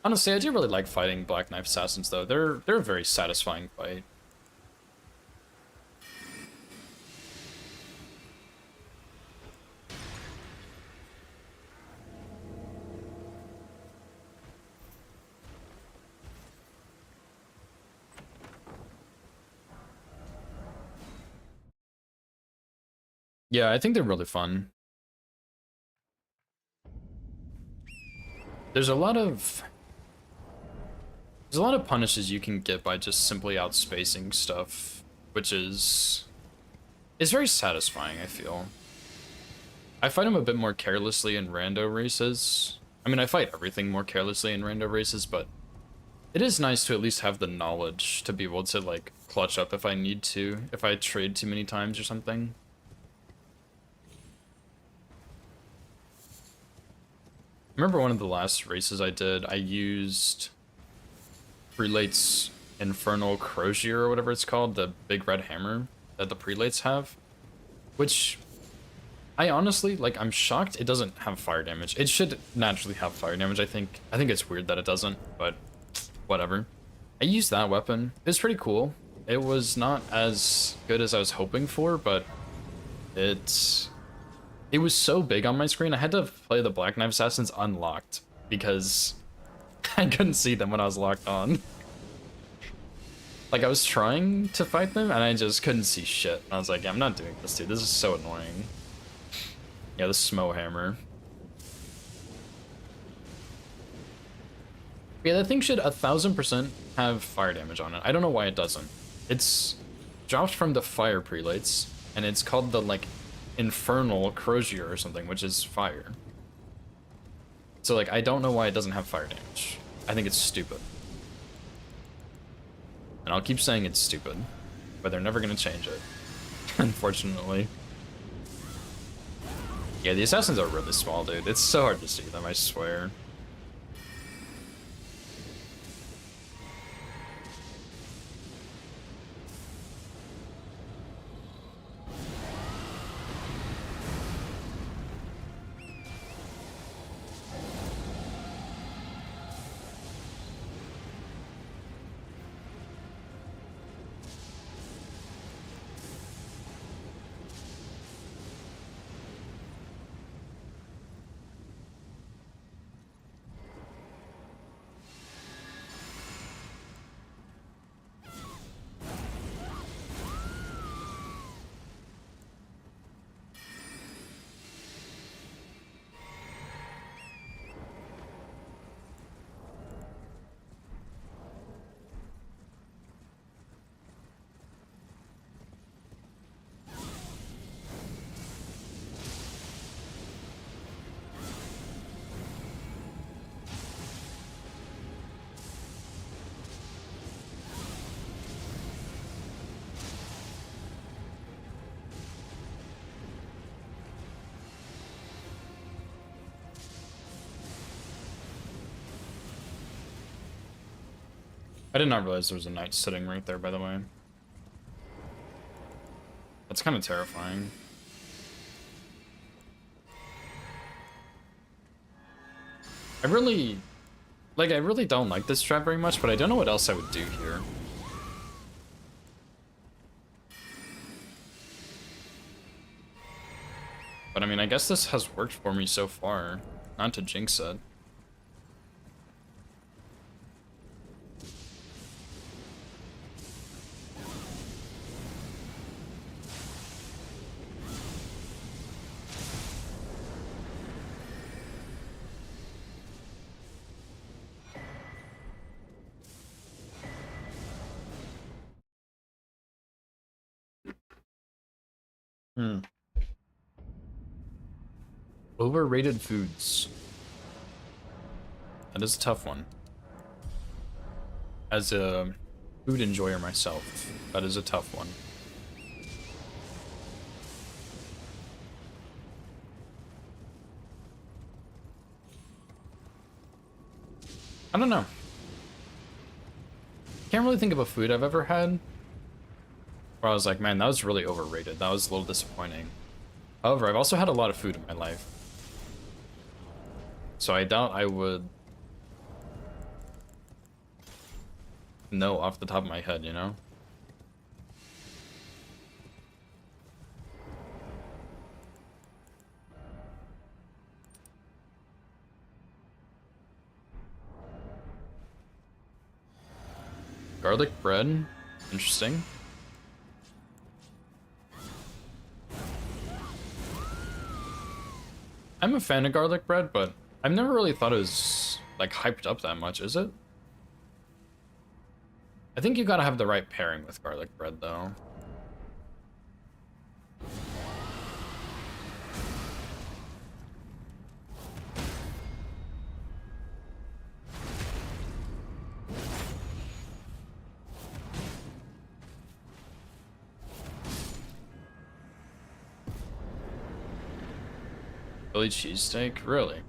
Honestly, I do really like fighting Black Knife Assassins, though. They're a very satisfying fight. Yeah, I think they're really fun. There's a lot of punishes you can get by just simply outspacing stuff, which is very satisfying, I feel. I fight him a bit more carelessly in rando races. I mean, I fight everything more carelessly in rando races, but it is nice to at least have the knowledge to be able to, like, clutch up if I need to, if I trade too many times or something. I remember one of the last races I did, I used Prelate's Infernal Crozier or whatever it's called, the big red hammer that the Prelates have, which I honestly, like, I'm shocked it doesn't have fire damage. It should naturally have fire damage, I think. I think it's weird that it doesn't, but whatever. I used that weapon. It was pretty cool. It was not as good as I was hoping for, but it was so big on my screen, I had to play the Black Knife Assassins unlocked because I couldn't see them when I was locked on. Like, I was trying to fight them and I just couldn't see shit. And I was like, yeah, I'm not doing this, dude. This is so annoying. Yeah, the Smo Hammer. Yeah, that thing should 1000% have fire damage on it. I don't know why it doesn't. It's dropped from the fire prelates, and it's called the, like, Infernal Crozier or something, which is fire. So, like, I don't know why it doesn't have fire damage. I think it's stupid. And I'll keep saying it's stupid, but they're never gonna change it, unfortunately. Yeah, the assassins are really small, dude. It's so hard to see them, I swear. I did not realize there was a knight sitting right there, by the way. That's kind of terrifying. I really don't like this strat very much, but I don't know what else I would do here. But I mean, I guess this has worked for me so far. Not to jinx it. Overrated foods. That is a tough one. As a food enjoyer myself, that is a tough one. I don't know. Can't really think of a food I've ever had where I was like, man, that was really overrated. That was a little disappointing. However, I've also had a lot of food in my life, so I doubt I would know off the top of my head, you know? Garlic bread? Interesting. I'm a fan of garlic bread, but I've never really thought it was like hyped up that much, is it? I think you gotta have the right pairing with garlic bread though. Philly cheesesteak? Really?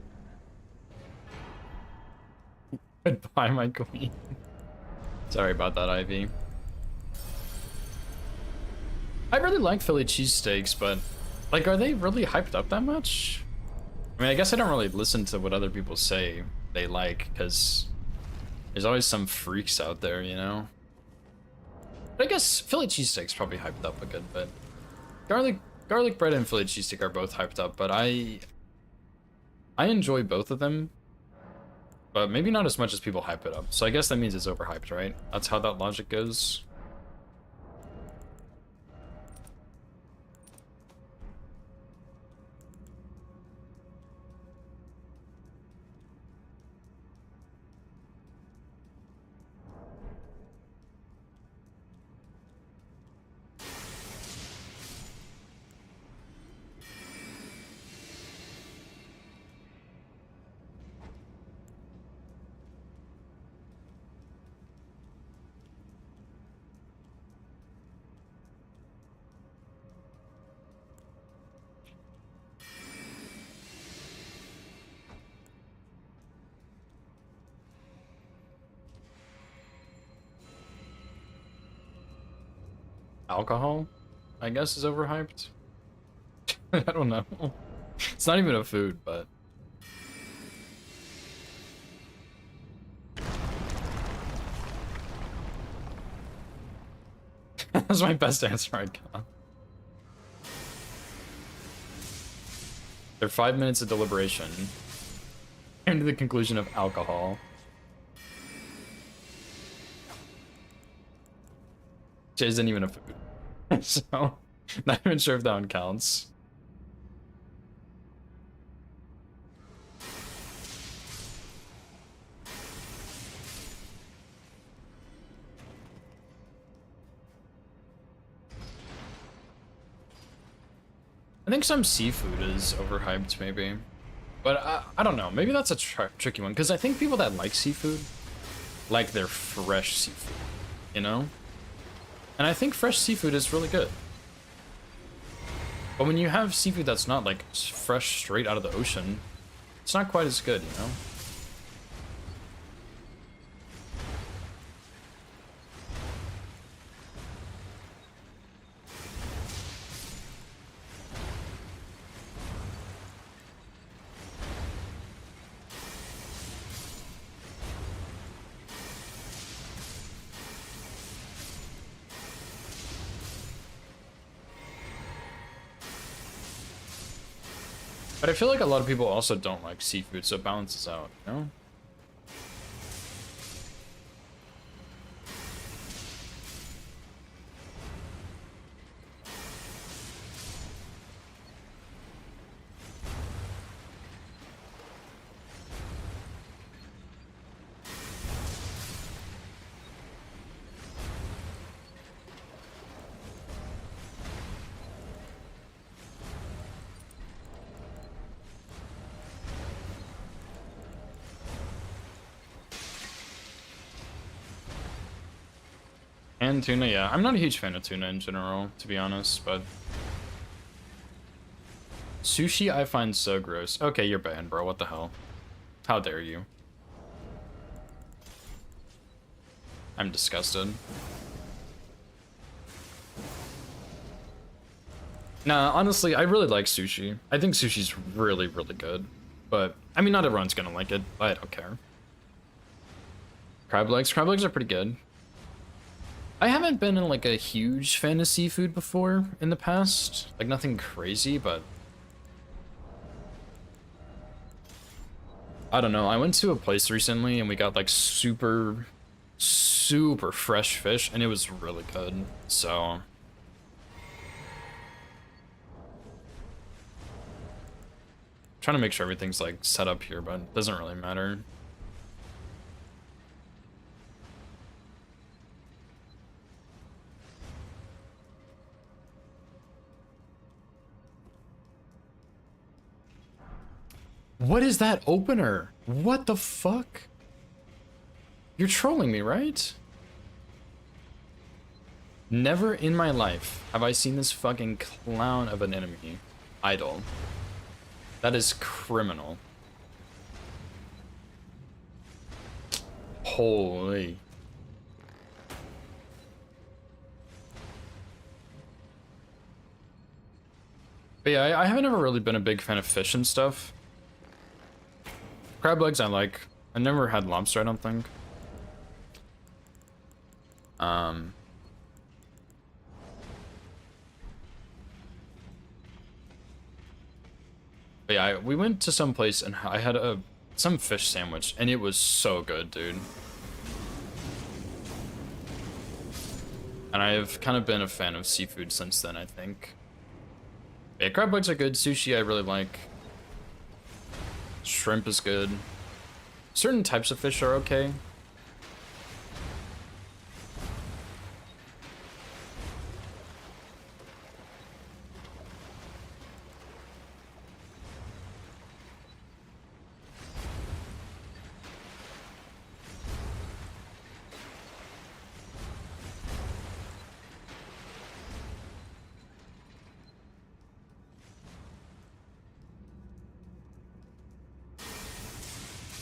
Goodbye, my queen. Sorry about that, Ivy. I really like Philly cheesesteaks, but like, are they really hyped up that much? I mean, I guess I don't really listen to what other people say they like, because there's always some freaks out there, you know? But I guess Philly cheesesteak's probably hyped up a good bit. Garlic bread and Philly cheesesteak are both hyped up, but I enjoy both of them, but maybe not as much as people hype it up. So I guess that means it's overhyped, right? That's how that logic goes. Alcohol, I guess, is overhyped. I don't know. It's not even a food, but that's my best answer I got. There are 5 minutes of deliberation. Came to the conclusion of alcohol. Which isn't even a food. So, not even sure if that one counts. I think some seafood is overhyped, maybe. But I don't know. Maybe that's a tricky one, because I think people that like seafood like their fresh seafood, you know? And I think fresh seafood is really good. But when you have seafood that's not like fresh straight out of the ocean, it's not quite as good, you know? But I feel like a lot of people also don't like seafood, so it balances out, you know? And tuna, yeah. I'm not a huge fan of tuna in general, to be honest, but... Sushi I find so gross. Okay, you're banned, bro. What the hell? How dare you? I'm disgusted. Nah, honestly, I really like sushi. I think sushi's really, really good. But, I mean, not everyone's gonna like it, but I don't care. Crab legs? Crab legs are pretty good. I haven't been in like a huge fan of seafood before in the past. Like nothing crazy, but I don't know. I went to a place recently and we got like super fresh fish and it was really good. So Trying to make sure everything's like set up here, but it doesn't really matter. What is that opener? What the fuck? You're trolling me, right? Never in my life have I seen this fucking clown of an enemy idle. That is criminal. Holy. But yeah, I haven't ever really been a big fan of fish and stuff. Crab legs I like. I never had lobster, I don't think. But yeah, we went to some place and I had some fish sandwich and it was so good, dude. And I've kind of been a fan of seafood since then, I think. Yeah, crab legs are good. Sushi I really like. Shrimp is good. Certain types of fish are okay.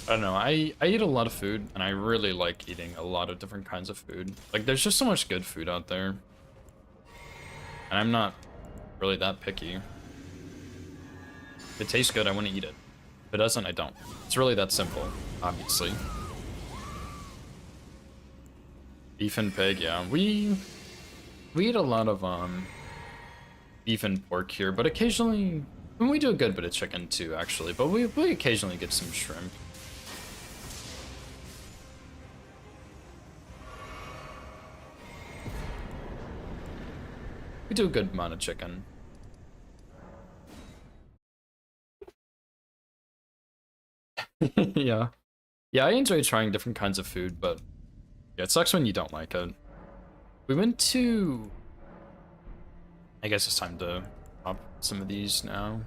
I don't know, I eat a lot of food, and I really like eating a lot of different kinds of food. Like, there's just so much good food out there. And I'm not really that picky. If it tastes good, I want to eat it. If it doesn't, I don't. It's really that simple, obviously. Beef and pig, yeah. We eat a lot of, beef and pork here, but occasionally... I mean, we do a good bit of chicken, too, actually. But we occasionally get some shrimp. We do a good amount of chicken. Yeah. Yeah, I enjoy trying different kinds of food, but yeah, it sucks when you don't like it. We went to... I guess it's time to pop some of these now.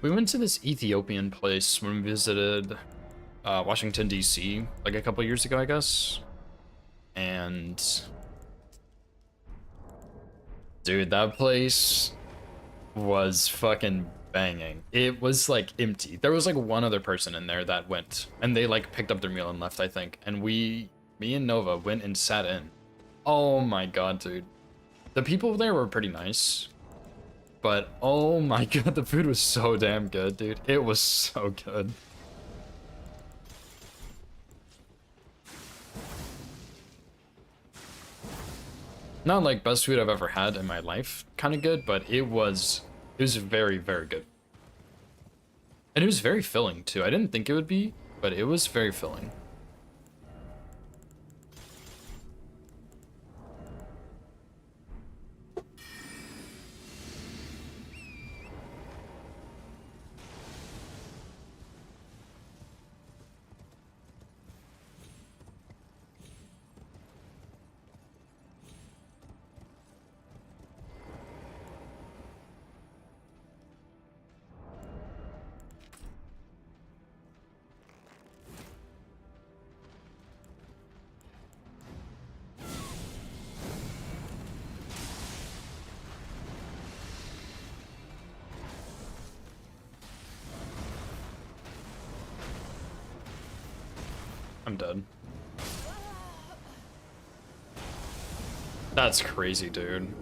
We went to this Ethiopian place when we visited Washington, D.C. like a couple years ago, I guess. And... dude, that place was fucking banging. It was like empty. There was like one other person in there that went, and they like picked up their meal and left, I think. And me and Nova went and sat in. Oh my god, dude. The people there were pretty nice, but oh my god, the food was so damn good, dude. It was so good. Not like best food I've ever had in my life, kind of good, but it was very, very good. And it was very filling too. I didn't think it would be, but it was very filling. I'm dead. That's crazy, dude.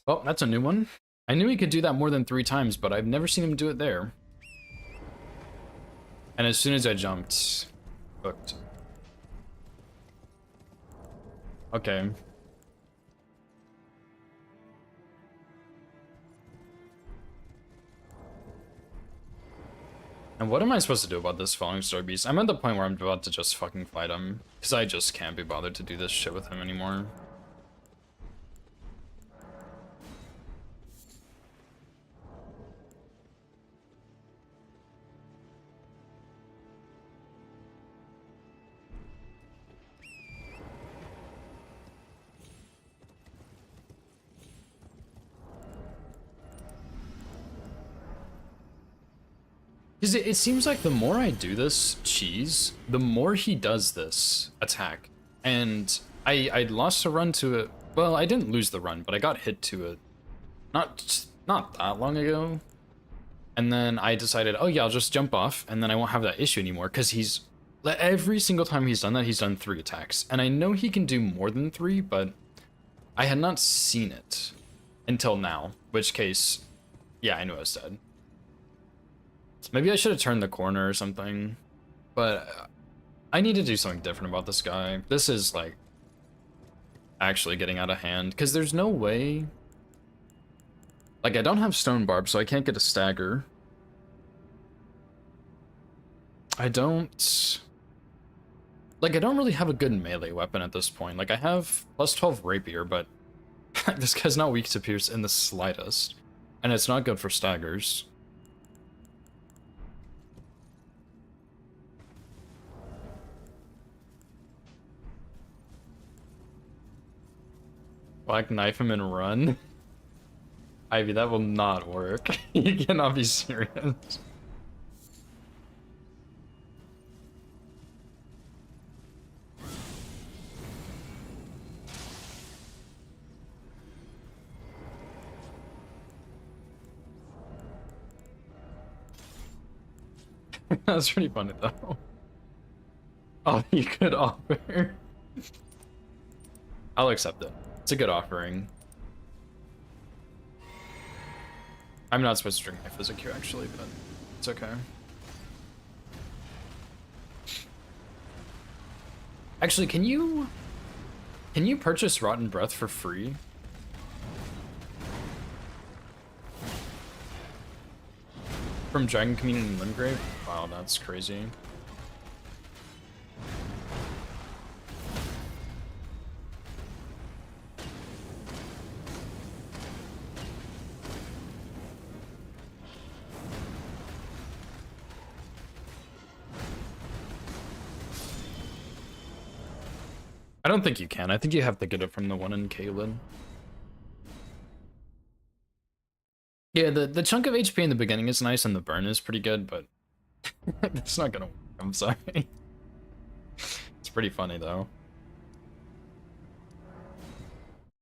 Oh, that's a new one. I knew he could do that more than 3 times, but I've never seen him do it there. And as soon as I jumped, hooked. Okay. And what am I supposed to do about this Falling Star Beast? I'm at the point where I'm about to just fucking fight him. Because I just can't be bothered to do this shit with him anymore. Because it seems like the more I do this cheese, the more he does this attack. And I lost a run to it. Well, I didn't lose the run, but I got hit to it not that long ago. And then I decided, oh yeah, I'll just jump off, and then I won't have that issue anymore, because he's... every single time he's done that, he's done 3 attacks. And I know he can do more than 3, but I had not seen it until now. Which case, yeah, I knew I was dead. Maybe I should have turned the corner or something, but I need to do something different about this guy. This is, like, actually getting out of hand, because there's no way... Like, I don't have Stone Barb, so I can't get a stagger. I don't... Like, I don't really have a good melee weapon at this point. Like, I have plus 12 Rapier, but this guy's not weak to Pierce in the slightest. And it's not good for staggers. Black knife him and run? Ivy, that will not work. You cannot be serious. That's pretty funny though. Oh, you could offer. I'll accept it. It's a good offering. I'm not supposed to drink my physic here actually, but it's okay. Actually, can you purchase Rotten Breath for free? From Dragon Community in Limgrave? Wow, that's crazy. I don't think you can. I think you have to get it from the one in Caelid. Yeah, the chunk of HP in the beginning is nice and the burn is pretty good, but it's not gonna work. I'm sorry. It's pretty funny though.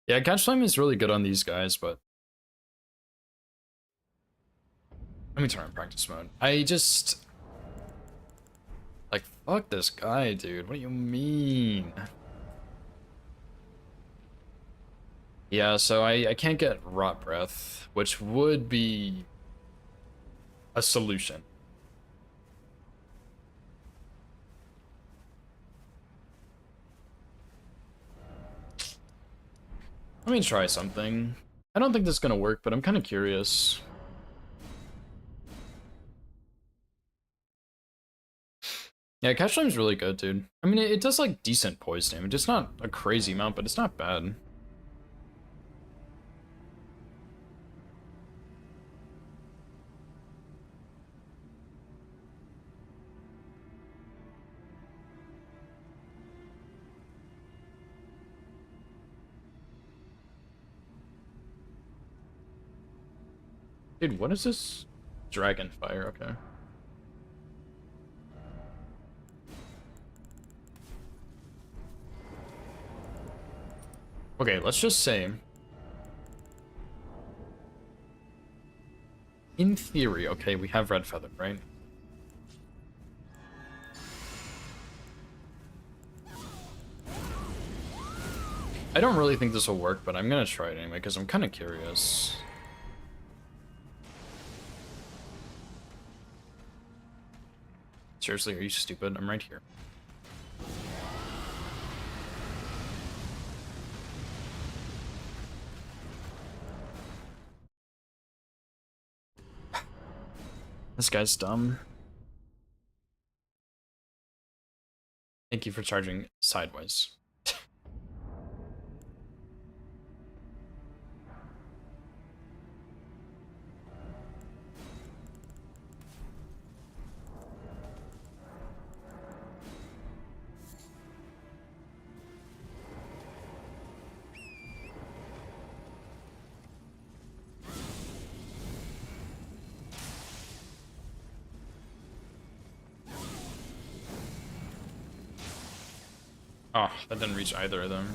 Yeah, Catch Flame is really good on these guys, but let me turn on practice mode. I just... Like, fuck this guy, dude. What do you mean? Yeah, so I can't get Rot Breath, which would be a solution. Let me try something. I don't think this is gonna work, but I'm kind of curious. Yeah, Catch Flame's really good, dude. I mean, it does like decent poise damage. It's not a crazy amount, but it's not bad. Dude, what is this? Dragonfire, okay. Okay, let's just say... In theory, okay, we have Red Feather, right? I don't really think this will work, but I'm gonna try it anyway, because I'm kind of curious. Seriously, are you stupid? I'm right here. This guy's dumb. Thank you for charging sideways. Oh, that didn't reach either of them.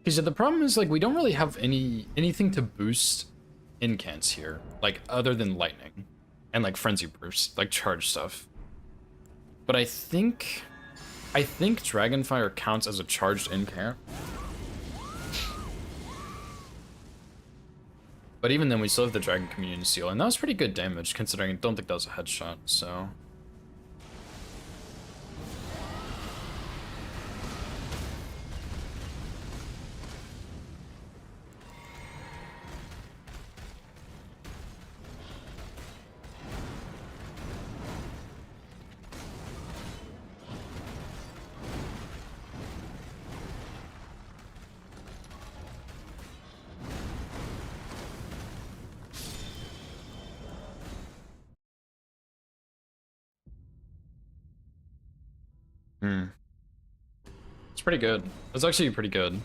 Because the problem is, like, we don't really have anything to boost incants here, like, other than lightning and like frenzy burst, like charge stuff. But I think Dragonfire counts as a charged incant. But even then, we still have the Dragon Communion Seal, and that was pretty good damage, considering I don't think that was a headshot, so... It's pretty good. It's actually pretty good.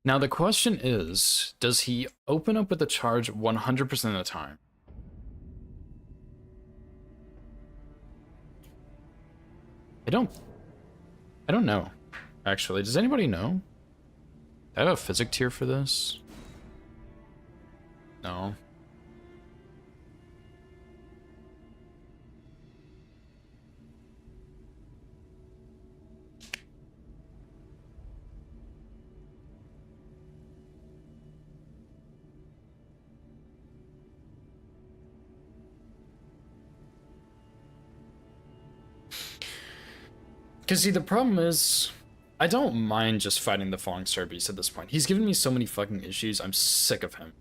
Now the question is, does he open up with the charge 100% of the time? I don't know, actually. Does anybody know? Do I have a physic tier for this? No. Because, see, the problem is, I don't mind just fighting the Falling Star Beast at this point. He's given me so many fucking issues, I'm sick of him.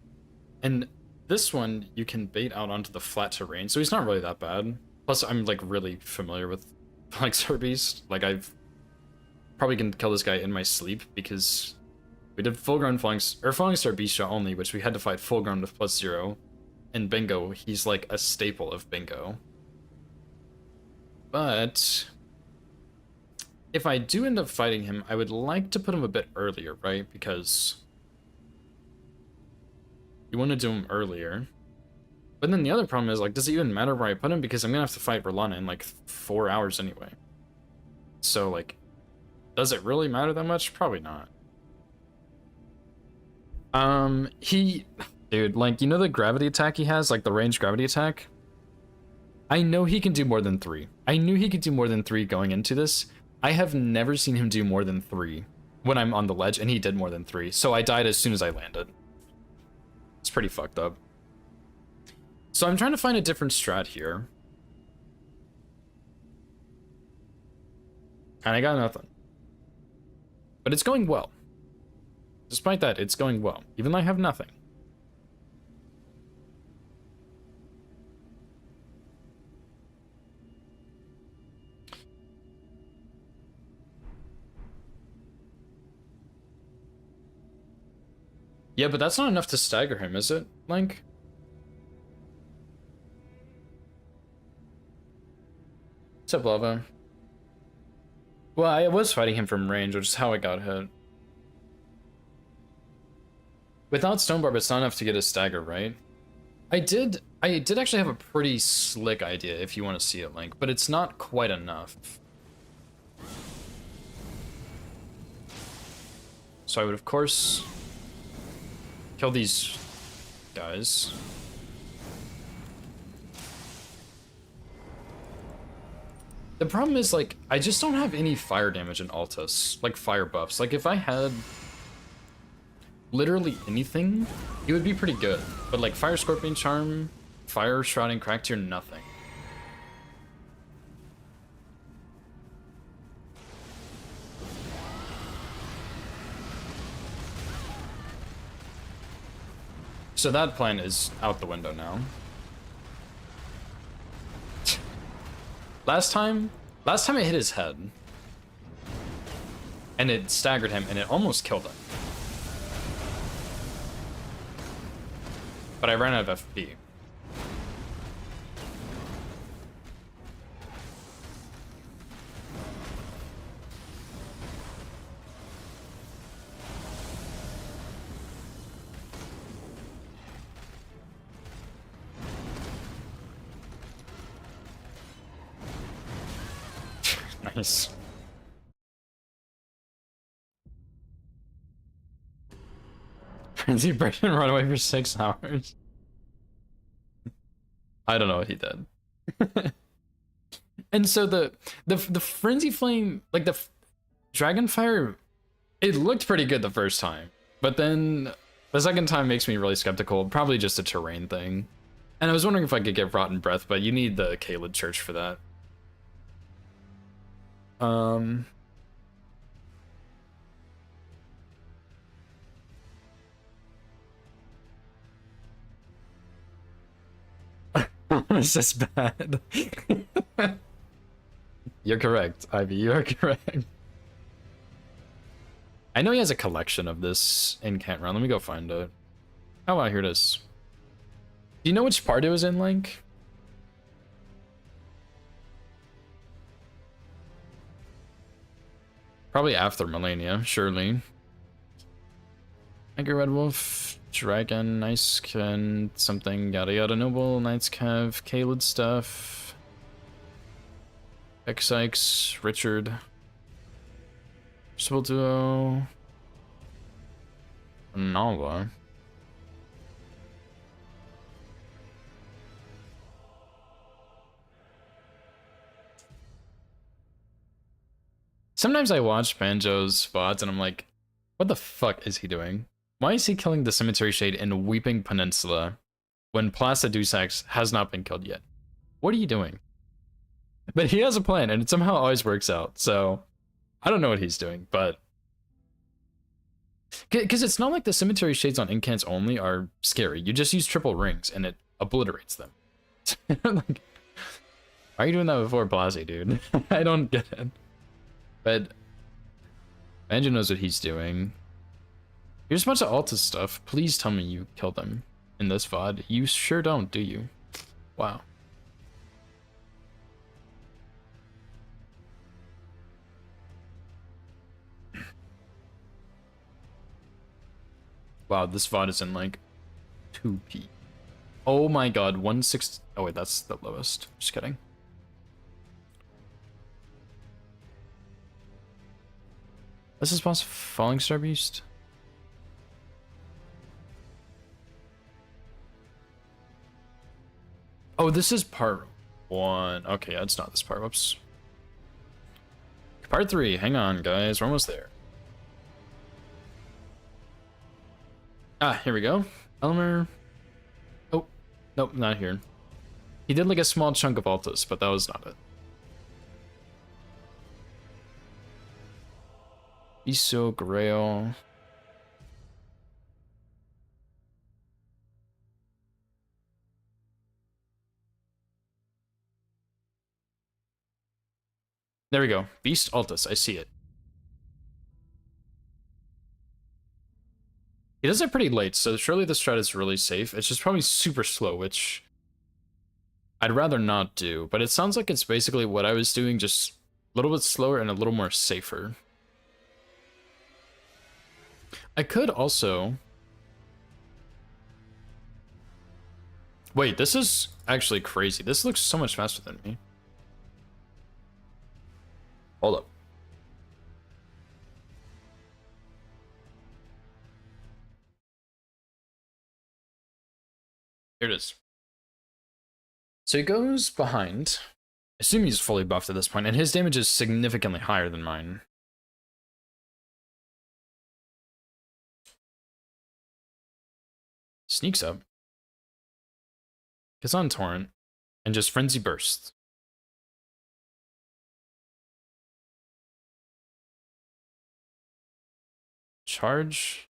And this one, you can bait out onto the flat terrain, so he's not really that bad. Plus, I'm, like, really familiar with Falling Star Beast. Like, I've probably can kill this guy in my sleep, because we did full-grown Falling Star Beast shot only, which we had to fight full-grown with +0. And Bingo, he's, like, a staple of Bingo. But... if I do end up fighting him, I would like to put him a bit earlier, right? Because you want to do him earlier. But then the other problem is, like, does it even matter where I put him? Because I'm going to have to fight Berlana in, like, 4 hours anyway. So, like, does it really matter that much? Probably not. Dude, like, you know the gravity attack he has? Like, the ranged gravity attack? I know he can do more than 3. I knew he could do more than 3 going into this. I have never seen him do more than 3 when I'm on the ledge, and he did more than 3, so I died as soon as I landed. It's pretty fucked up. So I'm trying to find a different strat here. And I got nothing. But it's going well. Despite that, it's going well, even though I have nothing. Yeah, but that's not enough to stagger him, is it, Link? What's up, Lava? Well, I was fighting him from range, which is how I got hit. Without Stonebarb, it's not enough to get a stagger, right? I did actually have a pretty slick idea, if you want to see it, Link, but it's not quite enough. So I would, of course... kill these guys. The problem is, like, I just don't have any fire damage in Altus, like fire buffs. Like, if I had literally anything, it would be pretty good. But like Fire Scorpion Charm, Fire Shrouding Crack Tier, nothing. So that plan is out the window now. Last time it hit his head. And it staggered him, and it almost killed him. But I ran out of FP. Nice. Frenzy Break and run away for 6 hours. I don't know what he did. And so the Frenzy Flame, like the Dragonfire, it looked pretty good the first time, but then the second time makes me really skeptical. Probably just a terrain thing. And I was wondering if I could get Rotten Breath, but you need the Caelid Church for that. Is this bad? You're correct, Ivy. You are correct. I know he has a collection of this in Can't Run. Let me go find it. Oh wow, here it is. Do you know which part it was in, Link? Probably after Millennia, surely. Tiger Red Wolf, Dragon, Nice and something, yada yada noble, Knights Cav, Caelid stuff. X-Sykes, Richard. Civil Duo. Nala. Sometimes I watch Banjo's VODs and I'm like, what the fuck is he doing? Why is he killing the Cemetery Shade in Weeping Peninsula when Placidusax has not been killed yet? What are you doing? But he has a plan and it somehow always works out, so I don't know what he's doing, but... Because it's not like the Cemetery Shades on Incants only are scary. You just use triple rings and it obliterates them. Like, why are you doing that before Blasi, dude? I don't get it. But Banjo knows what he's doing. Here's a bunch of Alta stuff. Please tell me you killed them in this VOD. You sure don't, do you? Wow. Wow, this VOD is in like 2p. Oh my god, 1/6. Oh wait, that's the lowest. Just kidding. This is boss Falling Star Beast. Oh, this is part 1. Okay, it's not this part. Whoops. Part 3. Hang on, guys. We're almost there. Ah, here we go. Elmer. Oh, nope, not here. He did like a small chunk of Altus, but that was not it. Iso, Grail. There we go. Beast Altus. I see it. He does it pretty late, so surely the strat is really safe. It's just probably super slow, which I'd rather not do. But it sounds like it's basically what I was doing, just a little bit slower and a little more safer. I could also... Wait, this is actually crazy. This looks so much faster than me. Hold up. Here it is. So he goes behind. I assume he's fully buffed at this point, and his damage is significantly higher than mine. Sneaks up. Gets on Torrent, and just Frenzy Burst. Charge.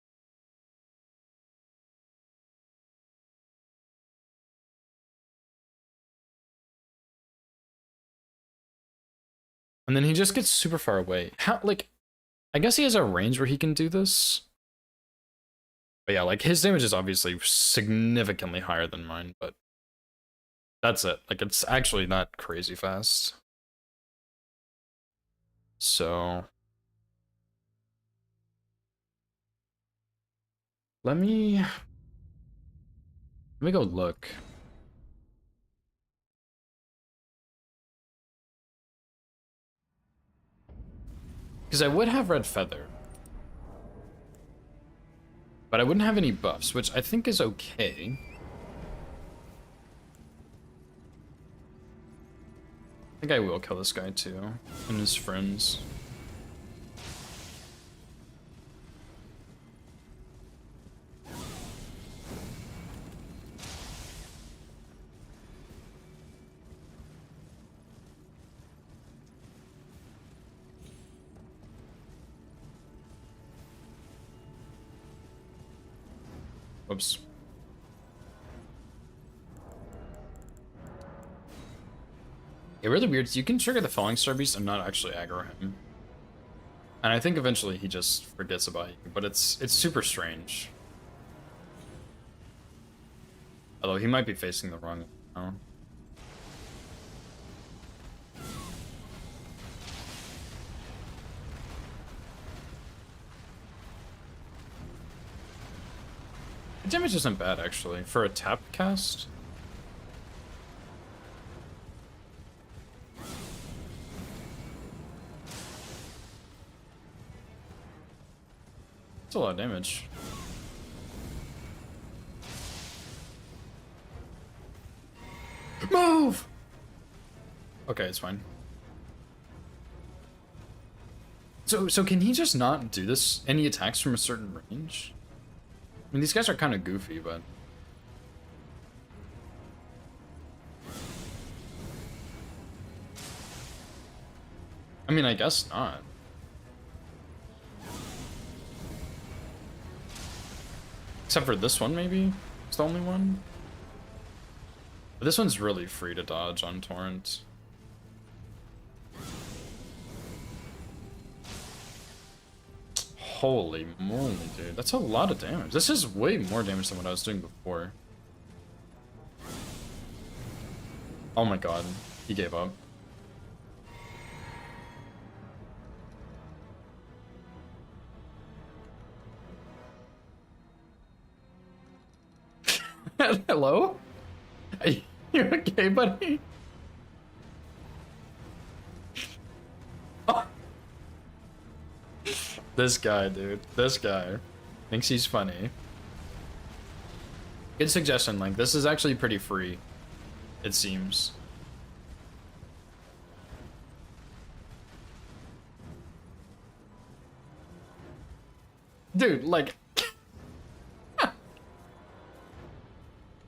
And then he just gets super far away. How, like, I guess he has a range where he can do this. But yeah, like, his damage is obviously significantly higher than mine, but that's it. Like, it's actually not crazy fast. So let me go look. Because I would have Red Feather. But I wouldn't have any buffs, which I think is okay. I think I will kill this guy too, and his friends. Whoops. It really weird. So you can trigger the Falling Star Beast and not actually aggro him. And I think eventually he just forgets about you, but it's super strange. Although he might be facing the wrong one. The damage isn't bad actually for a tap cast. That's a lot of damage. Move! Okay, it's fine. So can he just not do this? Any attacks from a certain range? I mean, these guys are kind of goofy, but... I mean, I guess not. Except for this one, maybe? It's the only one? But this one's really free to dodge on Torrent. Holy moly, dude. That's a lot of damage. This is way more damage than what I was doing before. Oh my god. He gave up. Hello? Are you okay, buddy? Oh. This guy, dude. This guy thinks he's funny. Good suggestion, Link. This is actually pretty free, it seems. Dude, like...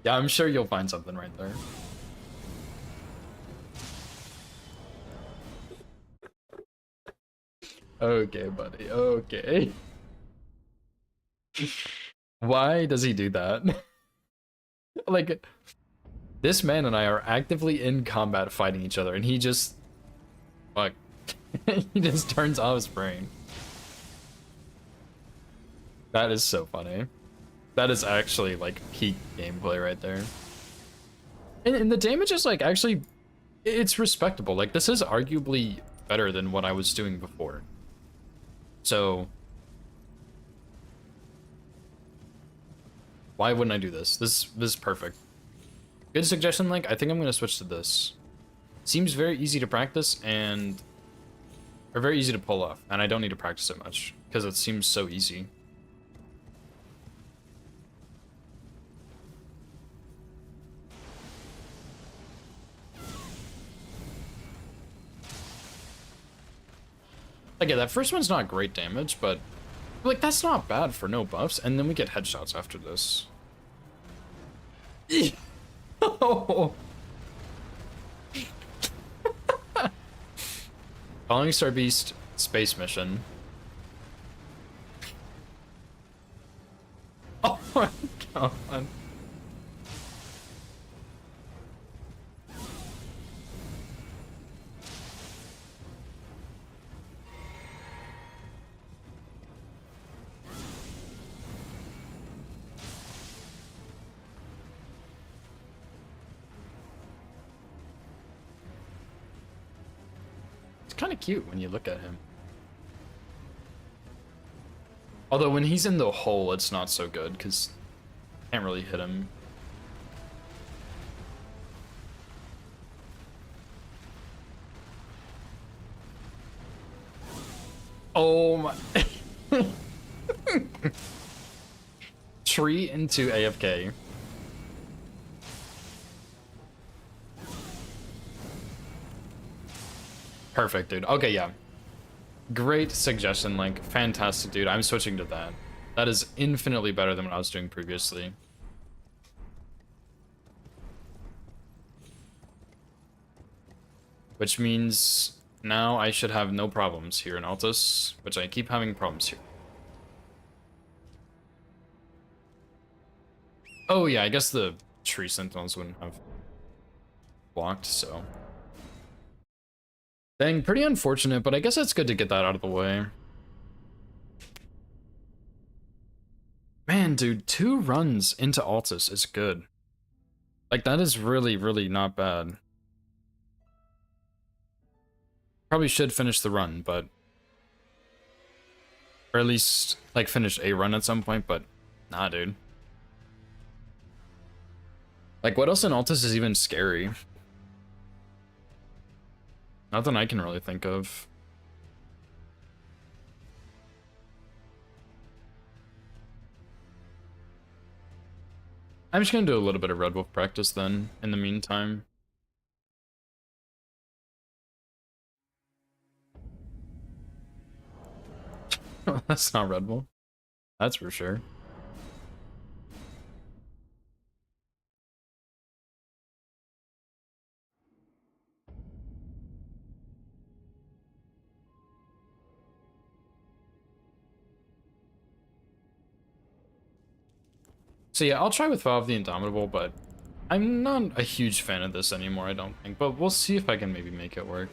Yeah, I'm sure you'll find something right there. Okay, buddy. Okay. Why does he do that? Like, this man and I are actively in combat fighting each other, and he just... Fuck. He just turns off his brain. That is so funny. That is actually, like, peak gameplay right there. And the damage is, like, actually... It's respectable. Like, this is arguably better than what I was doing before. So... Why wouldn't I do this? This is perfect. Good suggestion, Link. I think I'm going to switch to this. Seems very easy to practice and... Or very easy to pull off. And I don't need to practice it much. Because it seems so easy. Like, yeah, that first one's not great damage, but... Like, that's not bad for no buffs. And then we get headshots after this. Oh. Falling Star Beast space mission. Oh my god. kind of cute when you look at him. Although when he's in the hole, it's not so good because can't really hit him. Oh my. Tree into AFK. Perfect, dude. Okay, yeah. Great suggestion, like, fantastic, dude. I'm switching to that. That is infinitely better than what I was doing previously. Which means now I should have no problems here in Altus, which I keep having problems here. Oh yeah, I guess the tree sentinels wouldn't have blocked, so. Dang, pretty unfortunate, but I guess it's good to get that out of the way. Man, dude, 2 runs into Altus is good. Like, that is really, really not bad. Probably should finish the run, but... Or at least, like, finish a run at some point, but... Nah, dude. Like, what else in Altus is even scary? Nothing I can really think of. I'm just gonna do a little bit of Red Wolf practice then, in the meantime. That's not Red Wolf. That's for sure. So yeah, I'll try with Vow of the Indomitable, but I'm not a huge fan of this anymore, I don't think. But we'll see if I can maybe make it work.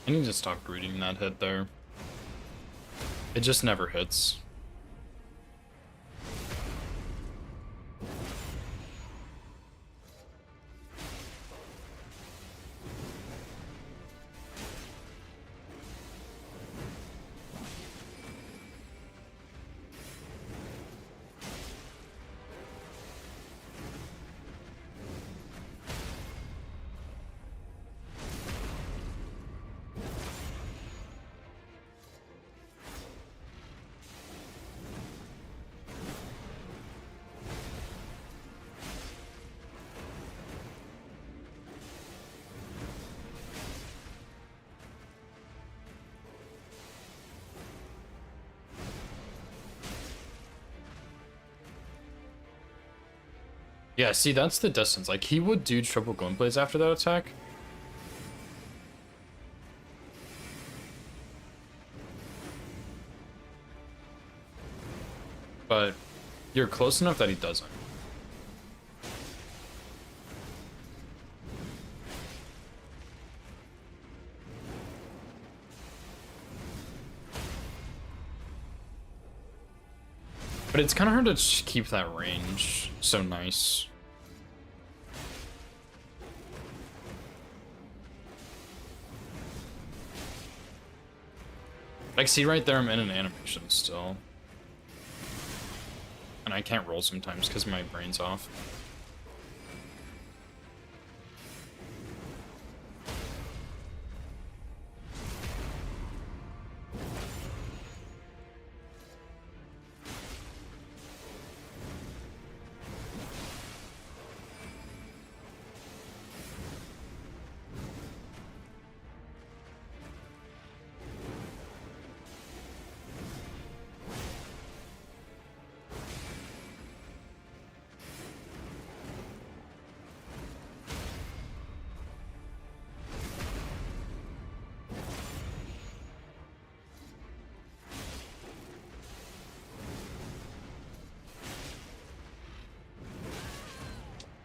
I need to stop greeting that hit there. It just never hits. Yeah, see, that's the distance. Like, he would do triple Glintblades after that attack. But you're close enough that he doesn't. But it's kind of hard to keep that range so nice. Like, see right there, I'm in an animation still. And I can't roll sometimes because my brain's off.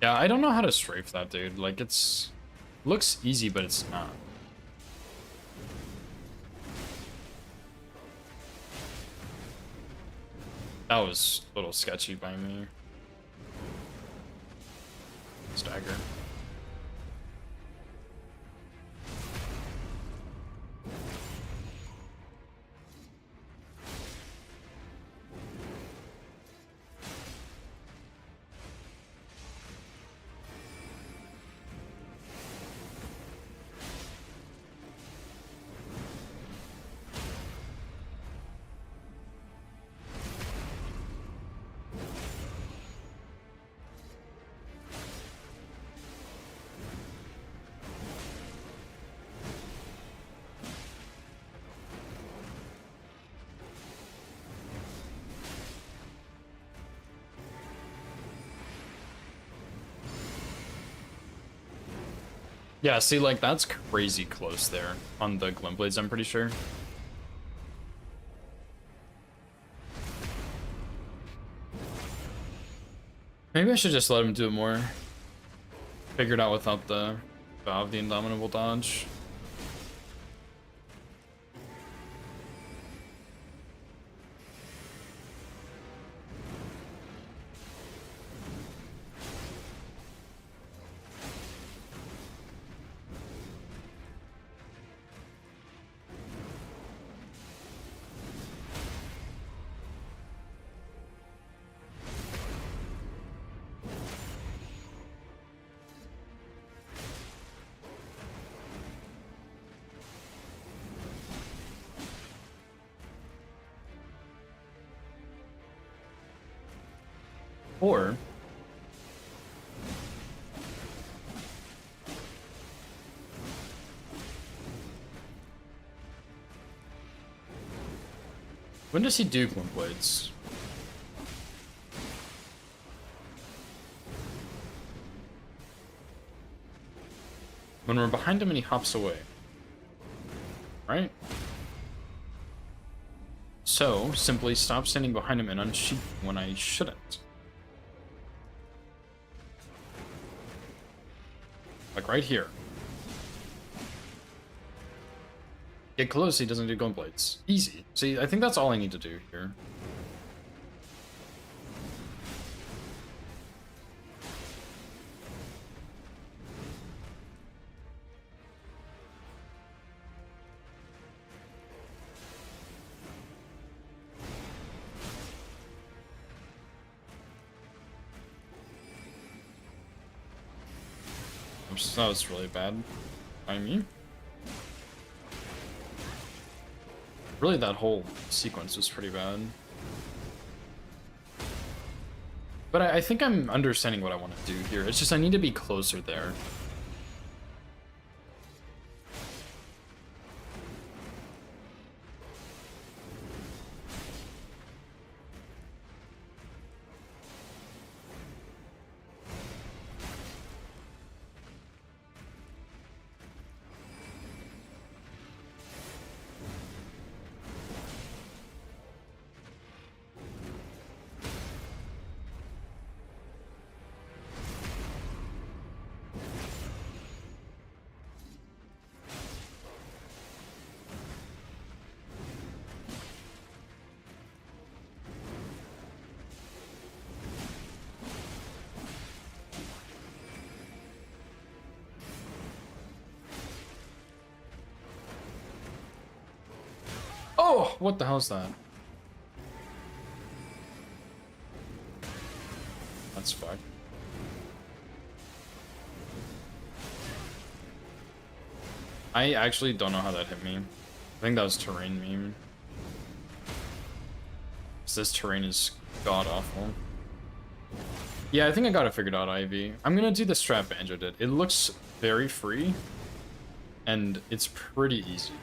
Yeah, I don't know how to strafe that, dude. Like, it's... looks easy, but it's not. That was a little sketchy by me. Stagger. Yeah, see, like, that's crazy close there on the Glintblades, I'm pretty sure. Maybe I should just let him do it more. Figure it out without the Vow of the Indomitable dodge. Or when does he do Glintblades? When we're behind him and he hops away. Right? So, simply stop standing behind him and unsheath when I shouldn't. Like right here. Get close, he doesn't do Glintblades. Easy. See, I think that's all I need to do here. Oops, that was really bad by me. Really, that whole sequence was pretty bad. But I think I'm understanding what I want to do here. It's just I need to be closer there. Oh, what the hell's that? That's fucked. I actually don't know how that hit me. I think that was terrain meme. This terrain is god awful. Yeah, I think I got it figured out, Ivy. I'm gonna do the strat Banjo did. It looks very free, and it's pretty easy.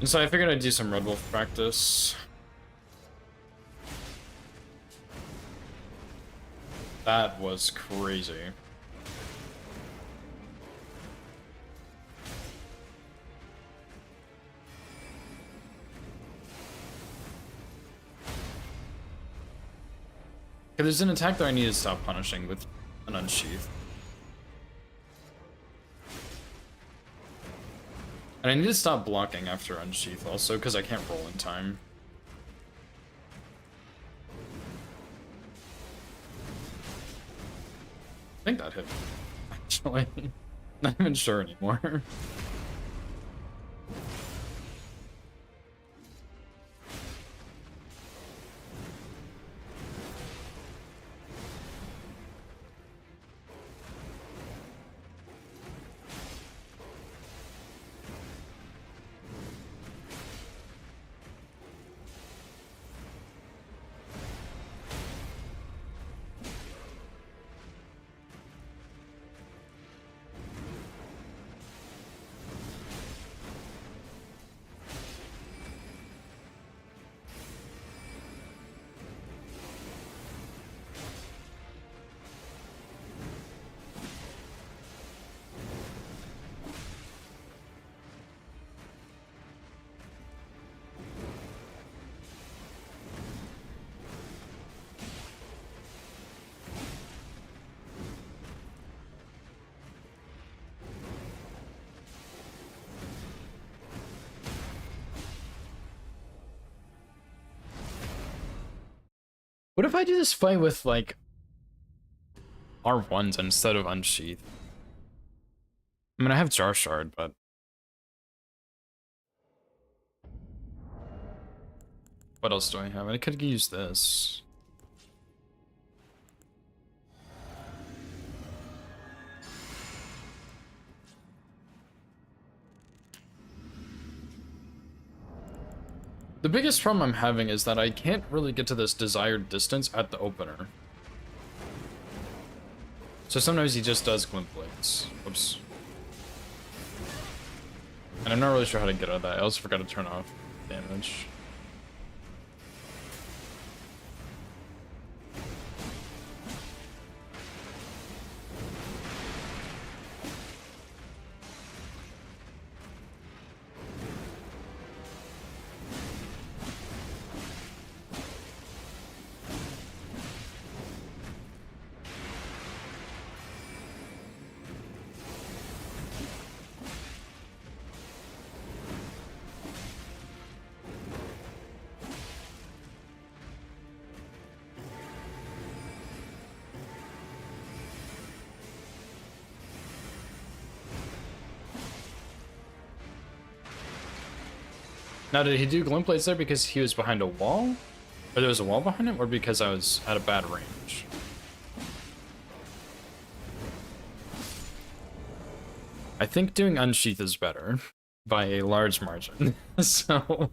And so I figured I'd do some Red Wolf practice. That was crazy. Okay, there's an attack that I need to stop punishing with an Unsheath. And I need to stop blocking after Unsheath also, because I can't roll in time. I think that hit me, actually. Not even sure anymore. What if I do this fight with, like, R1s instead of Unsheath? I mean, I have Jar Shard, but... What else do I have? I could use this. The biggest problem I'm having is that I can't really get to this desired distance at the opener. So sometimes he just does Glint Blades. Whoops. And I'm not really sure how to get out of that. I also forgot to turn off damage. Now, did he do Glint Blades there because he was behind a wall? Or there was a wall behind him? Or because I was at a bad range? I think doing Unsheath is better. By a large margin. So...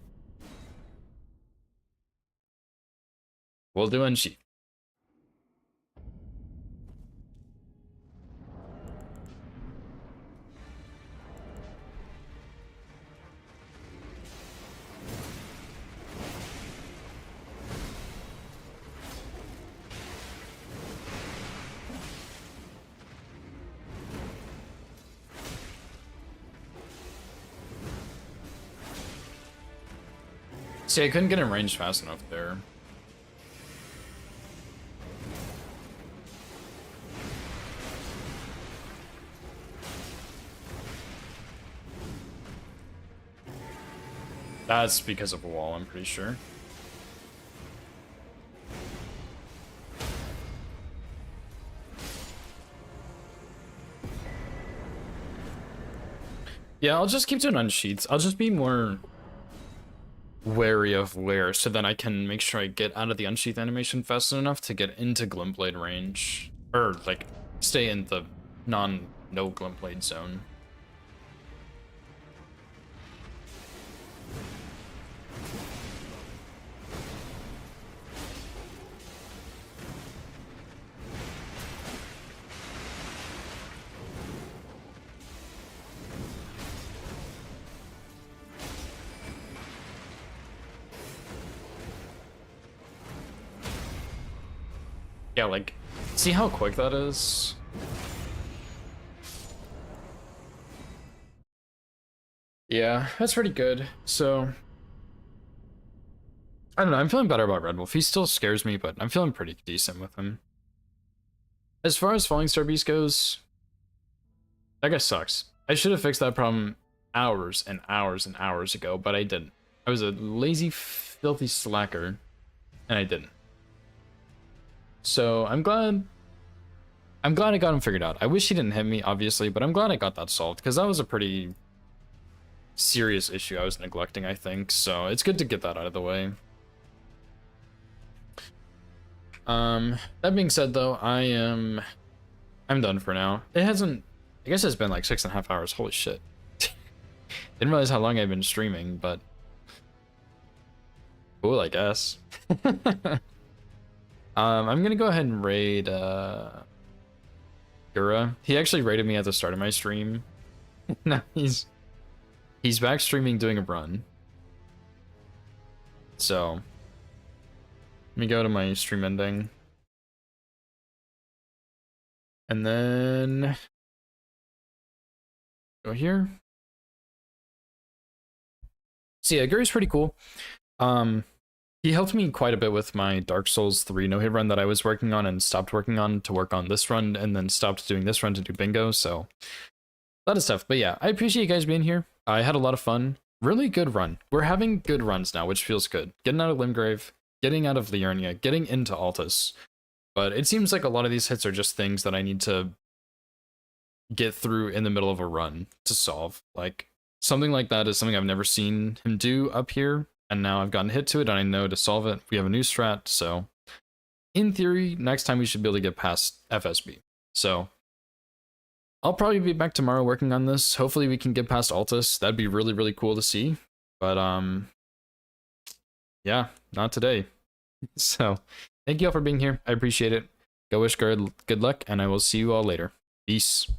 we'll do Unsheath. See, I couldn't get in range fast enough there. That's because of a wall, I'm pretty sure. Yeah, I'll just keep doing unsheaths. I'll just be more wary of where, so then I can make sure I get out of the unsheath animation fast enough to get into Glintblade range. Or, like, stay in the no Glintblade zone. Yeah, like, see how quick that is? Yeah, that's pretty good. So, I don't know, I'm feeling better about Red Wolf. He still scares me, but I'm feeling pretty decent with him. As far as Falling Star Beast goes, that guy sucks. I should have fixed that problem hours and hours and hours ago, but I didn't. I was a lazy, filthy slacker, and I didn't. So I'm glad I got him figured out. I wish he didn't hit me, obviously, but I'm glad I got that solved, because that was a pretty serious issue I was neglecting, I think. So it's good to get that out of the way. That being said, though, I'm done for now. It hasn't, I guess it's been like 6.5 hours. Holy shit. Didn't realize how long I've been streaming, but cool, I guess. I'm gonna go ahead and raid Gura. He actually raided me at the start of my stream. Now he's back streaming doing a run. So let me go to my stream ending. And then go here. So yeah, Gura's pretty cool. He helped me quite a bit with my Dark Souls 3 no-hit run that I was working on and stopped working on to work on this run, and then stopped doing this run to do bingo, so a lot of stuff. But yeah, I appreciate you guys being here. I had a lot of fun. Really good run. We're having good runs now, which feels good. Getting out of Limgrave, getting out of Liurnia, getting into Altus. But it seems like a lot of these hits are just things that I need to get through in the middle of a run to solve. Like, something like that is something I've never seen him do up here. And now I've gotten hit to it, and I know to solve it. We have a new strat, so in theory, next time we should be able to get past FSB. So I'll probably be back tomorrow working on this. Hopefully we can get past Altus. That'd be really, really cool to see. But yeah, not today. So thank you all for being here. I appreciate it. Go wish good luck, and I will see you all later. Peace.